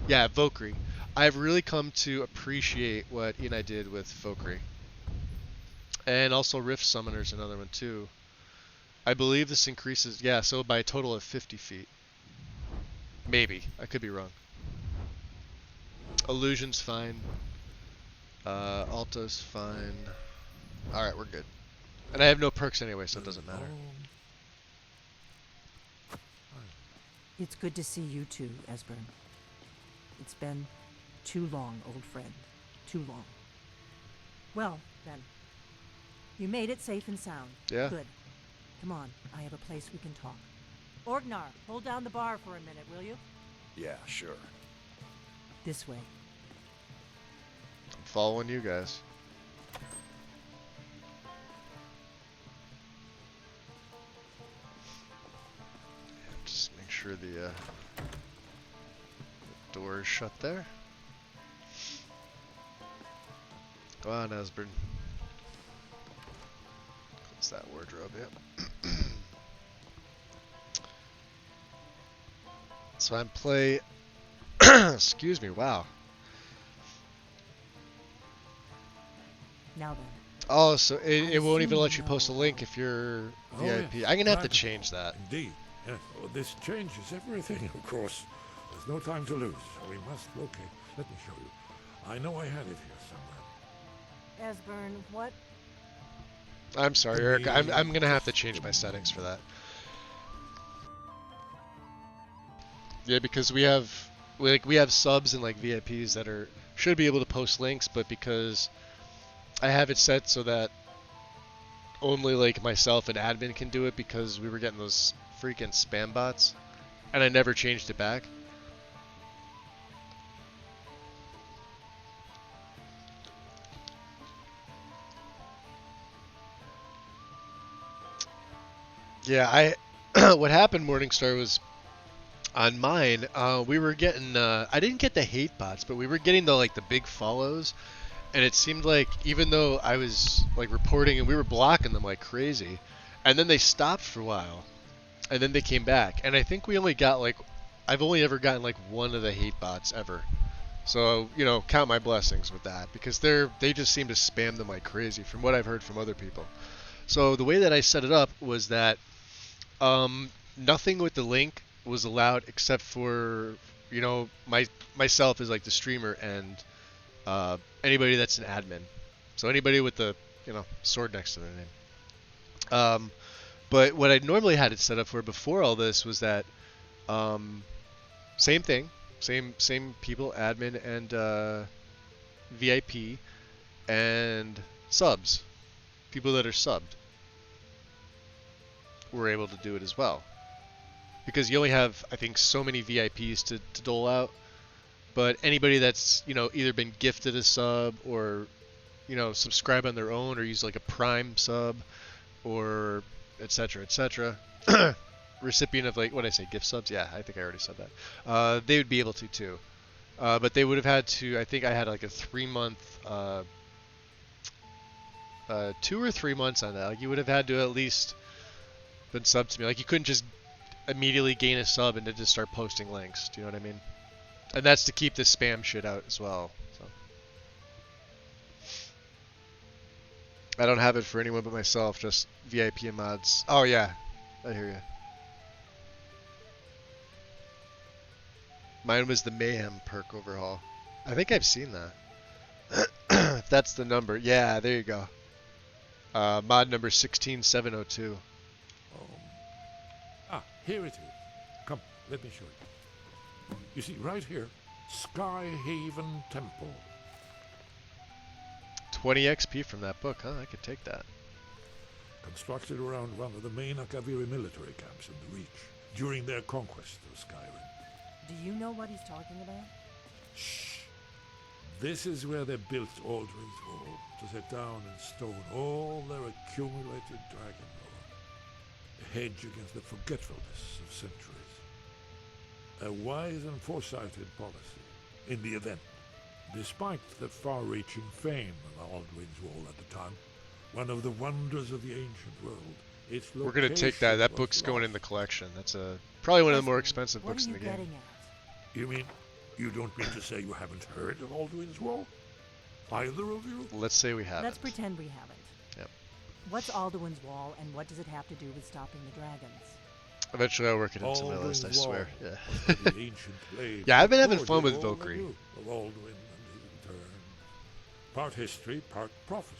Yeah, Valkyrie. I've really come to appreciate what Ina did with Valkyrie. And also Rift Summoner's another one too. I believe this increases, yeah, so by a total of 50 feet. Maybe. I could be wrong. Illusion's fine. Alto's fine. Alright, we're good. And I have no perks anyway, so it doesn't matter. It's good to see you too, Esbern. It's been too long, old friend. Too long. Well, then. You made it safe and sound. Yeah. Good. Come on, I have a place we can talk. Orgnar, hold down the bar for a minute, will you? Yeah, sure. This way. I'm following you guys. Just make sure the door is shut there. Go on, Esbern. Close that wardrobe, yep. So I'm play. Excuse me, wow. Now then. Oh, so it won't even let you post a link if you're VIP. Yes. I'm gonna have to change that. Indeed. Yes. Oh, this changes everything, of course. There's no time to lose. We must locate. Let me show you. I know I had it here somewhere. Esbern, what? I'm sorry, Eric. I'm gonna have to change my settings for that. Yeah, because we have subs and like VIPs that should be able to post links, but because I have it set so that only like myself and admin can do it, because we were getting those freaking spam bots, and I never changed it back. Yeah, what happened, Morningstar, was on mine, we were getting, I didn't get the hate bots, but we were getting the big follows, and it seemed like even though I was like reporting and we were blocking them like crazy, and then they stopped for a while, and then they came back, and I think we only got I've only ever gotten like one of the hate bots ever. So, count my blessings with that, because they just seem to spam them like crazy from what I've heard from other people. So the way that I set it up was that nothing with the link was allowed except for, myself as like the streamer and anybody that's an admin. So anybody with the, sword next to their name. But what I normally had it set up for before all this was that same thing, same people, admin and VIP and subs, people that are subbed were able to do it as well. Because you only have, I think, so many VIPs to dole out. But anybody that's, either been gifted a sub or, subscribe on their own or use like a Prime sub or etc., etc. Recipient of what did I say, gift subs? Yeah, I think I already said that. They would be able to too. But they would have had to, I think I had like a 3-month, 2 or 3 months on that. Like you would have had to at least been subbed to me. Like you couldn't just immediately gain a sub and then just start posting links. Do you know what I mean? And that's to keep the spam shit out as well. So I don't have it for anyone but myself, just VIP and mods. Oh yeah, I hear you. Mine was the Mayhem perk overhaul. I think I've seen that. If that's the number. Yeah, there you go. Mod number 16702. Here it is. Come, let me show you. You see, right here, Skyhaven Temple. 20 XP from that book, huh? I could take that. Constructed around one of the main Akaviri military camps in the Reach during their conquest of Skyrim. Do you know what he's talking about? Shh. This is where they built Aldrin's Wall, to set down in stone all their accumulated dragon lore. A hedge against the forgetfulness of centuries. A wise and foresighted policy in the event. Despite the far-reaching fame of Aldrin's Wall at the time, one of the wonders of the ancient world, its location. We're gonna take that. That book's going in the collection. That's probably one of the more expensive books in the game. You mean, you don't mean to say you haven't heard of Aldrin's Wall? Either of you? Let's say we haven't. Let's pretend we haven't. Yep. What's Alduin's Wall, and what does it have to do with stopping the dragons? Eventually I'll work it into my list, I swear. Yeah. The ancient blade yeah, I've been having fun with Valkyrie. Of Alduin and his return. Part history, part prophecy.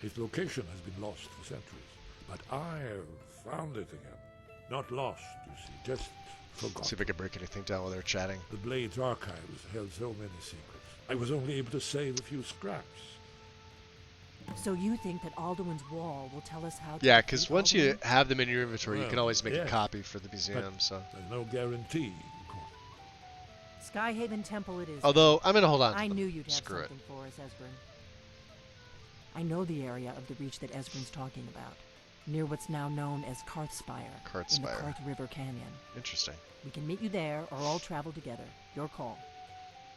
His location has been lost for centuries, but I have found it again. Not lost, you see, just forgotten. See if I can break anything down while they're chatting. The Blade's archives held so many secrets. I was only able to save a few scraps. So you think that Alduin's Wall will tell us how to... Yeah, because once you have them in your inventory, you can always make a copy for the museum, but so... There's no guarantee, of course. Skyhaven Temple it is. Although, I'm going to hold on to I them. knew you'd have Screw something for us, Esbern. I know the area of the Reach that Esbern's talking about, near what's now known as Karthspire, in the Karth River Canyon. Interesting. We can meet you there, or all travel together. Your call.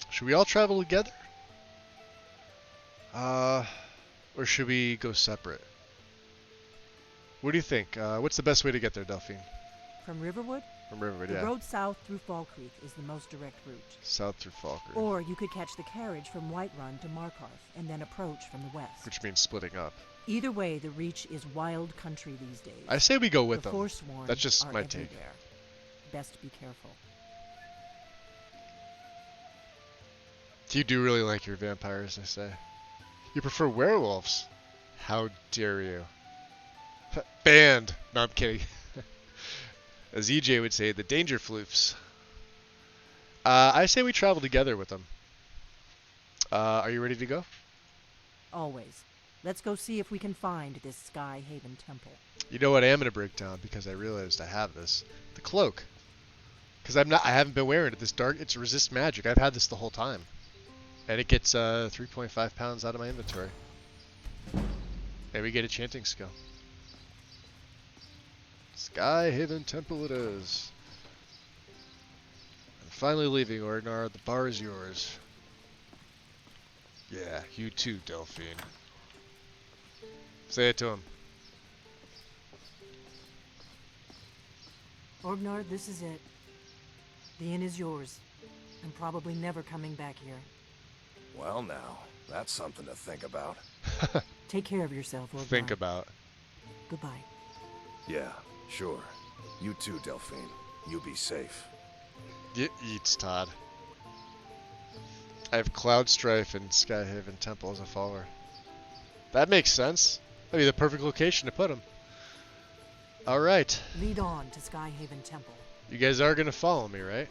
Should we all travel together? Or should we go separate? What do you think? What's the best way to get there, Delphine? From Riverwood? From Riverwood, the yeah. The road south through Fall Creek is the most direct route. South through Fall Creek. Or you could catch the carriage from Whiterun to Markarth, and then approach from the west. Which means splitting up. Either way, the Reach is wild country these days. I say we go with them. Forsworn That's just are my everywhere. take. Best be careful. You do really like your vampires, I say. You prefer werewolves? How dare you? Banned! No, I'm kidding. As EJ would say, the danger floofs. I say we travel together with them. Are you ready to go? Always. Let's go see if we can find this Sky Haven temple. You know what I am gonna break down because I realized I have this. The cloak. Because I haven't been wearing it. This dark, it's resist magic. I've had this the whole time. And it gets 3.5 pounds out of my inventory. And we get a chanting skill. Sky Haven Temple it is. I'm finally leaving, Ordnar. The bar is yours. Yeah, you too, Delphine. Say it to him. Orgnar, this is it. The inn is yours. I'm probably never coming back here. Well now, that's something to think about. Take care of yourself, Orgnar. Think about. Goodbye. Yeah, sure. You too, Delphine. You be safe. Get eats, Todd. I have Cloud Strife and Sky Haven Temple as a follower. That makes sense. That'd be the perfect location to put him. Alright. Lead on to Sky Haven Temple. You guys are gonna follow me, right?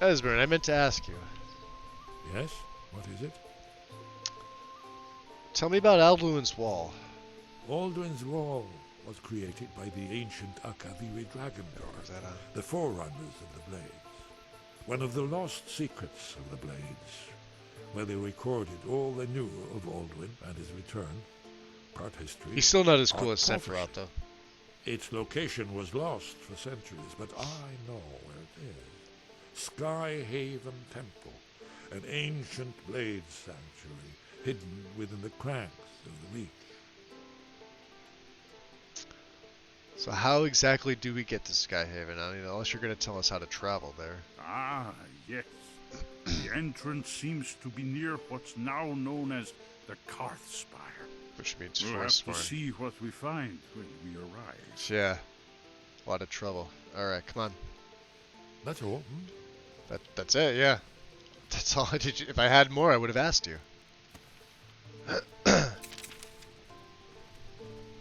Esbern, I meant to ask you. Yes? What is it? Tell me about Alduin's Wall. Alduin's Wall was created by the ancient Akaviri dragon gods, the forerunners of the Blades. One of the lost secrets of the Blades, where they recorded all they knew of Alduin and his return, part history. He's still not as cool part as Sephiroth, though. Its location was lost for centuries, but I know where it is. Sky Haven Temple, an ancient blade sanctuary hidden within the cranks of the Reach. So how exactly do we get to Sky Haven? I mean, unless you're going to tell us how to travel there. Ah, yes. The entrance seems to be near what's now known as the Karth Spire. Which means We'll have Force to see what we find when we arrive. Yeah. A lot of trouble. Alright, come on. That's all. That's it, yeah. That's all I did. If I had more, I would have asked you.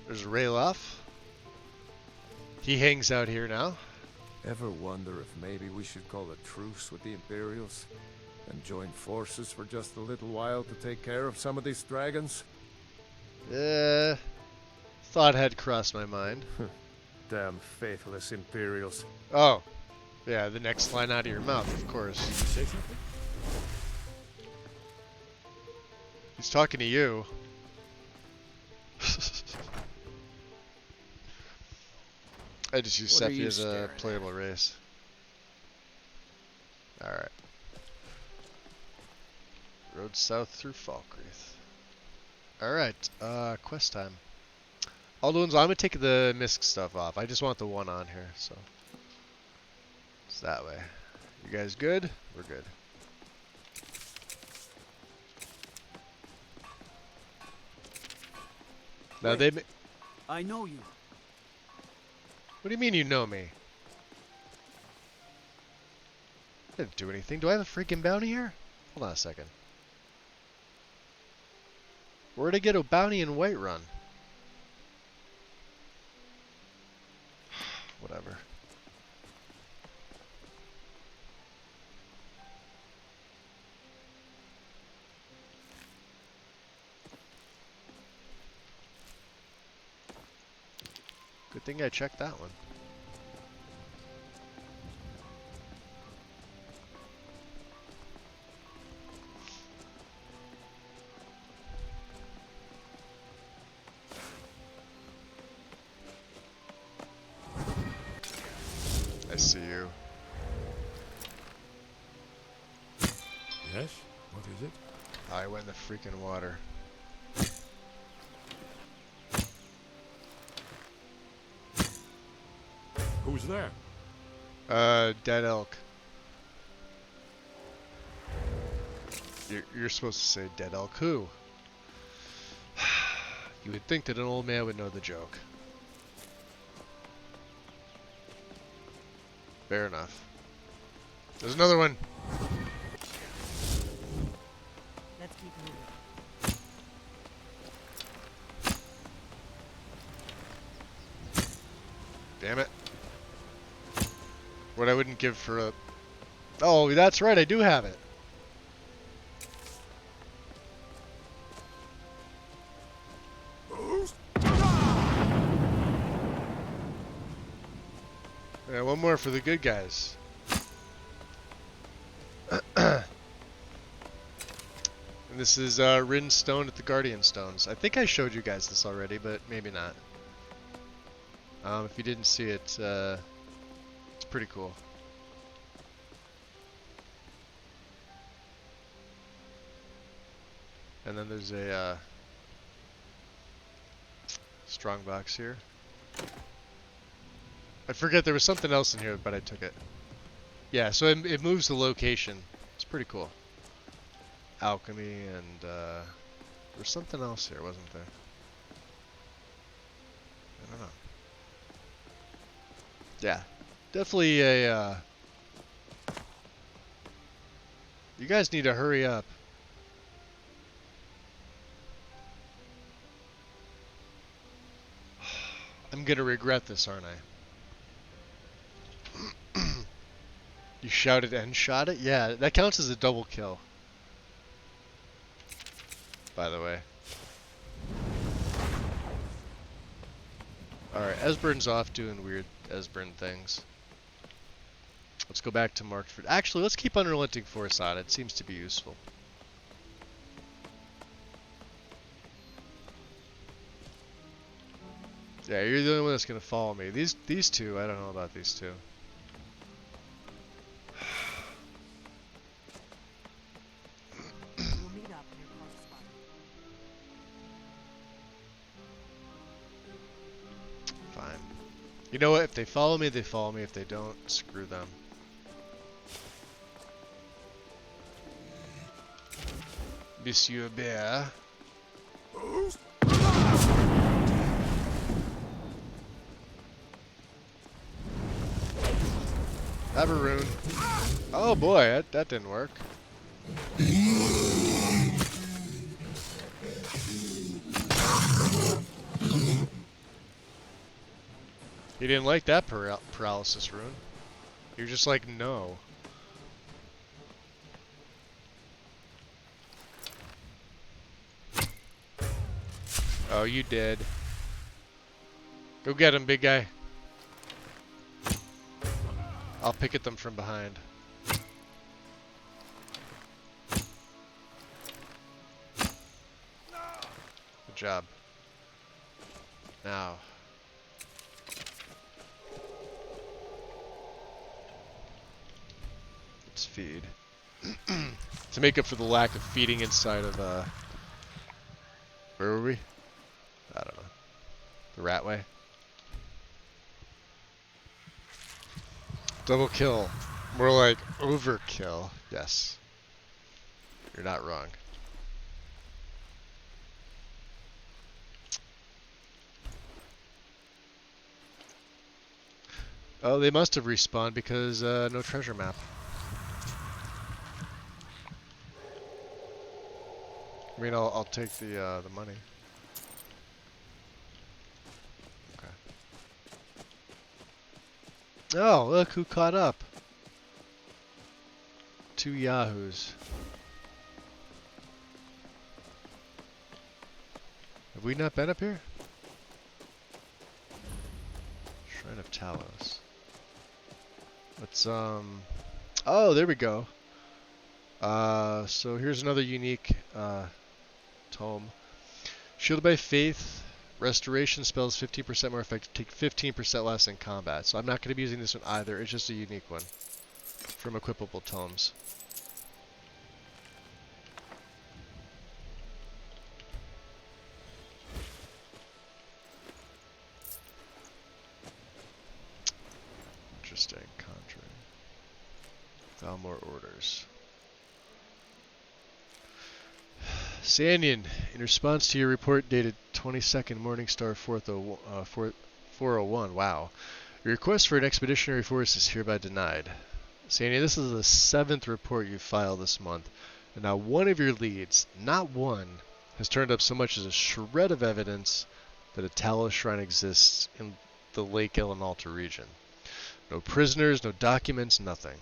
There's Rayloff. He hangs out here now. Ever wonder if maybe we should call a truce with the Imperials and join forces for just a little while to take care of some of these dragons? Thought had crossed my mind. Damn faithless Imperials. Oh. Yeah, the next line out of your mouth, of course. Say something? He's talking to you. I just use What are Sephi you as a staring playable race. Alright. Road south through Falkreath. Alright, quest time. Alduin's, I'm gonna take the Misk stuff off. I just want the one on here, so. It's that way. You guys good? We're good. Now Wait. they. I know you. What do you mean you know me? I didn't do anything. Do I have a freaking bounty here? Hold on a second. Where'd I get a bounty in Whiterun? Whatever. Good thing I checked that one. I see you. Yes? What is it? I went in the freaking water. Who's there? Dead elk. You're supposed to say dead elk who? You would think that an old man would know the joke. Fair enough. There's another one. Let's keep moving. Damn it. What I wouldn't give for a... Oh, that's right, I do have it. Yeah, one more for the good guys. And this is Rin Stone at the Guardian Stones. I think I showed you guys this already, but maybe not. If you didn't see it, it's pretty cool. And then there's a strong box here. I forget there was something else in here, but I took it. Yeah, so it moves the location. It's pretty cool. Alchemy and there's something else here, wasn't there? I don't know. Yeah, definitely a. You guys need to hurry up. I'm gonna regret this, aren't I? You shouted and shot it? Yeah, that counts as a double kill. By the way. Alright, Esbern's off doing weird Esbern things. Let's go back to Markford. Actually, let's keep Unrelenting Force on. It seems to be useful. Yeah, you're the only one that's gonna follow me. These two, I don't know about these two. We'll meet up near Park Spot. Fine. You know what? If they follow me, they follow me. If they don't, screw them. Monsieur Bear. Have a rune. Oh boy, that didn't work. He didn't like that paralysis rune. You're just like, no. Oh, you did. Go get him, big guy. I'll pick at them from behind. Good job. Now. Let's feed. To make up for the lack of feeding inside of, where were we? I don't know. The Ratway. Double kill. More like overkill. Yes. You're not wrong. Oh, they must have respawned because no treasure map. I mean, I'll take the money. Oh, look who caught up. 2 yahoos. Have we not been up here? Shrine of Talos. Let's, oh, there we go. So here's another unique, tome. Shielded by Faith. Restoration spells 15% more effective, take 15% less in combat. So I'm not going to be using this one either. It's just a unique one from equipable tomes. Interesting. Conjuring. Thalmor orders. Sanyan, in response to your report dated 22nd Morningstar 401, wow. Your request for an expeditionary force is hereby denied. Sanyan, this is the 7th report you've filed this month, and not one of your leads, not one, has turned up so much as a shred of evidence that a Talos shrine exists in the Lake Elenalta region. No prisoners, no documents, nothing.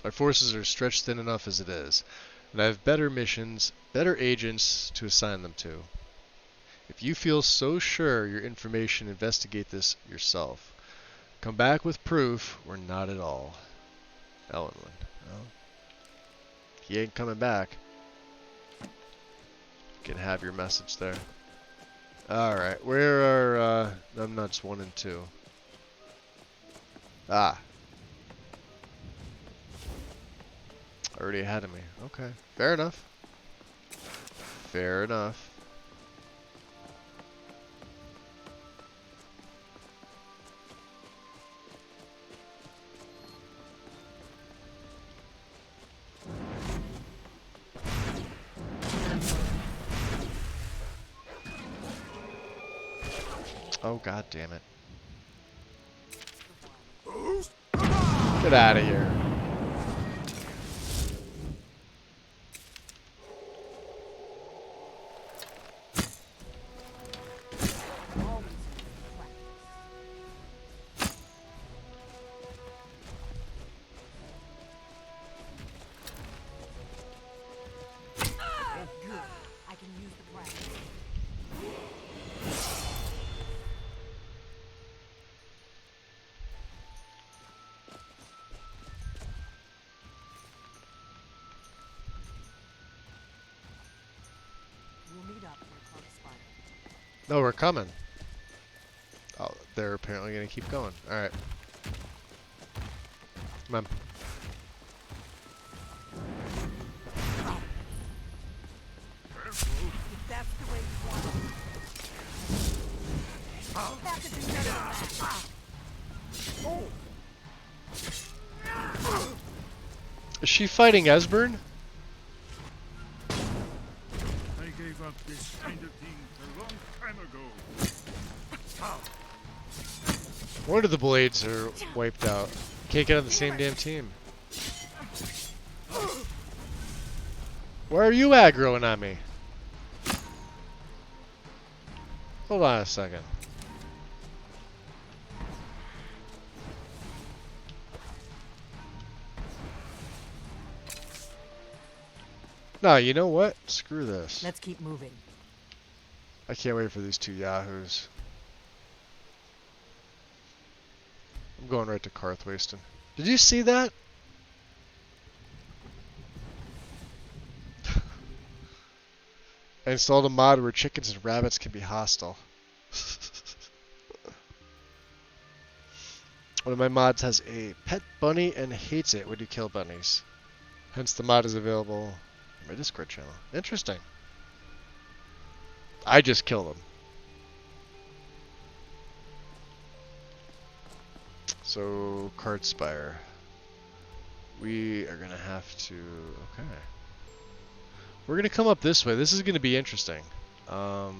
Our forces are stretched thin enough as it is, and I have better missions, better agents to assign them to. If you feel so sure your information, investigate this yourself. Come back with proof, or not at all. Ellenwood. Well, he ain't coming back. You can have your message there. Alright, where are numbnuts 1 and 2? Ah. Already ahead of me. Okay. Fair enough. Fair enough. Oh, god damn it. Get out of here. No, we're coming. Oh, they're apparently gonna keep going. Alright. Come on. That's the way you want it. Have to do better than that. Oh. Is she fighting Esbern? I gave up this kind of thing a long time ago. One of the blades are wiped out. Can't get on the same damn team. Why are you aggroing on me? Hold on a second. No, you know what? Screw this. Let's keep moving. I can't wait for these two yahoos. I'm going right to Karthwasten. Did you see that? I installed a mod where chickens and rabbits can be hostile. One of my mods has a pet bunny and hates it when you kill bunnies. Hence the mod is available on my Discord channel. Interesting. I just kill them. So, Cardspire. We are gonna have to... Okay. We're gonna come up this way. This is gonna be interesting. Oh,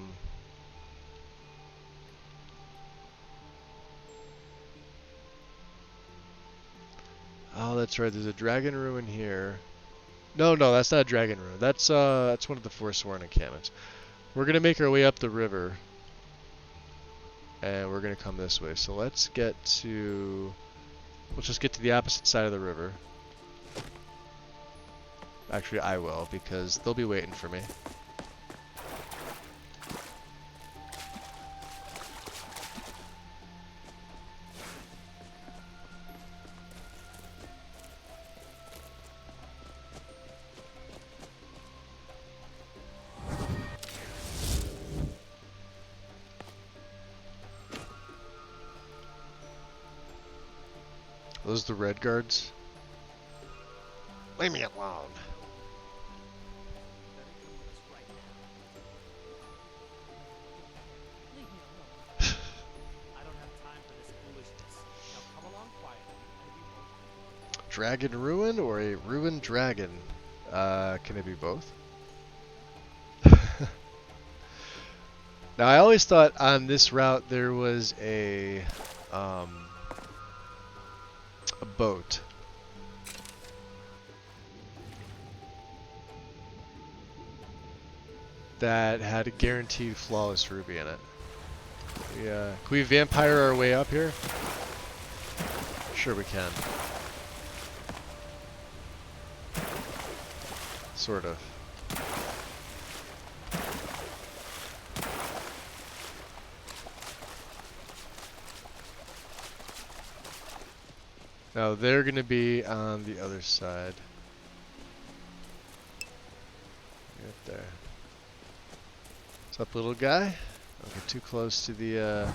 that's right. There's a dragon ruin here. No, that's not a dragon ruin. That's one of the Forsworn encampments. We're gonna make our way up the river, and we're gonna come this way. So let's just get to the opposite side of the river. Actually, I will, because they'll be waiting for me. Are those the red guards? Leave me alone. Dragon ruin or a ruined dragon? Can it be both? Now I always thought on this route there was a boat. That had a guaranteed flawless ruby in it. Yeah. Can we vampire our way up here? Sure we can. Sort of. Now they're gonna be on the other side. Right there. What's up, little guy? Don't get too close to the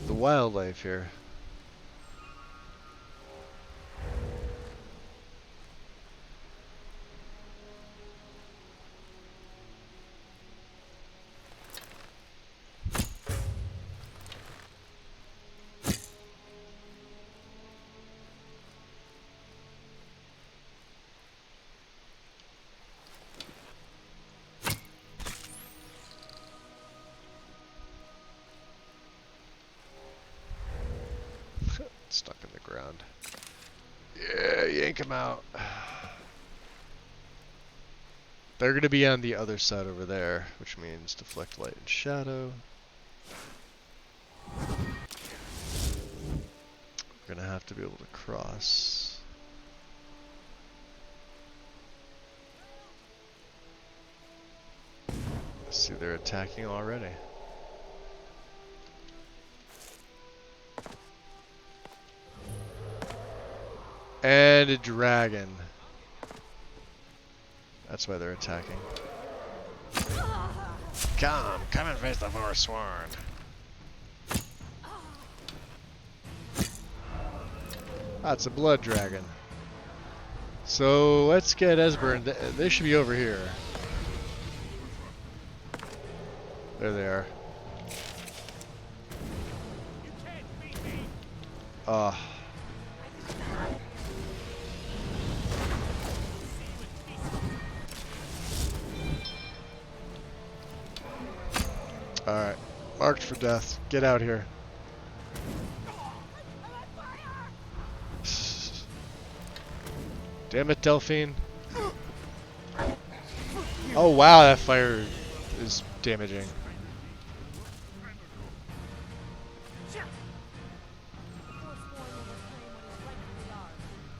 wildlife here. Stuck in the ground. Yeah, yank him out. They're going to be on the other side over there, which means deflect light and shadow. We're going to have to be able to cross. See, they're attacking already. And a dragon. That's why they're attacking. Come and face the Forsworn. Ah, it's a blood dragon. So let's get Esbern. They should be over here. There they are. Alright. Marked for death. Get out here. Damn it, Delphine. Oh wow, that fire is damaging.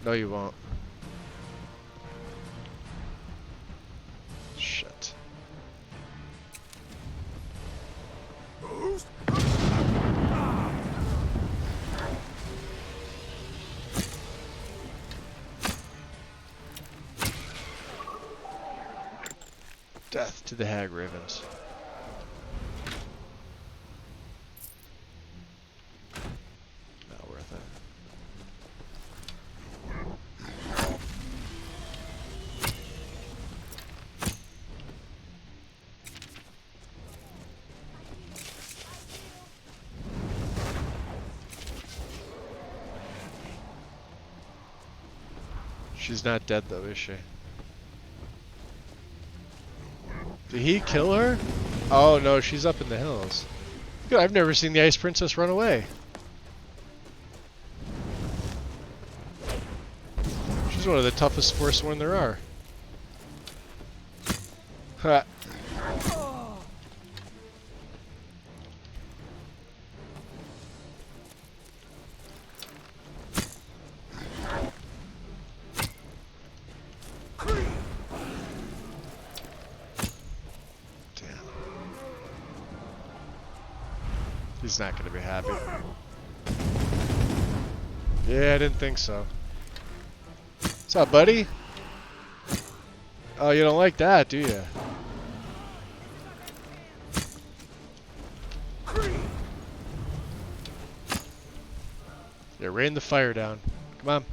No, you won't. Shit. Death to the Hag Ravens. Not worth it. She's not dead though, is she? Did he kill her? Oh no, she's up in the hills. Good, I've never seen the Ice Princess run away. She's one of the toughest Forsworn there are. Ha. He's not going to be happy. Yeah, I didn't think so. What's up, buddy? Oh, you don't like that, do you? Yeah, rain the fire down. Come on.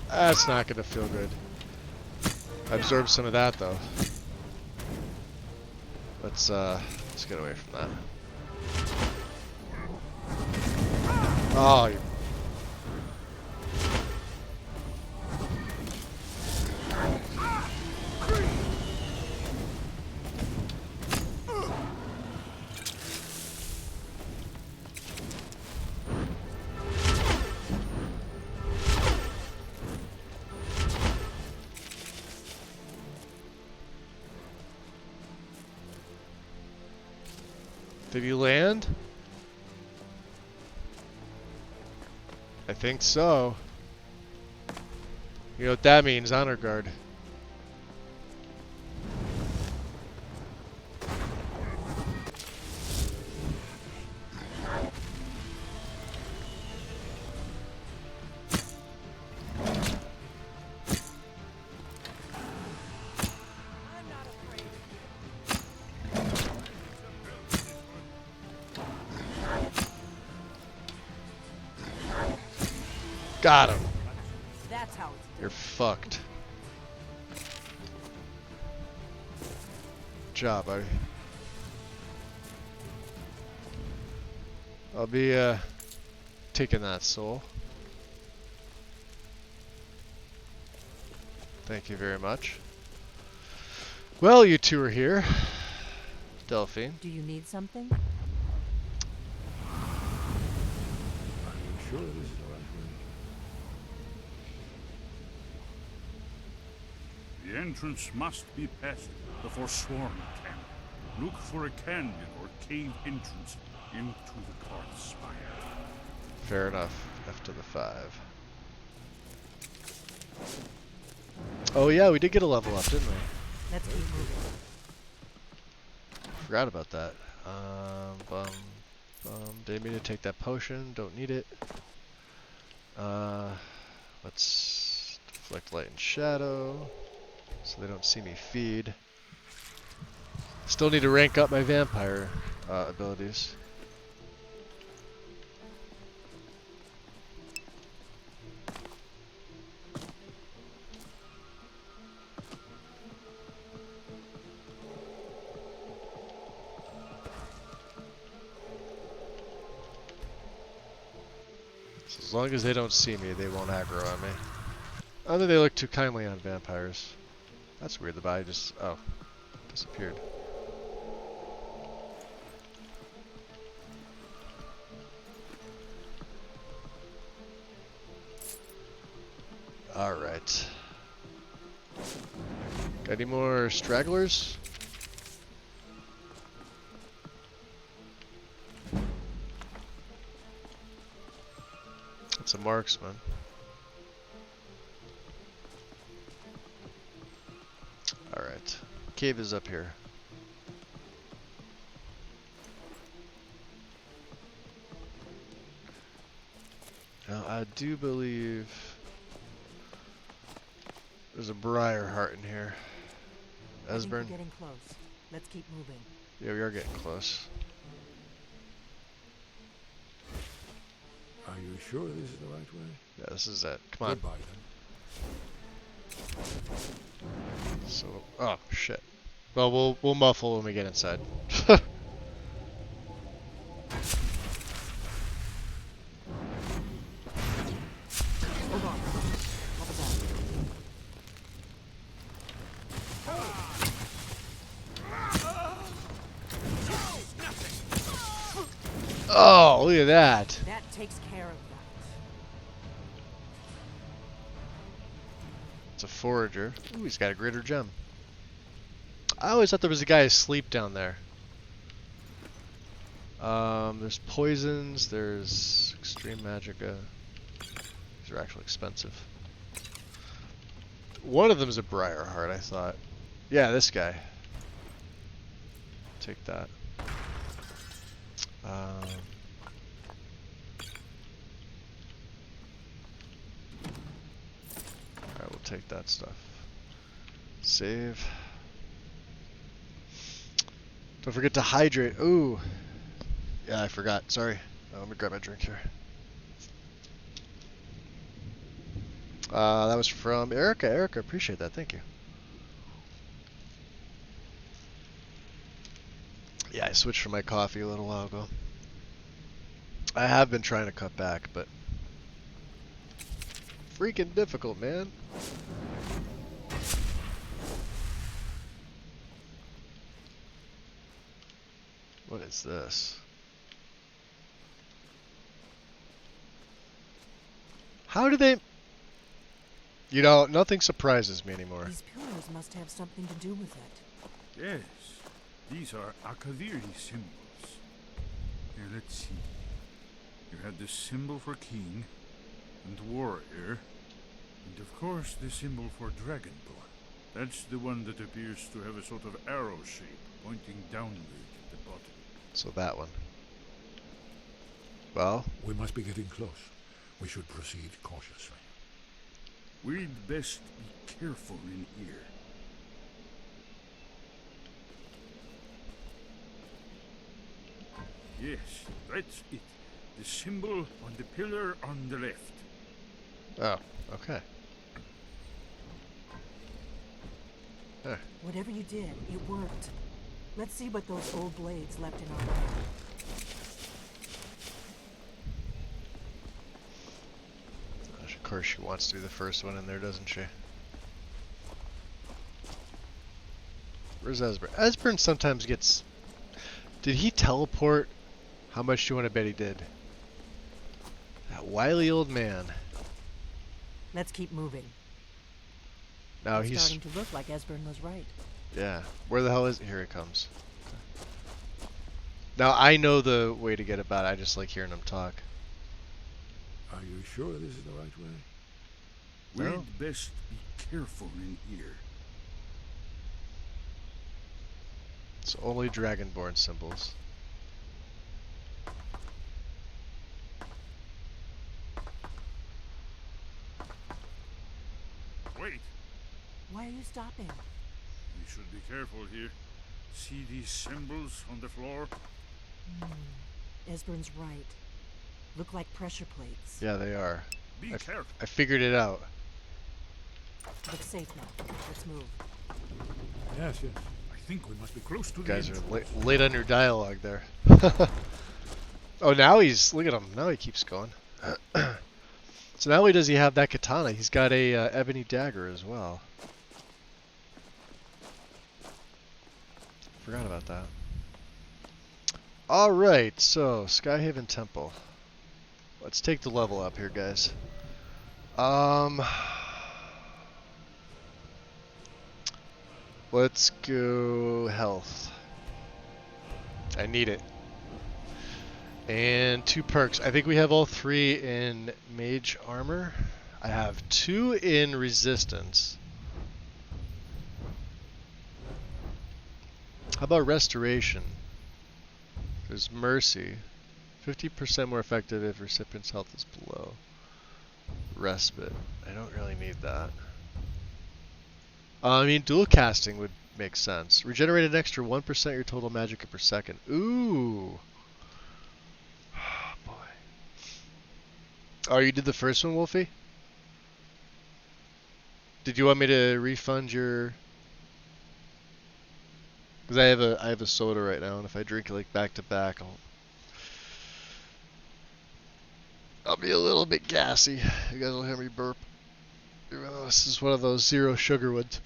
That's not going to feel good. I absorbed some of that though. But let's get away from that. Oh, you... Did you land? I think so. You know what that means, honor guard. Got him. That's how it's You're fucked. Good job, buddy. I'll be taking that soul. Thank you very much. Well, you two are here. Delphine. Do you need something? Are you sure this is the right way? The entrance must be past the Forsworn camp. Look for a canyon or cave entrance into the Karth Spire. Fair enough. F to the 5. Oh yeah, we did get a level up, didn't we? Let's keep moving. Forgot about that. Didn't mean to take that potion. Don't need it. Let's deflect light and shadow, so they don't see me feed. Still need to rank up my vampire abilities. So as long as they don't see me, they won't aggro on me. I don't think they look too kindly on vampires. That's weird, the body just, oh, disappeared. Alright. Got any more stragglers? It's a marksman. Alright. Cave is up here. Now, I do believe there's a briar heart in here. I think we're Esbern? getting close. Let's keep moving. Yeah, we are getting close. Are you sure this is the right way? Yeah, this is it. Come on. Goodbye, then. So, oh shit. Well, we'll muffle when we get inside. Hold on. What was that? Oh, look at that. That takes care of that. It's a forager. Ooh, he's got a greater gem. I always thought there was a guy asleep down there. There's poisons, there's extreme magicka. These are actually expensive. One of them is a briar heart, I thought. Yeah, this guy. Take that. Alright, we'll take that stuff. Save. Don't forget to hydrate. Ooh. Yeah, I forgot. Sorry. Let me grab my drink here. That was from Erica. Erica, appreciate that. Thank you. Yeah, I switched from my coffee a little while ago. I have been trying to cut back, but freaking difficult, man. What is this? How do they... You know, nothing surprises me anymore. These pillars must have something to do with it. Yes, these are Akaviri symbols. Here, let's see. You had the symbol for king and warrior, and of course the symbol for dragonborn. That's the one that appears to have a sort of arrow shape pointing downward at the bottom. So that one. Well? We must be getting close. We should proceed cautiously. We'd best be careful in here. Yes, that's it. The symbol on the pillar on the left. Oh, okay. There. Whatever you did, it worked. Let's see what those old blades left in our bag. Of course she wants to be the first one in there, doesn't she? Where's Esbern? Esbern sometimes gets... Did he teleport? How much do you want to bet he did? That wily old man. Let's keep moving. Now It's he's... starting to look like Esbern was right. Yeah. Where the hell is... Here he comes. Now I know the way to get about it. I just like hearing him talk. Are you sure this is the right way? We'd best be careful in here. It's only Dragonborn symbols. Wait, Why are you stopping? we should be careful here. See these symbols on the floor? Esbern's right. Look like pressure plates. Yeah, they are. Be careful. I figured it out. Looks safe now. Let's move. Yes, yes. I think we must be close to You the guys are entrance. late on your dialogue there. Oh, now he's... Look at him. Now he keeps going. So not only does he have that katana, he's got a ebony dagger as well. Forgot about that. Alright, so Skyhaven Temple. Let's take the level up here, guys. Let's go health. I need it. And 2 perks. I think we have all 3 in mage armor. I have 2 in resistance. How about restoration? There's mercy. 50% more effective if recipient's health is below. Respite. I don't really need that. I mean, dual casting would make sense. Regenerate an extra 1% your total magic per second. Ooh. Oh, boy. Oh, you did the first one, Wolfie? Did you want me to refund your... Because I have a soda right now, and if I drink it like back to back, I'll be a little bit gassy. You guys will hear me burp. Even though this is one of those 0 sugar ones.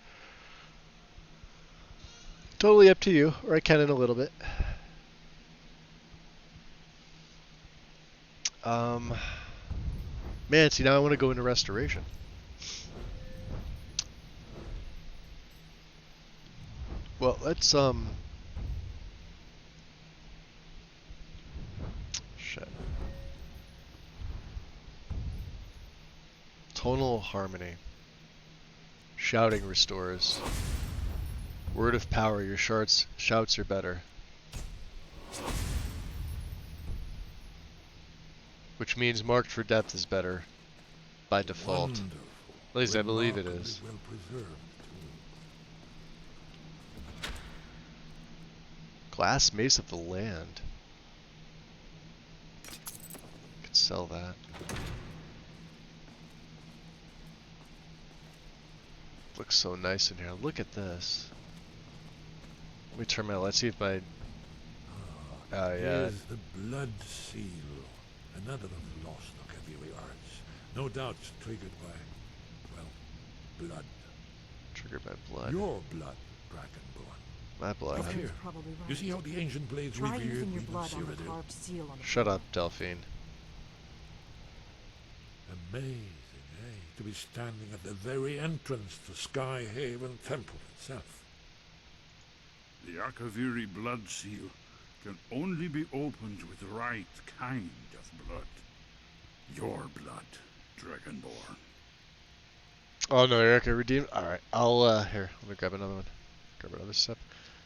Totally up to you, or I can in a little bit. Man, see, now I want to go into restoration. Well, let's shit. Tonal harmony. Shouting restores. Word of power, your shouts are better. Which means marked for depth is better by default. Wonderful. At least I believe it is. Well preserved. Glass Mace of the Land. Could sell that. Looks so nice in here. Look at this. Let me turn my light. See if my Yeah. Here's the blood seal. Another of the lost Akaviri arts. No doubt triggered by, well, blood. Triggered by blood. Your blood, Dragonborn. My blood. Look here. Probably right. You see how the ancient blades Try revered using your Reman blood on the Cyrodiil? carved seal on the Shut floor. up, Delphine. Amazing, eh? To be standing at the very entrance to Skyhaven Temple itself. The Akaviri blood seal can only be opened with the right kind of blood. Your blood, Dragonborn. Oh no, Erica redeemed. All right, I'll here. Let me grab another one. Grab another step.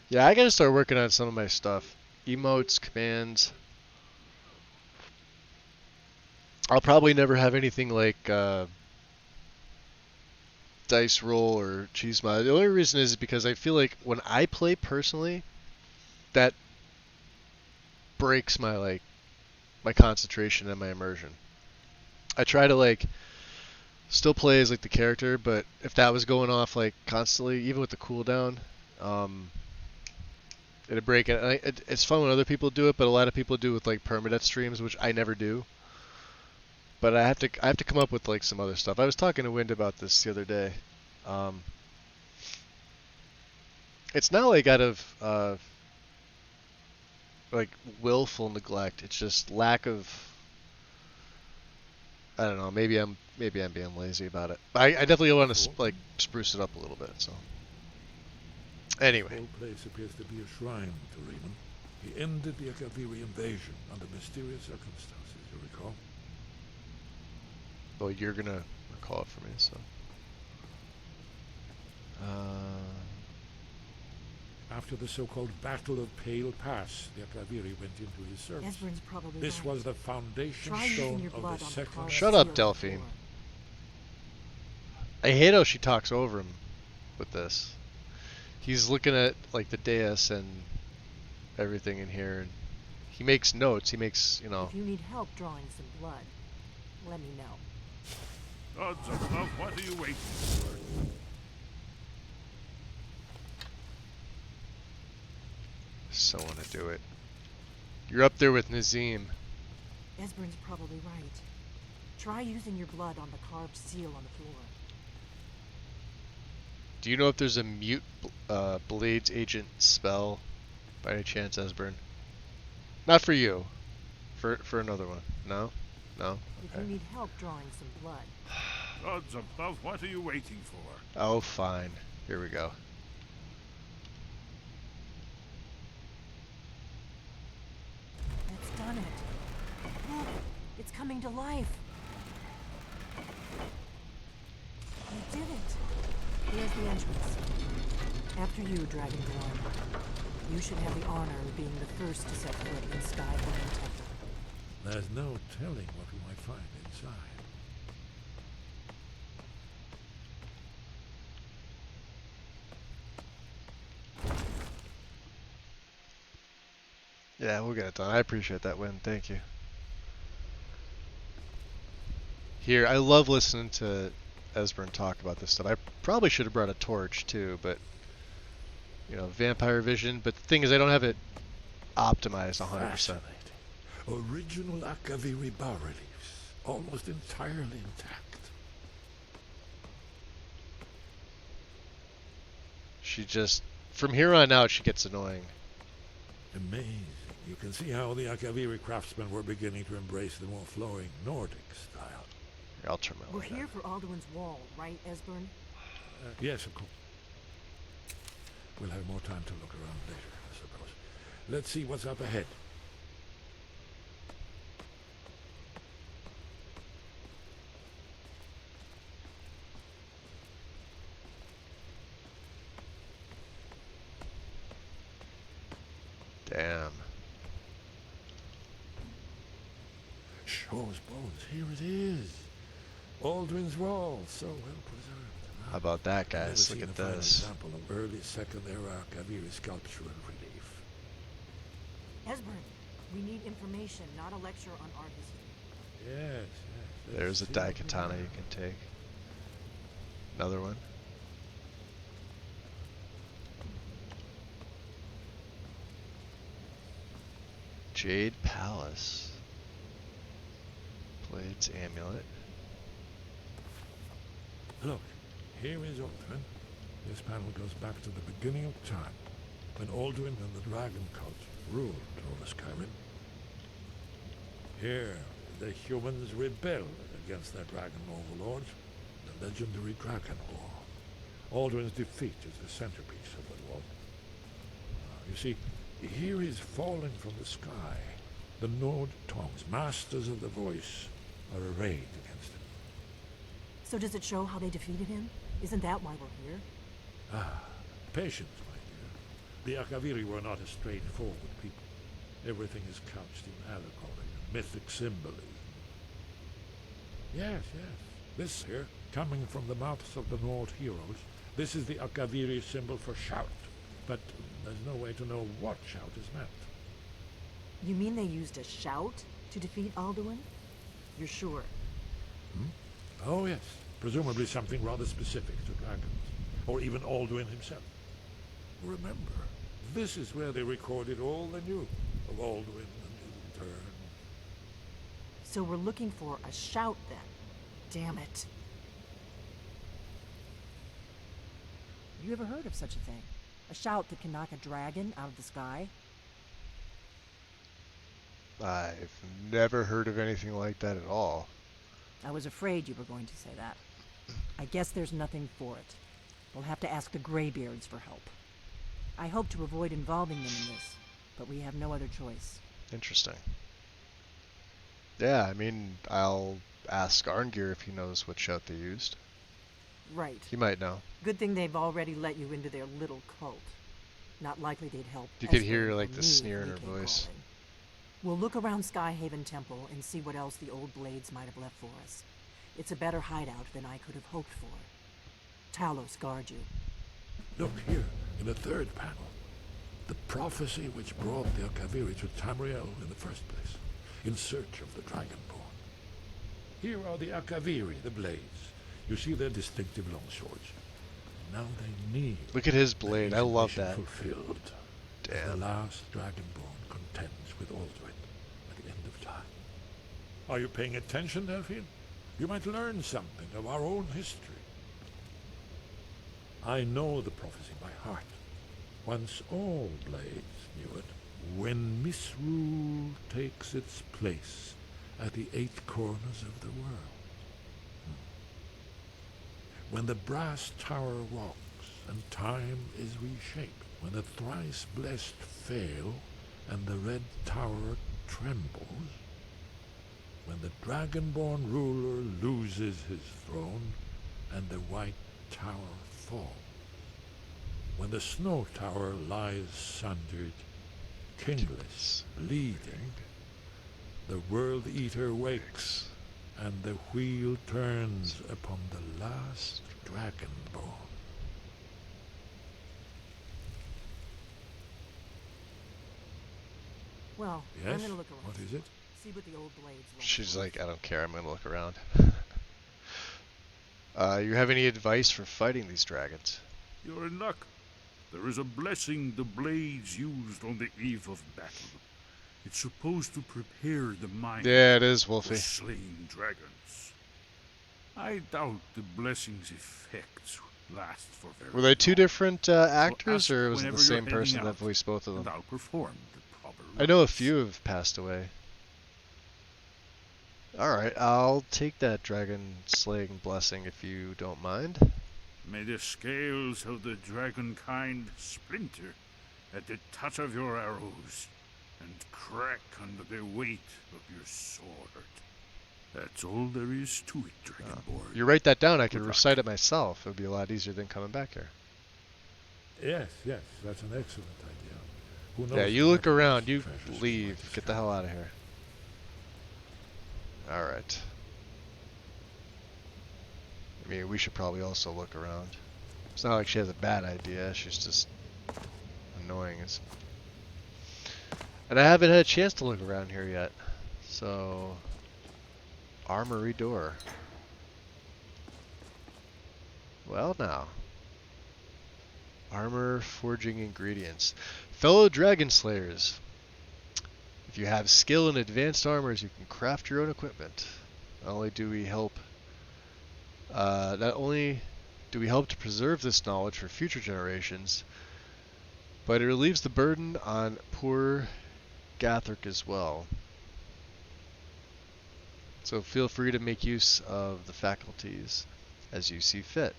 Yeah, I gotta start working on some of my stuff. Emotes, commands. I'll probably never have anything like dice roll or cheese mod. The only reason is because I feel like when I play personally, that breaks my my concentration and my immersion. I try to still play as the character, but if that was going off constantly, even with the cooldown, it'd break it. It's fun when other people do it, but a lot of people do it with permadeath streams, which I never do. But I have to come up with some other stuff. I was talking to Wind about this the other day. It's not out of willful neglect. It's just lack of. I don't know. Maybe I'm being lazy about it. I definitely want to spruce it up a little bit. So anyway, The whole place appears to be a shrine to Reman. He ended the Akaviri invasion under mysterious circumstances. You recall? well, you're gonna recall it for me. So. After the so-called Battle of Pale Pass, the Akaviri went into his service. Esbern's probably This right. was the foundation Try using stone your of blood the on the second. carved Shut seal up, on the Delphine. floor. I hate how she talks over him with this. He's looking at the dais and everything in here, and he makes notes. He makes If you need help drawing some blood, let me know. Gods of love, what are you waiting for? So want to do it. You're up there with Nazim. Esbern's probably right. Try using your blood on the carved seal on the floor. Do you know if there's a mute Blades agent spell by any chance, Esbern? Not for you. For another one. No? No? If you need help drawing some blood. Gods of love, what are you waiting for? Oh, fine. Here we go. That's done it. Look, it's coming to life. You did it. Here's the entrance. After you, Dragonborn. You should have the honor of being the first to set foot in Skyhaven Temple. There's no telling what we might find inside. Yeah, we'll get it done. I appreciate that, Win. Thank you. Here, I love listening to Esbern talk about this stuff. I probably should have brought a torch too, but Vampire Vision. But the thing is, I don't have it optimized 100%. Original Akaviri bas-reliefs, almost entirely intact. She just, from here on out, she gets annoying. Amazing. You can see how the Akaviri craftsmen were beginning to embrace the more flowing Nordic style. Here, I'll turn my We're light here for Alduin's Wall, right, Esbern? Yes, of course. We'll have more time to look around later, I suppose. Let's see what's up ahead. Damn. Shaw's bones, here it is. Aldrin's Wall, so well preserved. How about that, Never guys? seen Look a at fine this. example of early Second Era Akaviri sculpture and relief. Esbern, we need information, not a lecture on art history. Yes. There's a Daikatana you can take. Another one. Jade Palace. Blades amulet. Look, here is Alduin. This panel goes back to the beginning of time, when Alduin and the Dragon Cult ruled over Skyrim. Here, the humans rebelled against their dragon overlords, the legendary Dragon War. Alduin's defeat is the centerpiece of the war. You see, here is falling from the sky. The Nord Tongs, masters of the voice, are arrayed against him. So does it show how they defeated him? Isn't that why we're here? Ah, patience, my dear. The Akaviri were not a straightforward people. Everything is couched in allegory and mythic symbolism. Yes, yes. This here, coming from the mouths of the Nord heroes, this is the Akaviri symbol for shout. But there's no way to know what shout is meant. You mean they used a shout to defeat Alduin? You're sure? Hmm? Oh, yes. Presumably something rather specific to dragons. Or even Alduin himself. Remember, this is where they recorded all they knew of Alduin and his turn. So we're looking for a shout then. Damn it. You ever heard of such a thing? A shout that can knock a dragon out of the sky? I've never heard of anything like that at all. I was afraid you were going to say that. I guess there's nothing for it. We'll have to ask the Greybeards for help. I hope to avoid involving them in this, but we have no other choice. Interesting. Yeah, I mean, I'll ask Arngir if he knows what shout they used. Right. He might know. Good thing they've already let you into their little cult. Not likely they'd help. You could Esper hear or like the me sneer if in we her came voice. calling. We'll look around Skyhaven Temple and see what else the old blades might have left for us. It's a better hideout than I could have hoped for. Talos guard you. Look here, in the third panel. The prophecy which brought the Akaviri to Tamriel in the first place, in search of the Dragonborn. Here are the Akaviri, the blades. You see their distinctive long swords. Now they need. Look at his blade. I love that. Fulfilled. Damn. The last Dragonborn contends with Alduin at the end of time. Are you paying attention, Delphine? You might learn something of our own history. I know the prophecy by heart. Once all blades knew it. When misrule takes its place at the 8 corners of the world. When the brass tower rocks and time is reshaped. When the thrice blessed fail and the red tower trembles. When the dragonborn ruler loses his throne and the white tower falls. When the snow tower lies sundered, kingless, bleeding, the world eater wakes, and the wheel turns upon the last dragonborn. Well, Yes? I'm gonna look around. What is it? See what the old blades left. She's like, I don't care, I'm gonna look around. You have any advice for fighting these dragons? You're in luck. There is a blessing the blades used on the eve of battle. It's supposed to prepare the mind Yeah, it is, for Wolfie. slaying dragons. I doubt the blessing's effects last for very Were they two long. different actors, ask or was it the whenever same you're heading person that out, voiced both of and them? I'll perform the proper I know a rites. few have passed away. Alright, I'll take that dragon slaying blessing if you don't mind. May the scales of the dragonkind splinter at the touch of your arrows, and crack under the weight of your sword. That's all there is to it, Dragonborn. You write that down, I could recite it myself. It would be a lot easier than coming back here. Yes, yes, that's an excellent idea. Who knows? Yeah, you what look around, you treasures we leave, might get the hell out of here. Alright. I mean, we should probably also look around. It's not like she has a bad idea, she's just annoying as... And I haven't had a chance to look around here yet. So... Armory door. Well now. Armor forging ingredients. Fellow Dragon Slayers. If you have skill in advanced armors, you can craft your own equipment. Not only do we help to preserve this knowledge for future generations, but it relieves the burden on poor Gathric as well. So feel free to make use of the faculties as you see fit.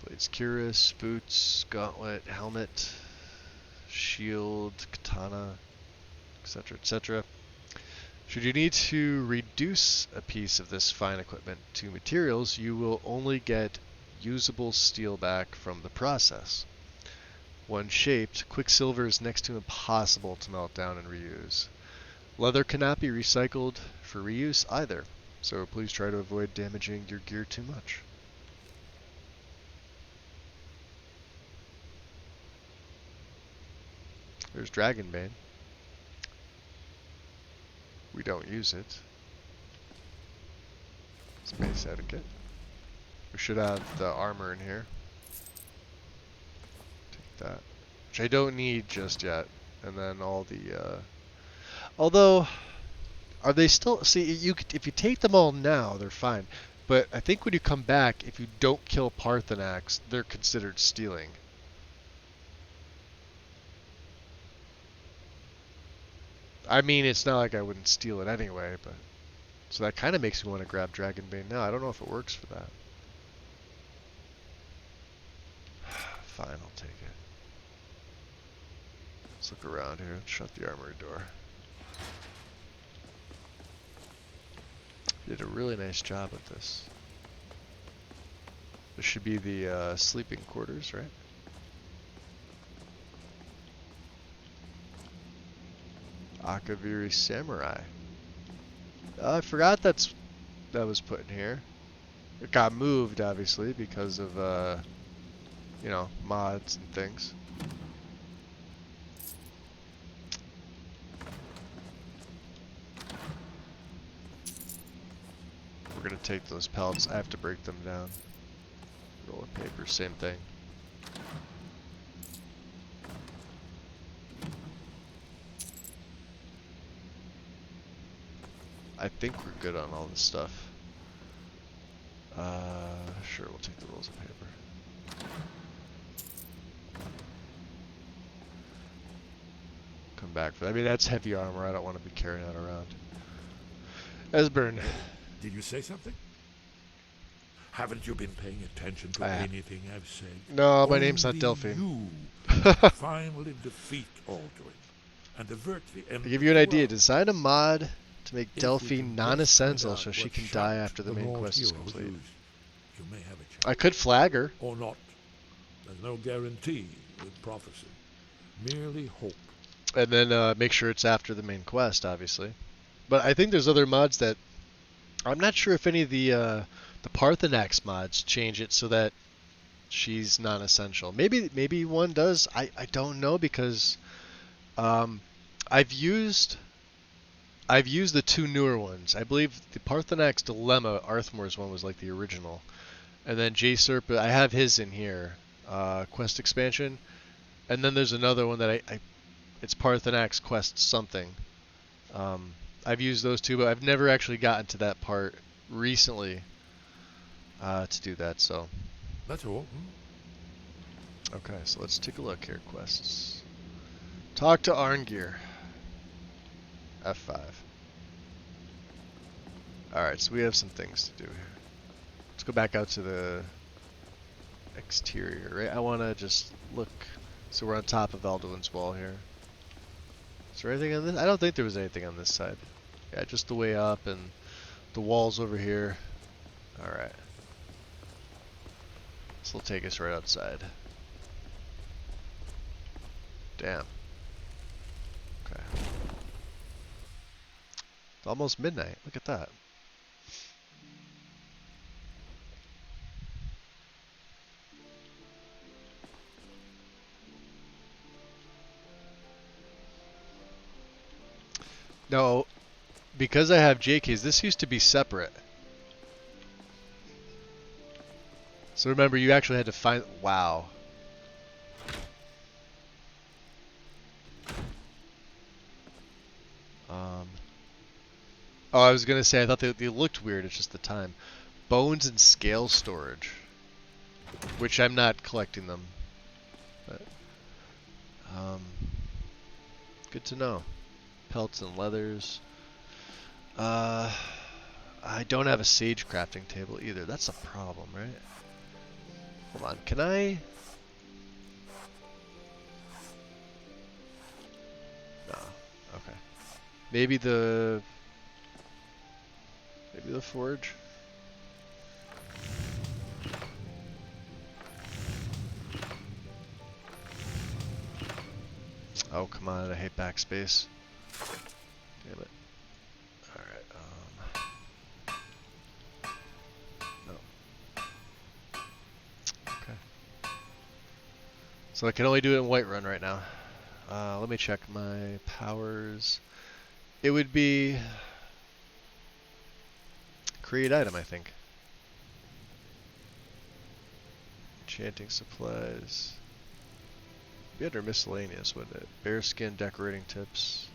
Blades Cuirass, boots, gauntlet, helmet, shield, katana, etc., etc. Should you need to reduce a piece of this fine equipment to materials, you will only get usable steel back from the process. When shaped, quicksilver is next to impossible to melt down and reuse. Leather cannot be recycled for reuse either, so please try to avoid damaging your gear too much. There's Dragonbane. We don't use it. Space etiquette. We should have the armor in here. Take that. Which I don't need just yet. And then all the although are they still see if you take them all now, they're fine. But I think when you come back, if you don't kill Parthenax, they're considered stealing. I mean, it's not like I wouldn't steal it anyway, but so that kind of makes me want to grab Dragonbane now. I don't know if it works for that. Fine, I'll take it. Let's look around here. Shut the armory door. You did a really nice job at this. This should be the sleeping quarters, right? Akaviri Samurai. I forgot that was put in here. It got moved, obviously, because of, you know, mods and things. We're gonna take those pellets. I have to break them down. Roll of paper, same thing. I think we're good on all this stuff. Sure, we'll take the rolls of paper. Come back for that. I mean, that's heavy armor. I don't want to be carrying that around. Esbern. Did you say something? Haven't you been paying attention to anything I've said? No, my name's not Delphine. You finally defeat Alduin and avert the Emperor. To give you an idea, design a mod to make Delphine non-essential so she can die after the main quest is complete. You may have a chance. I could flag her. Or not. There's no guarantee with prophecy. Merely hope. And then make sure it's after the main quest, obviously. But I think there's other mods that... I'm not sure if any of the Parthenax mods change it so that she's non-essential. Maybe one does. I don't know because I've used the two newer ones. I believe the Parthenax Dilemma, Arthmor's one, was like the original. And then J-Serp, I have his in here, Quest Expansion. And then there's another one that it's Parthenax Quest something. I've used those two, but I've never actually gotten to that part recently to do that, so. That's all. Okay, so let's take a look here, quests. Talk to Arngir. F5. Alright, so we have some things to do here. Let's go back out to the exterior, right? I want to just look. So we're on top of Alduin's wall here. Is there anything on this? I don't think there was anything on this side. Yeah, just the way up and the walls over here. Alright. This will take us right outside. Damn. Okay. It's almost midnight. Look at that. No, because I have JKs, this used to be separate. So remember, you actually had to find... Wow. Oh, I was gonna say I thought they looked weird. It's just the time. Bones and scale storage, which I'm not collecting them. But, good to know. Pelts and leathers. I don't have a sage crafting table either. That's a problem, right? Hold on. Can I? No. Okay. Maybe the forge. Oh, come on. I hate backspace. Damn it. Alright, no. Okay. So I can only do it in Whiterun right now. Let me check my powers. It would be create item, I think. Enchanting supplies. Be under miscellaneous, wouldn't it? Bearskin decorating tips.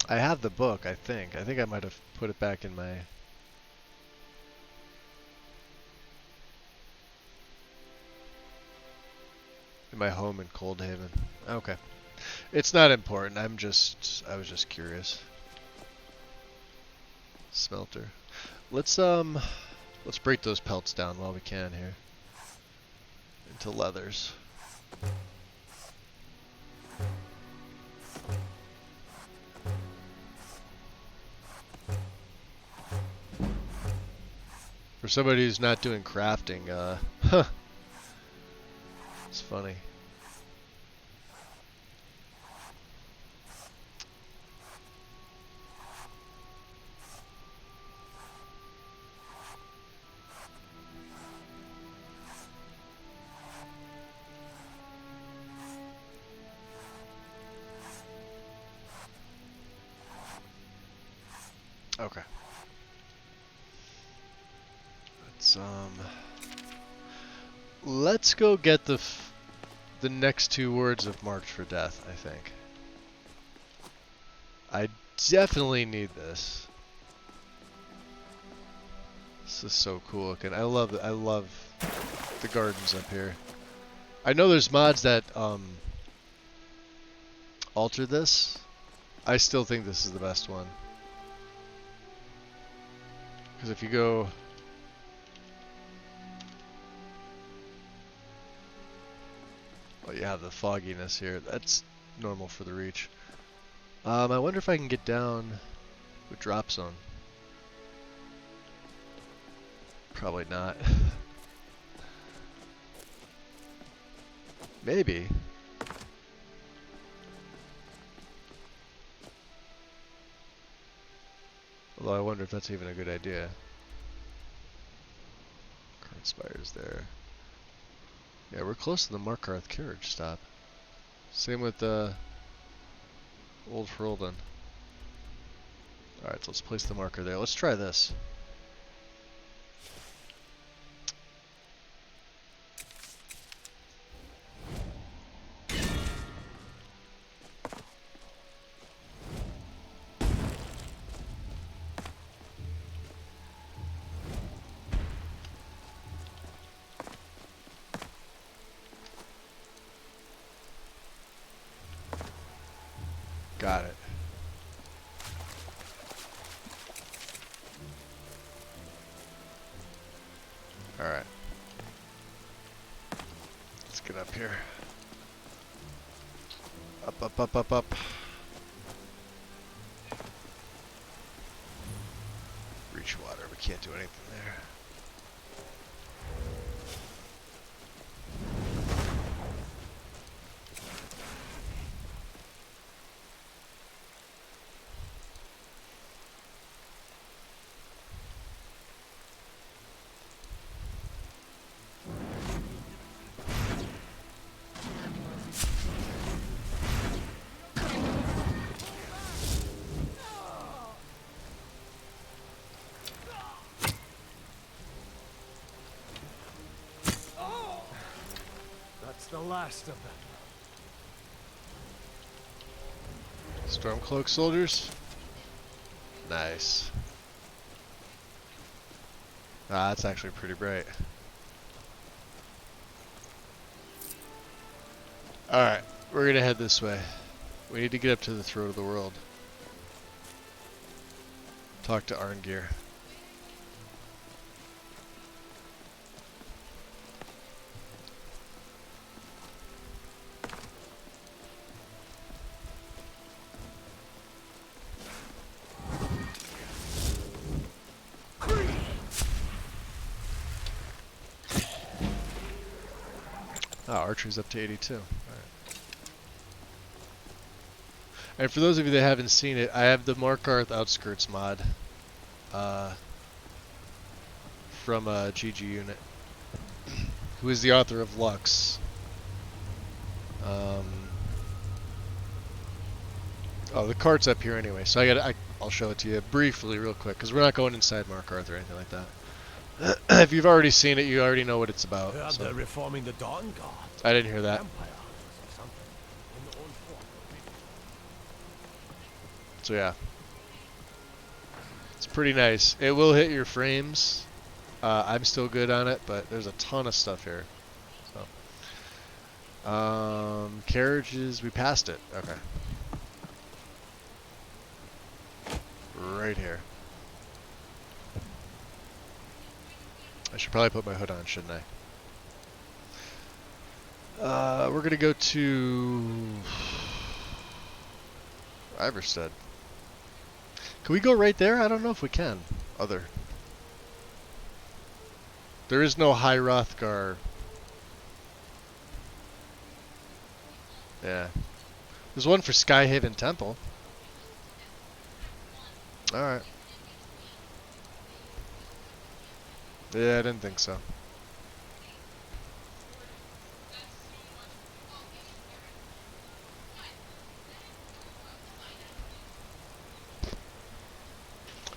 I have the book, I think. I think I might have put it back in my... home in Coldhaven. Okay. It's not important. I was just curious. Smelter. Let's break those pelts down while we can here. Into leathers. For somebody who's not doing crafting, it's funny. Okay. Let's go get the next 2 words of March for Death, I think. I definitely need this. This is so cool looking. I love the gardens up here. I know there's mods that alter this. I still think this is the best one. Because if you go... Well, you have the fogginess here. That's normal for the Reach. I wonder if I can get down with Drop Zone. Probably not. Maybe. Although I wonder if that's even a good idea. Cart Spire's there. Yeah, we're close to the Markarth carriage stop. Same with Old Ferelden. Alright, so let's place the marker there. Let's try this. Got it. Alright. Let's get up here. Up, up, up, up, up. Reach water. We can't do anything there. last of them. Stormcloak soldiers. Nice. Ah, that's actually pretty bright. Alright, we're gonna head this way. We need to get up to the throat of the world. Talk to Arngir. Oh, archery's up to 82. Alright. And for those of you that haven't seen it, I have the Markarth Outskirts mod from GG Unit, who is the author of Lux. Oh, the cart's up here anyway, so I'll show it to you briefly real quick, because we're not going inside Markarth or anything like that. If you've already seen it, you already know what it's about. Heard So. they're reforming the Dawn Guard. I didn't hear that. Vampire hunters or something. In the old fort. So yeah, it's pretty nice. It will hit your frames. I'm still good on it, but there's a ton of stuff here. So, carriages, we passed it. Okay, right here. I should probably put my hood on, shouldn't I? We're gonna go to Iverstead. Can we go right there? I don't know if we can. There is no High Hrothgar. Yeah. There's one for Skyhaven Temple. Alright. Yeah, I didn't think so.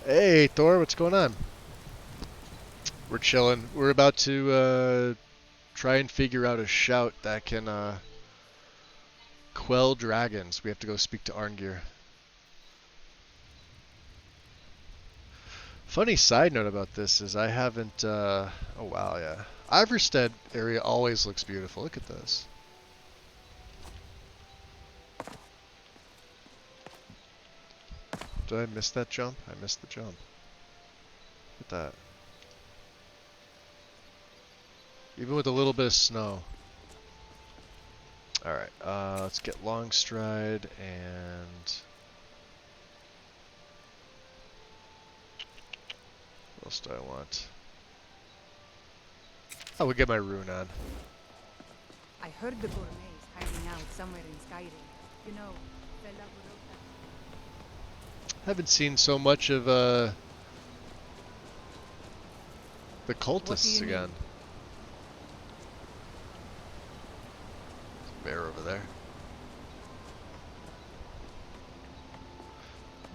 Hey, Thor, what's going on? We're chilling. We're about to try and figure out a shout that can quell dragons. We have to go speak to Arngir. Funny side note about this is I haven't, oh wow, yeah. Iverstead area always looks beautiful. Look at this. Did I miss that jump? I missed the jump. Look at that. Even with a little bit of snow. Alright, let's get Longstride and... What else do I want? I will get my rune on. I heard the gourmets hiding out somewhere in Skyrim. You know, Fella Burota. Haven't seen so much of the cultists again. There's a bear over there.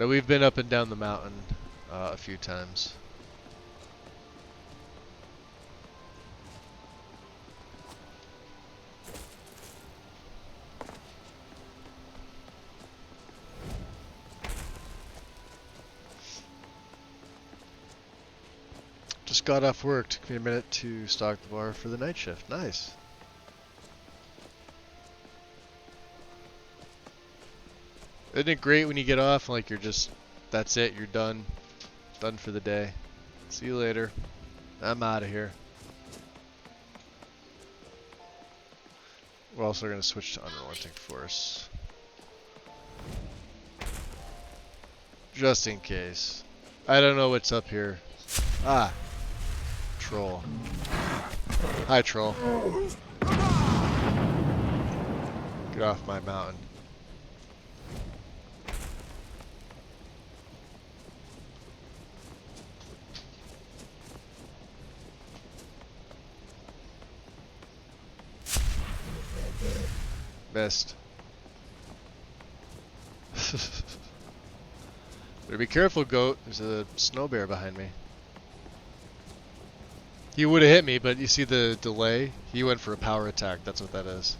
No, we've been up and down the mountain a few times. Just got off work. Took me a minute to stock the bar for the night shift. Nice. Isn't it great when you get off and like you're just, that's it, you're done. Done for the day. See you later. I'm out of here. We're also going to switch to Unrelenting Force. Just in case. I don't know what's up here. Ah. Troll. Hi, troll. Get off my mountain. Missed. Better be careful, goat. There's a snow bear behind me. He would have hit me, but you see the delay? He went for a power attack. That's what that is.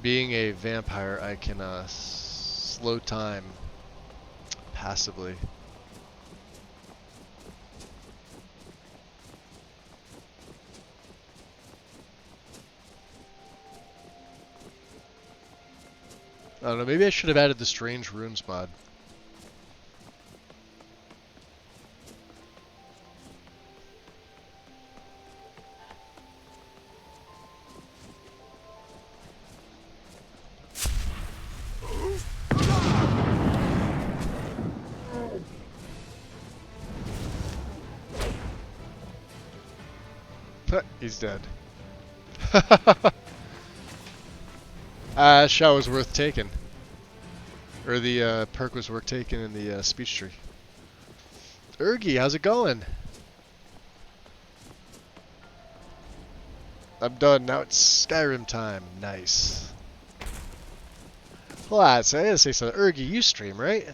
Being a vampire, I can slow time passively. I don't know, maybe I should have added the Strange Runes mod. He's dead. Shot was worth taking. Or the perk was worth taking in the speech tree. Urgi, how's it going? I'm done. Now it's Skyrim time. Nice. Hold on, I gotta say something. Urgi, you stream, right?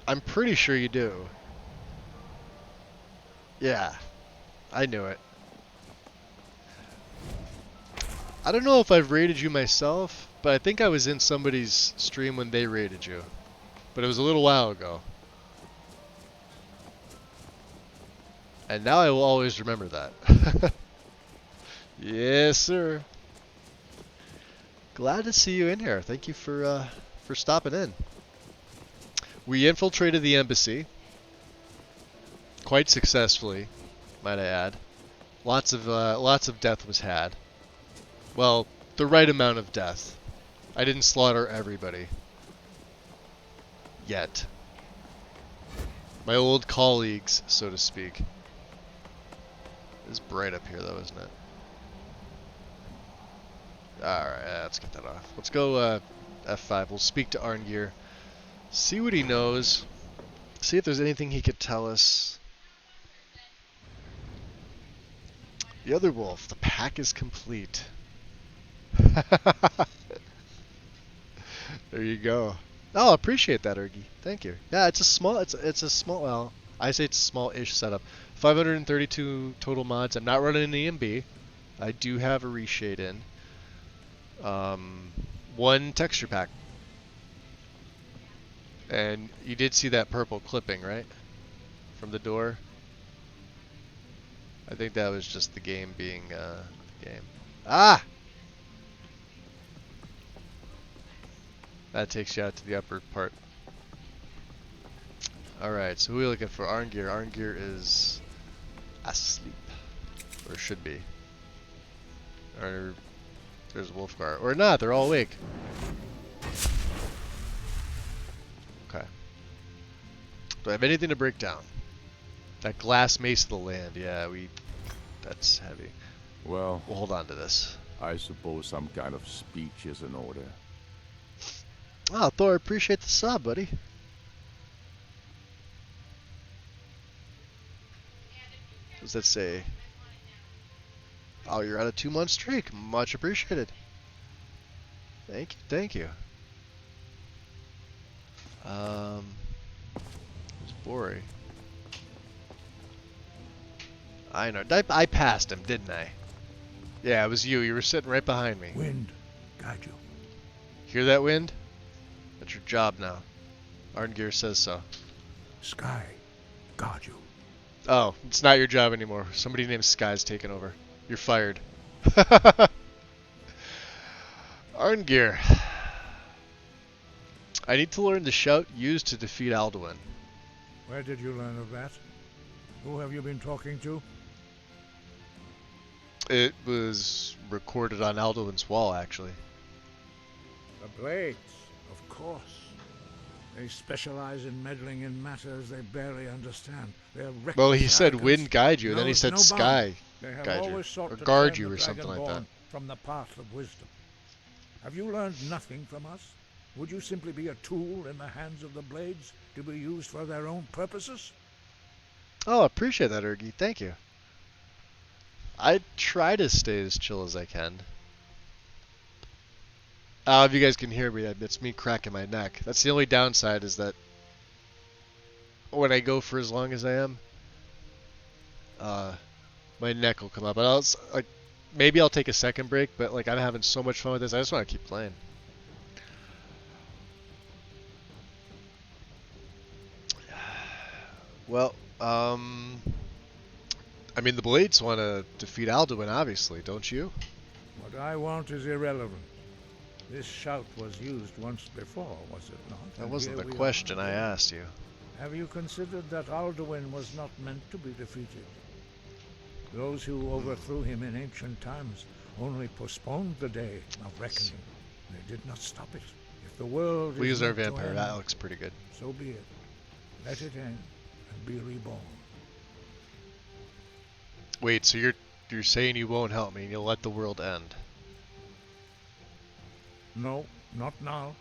I'm pretty sure you do. Yeah, I knew it. I don't know if I've raided you myself, but I think I was in somebody's stream when they raided you. But it was a little while ago. And now I will always remember that. Yes, sir. Glad to see you in here. Thank you for stopping in. We infiltrated the embassy. Quite successfully, might I add. Lots of death was had. Well, the right amount of death. I didn't slaughter everybody. Yet. My old colleagues, so to speak. It's bright up here though, isn't it? Alright, let's get that off. Let's go F5. We'll speak to Arngeir. See what he knows. See if there's anything he could tell us. The other wolf, the pack is complete. There you go. Oh, appreciate that, Urgi. Thank you. Yeah, it's a small. It's a small. Well, I say it's a small-ish setup. 532 total mods. I'm not running an EMB. I do have a reshade in. One texture pack. And you did see that purple clipping, right? From the door. I think that was just the game being the game. Ah! That takes you out to the upper part. Alright, so who are we looking for? Arngeir. Arngeir is asleep. Or should be. Or there's Wolfgar. Or not, they're all awake. Okay. Do I have anything to break down? That glass mace of the land, yeah, that's heavy. Well, we'll hold on to this. I suppose some kind of speech is in order. Oh, Thor, appreciate the sub, buddy. What does that say? Oh, you're on a 2-month streak. Much appreciated. Thank you, thank you. It's Bori. I know. I passed him, didn't I? Yeah, it was you. You were sitting right behind me. Wind, guide you. Hear that, Wind? That's your job now. Arngeir says so. Sky, guard you. Oh, it's not your job anymore. Somebody named Sky's taken over. You're fired. Arngeir. I need to learn the shout used to defeat Alduin. Where did you learn of that? Who have you been talking to? It was recorded on Alduin's wall, actually. The Blades, of course. They specialize in meddling in matters they barely understand. Well, he said wind guide you, and then he said sky guide you, or guard you, or something like that. From the path of wisdom. Have you learned nothing from us? Would you simply be a tool in the hands of the Blades to be used for their own purposes? Oh, appreciate that, Urgi. Thank you. I try to stay as chill as I can. If you guys can hear me, it's me cracking my neck. That's the only downside, is that when I go for as long as I am, my neck will come up. But I'll like maybe I'll take a second break. But like I'm having so much fun with this, I just want to keep playing. Well, I mean the Blades want to defeat Alduin, obviously, don't you? What I want is irrelevant. This shout was used once before, was it not? That And wasn't here the we are question I again. asked you. Have you considered that Alduin was not meant to be defeated? Those who overthrew him in ancient times only postponed the day of reckoning. They did not stop it. If the world We'll is use our meant to vampire. end, That looks pretty good. so be it. Let it end and be reborn. Wait, so you're saying you won't help me and you'll let the world end? No, not now.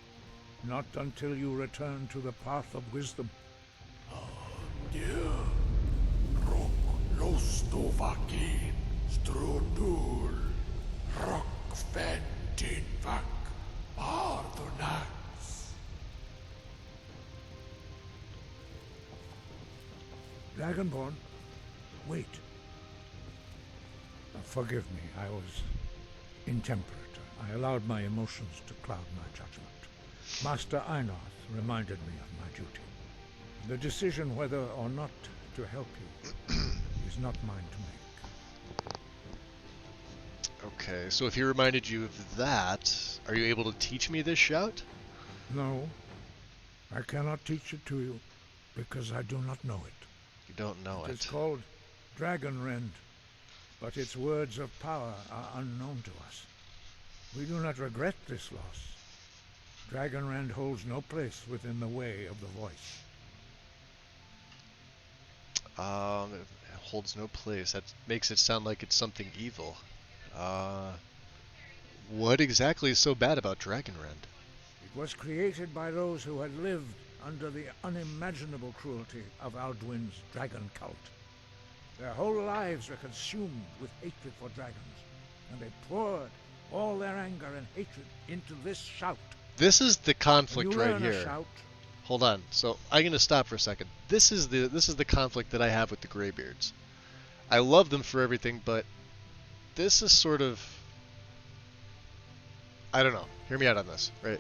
Not until you return to the path of wisdom. Lostovakin, Strudul, Rockventinvak, Ardonax. Dragonborn, wait. Forgive me, I was intemperate. I allowed my emotions to cloud my judgment. Master Einarth reminded me of my duty. The decision whether or not to help you is not mine to make. Okay, so if he reminded you of that, are you able to teach me this shout? No, I cannot teach it to you because I do not know it. You don't know It is it. called Dragon Rend, but its words of power are unknown to us. We do not regret this loss. Dragon Rend holds no place within the way of the voice. It holds no place. That makes it sound like it's something evil. What exactly is so bad about Dragonrend? It was created by those who had lived under the unimaginable cruelty of Alduin's dragon cult. Their whole lives were consumed with hatred for dragons, and they poured all their anger and hatred into this shout. This is the conflict When you right learn a here. shout, Hold on. So I'm gonna stop for a second. This is the conflict that I have with the Greybeards. I love them for everything, but this is sort of, I don't know. Hear me out on this, right?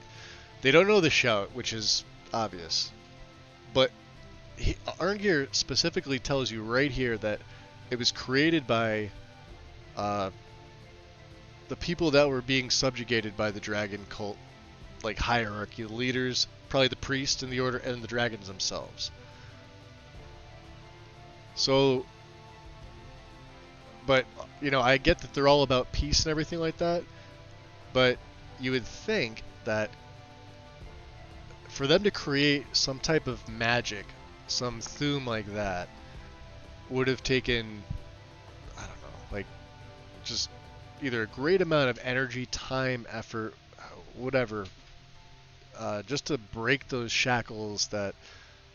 They don't know the shout, which is obvious, but Arngir specifically tells you right here that it was created by the people that were being subjugated by the dragon cult, like hierarchy, the leaders, probably the priest in the order, and the dragons themselves. So, but you know, I get that they're all about peace and everything like that, but you would think that for them to create some type of magic, some Thu'um like that, would have taken, I don't know, like just either a great amount of energy, time, effort, whatever, just to break those shackles that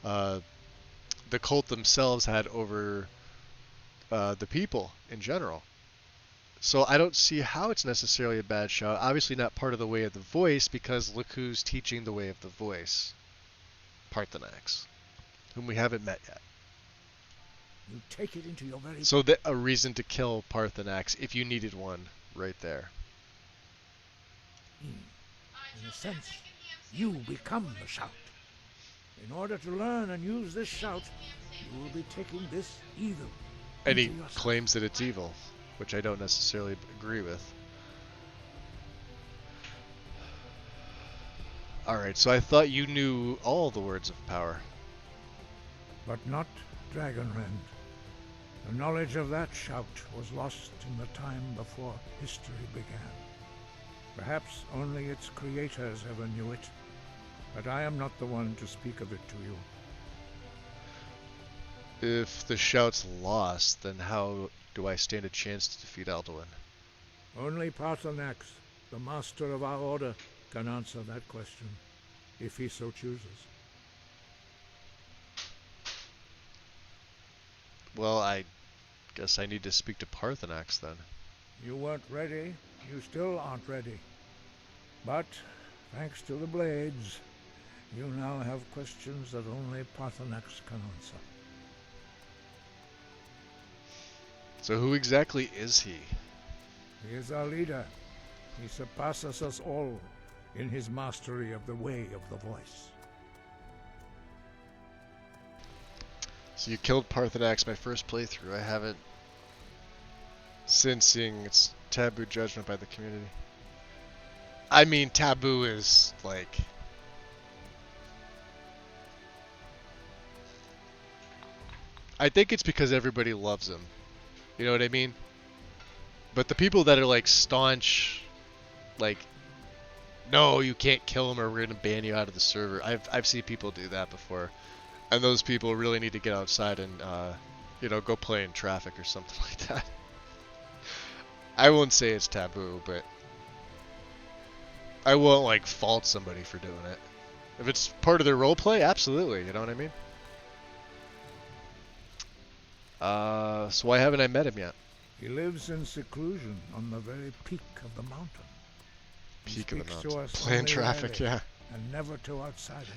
the cult themselves had over the people in general. So I don't see how it's necessarily a bad shout. Obviously not part of the Way of the Voice, because look who's teaching the Way of the Voice. Parthenax, whom we haven't met yet. you take it into your very... So that a reason to kill Parthenax, if you needed one, right there. In a sense, you become the shout. In order to learn and use this shout, you will be taking this evil And he into yourself. claims that it's evil, which I don't necessarily agree with. Alright, so I thought you knew all the words of power. But not Dragonrend. The knowledge of that shout was lost in the time before history began. Perhaps only its creators ever knew it, but I am not the one to speak of it to you. If the shout's lost, then how do I stand a chance to defeat Alduin? Only Parthenax, the master of our order, can answer that question, if he so chooses. Well, I guess I need to speak to Parthenax then. You weren't ready, you still aren't ready. But, thanks to the Blades, You now have questions that only Paarthurnax can answer. So who exactly is he? He is our leader. He surpasses us all in his mastery of the way of the voice. So you killed Paarthurnax my first playthrough. I haven't since seeing its taboo judgment by the community. I mean, taboo is like... I think it's because everybody loves him. You know what I mean? But the people that are like staunch, like, no, you can't kill him or we're gonna ban you out of the server. I've seen people do that before, and those people really need to get outside and you know, go play in traffic or something like that. I won't say it's taboo, but I won't like fault somebody for doing it. If it's part of their roleplay, absolutely. You know what I mean? So why haven't I met him yet? He lives in seclusion on the very peak of the mountain. Peak of the Speaks to mountain. us Playing only traffic, rarely, yeah. And never to outsiders.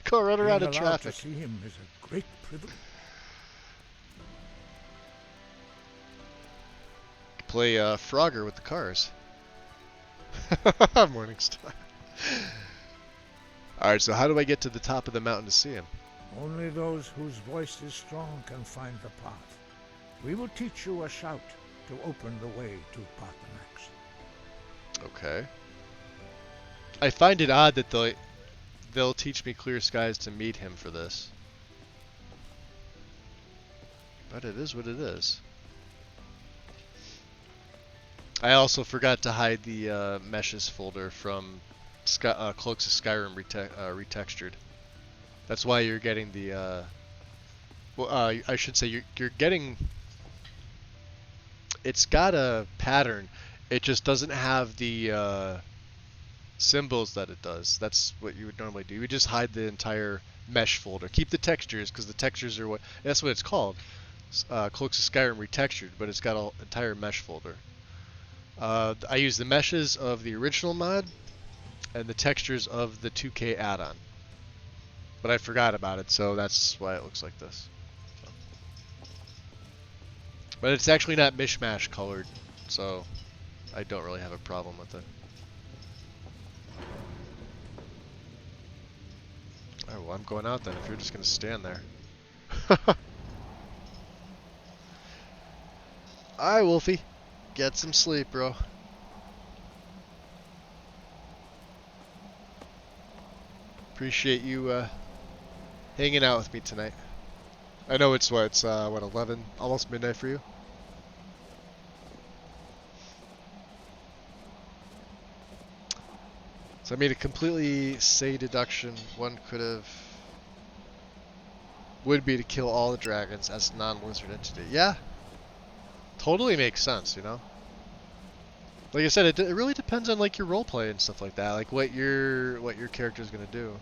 Go run around in Being allowed traffic. to see him is a great privilege. Play Frogger with the cars. Morningstar. Alright, so how do I get to the top of the mountain to see him? Only those whose voice is strong can find the path. We will teach you a shout to open the way to Paarthurnax. Okay. I find it odd that they'll teach me Clear Skies to meet him for this. But it is what it is. I also forgot to hide the meshes folder from Cloaks of Skyrim retextured. That's why you're getting the I should say you're getting, it's got a pattern, it just doesn't have the symbols that it does. That's what you would normally do. You would just hide the entire mesh folder. Keep the textures, because the textures are what, that's what it's called. Cloaks of Skyrim retextured, but it's got an entire mesh folder. I use the meshes of the original mod and the textures of the 2K add-on. But I forgot about it, so that's why it looks like this. So. But it's actually not mishmash colored, so I don't really have a problem with it. Oh, well, I'm going out then if you're just going to stand there. Alright, Wolfie. Get some sleep, bro. Appreciate you hanging out with me tonight. I know it's what, 11, almost midnight for you? So I made a completely say deduction. One could have, would be to kill all the dragons as a non-lizard entity. Yeah, totally makes sense, you know? Like I said, it really depends on like your roleplay and stuff like that, like what your character is gonna do.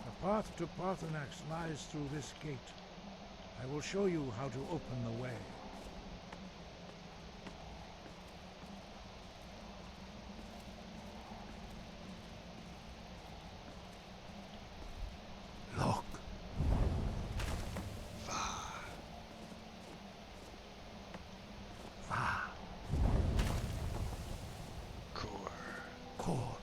The path to Paarthurnax lies through this gate. I will show you how to open the way. Look. Core.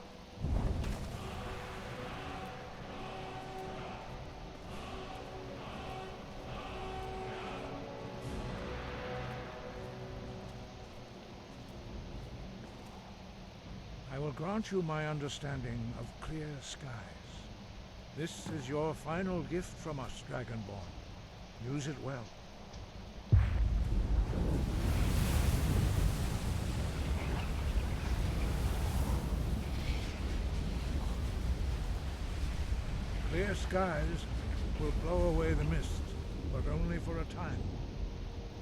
I will grant you my understanding of clear skies. This is your final gift from us, Dragonborn. Use it well. Clear skies will blow away the mist, but only for a time.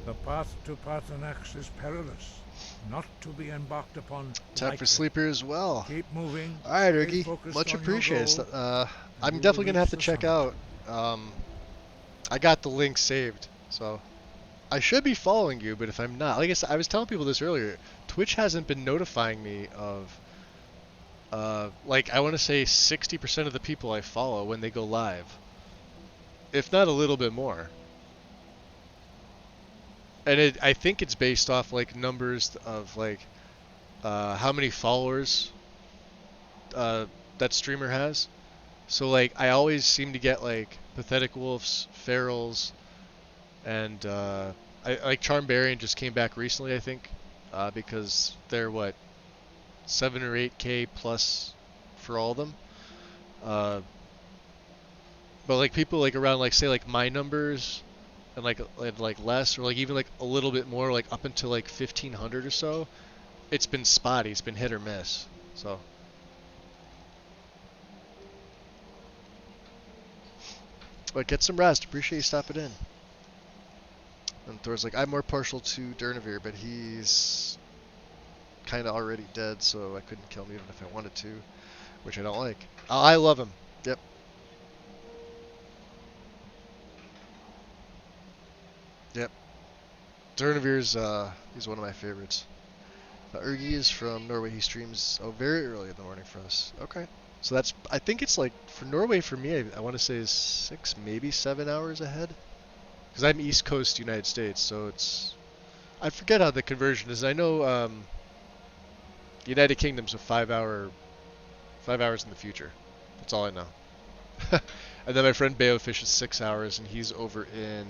The path to Paarthurnax is perilous, not to be embarked upon. Time for sleeper as well. Keep moving. Alright, stay Ergy. focused Much on your appreciated. goal, I'm you definitely will gonna have reach to the check summit. out. I got the link saved, so I should be following you, but if I'm not, like I said, I was telling people this earlier, Twitch hasn't been notifying me of, like, I want to say 60% of the people I follow when they go live. If not a little bit more. And I think it's based off, like, numbers of, like, how many followers that streamer has. So, like, I always seem to get, like, Pathetic Wolves, Ferals, and, like, Charmbarian just came back recently, I think, because they're, what, 7 or 8K plus for all of them. But, like, people, like, around, like, say, like, my numbers, and, like less, or, like, even, like, a little bit more, like, up until, like, 1,500 or so, it's been spotty, it's been hit or miss, so. But get some rest, appreciate you stopping in. And Thor's like, I'm more partial to Durnavir, but he's kind of already dead, so I couldn't kill him even if I wanted to, which I don't like. I love him. Yep. Yep. Durnavir's, he's one of my favorites. Ergi is from Norway. He streams very early in the morning for us. Okay. So that's, I think it's like, for Norway, for me, I want to say is 6, maybe 7 hours ahead. Because I'm East Coast United States, so it's, I forget how the conversion is. I know United Kingdom's a 5 hours in the future. That's all I know. And then my friend Beofish is 6 hours, and he's over in,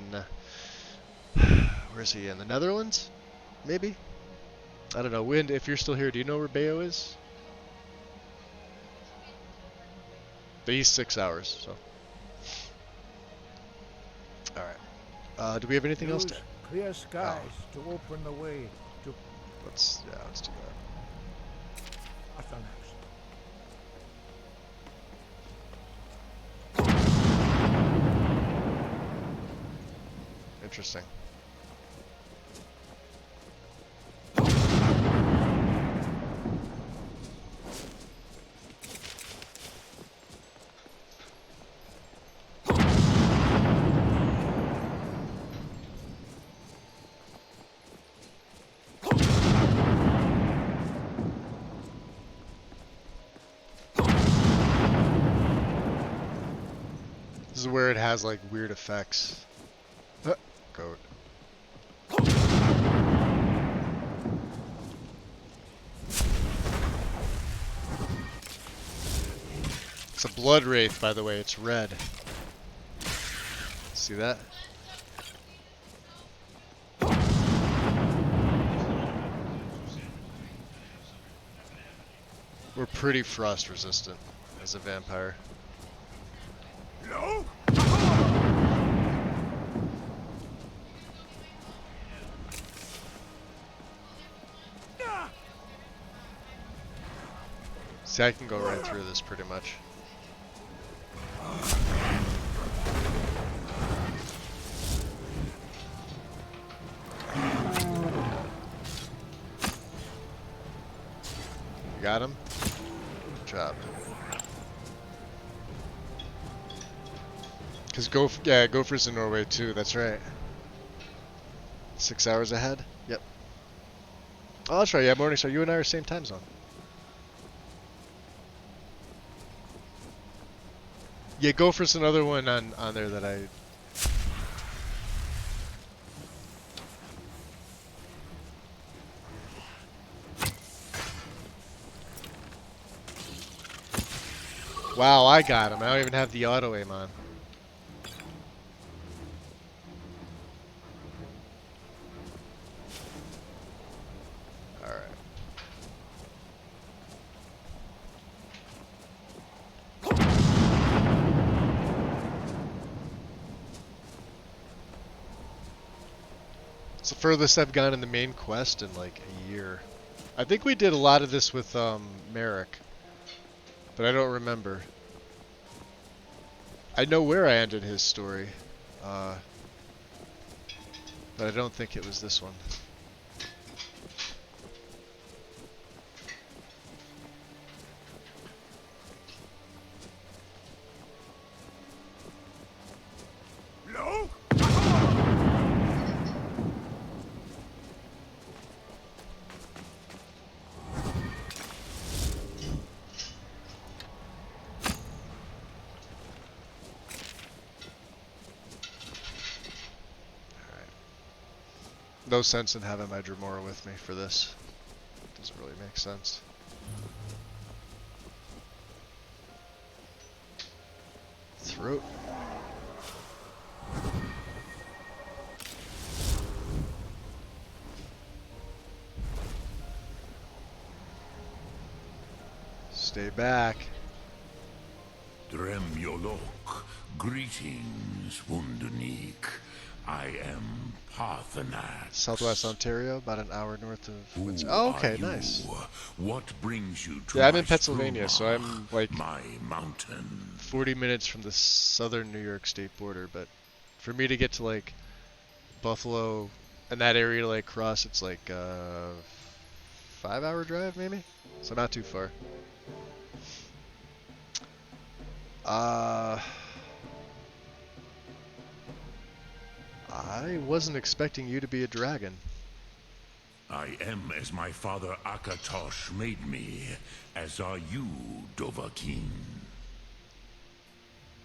where is he, in the Netherlands? Maybe? I don't know. Wind, if you're still here, do you know where Beo is? But he's 6 hours, so. Alright. Do we have anything else to... Clear skies to open the way to... Let's do that. Interesting. This is where it has like weird effects. Goat. It's a blood wraith, by the way. It's red. See that? We're pretty frost resistant as a vampire. No? See, I can go right through this pretty much. You got him? Good job. Cause Gopher's in Norway too, that's right. 6 hours ahead? Yep. Oh, that's right, yeah, Morningstar, you and I are same time zone. Yeah, Gopher's another one on there that I... Wow, I got him. I don't even have the auto aim on. It's the furthest I've gone in the main quest in like a year. I think we did a lot of this with Merrick, but I don't remember. I know where I ended his story, but I don't think it was this one. No? No sense in having my Dremora with me for this. Doesn't really make sense. Throat. Stay back. Drem Yolok, greetings, Wunderneek. I am Parthenat. Southwest Ontario, about an hour north of Windsor. Oh, okay, nice. What brings you to Yeah, I'm my in Pennsylvania, so Struma, I'm like my mountain? 40 minutes from the southern New York State border, but for me to get to like Buffalo and that area to like cross, it's like a 5-hour drive maybe, so not too far. I wasn't expecting you to be a dragon. I am as my father Akatosh made me, as are you, Dovahkiin.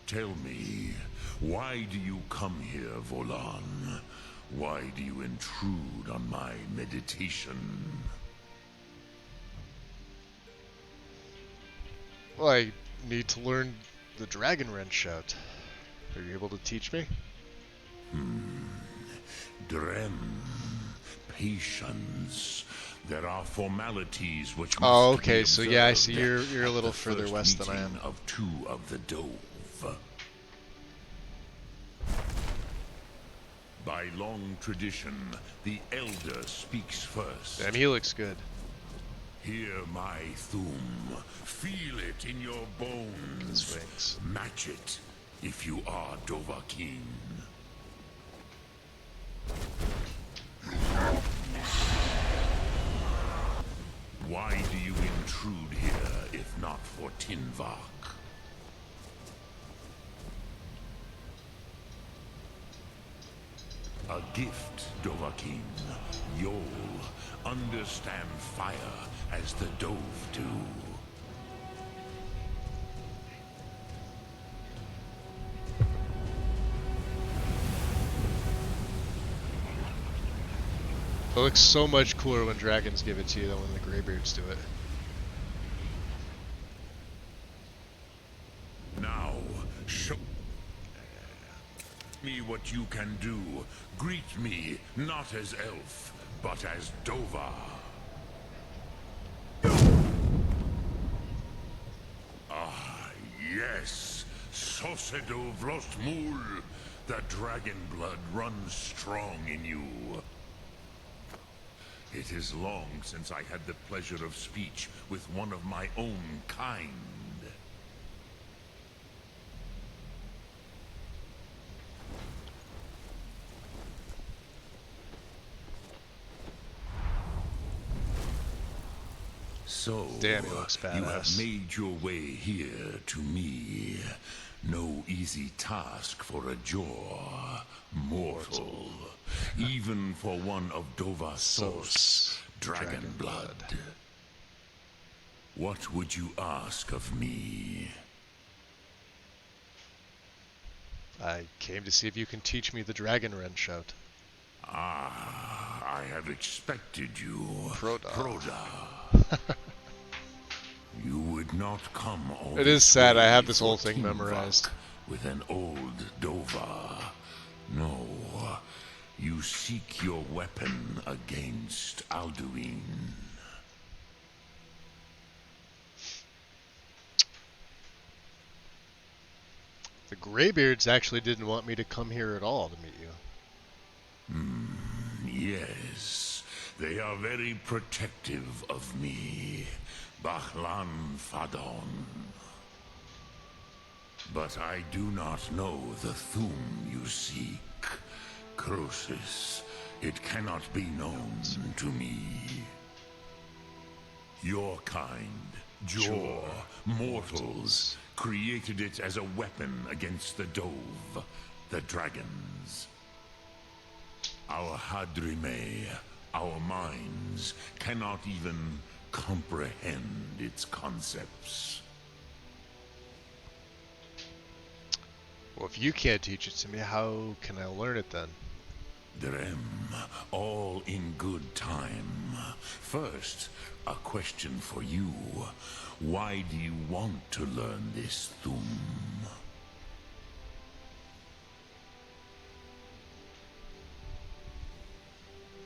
Tell me, why do you come here, Volan? Why do you intrude on my meditation? Well, I need to learn the Dragon Wrench shout. Are you able to teach me? Drem, patience. There are formalities which must Oh, be okay. So yeah, I see observed you're a at little the further first west than I meeting am. Of two of the Dove. By long tradition, the elder speaks first. Damn, he looks good. Hear my Thum. Feel it in your bones. Match it if you are Dovahkiin. Why do you intrude here if not for Tinvak? A gift, Dovahkiin. You'll understand fire as the Dove do. It looks so much cooler when dragons give it to you than when the Greybeards do it. Now, show me what you can do. Greet me, not as elf, but as Dova. Ah, yes. Sosedo Vlostmul. The dragon blood runs strong in you. It is long since I had the pleasure of speech with one of my own kind. So, Damn, he looks you have badass. made your way here to me. No easy task for a Jor mortal. Even for one of Dovahsos, dragon blood. What would you ask of me? I came to see if you can teach me the Dragon Wrench shout. Ah, I have expected you. Proda. You would not come all It is this sad, I way have this for whole thing Tinvak memorized. With an old Dova. No, you seek your weapon against Alduin. The Greybeards actually didn't want me to come here at all to meet you. Yes, they are very protective of me. Bahlan Fadon. But I do not know the Thum you seek. Croesus, it cannot be known to me. Your kind, Jor, mortals, created it as a weapon against the Dove, the dragons. Our Hadrime, our minds, cannot even comprehend its concepts. Well, if you can't teach it to me, how can I learn it then? Drem, all in good time. First, a question for you. Why do you want to learn this Thum?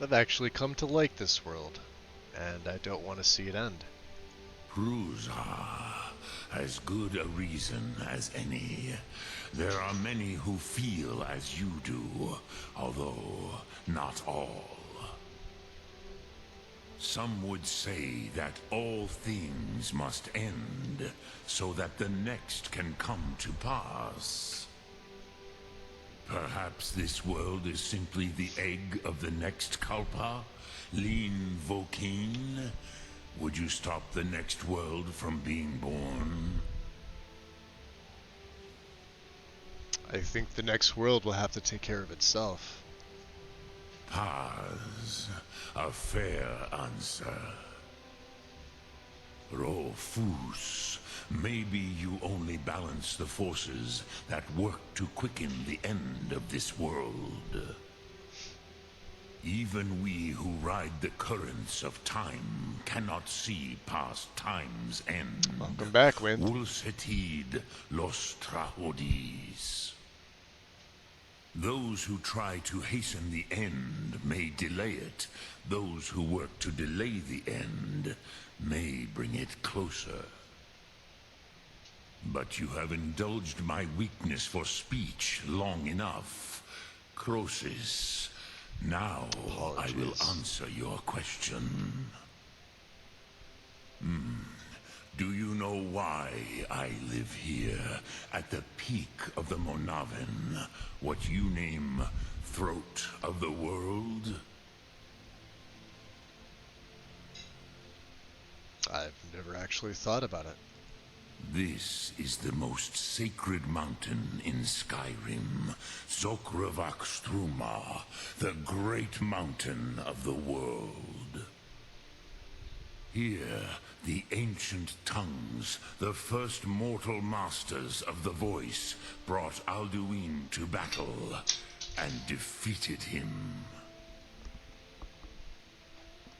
I've actually come to like this world, and I don't want to see it end. Prusa, as good a reason as any. There are many who feel as you do, although not all. Some would say that all things must end, so that the next can come to pass. Perhaps this world is simply the egg of the next Kalpa, Lin Vokin. Would you stop the next world from being born? I think the next world will have to take care of itself. Paz, a fair answer. Rofus, maybe you only balance the forces that work to quicken the end of this world. Even we who ride the currents of time cannot see past time's end. Welcome back, Wind. Ulsetid los trahodis. Those who try to hasten the end may delay it. Those who work to delay the end may bring it closer. But you have indulged my weakness for speech long enough. Croesus, now I will answer your question. Do you know why I live here, at the peak of the Monavin, what you name Throat of the World? I've never actually thought about it. This is the most sacred mountain in Skyrim, Zokravak Struma, the great mountain of the world. Here, the ancient tongues, the first mortal masters of the voice, brought Alduin to battle and defeated him.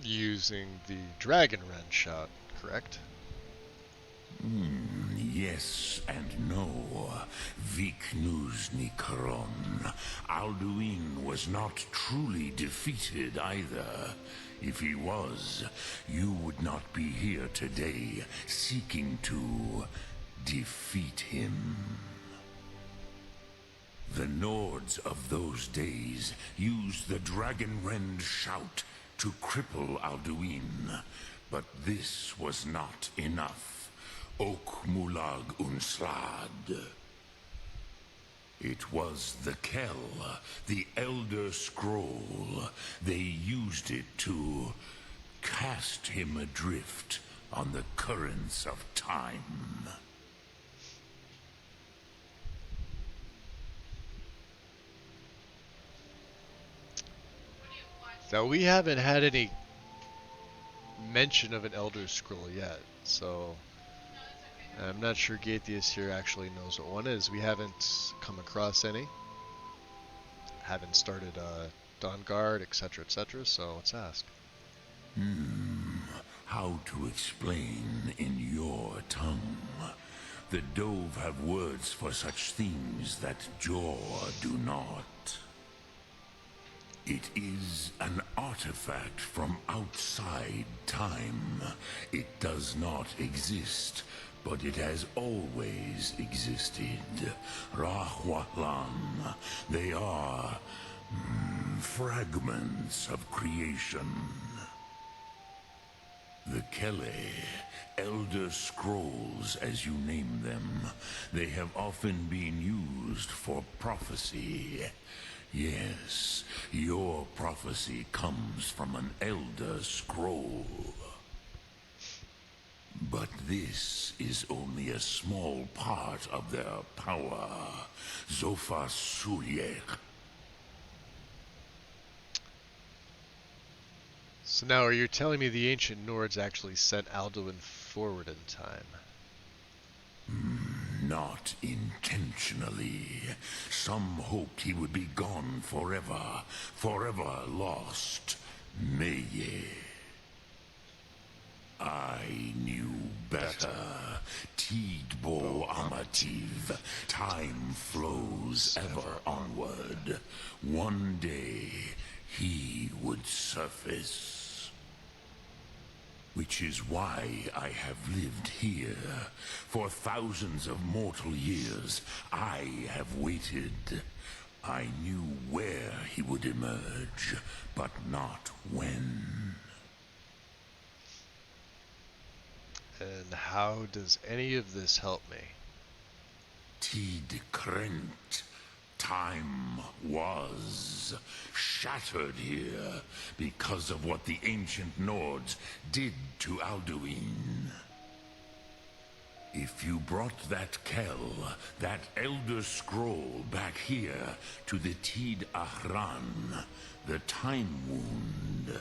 Using the Dragon Rend shot, correct? Yes and no. Viknus Nikaron. Alduin was not truly defeated either. If he was, you would not be here today seeking to defeat him. The Nords of those days used the Dragon Rend shout to cripple Alduin, but this was not enough. Ok Mulag Unslad. It was the Kell, the Elder Scroll. They used it to cast him adrift on the currents of time. Now, we haven't had any mention of an Elder Scroll yet, so I'm not sure Gaethius here actually knows what one is. We haven't come across any. Haven't started Dawnguard, etc., so let's ask. How to explain in your tongue? The Dove have words for such things that Jor do not. It is an artifact from outside time. It does not exist, but it has always existed. Rahwatlan. They are fragments of creation. The Kele, Elder Scrolls as you name them, they have often been used for prophecy. Yes, your prophecy comes from an Elder Scroll. But this is only a small part of their power. Zofa Suryek. So now, are you telling me the ancient Nords actually sent Alduin forward in time? Not intentionally. Some hoped he would be gone forever, forever lost. Meye. I knew better. Tidbo Amativ. Time flows ever onward. One day, he would surface. Which is why I have lived here. For thousands of mortal years, I have waited. I knew where he would emerge, but not when. And how does any of this help me? Tid Krent. Time was shattered here because of what the ancient Nords did to Alduin. If you brought that Kell, that Elder Scroll back here to the Tid Ahran, the Time Wound,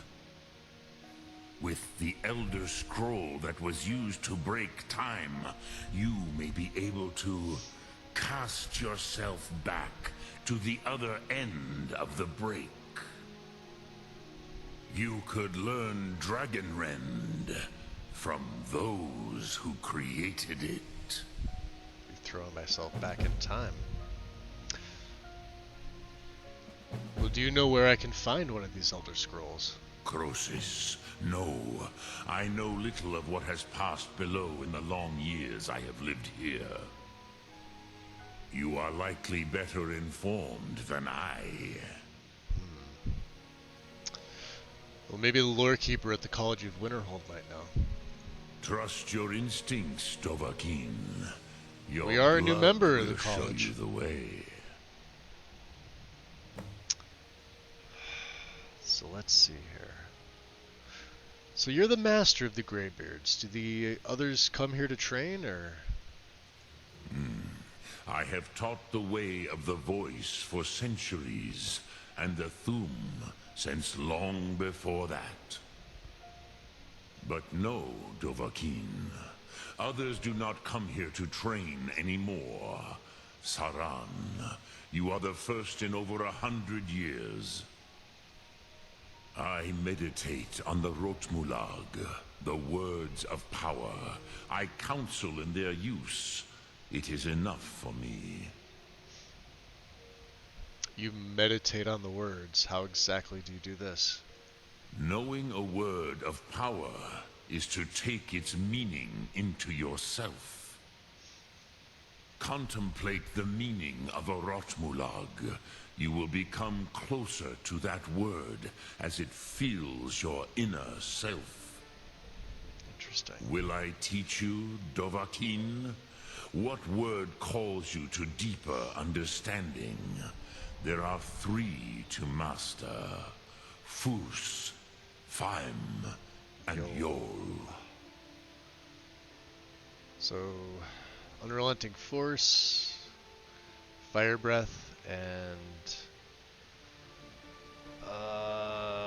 with the Elder Scroll that was used to break time, you may be able to cast yourself back to the other end of the break. You could learn Dragonrend from those who created it. I'm throwing myself back in time. Well, do you know where I can find one of these Elder Scrolls? Croesus, no. I know little of what has passed below in the long years I have lived here. You are likely better informed than I. Well, maybe the lore keeper at the College of Winterhold might know. Trust your instincts, Dovahkiin. Your We are a new blood member of the will show college. you the way. So let's see here. So you're the master of the Greybeards. Do the others come here to train, or? I have taught the way of the voice for centuries, and the Thum since long before that. But no, Dovahkiin. Others do not come here to train anymore. Saran, you are the first in over 100 years. I meditate on the Rotmulag, the words of power. I counsel in their use. It is enough for me. You meditate on the words. How exactly do you do this? Knowing a word of power is to take its meaning into yourself. Contemplate the meaning of a Rotmulag. You will become closer to that word as it fills your inner self. Interesting. Will I teach you, Dovahkiin? What word calls you to deeper understanding? There are 3 to master. Fus, Faim, and Yol. So, Unrelenting Force, Fire Breath, and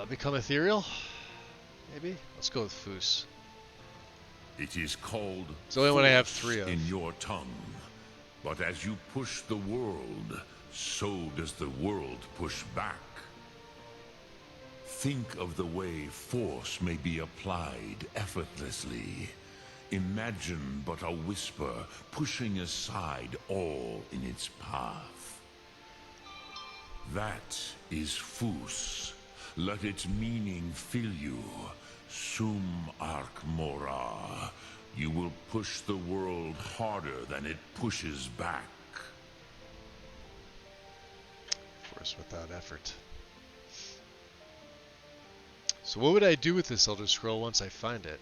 become ethereal? Maybe? Let's go with Fus. It is called It's the only one I have force 3 of. in your tongue. But as you push the world, so does the world push back. Think of the way force may be applied effortlessly. Imagine but a whisper pushing aside all in its path. That is Fus. Let its meaning fill you. Sum Ark Mora. You will push the world harder than it pushes back. Force without effort. So what would I do with this Elder Scroll once I find it?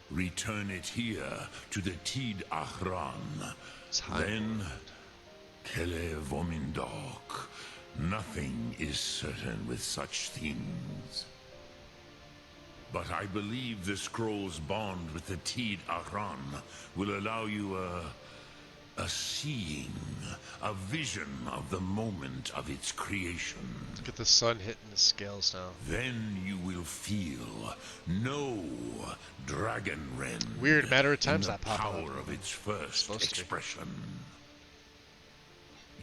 Return it here to the Tid Ahran. Then, Kele Vomindok. Nothing is certain with such things. But I believe the scroll's bond with the Tid Ahran will allow you a seeing, a vision of the moment of its creation. Look at the sun hitting the scales now. Then you will feel, know Dragonrend. Weird matter of in times the that pop power up. of its first expression.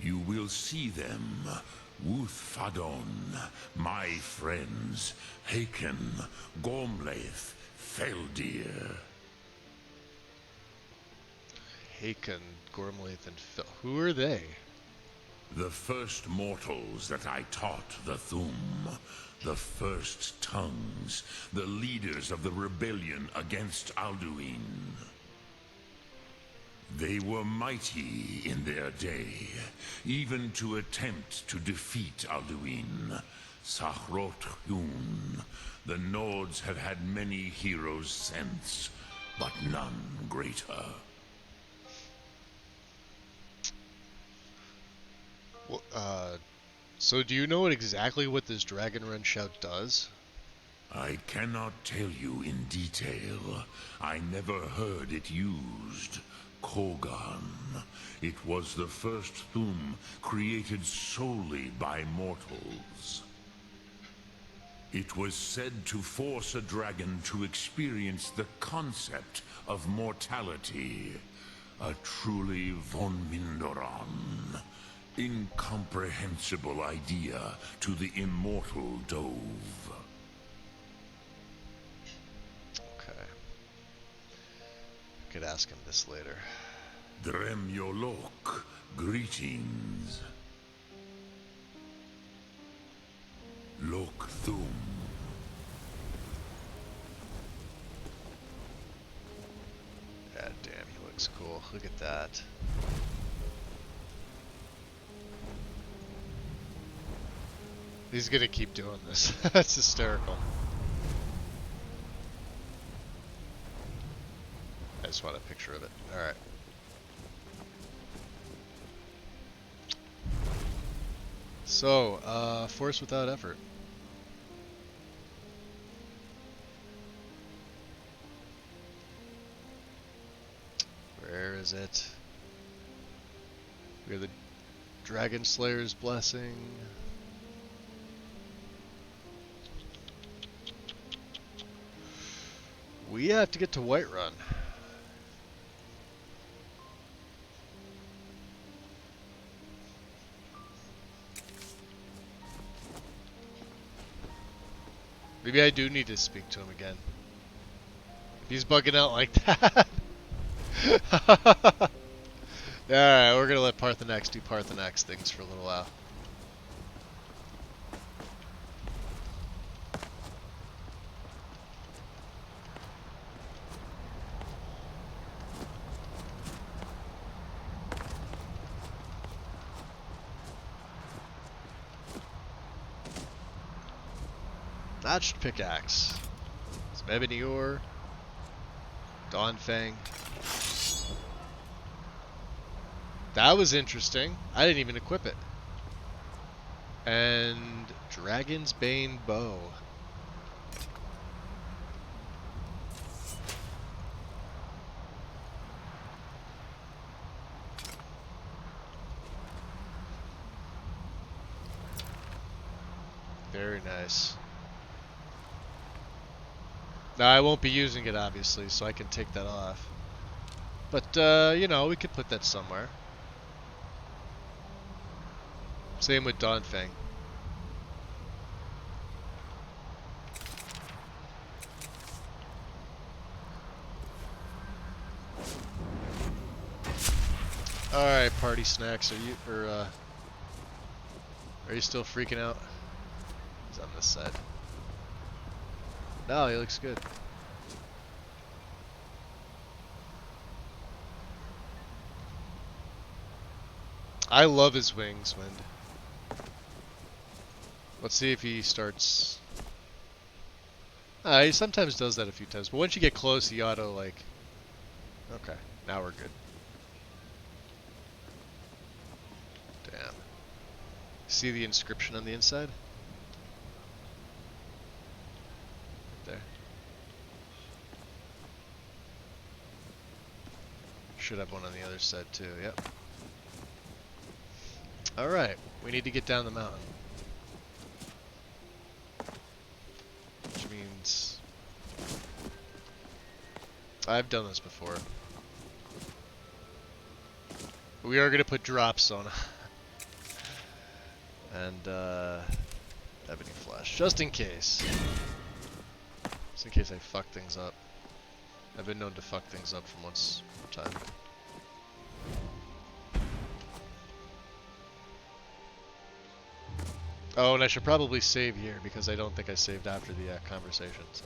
You will see them. Wuthfadon, my friends, Haken, Gormlaith, Feldir. Haken, Gormlaith, and Fel. Who are they? The first mortals that I taught the Thum. The first tongues. The leaders of the rebellion against Alduin. They were mighty in their day, even to attempt to defeat Alduin. Sahrot Hyun. The Nords have had many heroes since, but none greater. Well, so do you know exactly what this Dragon Run shout does? I cannot tell you in detail. I never heard it used. Kogan. It was the first Thum created solely by mortals. It was said to force a dragon to experience the concept of mortality. A truly von Mindoran. Incomprehensible idea to the immortal Dove. Okay. I could ask him this later. Dremyolok, greetings. Lok Thum. God damn, he looks cool. Look at that. He's gonna keep doing this. That's hysterical. I just want a picture of it. Alright. So, force without effort. Where is it? We have the Dragon Slayer's Blessing. We have to get to Whiterun. Maybe I do need to speak to him again. If he's bugging out like that. Alright, we're gonna let Parthenax do Parthenax things for a little while. Notched pickaxe. Some ebony ore. Dawnfang. That was interesting. I didn't even equip it. And Dragon's Bane bow. Very nice. Now, I won't be using it, obviously, so I can take that off. But, you know, we could put that somewhere. Same with Dawnfang. Alright, party snacks, are you still freaking out? He's on this side. No, he looks good. I love his wings, Wind. Let's see if he starts... he sometimes does that a few times, but once you get close, he auto, like... Okay, now we're good. Damn. See the inscription on the inside? There. Should have one on the other side too, yep. Alright, we need to get down the mountain. Which means... I've done this before. We are going to put drops on And Ebony Flash, just in case. Just in case I fuck things up. I've been known to fuck things up from once time. Oh, and I should probably save here because I don't think I saved after the conversation. So.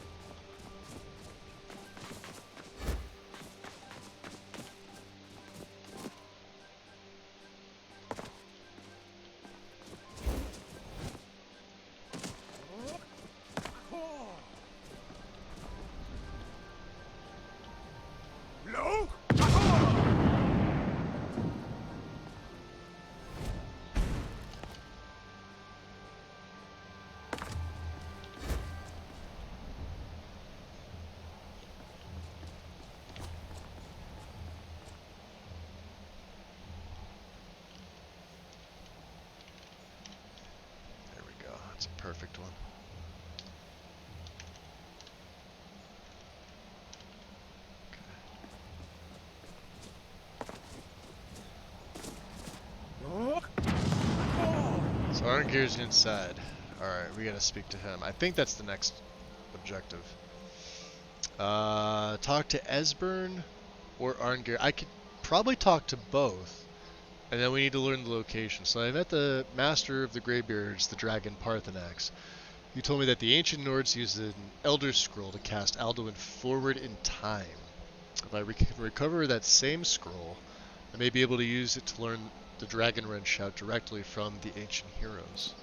That's a perfect one. So Arngir's inside. Alright, we gotta speak to him. I think that's the next objective. Talk to Esbern or Arngir. I could probably talk to both. And then we need to learn the location. So I met the master of the Greybeards, the dragon Parthenax. He told me that the ancient Nords used an Elder Scroll to cast Alduin forward in time. If I recover that same scroll, I may be able to use it to learn the Dragon Rend shout directly from the ancient heroes.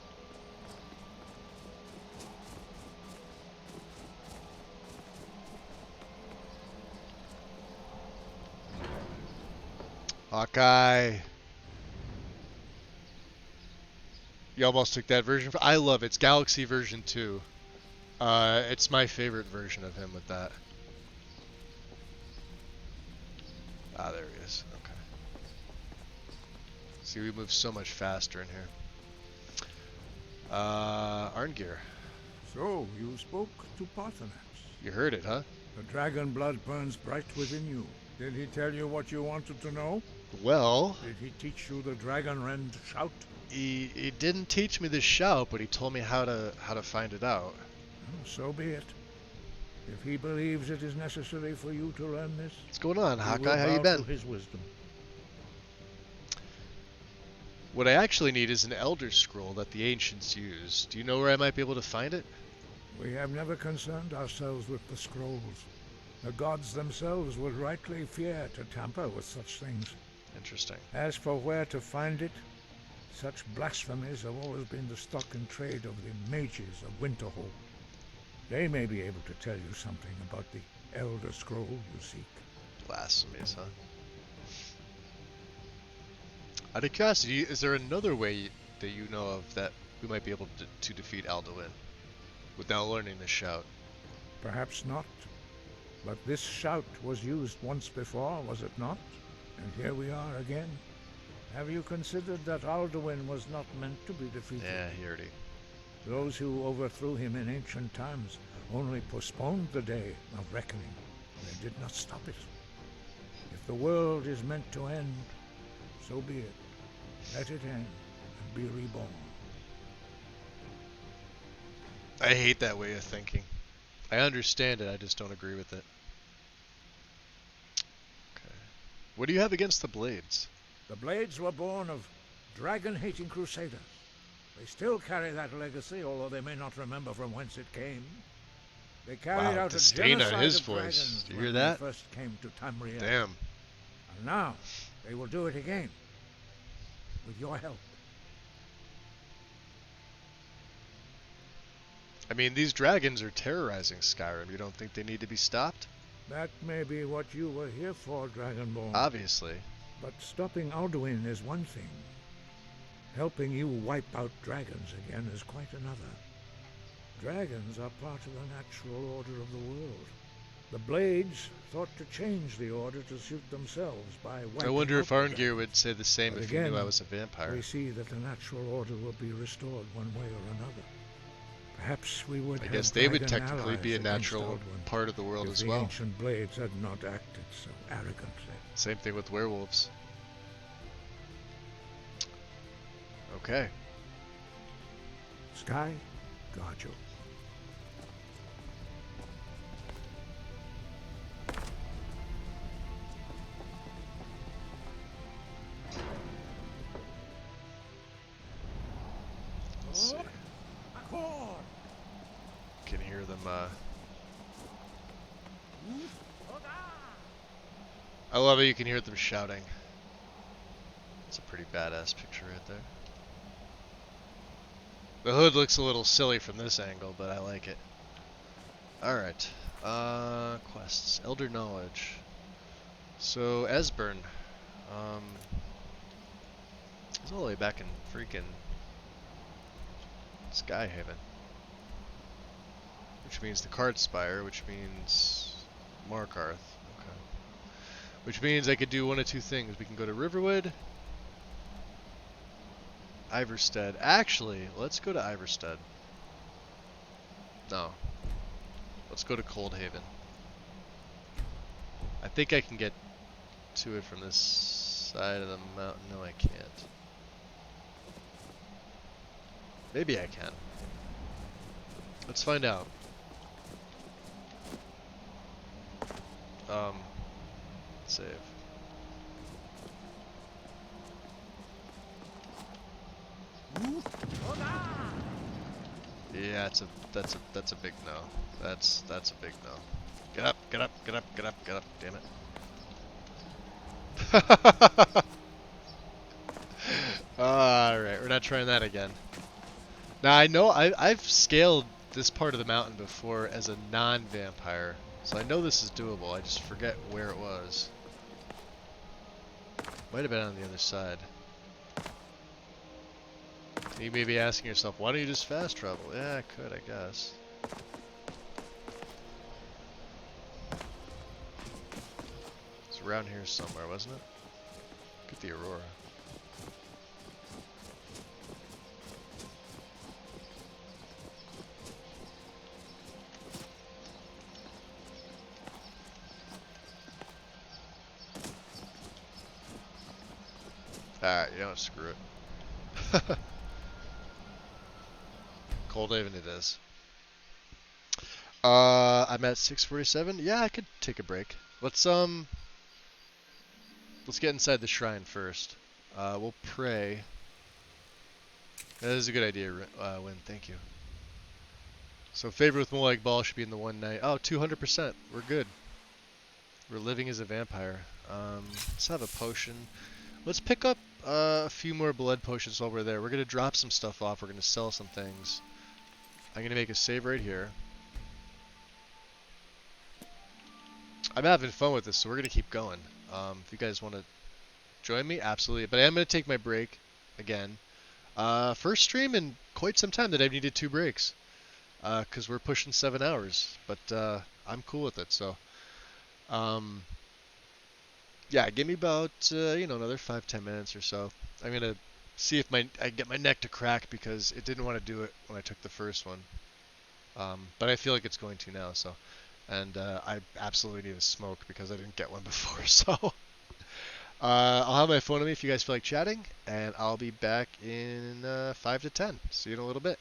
Hawkeye! You almost took that version. I love it. It's Galaxy version 2. It's my favorite version of him with that. Ah, there he is. Okay. See, we move so much faster in here. Arngir. So, you spoke to Parthenax. You heard it, huh? The dragon blood burns bright within you. Did he tell you what you wanted to know? Well... Did he teach you the Dragon Rend shout? He didn't teach me the shout, but he told me how to find it out. Well, so be it. If he believes it is necessary for you to learn this, what's going on, Hawkeye? How bow you been? to his wisdom. What I actually need is an Elder Scroll that the ancients use. Do you know where I might be able to find it? We have never concerned ourselves with the scrolls. The gods themselves would rightly fear to tamper with such things. Interesting. As for where to find it, such blasphemies have always been the stock and trade of the mages of Winterhold. They may be able to tell you something about the Elder Scroll you seek. Blasphemies, huh? Out of curiosity, is there another way that you know of that we might be able to defeat Alduin without learning this shout? Perhaps not. But this shout was used once before, was it not? And here we are again. Have you considered that Alduin was not meant to be defeated? Yeah, he already. Those who overthrew him in ancient times only postponed the day of reckoning. They did not stop it. If the world is meant to end, so be it. Let it end and be reborn. I hate that way of thinking. I understand it, I just don't agree with it. Okay. What do you have against the Blades? The Blades were born of dragon-hating crusaders. They still carry that legacy, although they may not remember from whence it came. They carried out a genocide on his of voice. dragons Do you hear when that? they first came to Tamriel. Damn. And now, they will do it again. With your help. I mean, these dragons are terrorizing Skyrim. You don't think they need to be stopped? That may be what you were here for, Dragonborn. Obviously. But stopping Alduin is one thing. Helping you wipe out dragons again is quite another. Dragons are part of the natural order of the world. The Blades thought to change the order to suit themselves by wiping I wonder out if the Arngir dragons. would say the same But if he again, knew I was a vampire. We see that the natural order will be restored one way or another. Perhaps we would I have guess they would dragon technically be a allies against natural Alduin part of the world if as the well. ancient Blades had not acted so arrogantly. Same thing with werewolves. Okay. Sky, guard you. Let's see. Can hear them, I love it, you can hear them shouting. It's a pretty badass picture right there. The hood looks a little silly from this angle, but I like it. Alright. Quests. Elder Knowledge. So, Esbern. He's all the way back in freaking Skyhaven. Which means the Card Spire, which means Markarth. Okay. Which means I could do one of two things. We can go to Riverwood, Iverstead. Actually, let's go to Iverstead. No. Let's go to Coldhaven. I think I can get to it from this side of the mountain. No, I can't. Maybe I can. Let's find out. Save. Yeah, that's a big no. That's a big no. Get up, get up, get up, get up, get up, damn it. Alright, we're not trying that again. Now I know I've scaled this part of the mountain before as a non-vampire, so I know this is doable. I just forget where it was. Might have been on the other side. You may be asking yourself, why don't you just fast travel? Yeah, I could, I guess. It's around here somewhere, wasn't it? Get the Aurora. Alright, you know what, screw it. Coldhaven it is. I'm at 6:47. Yeah, I could take a break. Let's get inside the shrine first. We'll pray. That is a good idea, Win. Thank you. So favor with Molag Bal should be in the one night. Oh, 200%. We're good. We're living as a vampire. Let's have a potion. Let's pick up a few more blood potions while we're there. We're going to drop some stuff off. We're going to sell some things. I'm going to make a save right here. I'm having fun with this, so we're going to keep going. If you guys want to join me, absolutely. But I am going to take my break again. First stream in quite some time that I've needed 2 breaks. Because we're pushing 7 hours. But I'm cool with it, so... yeah, give me about, another 5-10 minutes or so. I'm going to see if I get my neck to crack because it didn't want to do it when I took the first one. But I feel like it's going to now, so. And I absolutely need a smoke because I didn't get one before, so. I'll have my phone on me if you guys feel like chatting, and I'll be back in 5 to 10. See you in a little bit.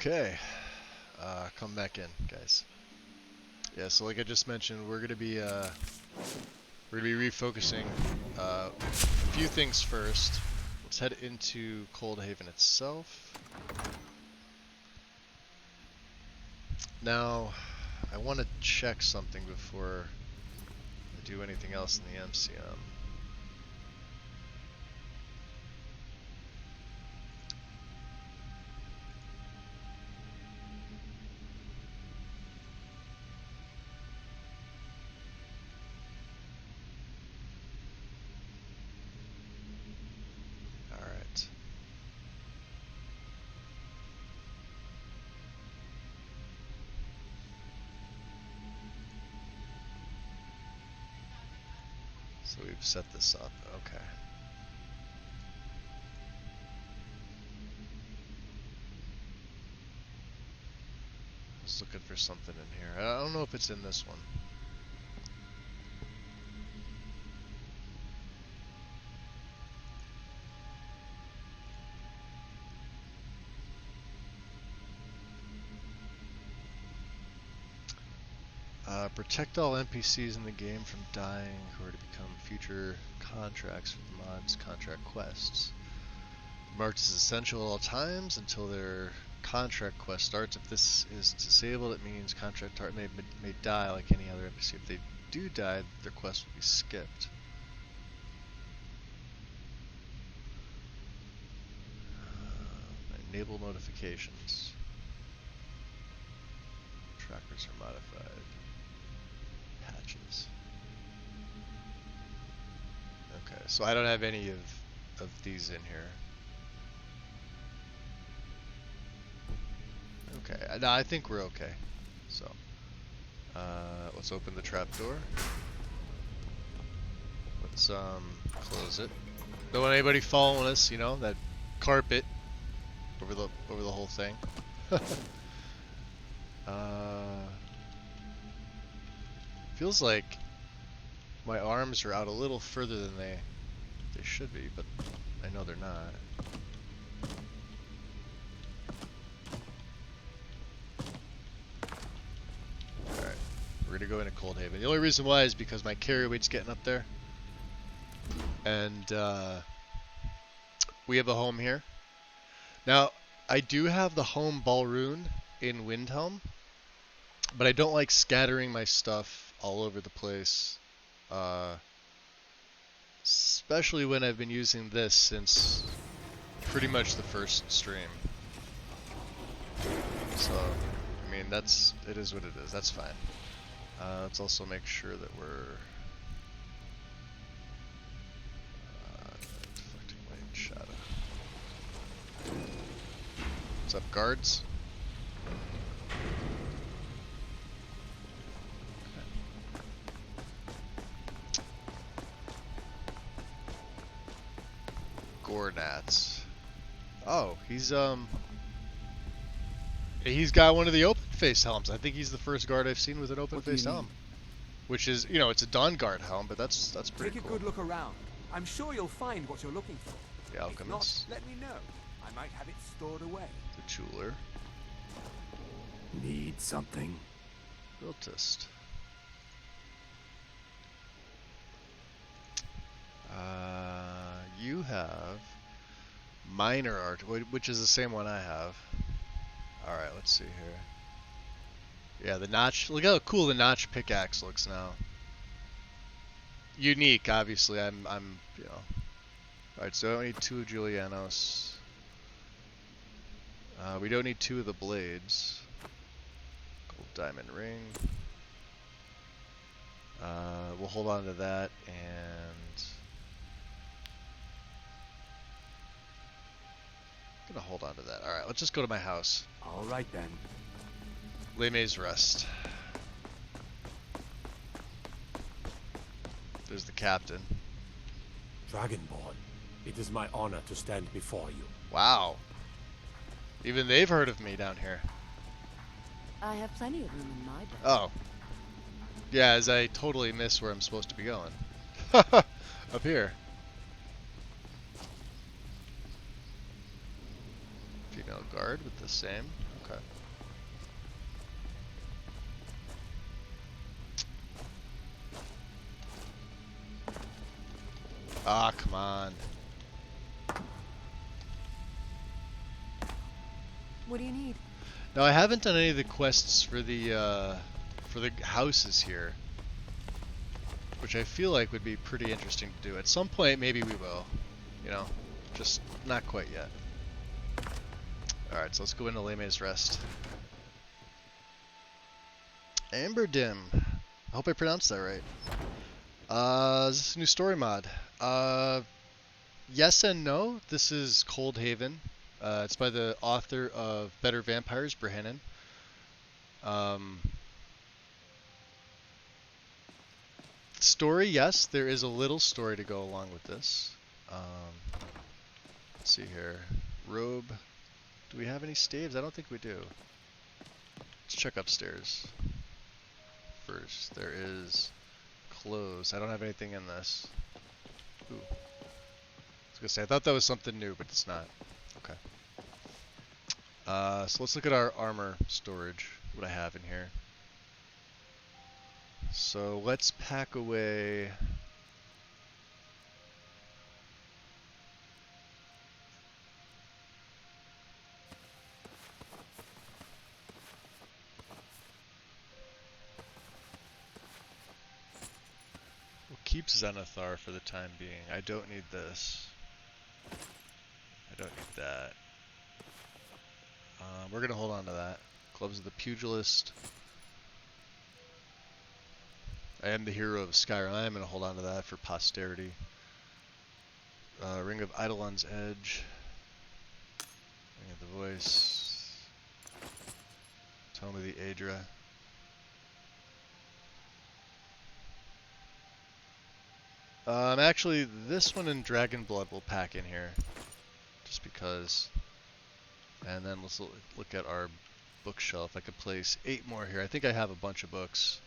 Okay, come back in, guys. Yeah, so like I just mentioned, we're gonna be refocusing a few things first. Let's head into Coldhaven itself. Now, I want to check something before I do anything else in the MCM. So we've set this up, okay. I was looking for something in here. I don't know if it's in this one. Protect all NPCs in the game from dying who are to become future contracts for the mod's contract quests. Marked as essential at all times until their contract quest starts. If this is disabled, it means contract target may die like any other NPC. If they do die, their quest will be skipped. Enable notifications. Trackers are modified. Patches. Okay, so I don't have any of these in here. Okay, no, I think we're okay. So, let's open the trapdoor. Let's close it. Don't want anybody following us, you know, that carpet over the whole thing. Feels like my arms are out a little further than they should be, but I know they're not. Alright, we're gonna go into Coldhaven. The only reason why is because my carry weight's getting up there. And we have a home here. Now, I do have the home Balrune in Windhelm, but I don't like scattering my stuff all over the place, especially when I've been using this since pretty much the first stream. So, I mean, it is what it is. That's fine. Let's also make sure that we're deflecting light and shadow. What's up, guards? Gornats. Oh, he's got one of the open face helms. I think he's the first guard I've seen with an open face helm. Which is, you know, it's a Dawnguard helm, but that's pretty cool. Take a good look around. I'm sure you'll find what you're looking for. The Alchemist. If not, let me know. I might have it stored away. The Jeweler. Need something? Cultist. You have minor art, which is the same one I have. Alright, let's see here. Yeah, the notch. Look how cool the notch pickaxe looks now. Unique, obviously. I'm you know. Alright, so I don't need 2 of Julianos. We don't need 2 of the blades. Gold diamond ring. We'll hold on to that, and I'm gonna hold on to that. Alright, let's just go to my house. Alright then. Le May's Rest. There's the captain. Dragonborn, it is my honor to stand before you. Wow. Even they've heard of me down here. I have plenty of room in my bed. Oh. Yeah, as I totally miss where I'm supposed to be going. Up here. Female guard with the same. Okay. Ah, come on. What do you need? Now, I haven't done any of the quests for the houses here, which I feel like would be pretty interesting to do. At some point, maybe we will. You know, just not quite yet. Alright, so let's go into Leme's Rest. Amberdim. I hope I pronounced that right. Is this a new story mod? Yes and no. This is Coldhaven. It's by the author of Better Vampires, Brehenen. Story, yes, there is a little story to go along with this. Let's see here. Robe. Do we have any staves? I don't think we do. Let's check upstairs first. There is clothes. I don't have anything in this. Ooh. I was gonna say, I thought that was something new, but it's not. Okay. So let's look at our armor storage, what I have in here. So let's pack away. We'll keep Zenithar for the time being. I don't need this. I don't need that. We're gonna hold on to that. Gloves of the Pugilist. I am the hero of Skyrim. I'm gonna hold on to that for posterity. Ring of Eidolon's Edge. Ring of the Voice. Tome of the Aedra. Actually, this one in Dragon Blood we'll pack in here, just because. And then let's look at our bookshelf. I could place 8 more here. I think I have a bunch of books.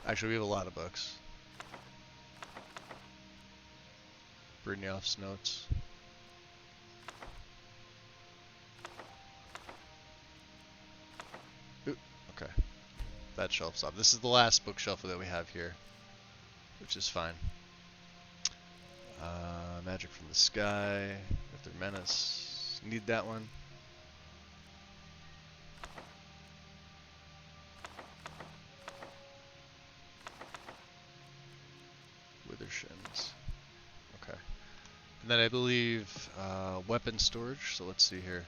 Actually, we have a lot of books. Brynjolf's notes. Ooh, okay. That shelf's up. This is the last bookshelf that we have here, which is fine. Magic from the Sky, Uther Menace. Need that one. Withershins. Okay. And then I believe weapon storage. So let's see here.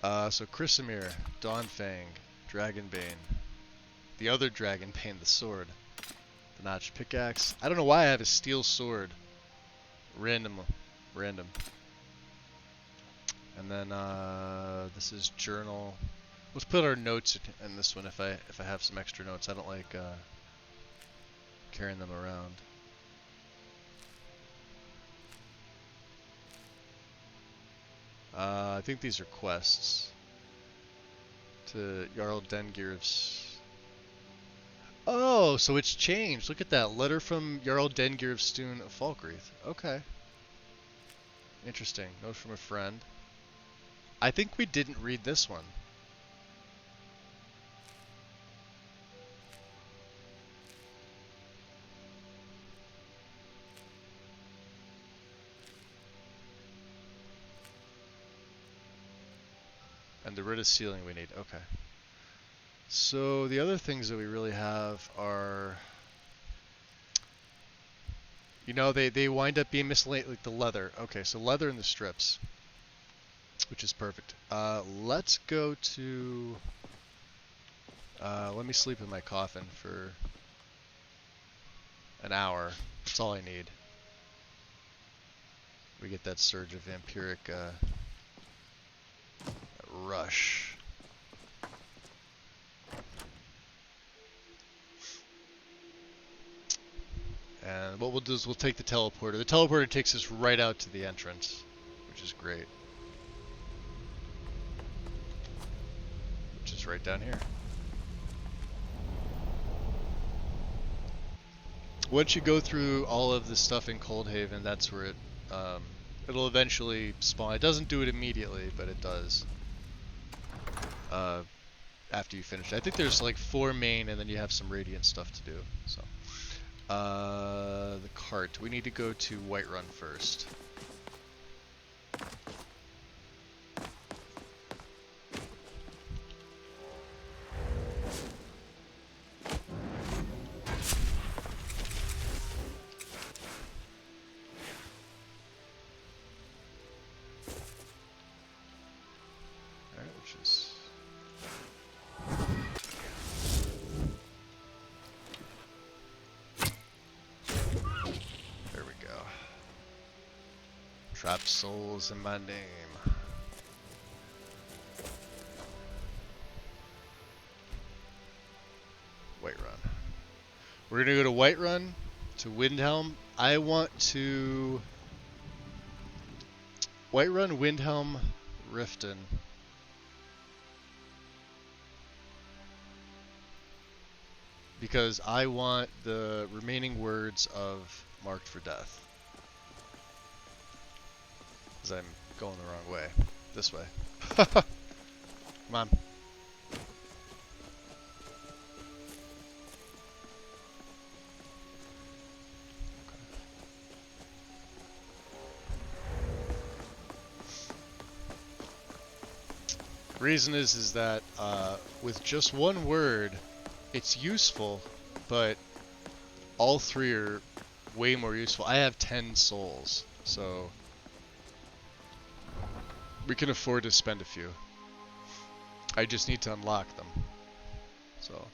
So Chrysamere, Dawnfang, Dragonbane, the other Dragonbane, the sword, the notched pickaxe. I don't know why I have a steel sword. Random. And then this is journal. Let's put our notes in this one if I have some extra notes. I don't like carrying them around. I think these are quests to Jarl Dengir's. Oh, so it's changed. Look at that. Letter from Jarl Dengir of Stoon of Falkreath. Okay. Interesting. Note from a friend. I think we didn't read this one. And the Ritta ceiling we need. Okay. So the other things that we really have are, you know, they wind up being miscellaneous, like the leather. Okay, so leather and the strips, which is perfect. Let's go to, let me sleep in my coffin for an hour. That's all I need. We get that surge of vampiric rush. And what we'll do is we'll take the teleporter. The teleporter takes us right out to the entrance, which is great. Which is right down here. Once you go through all of the stuff in Coldhaven, that's where it it'll eventually spawn. It doesn't do it immediately, but it does. after you finish. I think there's like 4 main, and then you have some radiant stuff to do. So, the cart. We need to go to Whiterun first. Trapped souls in my name. Whiterun. We're gonna go to Whiterun, to Windhelm. I want to Whiterun, Windhelm, Riften. Because I want the remaining words of Marked for Death. Because I'm going the wrong way. This way. Come on. Reason is that with just one word, it's useful, but all 3 are way more useful. I have 10 souls, so we can afford to spend a few. I just need to unlock them. So,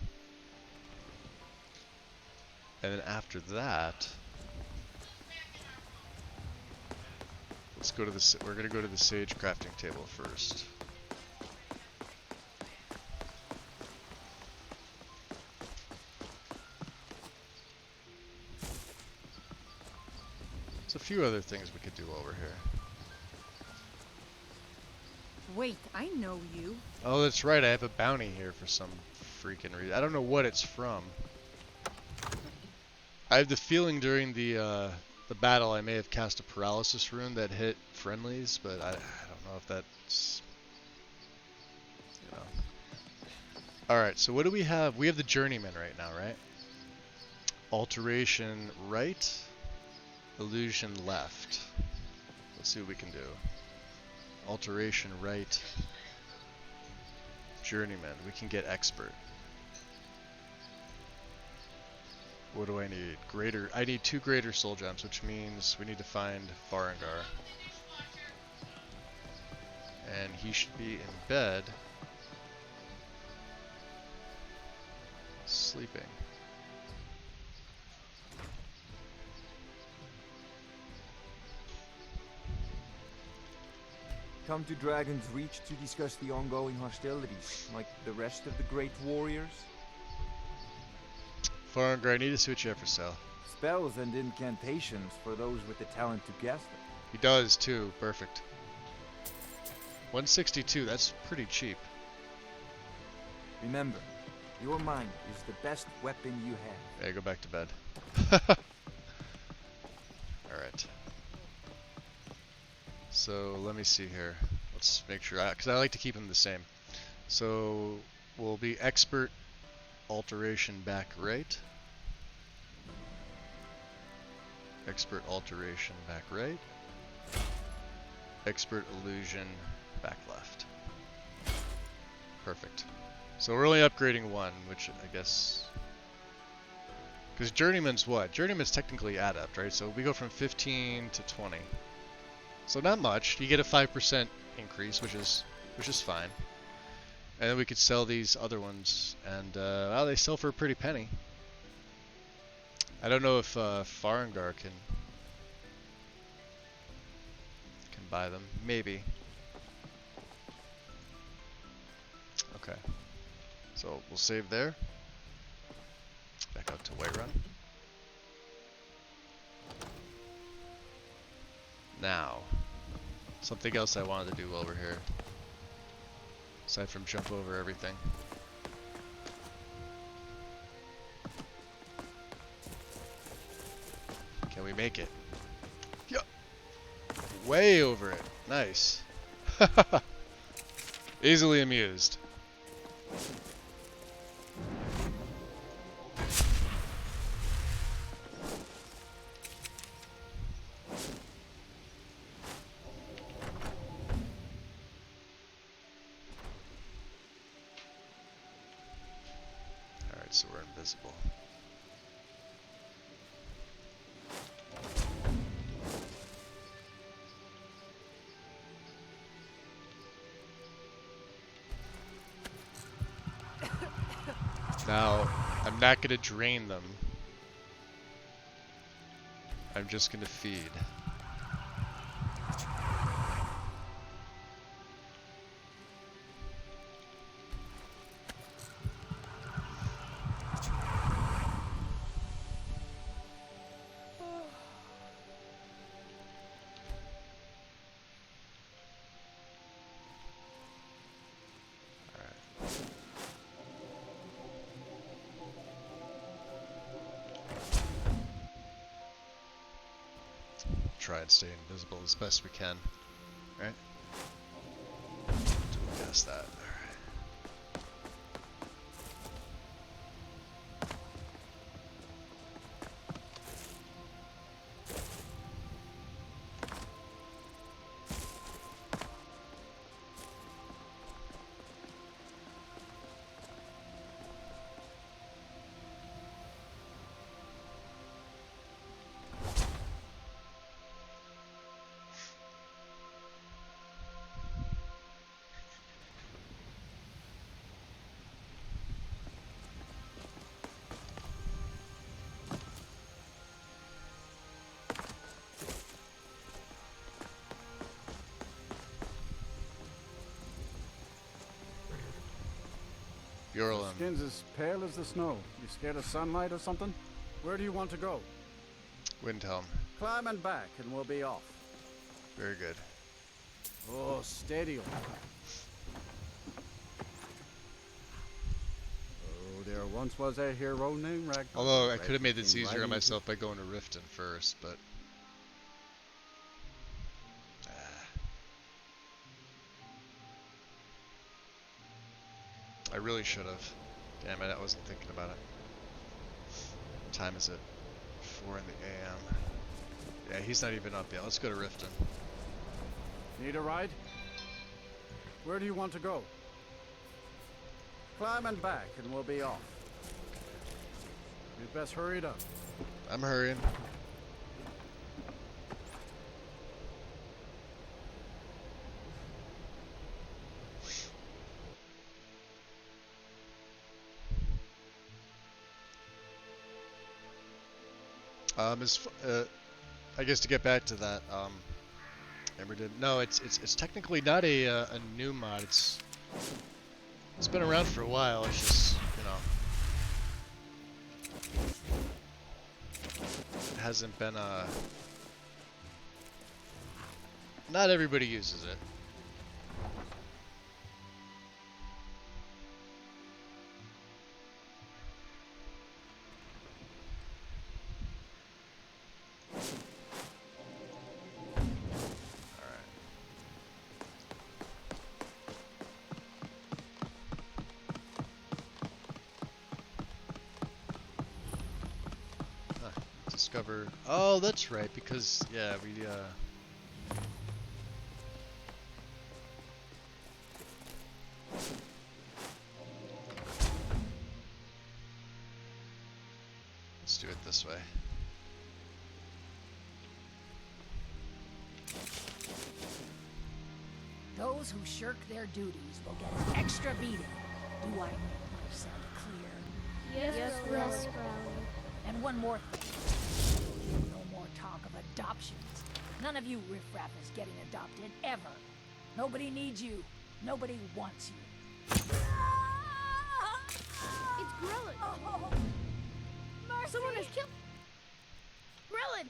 and then after that, let's go to the. We're gonna go to the sage crafting table first. There's a few other things we could do over here. Wait, I know you. Oh, that's right. I have a bounty here for some freaking reason. I don't know what it's from. I have the feeling during the battle I may have cast a paralysis rune that hit friendlies, but I don't know if that's, you know. All right. So what do we have? We have the journeyman right now, right? Alteration right, illusion left. Let's see what we can do. Alteration right, journeyman. We can get expert. What do I need? Greater. I need 2 greater soul gems, which means we need to find Farengar. And he should be in bed, sleeping. Come to Dragon's Reach to discuss the ongoing hostilities, like the rest of the great warriors? Farengar, I need to see what you have for sale. Spells and incantations for those with the talent to guess them. He does too. Perfect. 162. That's pretty cheap. Remember, your mind is the best weapon you have. Yeah, go back to bed. Alright. So let me see here. Let's make sure, because I like to keep them the same. So we'll be expert alteration back right. Expert alteration back right. Expert illusion back left. Perfect. So we're only upgrading 1, which I guess... Because Journeyman's what? Journeyman's technically adept, right? So we go from 15 to 20. So not much. You get a 5% increase, which is fine. And then we could sell these other ones, and well, they sell for a pretty penny. I don't know if Farengar can buy them. Maybe. Okay. So we'll save there. Back out to Whiterun. Now, something else I wanted to do over here, aside from jump over everything. Can we make it? Yup. Way over it. Nice. Easily amused. Alright, so we're invisible. Now, I'm not going to drain them. I'm just going to feed. Try and stay invisible as best we can, right? Do past that. Your skin's as pale as the snow. You scared of sunlight or something? Where do you want to go? Windhelm. Climb and back, and we'll be off. Very good. Oh, steady on. Oh, there once was a hero named Ragnar. Although I could have made this easier on myself by going to Riften first, but I really should have. Damn it, I wasn't thinking about it. What time is it? 4 in the AM. Yeah, he's not even up yet. Let's go to Riften. Need a ride? Where do you want to go? Climb and back, and we'll be off. You'd best hurry it up. I'm hurrying. I guess to get back to that, no, it's technically not a new mod. It's been around for a while. It's just, you know, it hasn't been not everybody uses it. Discover. Oh, that's right. Because yeah, we let's do it this way. Those who shirk their duties will get an extra beating. Do I make myself clear? Yes, Growler. And one more thing. No more talk of adoptions. None of you riffraff is getting adopted, ever. Nobody needs you. Nobody wants you. It's Grillin. Oh, mercy! Someone has killed Grillin.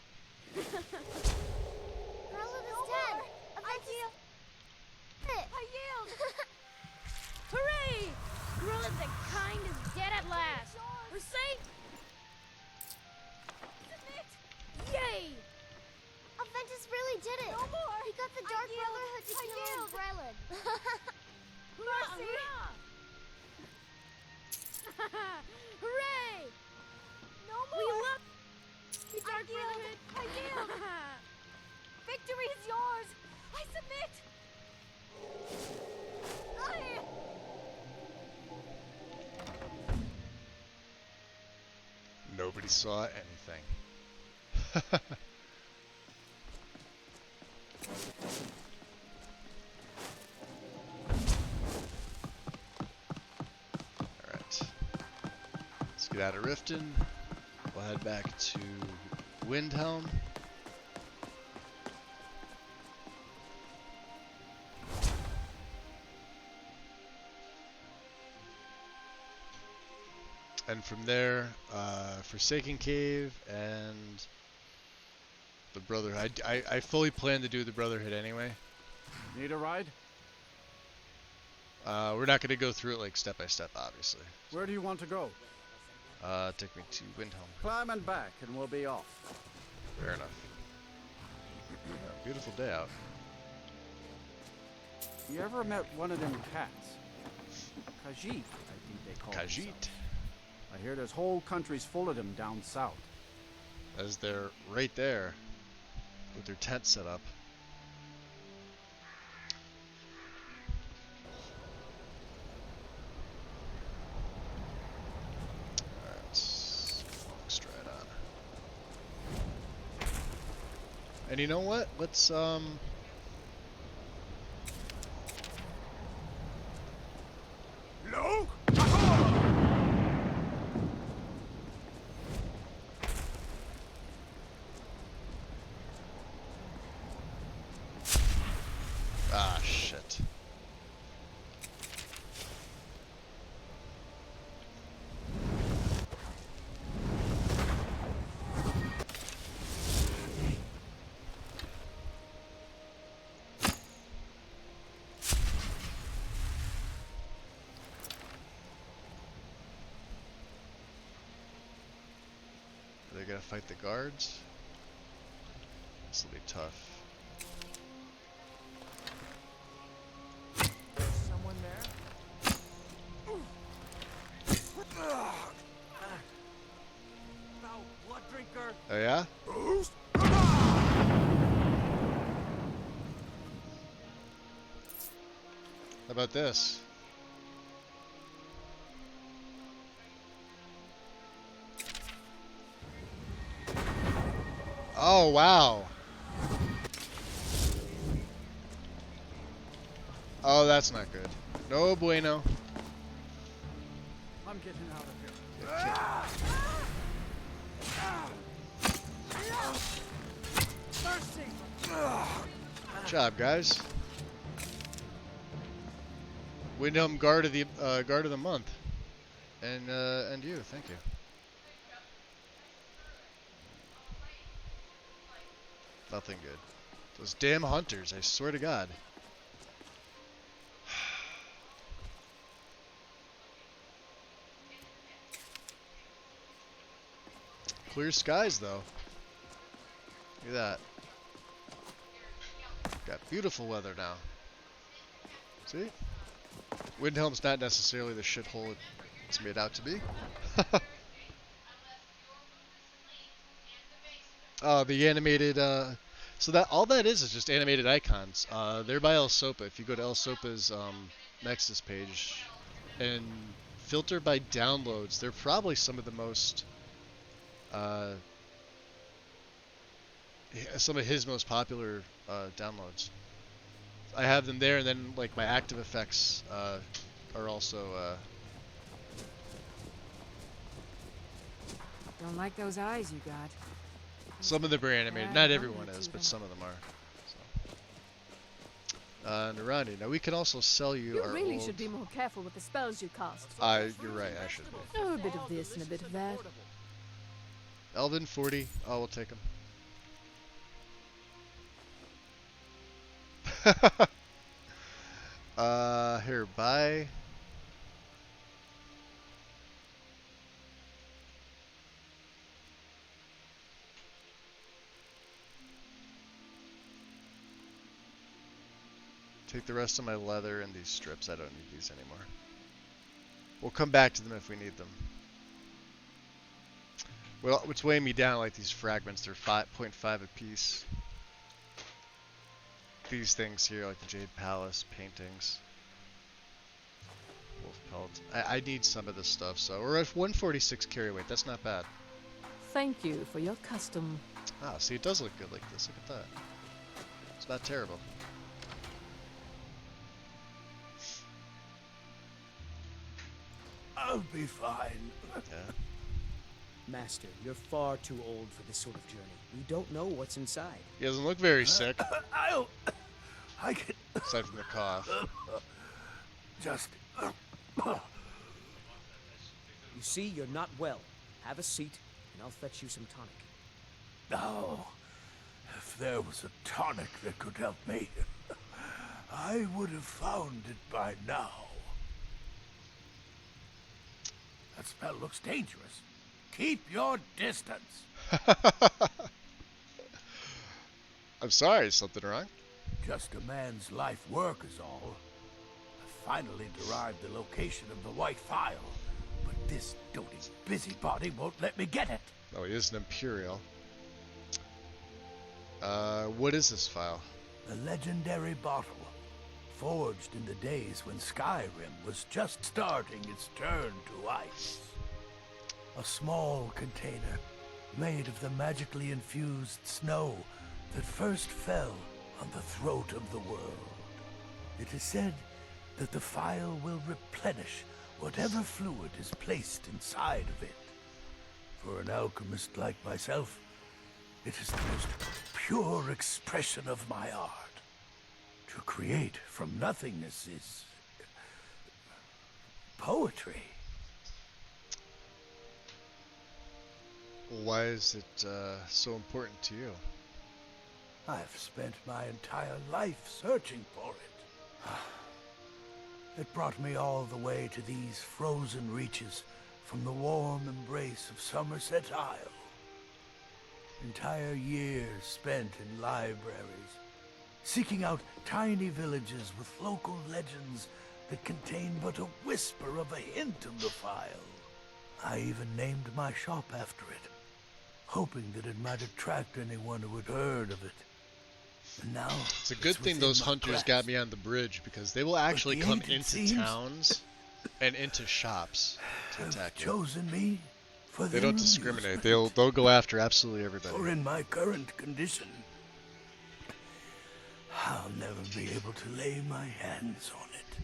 Grillin is dead. I yield. Hooray! Grillin the kind is dead at last. We're safe. Yay! Aventus really did it! No more! He got the Dark Brotherhood to kill Grillin. Mercy! yield! I yield! Victory is yours! I submit! Nobody saw anything. Alright. Let's get out of Riften. We'll head back to Windhelm. And from there, Forsaken Cave and the Brotherhood. I fully plan to do the Brotherhood anyway. Need a ride? We're not going to go through it like step by step, obviously. Where do you want to go? Take me to Windhelm. Climb and back, and we'll be off. Fair enough. Beautiful day out. You ever met one of them cats? Khajiit, I think they call Khajiit. themselves. I hear there's whole countries full of them down south. As they're right there with their tent set up. Alright, walk straight on. And you know what? Let's No! Ah, shit. Are they gonna fight the guards? This will be tough. Someone there? Foul blood drinker. Oh yeah? How about this? Oh wow. Oh, that's not good. No bueno. I'm getting out of here. Mercy! Good job, guys. Windhelm guard of the month, and you, thank you. Nothing good. Those damn hunters! I swear to God. Clear skies, though. Look at that. Got beautiful weather now. See? Windhelm's not necessarily the shithole it's made out to be. Oh, the animated, so that all that is just animated icons. They're by El Sopa. If you go to El Sopa's Nexus page and filter by downloads, they're probably some of the most, some of his most popular downloads. I have them there, and then like my active effects are also. Don't like those eyes you got. Some of them are animated. Yeah, Not don't everyone need is, to but then. some of them are. So. Narandi. Now we can also sell you, You our really old. should be more careful with the spells you cast. You're right. I should be. Oh, a bit of this and a bit of that. Elven 40. Oh, we'll take them. Here, buy. Take the rest of my leather and these strips. I don't need these anymore. We'll come back to them if we need them. Well, what's weighing me down like these fragments, they're 5.5 apiece. These things here, like the Jade Palace paintings. Wolf pelt. I need some of this stuff, so we're at 146 carry weight, that's not bad. Thank you for your custom. Ah, see, it does look good like this, look at that. It's not terrible. I'll be fine. Yeah. Master, you're far too old for this sort of journey. We don't know what's inside. He doesn't look very sick. I can... Aside from the cough. Just... You see, you're not well. Have a seat, and I'll fetch you some tonic. Now, if there was a tonic that could help me, I would have found it by now. That smell looks dangerous. Keep your distance. I'm sorry, is something wrong? Just a man's life work is all. I finally derived the location of the White Phial, but this doting busybody won't let me get it. Oh, he is an Imperial. What is this file? The legendary bottle, forged in the days when Skyrim was just starting its turn to ice. A small container, made of the magically infused snow that first fell on the throat of the world. It is said that the phial will replenish whatever fluid is placed inside of it. For an alchemist like myself, it is the most pure expression of my art. To create from nothingness is... poetry. Why is it so important to you? I've spent my entire life searching for it. It brought me all the way to these frozen reaches from the warm embrace of Somerset Isle. Entire years spent in libraries, seeking out tiny villages with local legends that contain but a whisper of a hint of the phial. I even named my shop after it, hoping that it might attract anyone who had heard of it. And now it's a good thing those hunters got me on the bridge, because they will actually come into towns and into shops to attack you. Chosen me for they don't discriminate. They'll go after absolutely everybody. Or in my current condition, I'll never be able to lay my hands on it.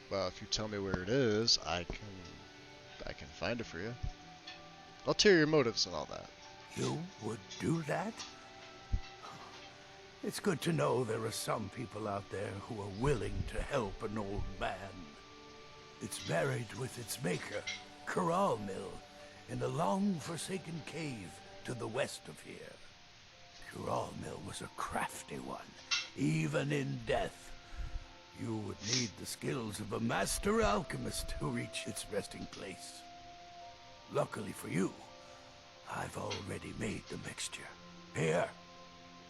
Well, if you tell me where it is, I can find it for you. I'll tear your motives and all that. You would do that? It's good to know there are some people out there who are willing to help an old man. It's buried with its maker, Corral Mill, in a long-forsaken cave to the west of here. Corral Mill was a crafty one, even in death. You would need the skills of a master alchemist to reach its resting place. Luckily for you, I've already made the mixture. Here,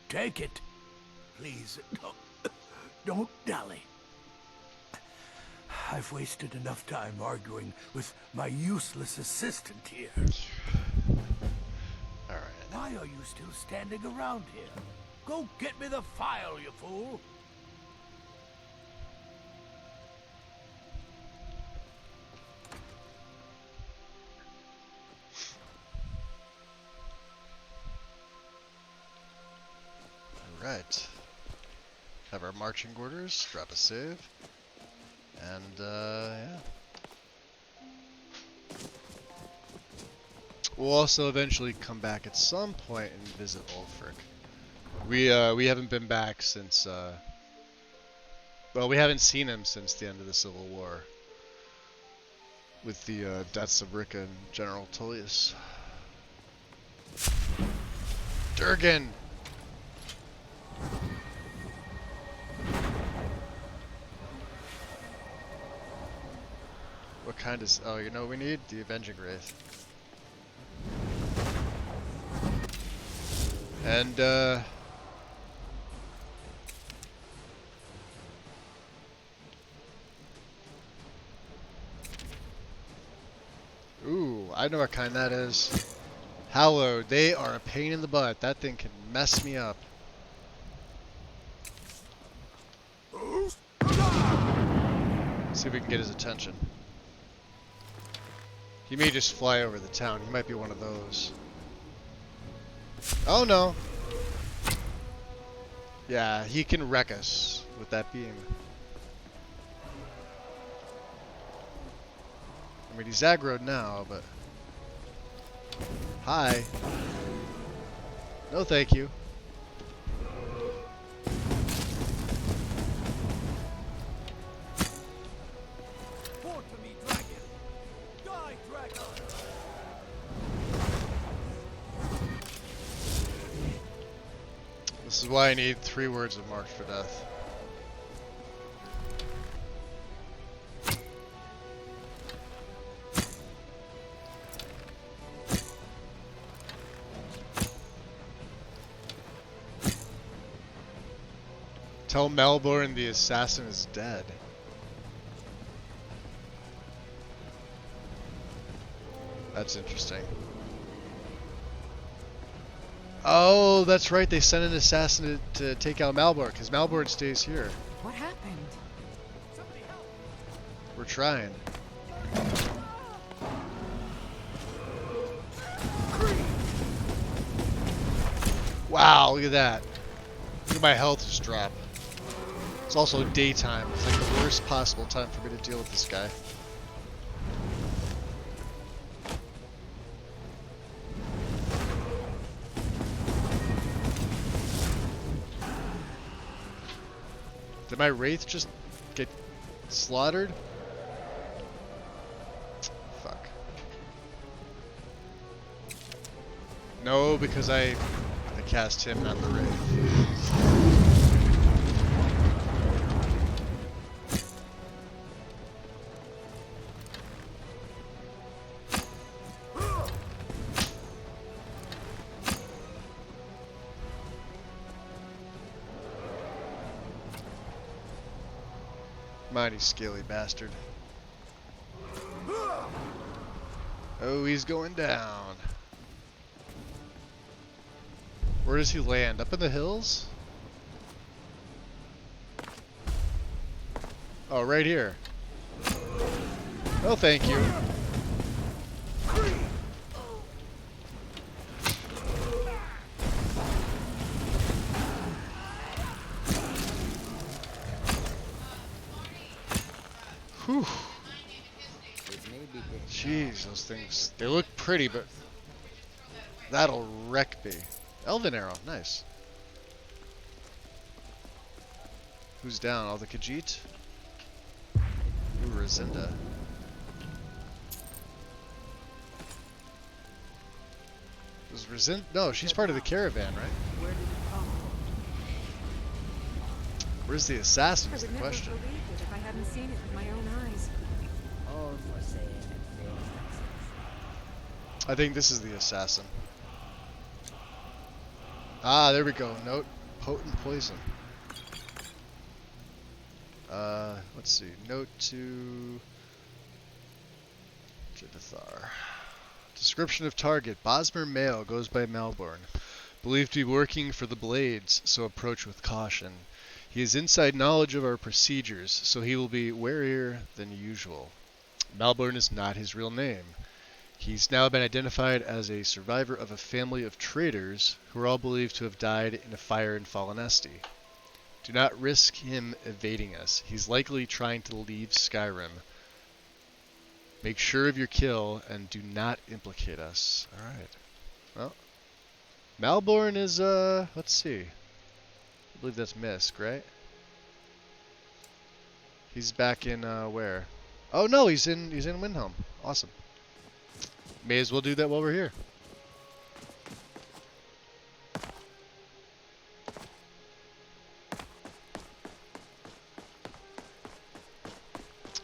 take it. Please, don't dally. I've wasted enough time arguing with my useless assistant here. Alright. Why are you still standing around here? Go get me the phial, you fool! Alright. Have our marching orders, drop a save. And, yeah. We'll also eventually come back at some point and visit Ulfric. We haven't been back since, well, we haven't seen him since the end of the Civil War. With the, deaths of Rica and General Tullius. Durgan! What kind is... Oh, you know what we need? The Avenging Wraith. And, ooh, I know what kind that is. Hallowed. They are a pain in the butt. That thing can mess me up. See if we can get his attention. He may just fly over the town. He might be one of those. Oh no. Yeah, he can wreck us with that beam. I mean, he's aggroed now, but... Hi. No thank you. This is why I need 3 words of Marked for Death. Tell Malborn the assassin is dead. That's interesting. Oh, that's right. They sent an assassin to take out Malborn, because Malborn stays here. What happened? We're trying. Wow, look at that. Look at my health just drop. It's also daytime. It's like the worst possible time for me to deal with this guy. Did my Wraith just get slaughtered? Fuck. No, because I cast him, not the Wraith. Mighty scaly bastard. Oh, he's going down. Where does he land? Up in the hills? Oh, right here. Oh, thank you. Whew. Jeez, those things, they look pretty, but that'll wreck me. Elven arrow, nice. Who's down? All the Khajiit? Ooh, Razinda. Was Razinda? No, she's part of the caravan, right? Where did it come Where's the assassin from? is I the would never question. believed it if I hadn't seen it with my own eyes. All for saying it. I think this is the assassin. Ah, there we go. Note, potent poison. Let's see. Note to Jidithar. Description of target. Bosmer male, goes by Malborn. Believed to be working for the Blades, so approach with caution. He has inside knowledge of our procedures, so he will be warier than usual. Malborn is not his real name. He's now been identified as a survivor of a family of traitors who are all believed to have died in a fire in Falinesti. Do not risk him evading us. He's likely trying to leave Skyrim. Make sure of your kill and do not implicate us. Alright. Well, Malborn is, let's see. I believe that's Misk, right? He's back in, where? Oh no, he's in Windhelm. Awesome. May as well do that while we're here.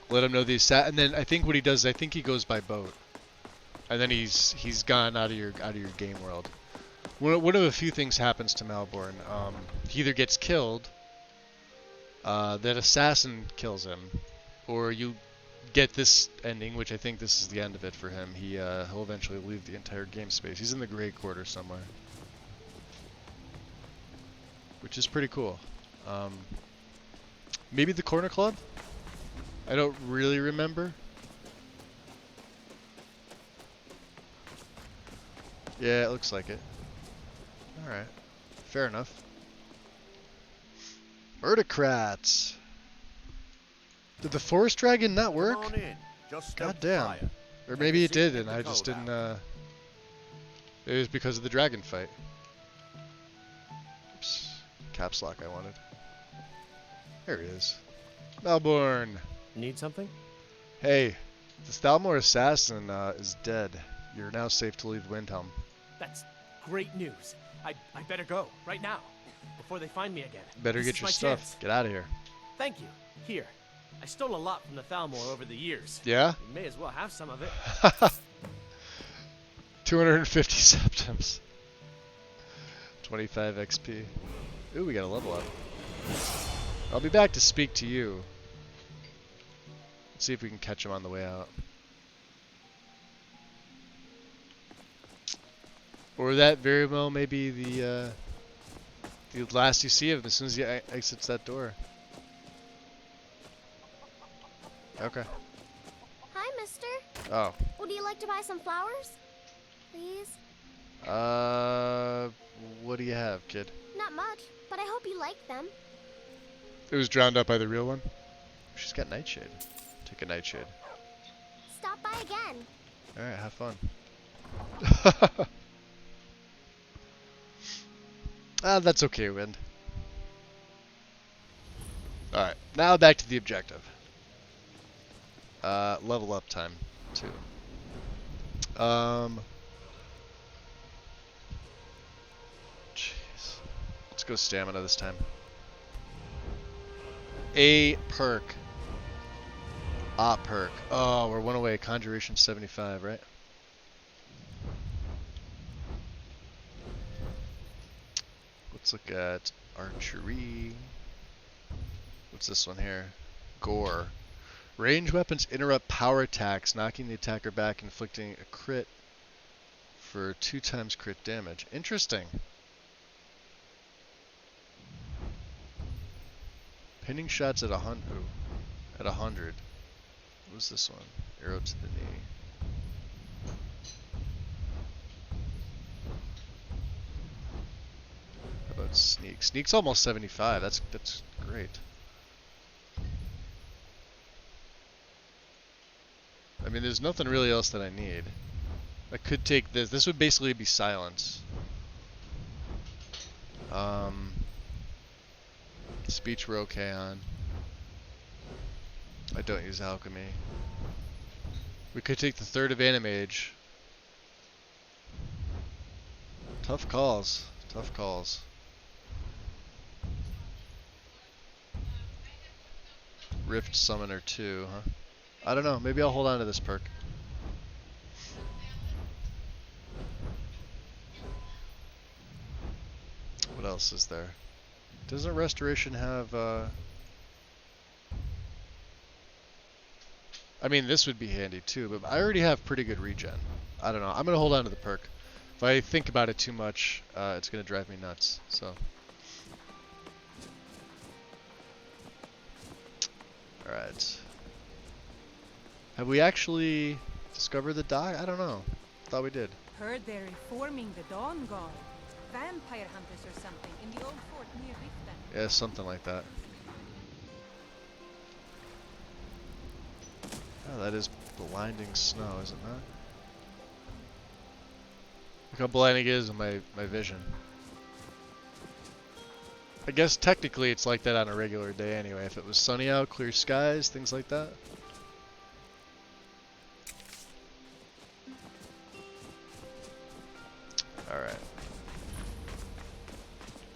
Let him know the and then I think what he does, I think he goes by boat, and then he's gone out of your game world. One of a few things happens to Malborn. He either gets killed, that assassin kills him, or you get this ending, which I think this is the end of it for him, he'll eventually leave the entire game space. He's in the Grey Quarter somewhere, which is pretty cool. Maybe the Corner Club? I don't really remember. Yeah, it looks like it. Alright. Fair enough. Murdercrats! Did the Forest Dragon not work? Come on in. Just God stoke the damn. fire. Or Let maybe me it see you did get and the I just cold didn't, out. it was because of the dragon fight. Oops. Caps lock I wanted. There he is. Melbourne! Need something? Hey, the Thalmor assassin is dead. You're now safe to leave Windhelm. That's great news. I better go, right now, before they find me again. Better This get is your my stuff. chance. Get out of here. Thank you. Here. I stole a lot from the Thalmor over the years. Yeah? You may as well have some of it. 250 septims. 25 XP. Ooh, we got a level up. I'll be back to speak to you. Let's see if we can catch him on the way out. Or that very well may be the last you see of him as soon as he exits that door. Okay. Hi, mister. Oh. Would you like to buy some flowers? Please? What do you have, kid? Not much, but I hope you like them. It was drowned out by the real one? She's got Nightshade. Take a Nightshade. Stop by again. Alright, have fun. That's okay, Wind. Alright, now back to the objective. Level up time, too. Jeez. Let's go stamina this time. A perk. A perk. Oh, we're one away. Conjuration 75, right? Let's look at archery. What's this one here? Gore. Range weapons interrupt power attacks, knocking the attacker back, inflicting a crit for 2 times crit damage. Interesting. Pinning shots at 100. At 100. What was this one? Arrow to the knee. How about sneak? Sneak's almost 75. That's great. I mean, there's nothing really else that I need. I could take this. This would basically be silence. Speech we're okay on. I don't use alchemy. We could take the third of Animage. Tough calls. Tough calls. Rift Summoner 2, huh? I don't know. Maybe I'll hold on to this perk. What else is there? Doesn't Restoration have, I mean, this would be handy too, but I already have pretty good regen. I don't know. I'm going to hold on to the perk. If I think about it too much, it's going to drive me nuts, so. Alright. Have we actually discovered the dock? I don't know. Thought we did. Heard they're reforming the Dawn Guard. Vampire hunters or something in the old fort near Riften. Yeah, something like that. Oh, that is blinding snow, isn't it? Look how blinding it is in my vision. I guess technically it's like that on a regular day anyway. If it was sunny out, clear skies, things like that. Alright.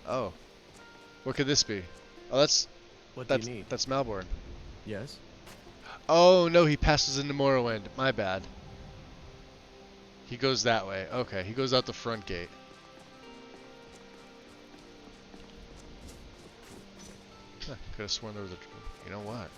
Oh. What could this be? Oh, that's... What do you need? That's Malborn. Yes? Oh, no, he passes into Morrowind. My bad. He goes that way. Okay, he goes out the front gate. Huh, could have sworn there was a... You know what?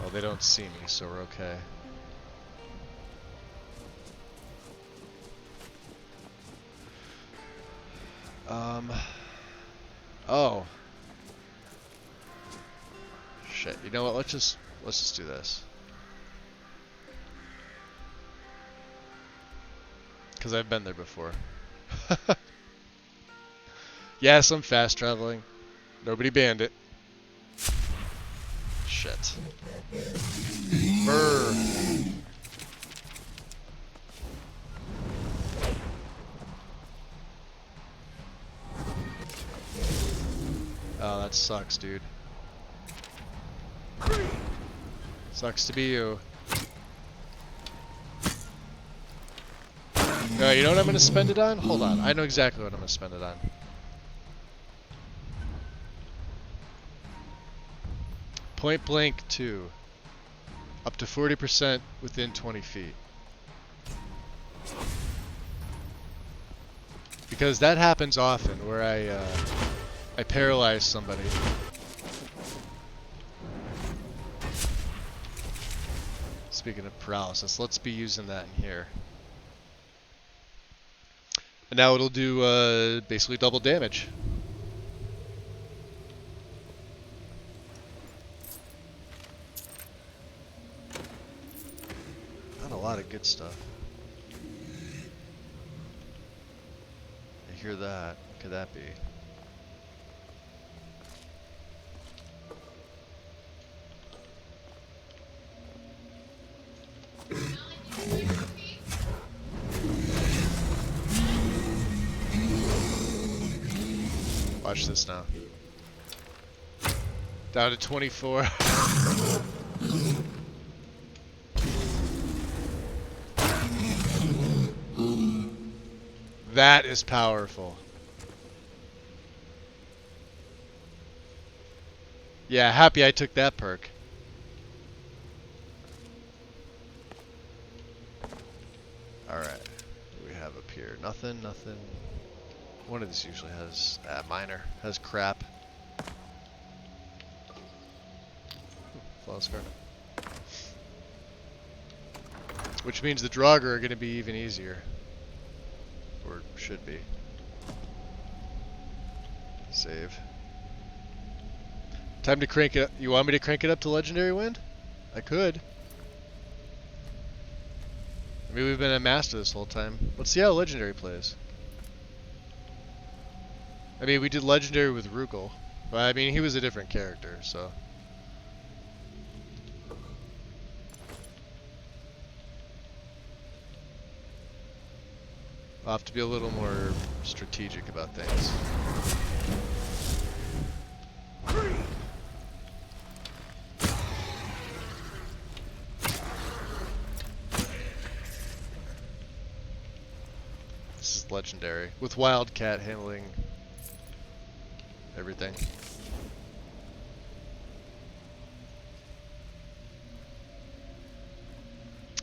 Well, they don't see me, so we're okay. Oh. Shit. You know what? Let's just do this. Cause I've been there before. Yes, I'm fast traveling. Nobody banned it. Shit. Brr. Oh, that sucks, dude. Sucks to be you. You know what I'm gonna spend it on? Hold on, I know exactly what I'm gonna spend it on. Point blank 2. Up to 40% within 20 feet. Because that happens often where I paralyze somebody. Speaking of paralysis, let's be using that in here. And now it'll do basically double damage. Not a lot of good stuff. I hear that. What could that be? Watch this now. Down to 24. That is powerful. Yeah, happy I took that perk. Alright. What do we have up here? Nothing, nothing. One of these usually has, minor, has crap. Flawless card. Which means the Draugr are going to be even easier. Or should be. Save. Time to crank it up. You want me to crank it up to Legendary Wind? I could. I mean, we've been at Master this whole time. Let's see how Legendary plays. I mean, we did Legendary with Rugal. But I mean, he was a different character, so. I'll have to be a little more strategic about things. This is Legendary, with Wildcat handling everything.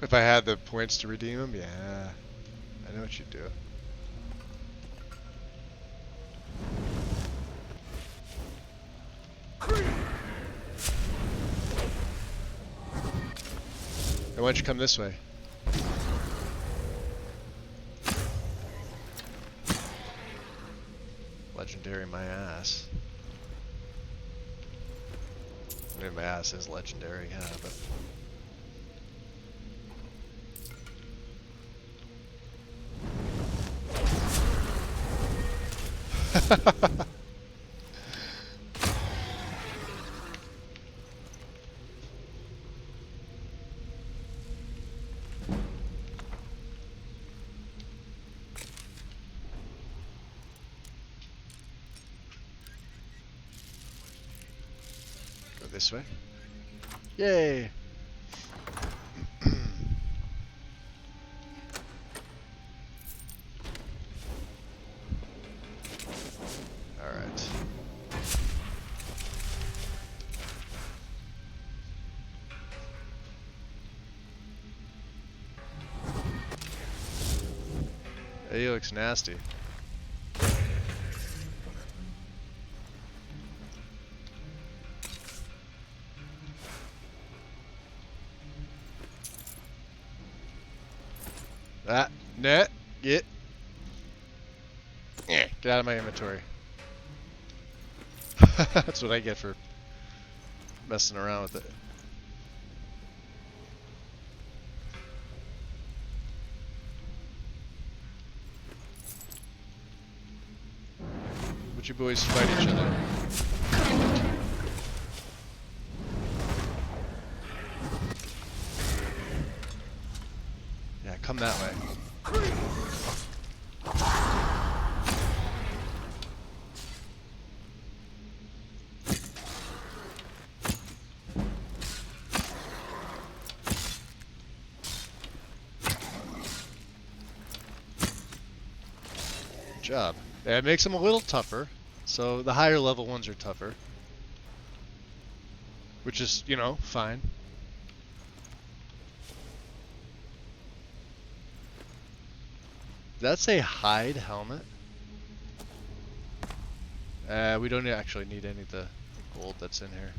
If I had the points to redeem them, yeah. I know what you'd do. Hey, why don't you come this way? Legendary my ass. I mean, my ass is legendary, yeah, but... Go this way. Yay! He looks nasty. Ah, net, get out of my inventory. That's what I get for messing around with it. Would you boys fight each other? Yeah, come that way. Good job. Yeah, it makes them a little tougher. So the higher level ones are tougher. Which is, you know, fine. Did that say hide helmet? We don't actually need any of the gold that's in here.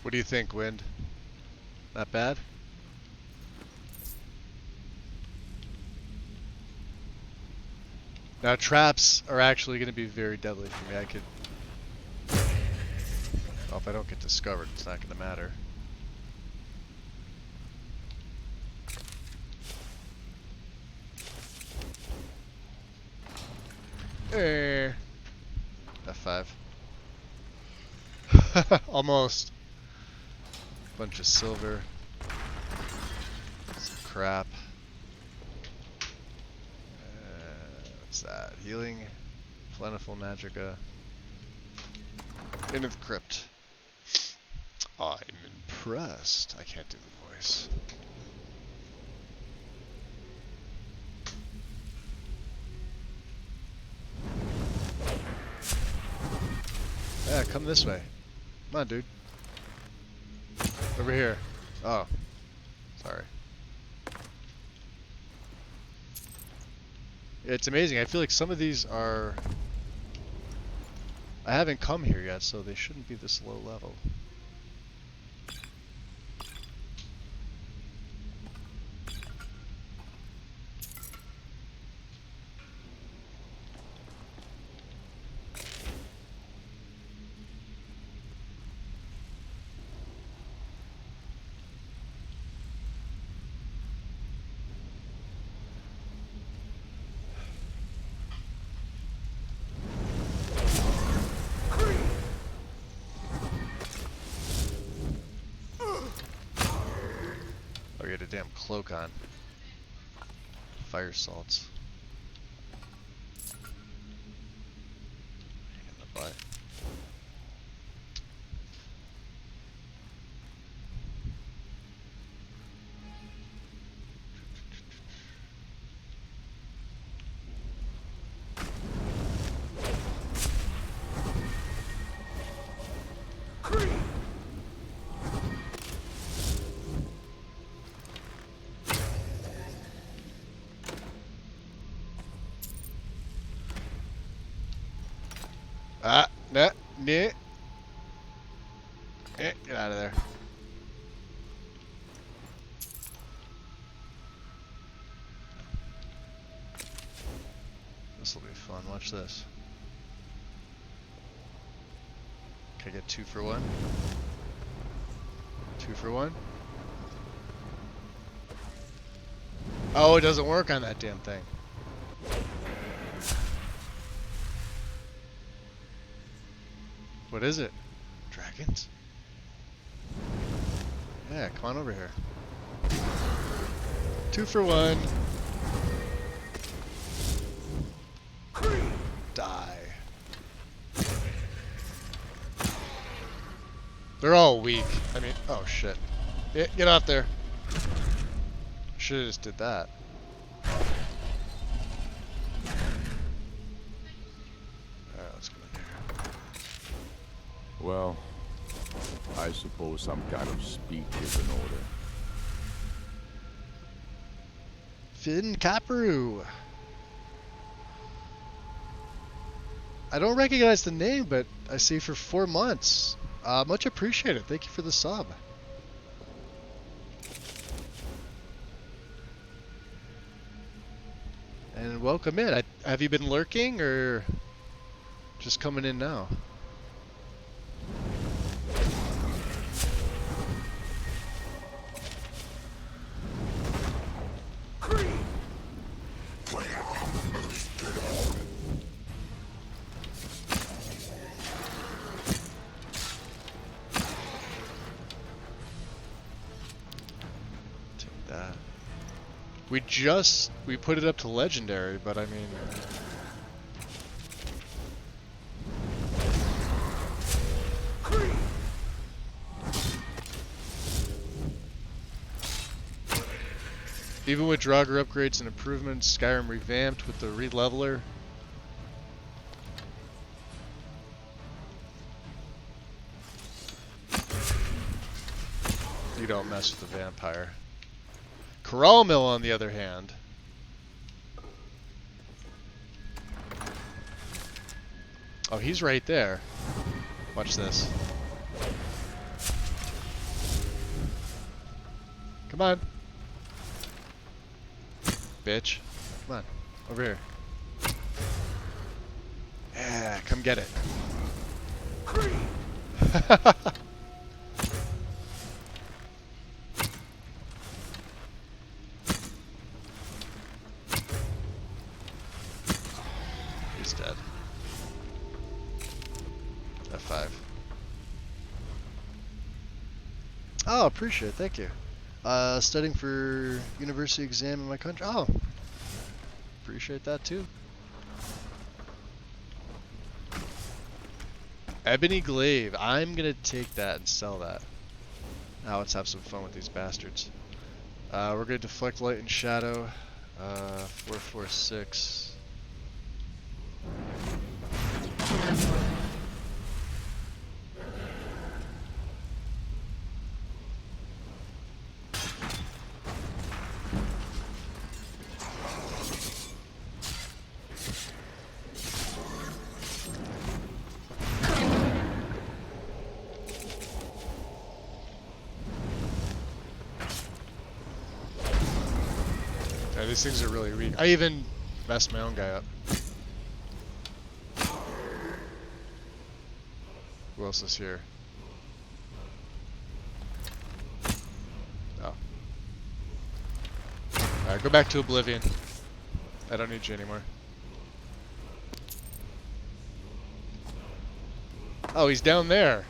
What do you think, Wind? Not bad? Now traps are actually going to be very deadly for me. I could... Well, if I don't get discovered, it's not going to matter. F5. Almost. Bunch of silver. Some crap. What's that? Healing. Plentiful Magica. End of the Crypt. I'm impressed. I can't do the voice. Yeah, come this way. Come on, dude. Over here. Oh. Sorry. It's amazing. I feel like some of these are... I haven't come here yet, so they shouldn't be this low level. Oh, you had a damn cloak on. Fire salts. In the butt. Ah, nah, nah. Get out of there. This will be fun. Watch this. Can I get 2 for 1? 2 for 1? Oh, it doesn't work on that damn thing. What is it? Dragons? Yeah, come on over here. 2 for 1. Die. They're all weak. I mean, oh shit. Get out there. Should've just did that. Alright, let's go in here. Well, I suppose some kind of speech is in order. Finn Kaparu. I don't recognize the name, but I see for 4 months. Much appreciated. Thank you for the sub. And welcome in. Have you been lurking or just coming in now? We put it up to legendary, but I mean, even with Draugr upgrades and improvements, Skyrim revamped with the releveler. You don't mess with the vampire. Corral Mill, on the other hand, oh, he's right there. Watch this. Come on, bitch. Come on, over here. Yeah, come get it. He's dead. F5. Oh, appreciate it. Thank you. Studying for university exam in my country. Oh, appreciate that too. Ebony Glaive. I'm gonna take that and sell that. Now let's have some fun with these bastards. We're gonna deflect light and shadow. 446. Yeah, these things are really weak. I even messed my own guy up. Who else is here? Oh. Alright, go back to Oblivion. I don't need you anymore. Oh, he's down there.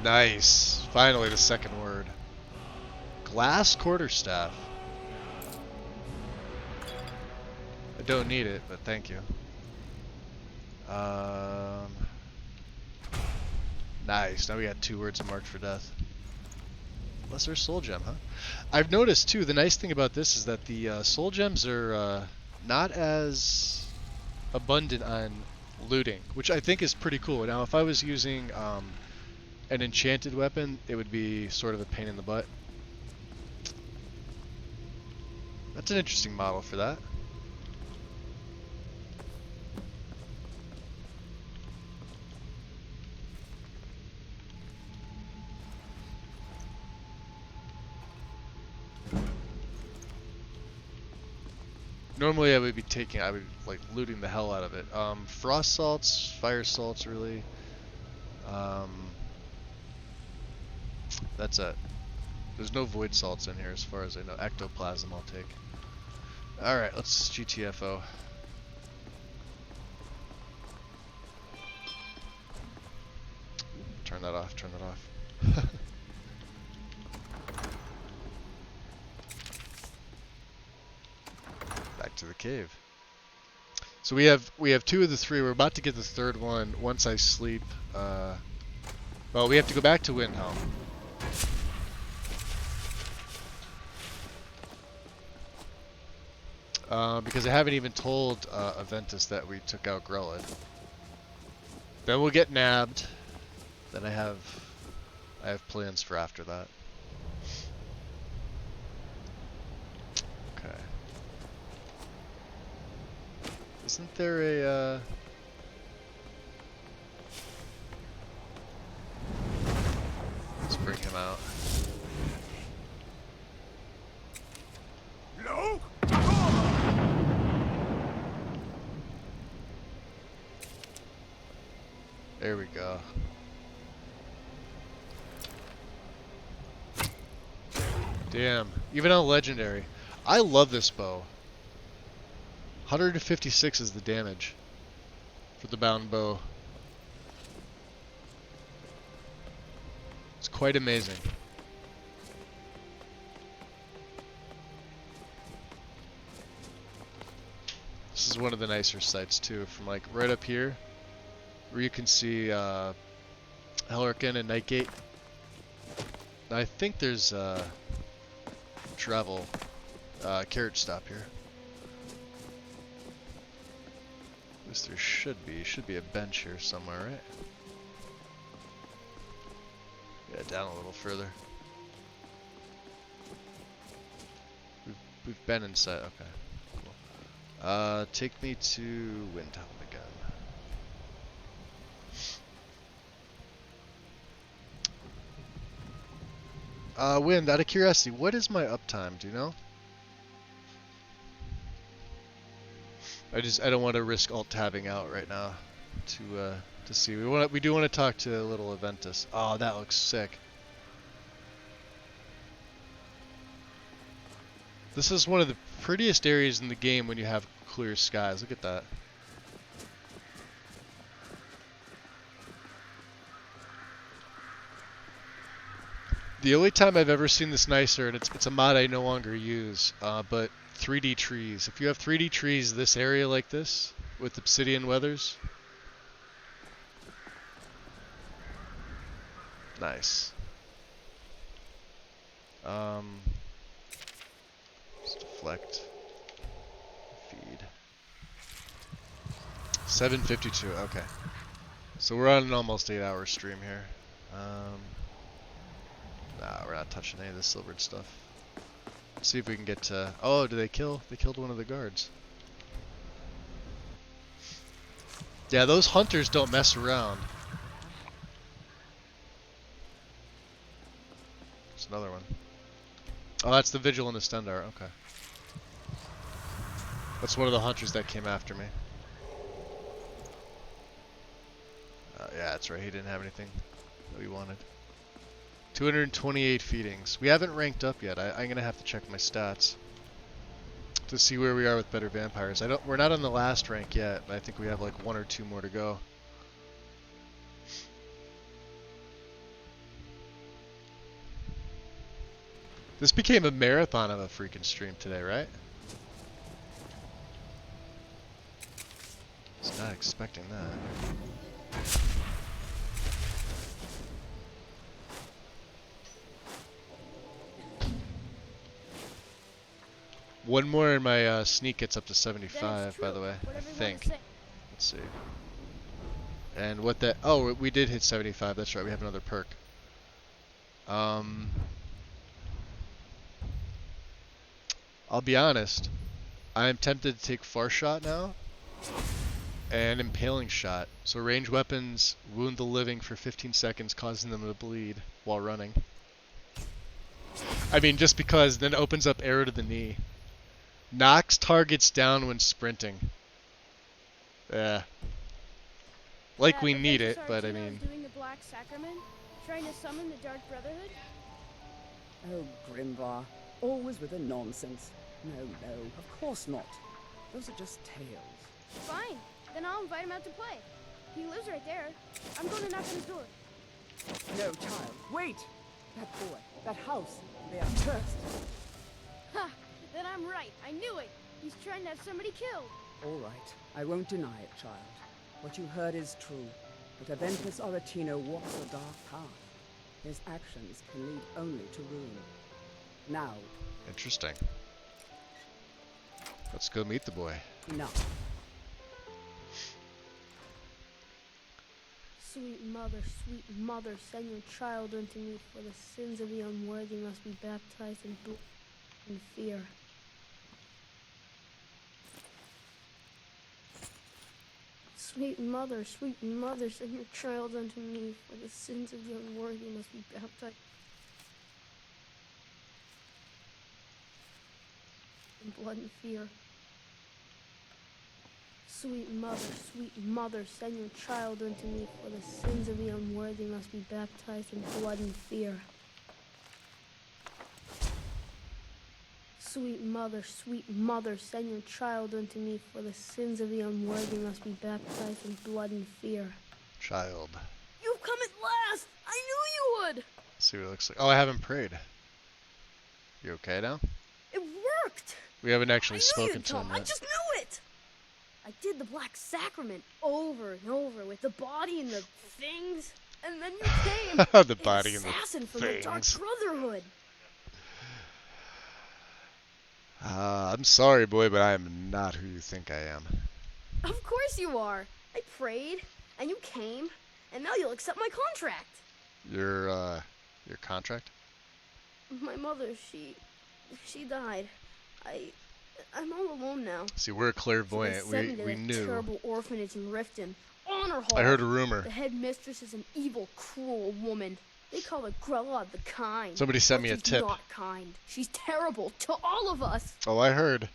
Nice. Finally, the second word. Glass quarterstaff. I don't need it, but thank you. Nice. Now we got 2 words of Marked for Death. Lesser soul gem, huh? I've noticed too. The nice thing about this is that the soul gems are not as abundant on looting, which I think is pretty cool. Now, if I was using an enchanted weapon, it would be sort of a pain in the butt. That's an interesting model for that. Normally I would be like looting the hell out of it. Frost salts, fire salts really. That's it. There's no void salts in here as far as I know. Ectoplasm I'll take. Alright, let's GTFO. Turn that off, turn that off. Back to the cave. So we have 2 of the 3. We're about to get the 3rd one once I sleep. Well, we have to go back to Windhelm. Because I haven't even told Aventus that we took out Grelid. Then we'll get nabbed. Then I have plans for after that. Okay. Isn't there a let's bring him out. No. There we go. Damn, even on legendary. I love this bow. 156 is the damage for the bound bow. It's quite amazing. This is one of the nicer sights too, from like right up here, where you can see Hellerkin and Nightgate. I think there's travel carriage stop here. At least there should be a bench here somewhere, right? Yeah, down a little further. We've been inside. Okay, cool. Take me to Windhelm again. Wind, out of curiosity, what is my uptime? Do you know? I don't want to risk alt tabbing out right now to see. We do want to talk to little Aventus. Oh, that looks sick. This is one of the prettiest areas in the game when you have clear skies. Look at that. The only time I've ever seen this nicer, and it's a mod I no longer use, but 3D trees. If you have 3D trees this area like this, with obsidian weathers, nice. Just deflect. Feed. 7:52, okay. So we're on an almost 8-hour stream here. Nah, we're not touching any of the silvered stuff. Let's see if we can get to... Oh, did they kill? They killed one of the guards. Yeah, those hunters don't mess around. There's another one. Oh, that's the Vigil and the Stendar. Okay. That's one of the hunters that came after me. Yeah, that's right. He didn't have anything that we wanted. 228 feedings. We haven't ranked up yet. I'm gonna have to check my stats to see where we are with better vampires. We're not on the last rank yet, but I think we have like 1 or 2 more to go. This became a marathon of a freaking stream today, right? I was not expecting that. One more and my sneak gets up to 75, by the way, I think. Let's see. And what that... Oh, we did hit 75, that's right, we have another perk. I'll be honest, I'm tempted to take Far Shot now, and Impaling Shot. So range weapons wound the living for 15 seconds, causing them to bleed while running. I mean, just because then it opens up arrow to the knee. Knocks targets down when sprinting. Yeah. Like we need it, but I mean... Doing the Black Sacrament, trying to summon the Dark Brotherhood? Oh, Grimvar. Always with the nonsense. No, of course not. Those are just tales. Fine. Then I'll invite him out to play. He lives right there. I'm going to knock on his door. No, child. Wait! That boy, that house, they are cursed. Ha! Then I'm right. I knew it. He's trying to have somebody killed. All right. I won't deny it, child. What you heard is true. But Aventus Aretino walks a dark path. His actions can lead only to ruin. Now... Interesting. Let's go meet the boy. Enough. Sweet mother, send your child unto me, for the sins of the unworthy must be baptized in blood and fear. Sweet mother, send your child unto me, for the sins of the unworthy must be baptized in blood and fear. Sweet mother, send your child unto me, for the sins of the unworthy must be baptized in blood and fear. Sweet mother, send your child unto me, for the sins of the unworthy must be baptized in blood and fear. Child. You've come at last! I knew you would! Let's see what it looks like. Oh, I haven't prayed. You okay now? It worked! We haven't actually I knew spoken you'd to come. him I yet. just knew it! I did the Black Sacrament over and over with the body and the things, and then you came. The body and the assassin from the Dark things. Brotherhood. I'm sorry, boy, but I am not who you think I am. Of course you are. I prayed, and you came, and now you'll accept my contract. Your contract? My mother, she died. I'm all alone now. See, we're clairvoyant. So they sent me to We that knew. terrible orphanage in Riften. Honor Hall. I heard a rumor. The headmistress is an evil, cruel woman. They call her Grella the Kind. Somebody sent But me a she's tip. not kind. She's terrible to all of us. Oh, I heard.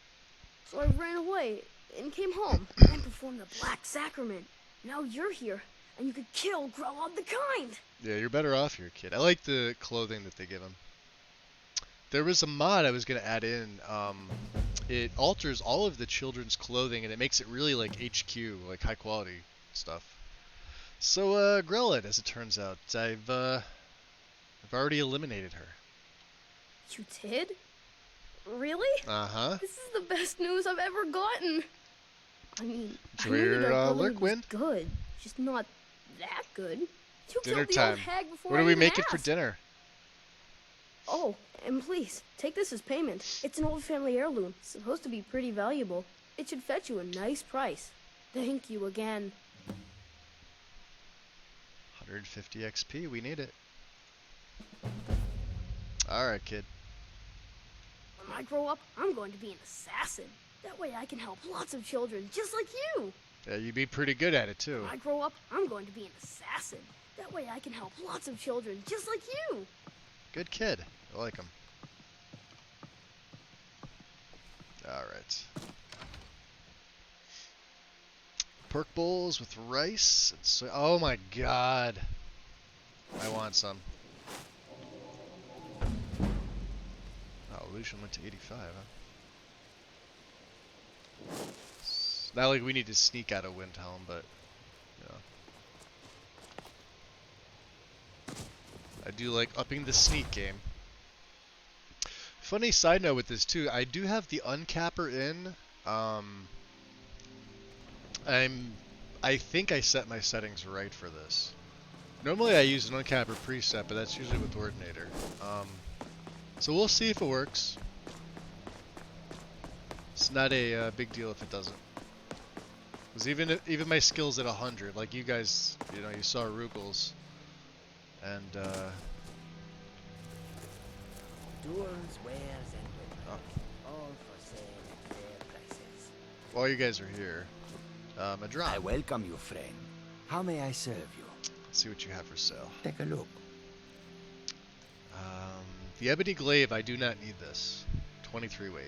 So I ran away and came home and performed the Black Sacrament. Now you're here, and you could kill Grella the Kind. Yeah, you're better off here, kid. I like the clothing that they give him. There was a mod I was gonna add in. It alters all of the children's clothing and it makes it really like HQ, like high quality stuff. So Grellet, as it turns out, I've already eliminated her. You did? Really? Uh-huh. This is the best news I've ever gotten. I mean, Enjoy I knew your, the Dark Brotherhood was Lurkwyn. good, just not that good. You Dinner killed the time. old hag before What I are we even making for asked. dinner? Oh, and please, take this as payment. It's an old family heirloom, supposed to be pretty valuable. It should fetch you a nice price. Thank you again. 150 XP, we need it. Alright, kid. When I grow up, I'm going to be an assassin. That way I can help lots of children, just like you. Yeah, you'd be pretty good at it, too. When I grow up, I'm going to be an assassin. That way I can help lots of children, just like you. Good kid. I like him. Alright. Pork bowls with rice and soy. Oh my god. I want some. Oh, Lucian went to 85, huh? It's not like we need to sneak out of Windhelm, but, you know. I do like upping the sneak game. Funny side note with this too, I do have the uncapper in. I think I set my settings right for this. Normally I use an uncapper preset, but that's usually with Ordinator. So we'll see if it works. It's not a big deal if it doesn't. Because even my skills at 100, like you guys, you know, you saw Rugel's, and Doors, wares, and weapons, all for sale at fair prices. while you guys are here, Madron. I welcome you, friend. How may I serve you? Let's see what you have for sale. Take a look. The Ebony Glaive, I do not need this. 23 weight.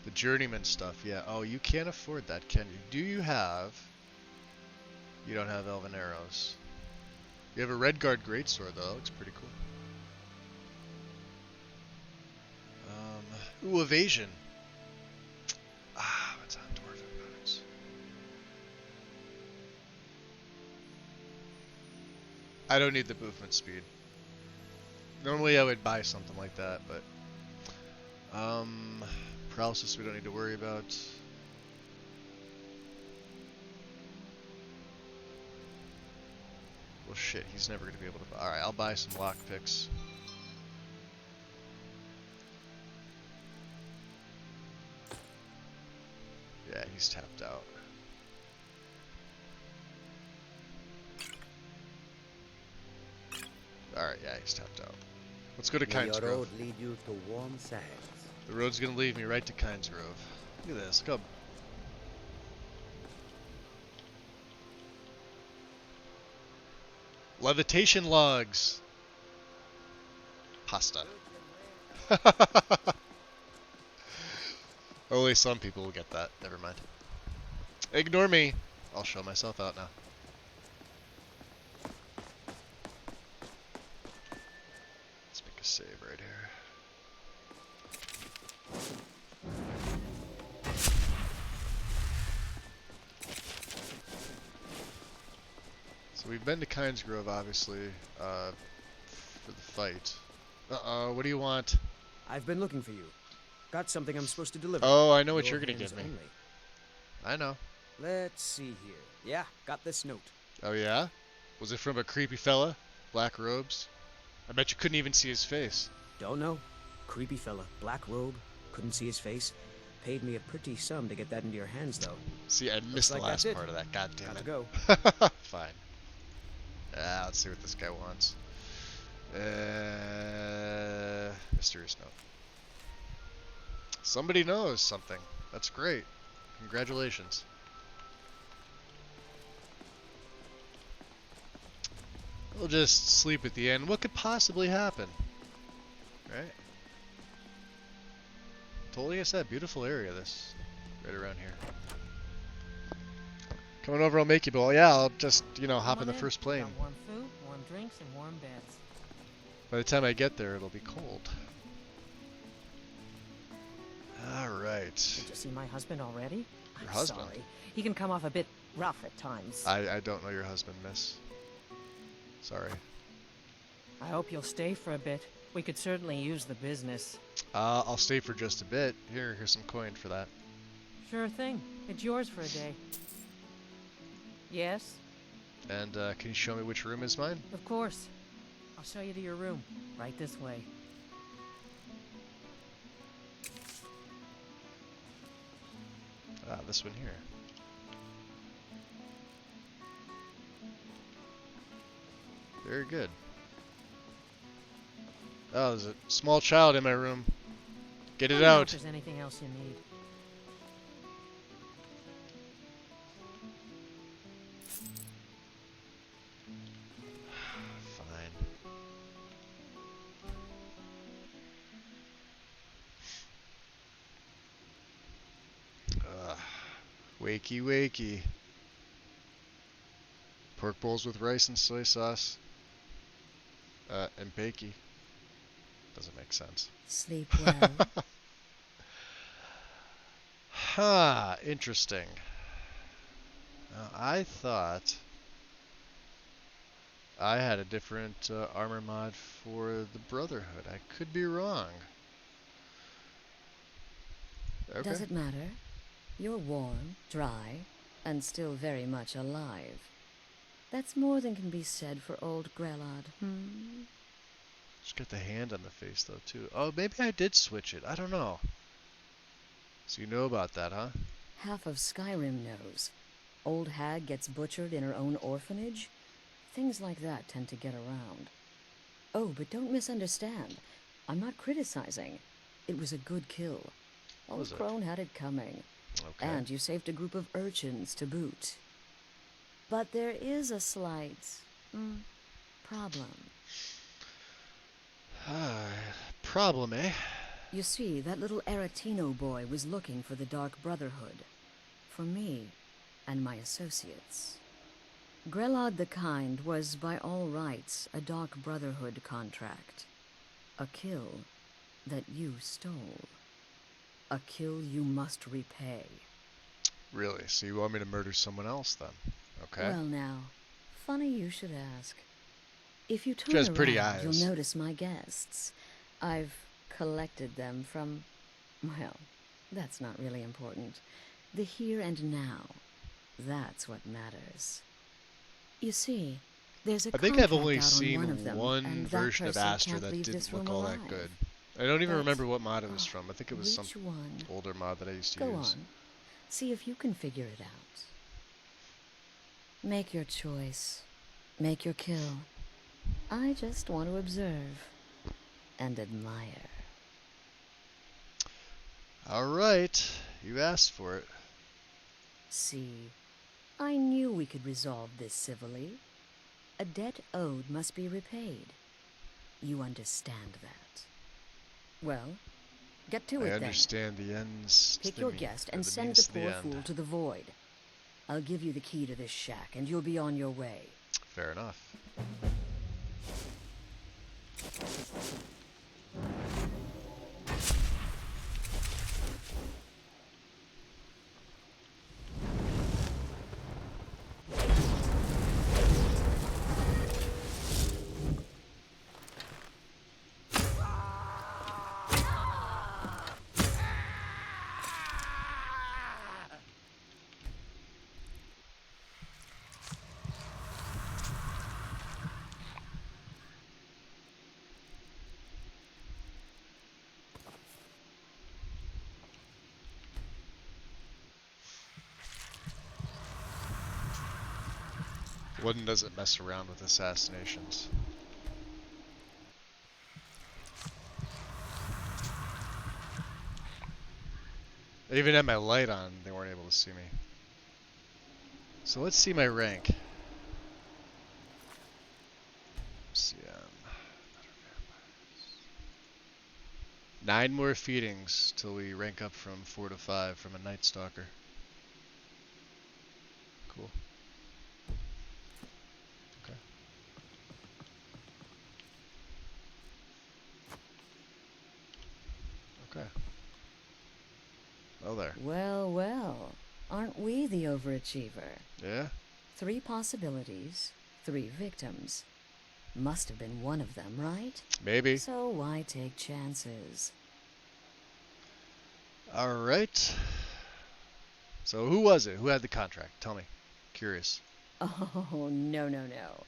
The Journeyman stuff, yeah. Oh, you can't afford that, can you? Do you have... You don't have Elven Arrows. You have a Redguard greatsword, though. That looks pretty cool. Ooh, evasion. Ah, what's on dwarven boots? I don't need the movement speed. Normally I would buy something like that, but paralysis we don't need to worry about. Well, shit, he's never gonna be able to. All right, I'll buy some lockpicks. Yeah, he's tapped out. Alright, yeah, he's tapped out. Let's go to Kynes May your road Grove. lead you to warm sands. The road's gonna lead me right to Kynes Grove. Look at this, look how... Levitation logs! Pasta. Only some people will get that. Never mind. Ignore me. I'll show myself out now. Let's make a save right here. So we've been to Kynes Grove, obviously, for the fight. Uh-oh, what do you want? I've been looking for you. Got something I'm supposed to deliver. Oh, I know what Your you're gonna hands give me. only. I know. Let's see here. Yeah, got this note. Oh yeah? Was it from a creepy fella? Black robes? I bet you couldn't even see his face. Don't know. Creepy fella. Black robe. Couldn't see his face. Paid me a pretty sum to get that into your hands, though. See, I missed the like last that's it. part of that. God damn Got it. to go. Fine. Let's see what this guy wants. Mysterious note. Somebody knows something. That's great. Congratulations. We'll just sleep at the end. What could possibly happen? Right? Totally, I said, beautiful area, this. Right around here. Coming over, I'll make you bowl. Yeah, I'll just, you know, hop in the first plane. Got warm food, warm drinks, and warm beds. By the time I get there, it'll be cold. Alright. Did you see my husband already? Your I'm husband? sorry. He can come off a bit rough at times. I don't know your husband, miss. Sorry. I hope you'll stay for a bit. We could certainly use the business. I'll stay for just a bit. Here's some coin for that. Sure thing. It's yours for a day. Yes? And can you show me which room is mine? Of course. I'll show you to your room. Right this way. This one here. Very good. Oh, there's a small child in my room. Get it Let me know out. If there's anything else you need. Fine. Wakey, wakey. Pork bowls with rice and soy sauce. And bakey. Doesn't make sense. Sleep well. Huh, interesting. I thought I had a different armor mod for the Brotherhood. I could be wrong. Okay. Does it matter? You're warm, dry, and still very much alive. That's more than can be said for old Grelod. Just got the hand on the face though too. Oh, maybe I did switch it. I don't know. So you know about that, huh? Half of Skyrim knows. Old hag gets butchered in her own orphanage. Things like that tend to get around. Oh, but don't misunderstand. I'm not criticizing. It was a good kill. Old Was it? Crone had it coming. Okay. And you saved a group of urchins to boot. But there is a slight problem. Problem, eh? You see, that little Aretino boy was looking for the Dark Brotherhood. For me and my associates. Grelod the Kind was by all rights a Dark Brotherhood contract. A kill that you stole. A kill you must repay. Really? So you want me to murder someone else then? Okay. Well now, funny you should ask. If you She turn has around, pretty eyes. you'll notice my guests. I've collected them from, well, that's not really important. The here and now. That's what matters. You see, there's a I think I've contract only out on seen one of them, one and version of person Astra can't that leave didn't this look room all that alive. good. I don't even But- remember what mod it was from. I think it was some Which one? older mod that I used to Go use. on. See if you can figure it out. Make your choice. Make your kill. I just want to observe and admire. Alright, you asked for it. See, I knew we could resolve this civilly. A debt owed must be repaid. You understand that. Well, get to I it then. understand the ends. to Pick the your mean- guest or and the send means the to the poor end. fool to the void. I'll give you the key to this shack, and you'll be on your way. Fair enough. Wooden doesn't mess around with assassinations. I even had my light on, they weren't able to see me. So let's see my rank. CM. 9 more feedings till we rank up from 4 to 5 from a Night Stalker. Cool. Okay. Okay. Well there. Well, well. Aren't we the overachiever? Yeah? 3 possibilities, 3 victims. Must have been one of them, right? Maybe. So why take chances? Alright. So who was it? Who had the contract? Tell me. Curious. Oh, no, no, no.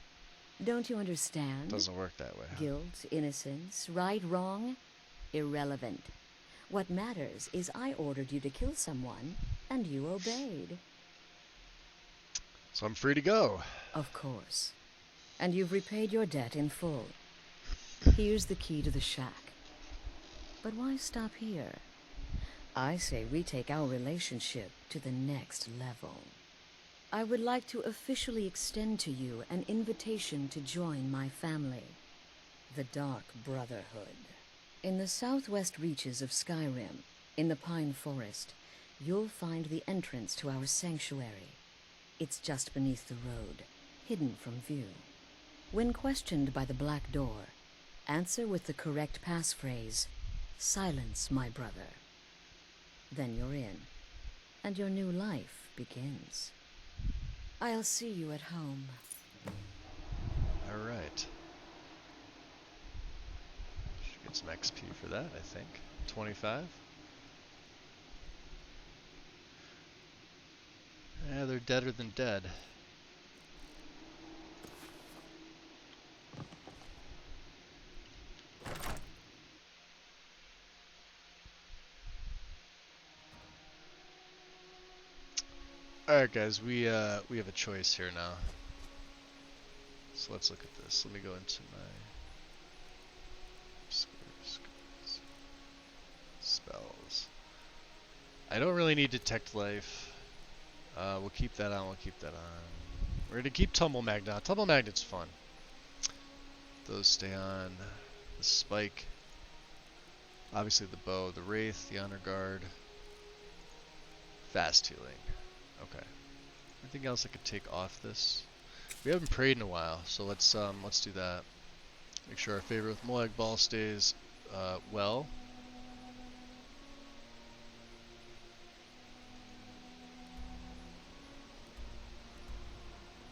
Don't you understand? Doesn't work that way. Huh? Guilt, innocence, right, wrong, irrelevant. What matters is I ordered you to kill someone, and you obeyed. So I'm free to go. Of course. And you've repaid your debt in full. Here's the key to the shack. But why stop here? I say we take our relationship to the next level. I would like to officially extend to you an invitation to join my family, the Dark Brotherhood. In the southwest reaches of Skyrim, in the Pine Forest, you'll find the entrance to our sanctuary. It's just beneath the road, hidden from view. When questioned by the Black Door, answer with the correct passphrase, "Silence, my brother." Then you're in, and your new life begins. I'll see you at home. Alright. Should get some XP for that, I think. 25. Yeah, they're deader than dead. Alright guys, we have a choice here now. So let's look at this. Let me go into my spells. I don't really need Detect Life. We'll keep that on, we'll keep that on. We're gonna keep Tumble Magnet. Tumble Magnet's fun. Those stay on. The Spike. Obviously the Bow, the Wraith, the Honor Guard. Fast healing. Okay. Anything else I could take off this? We haven't prayed in a while, so let's do that. Make sure our favor with Molag Bal stays well.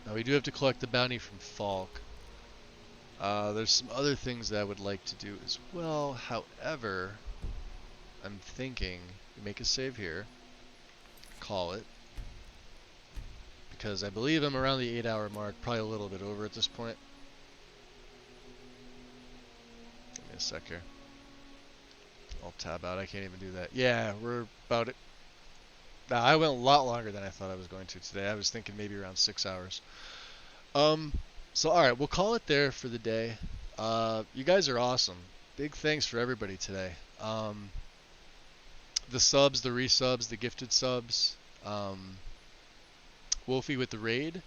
Now we do have to collect the bounty from Falk. There's some other things that I would like to do as well. However, I'm thinking we make a save here, call it, because I believe I'm around the 8-hour mark, probably a little bit over at this point. Give me a sec here. I'll tab out. I can't even do that. Yeah, we're about it. Nah, I went a lot longer than I thought I was going to today. I was thinking maybe around 6 hours. So alright, we'll call it there for the day. You guys are awesome. Big thanks for everybody today. The subs, the resubs, the gifted subs. Wolfie with the raid.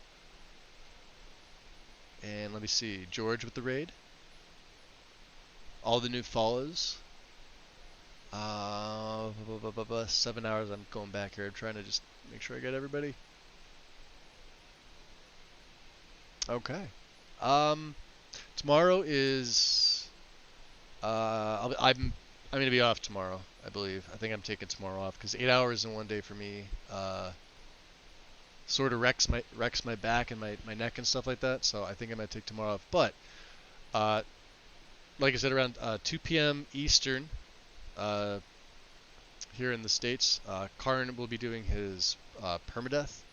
And let me see, George with the raid. All the new follows. 7 hours. I'm going back here. I'm trying to just make sure I get everybody. Okay. Tomorrow is. I'm gonna be off tomorrow. I believe. I think I'm taking tomorrow off because 8 hours in one day for me sort of wrecks my back and my neck and stuff like that. So I think I might take tomorrow off. But like I said, around 2 p.m. Eastern. Here in the States, Karn will be doing his permadeath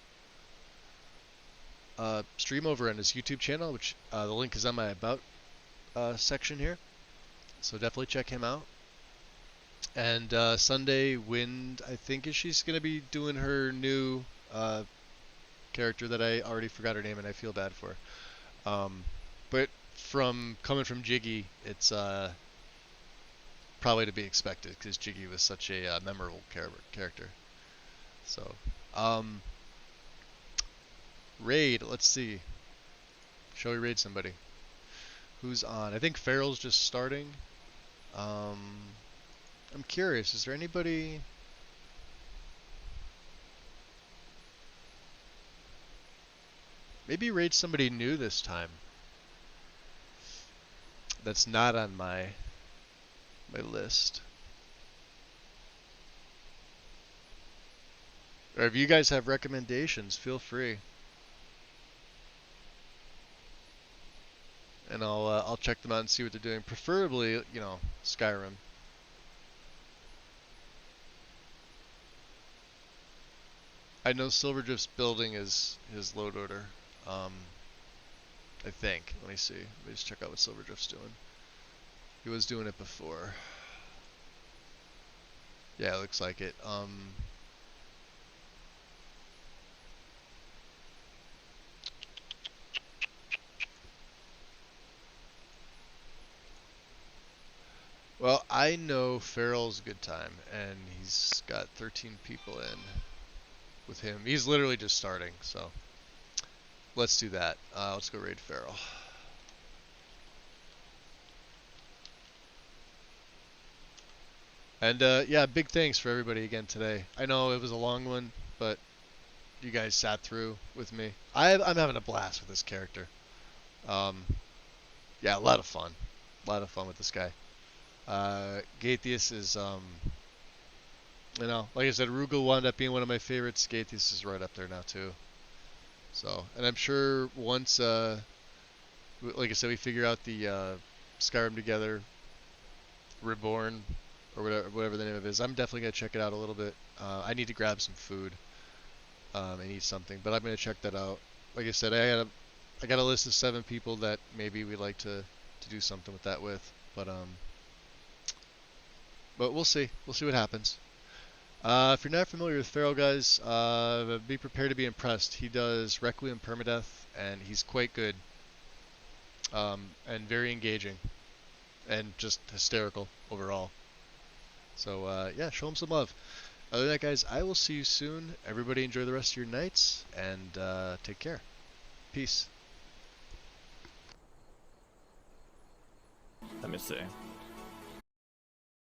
stream over on his YouTube channel, which the link is on my About section here. So definitely check him out. And Sunday, Wind, I think she's going to be doing her new character that I already forgot her name and I feel bad for. But coming from Jiggy, it's probably to be expected because Jiggy was such a memorable character. So, raid. Let's see. Shall we raid somebody? Who's on? I think Farrell's just starting. I'm curious. Is there anybody? Maybe raid somebody new this time. That's not on my list. Or if you guys have recommendations, feel free. And I'll check them out and see what they're doing. Preferably, you know, Skyrim. I know Silverdrift's building his load order. I think. Let me see. Let me just check out what Silverdrift's doing. He was doing it before. Yeah, it looks like it. Well, I know Farrell's a good time, and he's got 13 people in with him. He's literally just starting, so let's do that. Let's go raid Farrell. And yeah, big thanks for everybody again today. I know it was a long one, but you guys sat through with me. I'm having a blast with this character. Yeah, a lot of fun. A lot of fun with this guy. Gaethius is, you know, like I said, Rugal wound up being one of my favorites. Gaethius is right up there now too. So, and I'm sure once, like I said, we figure out the Skyrim together, Reborn, or whatever the name of it is, I'm definitely gonna check it out a little bit. I need to grab some food and eat something, but I'm gonna check that out. Like I said, I got a list of 7 people that maybe we'd like to do something with that with, but we'll see. We'll see what happens. If you're not familiar with Farrell, guys, be prepared to be impressed. He does Requiem permadeath, and he's quite good, and very engaging, and just hysterical overall. So yeah, show him some love. Other than that, guys, I will see you soon. Everybody enjoy the rest of your nights, and take care. Peace. Let me see.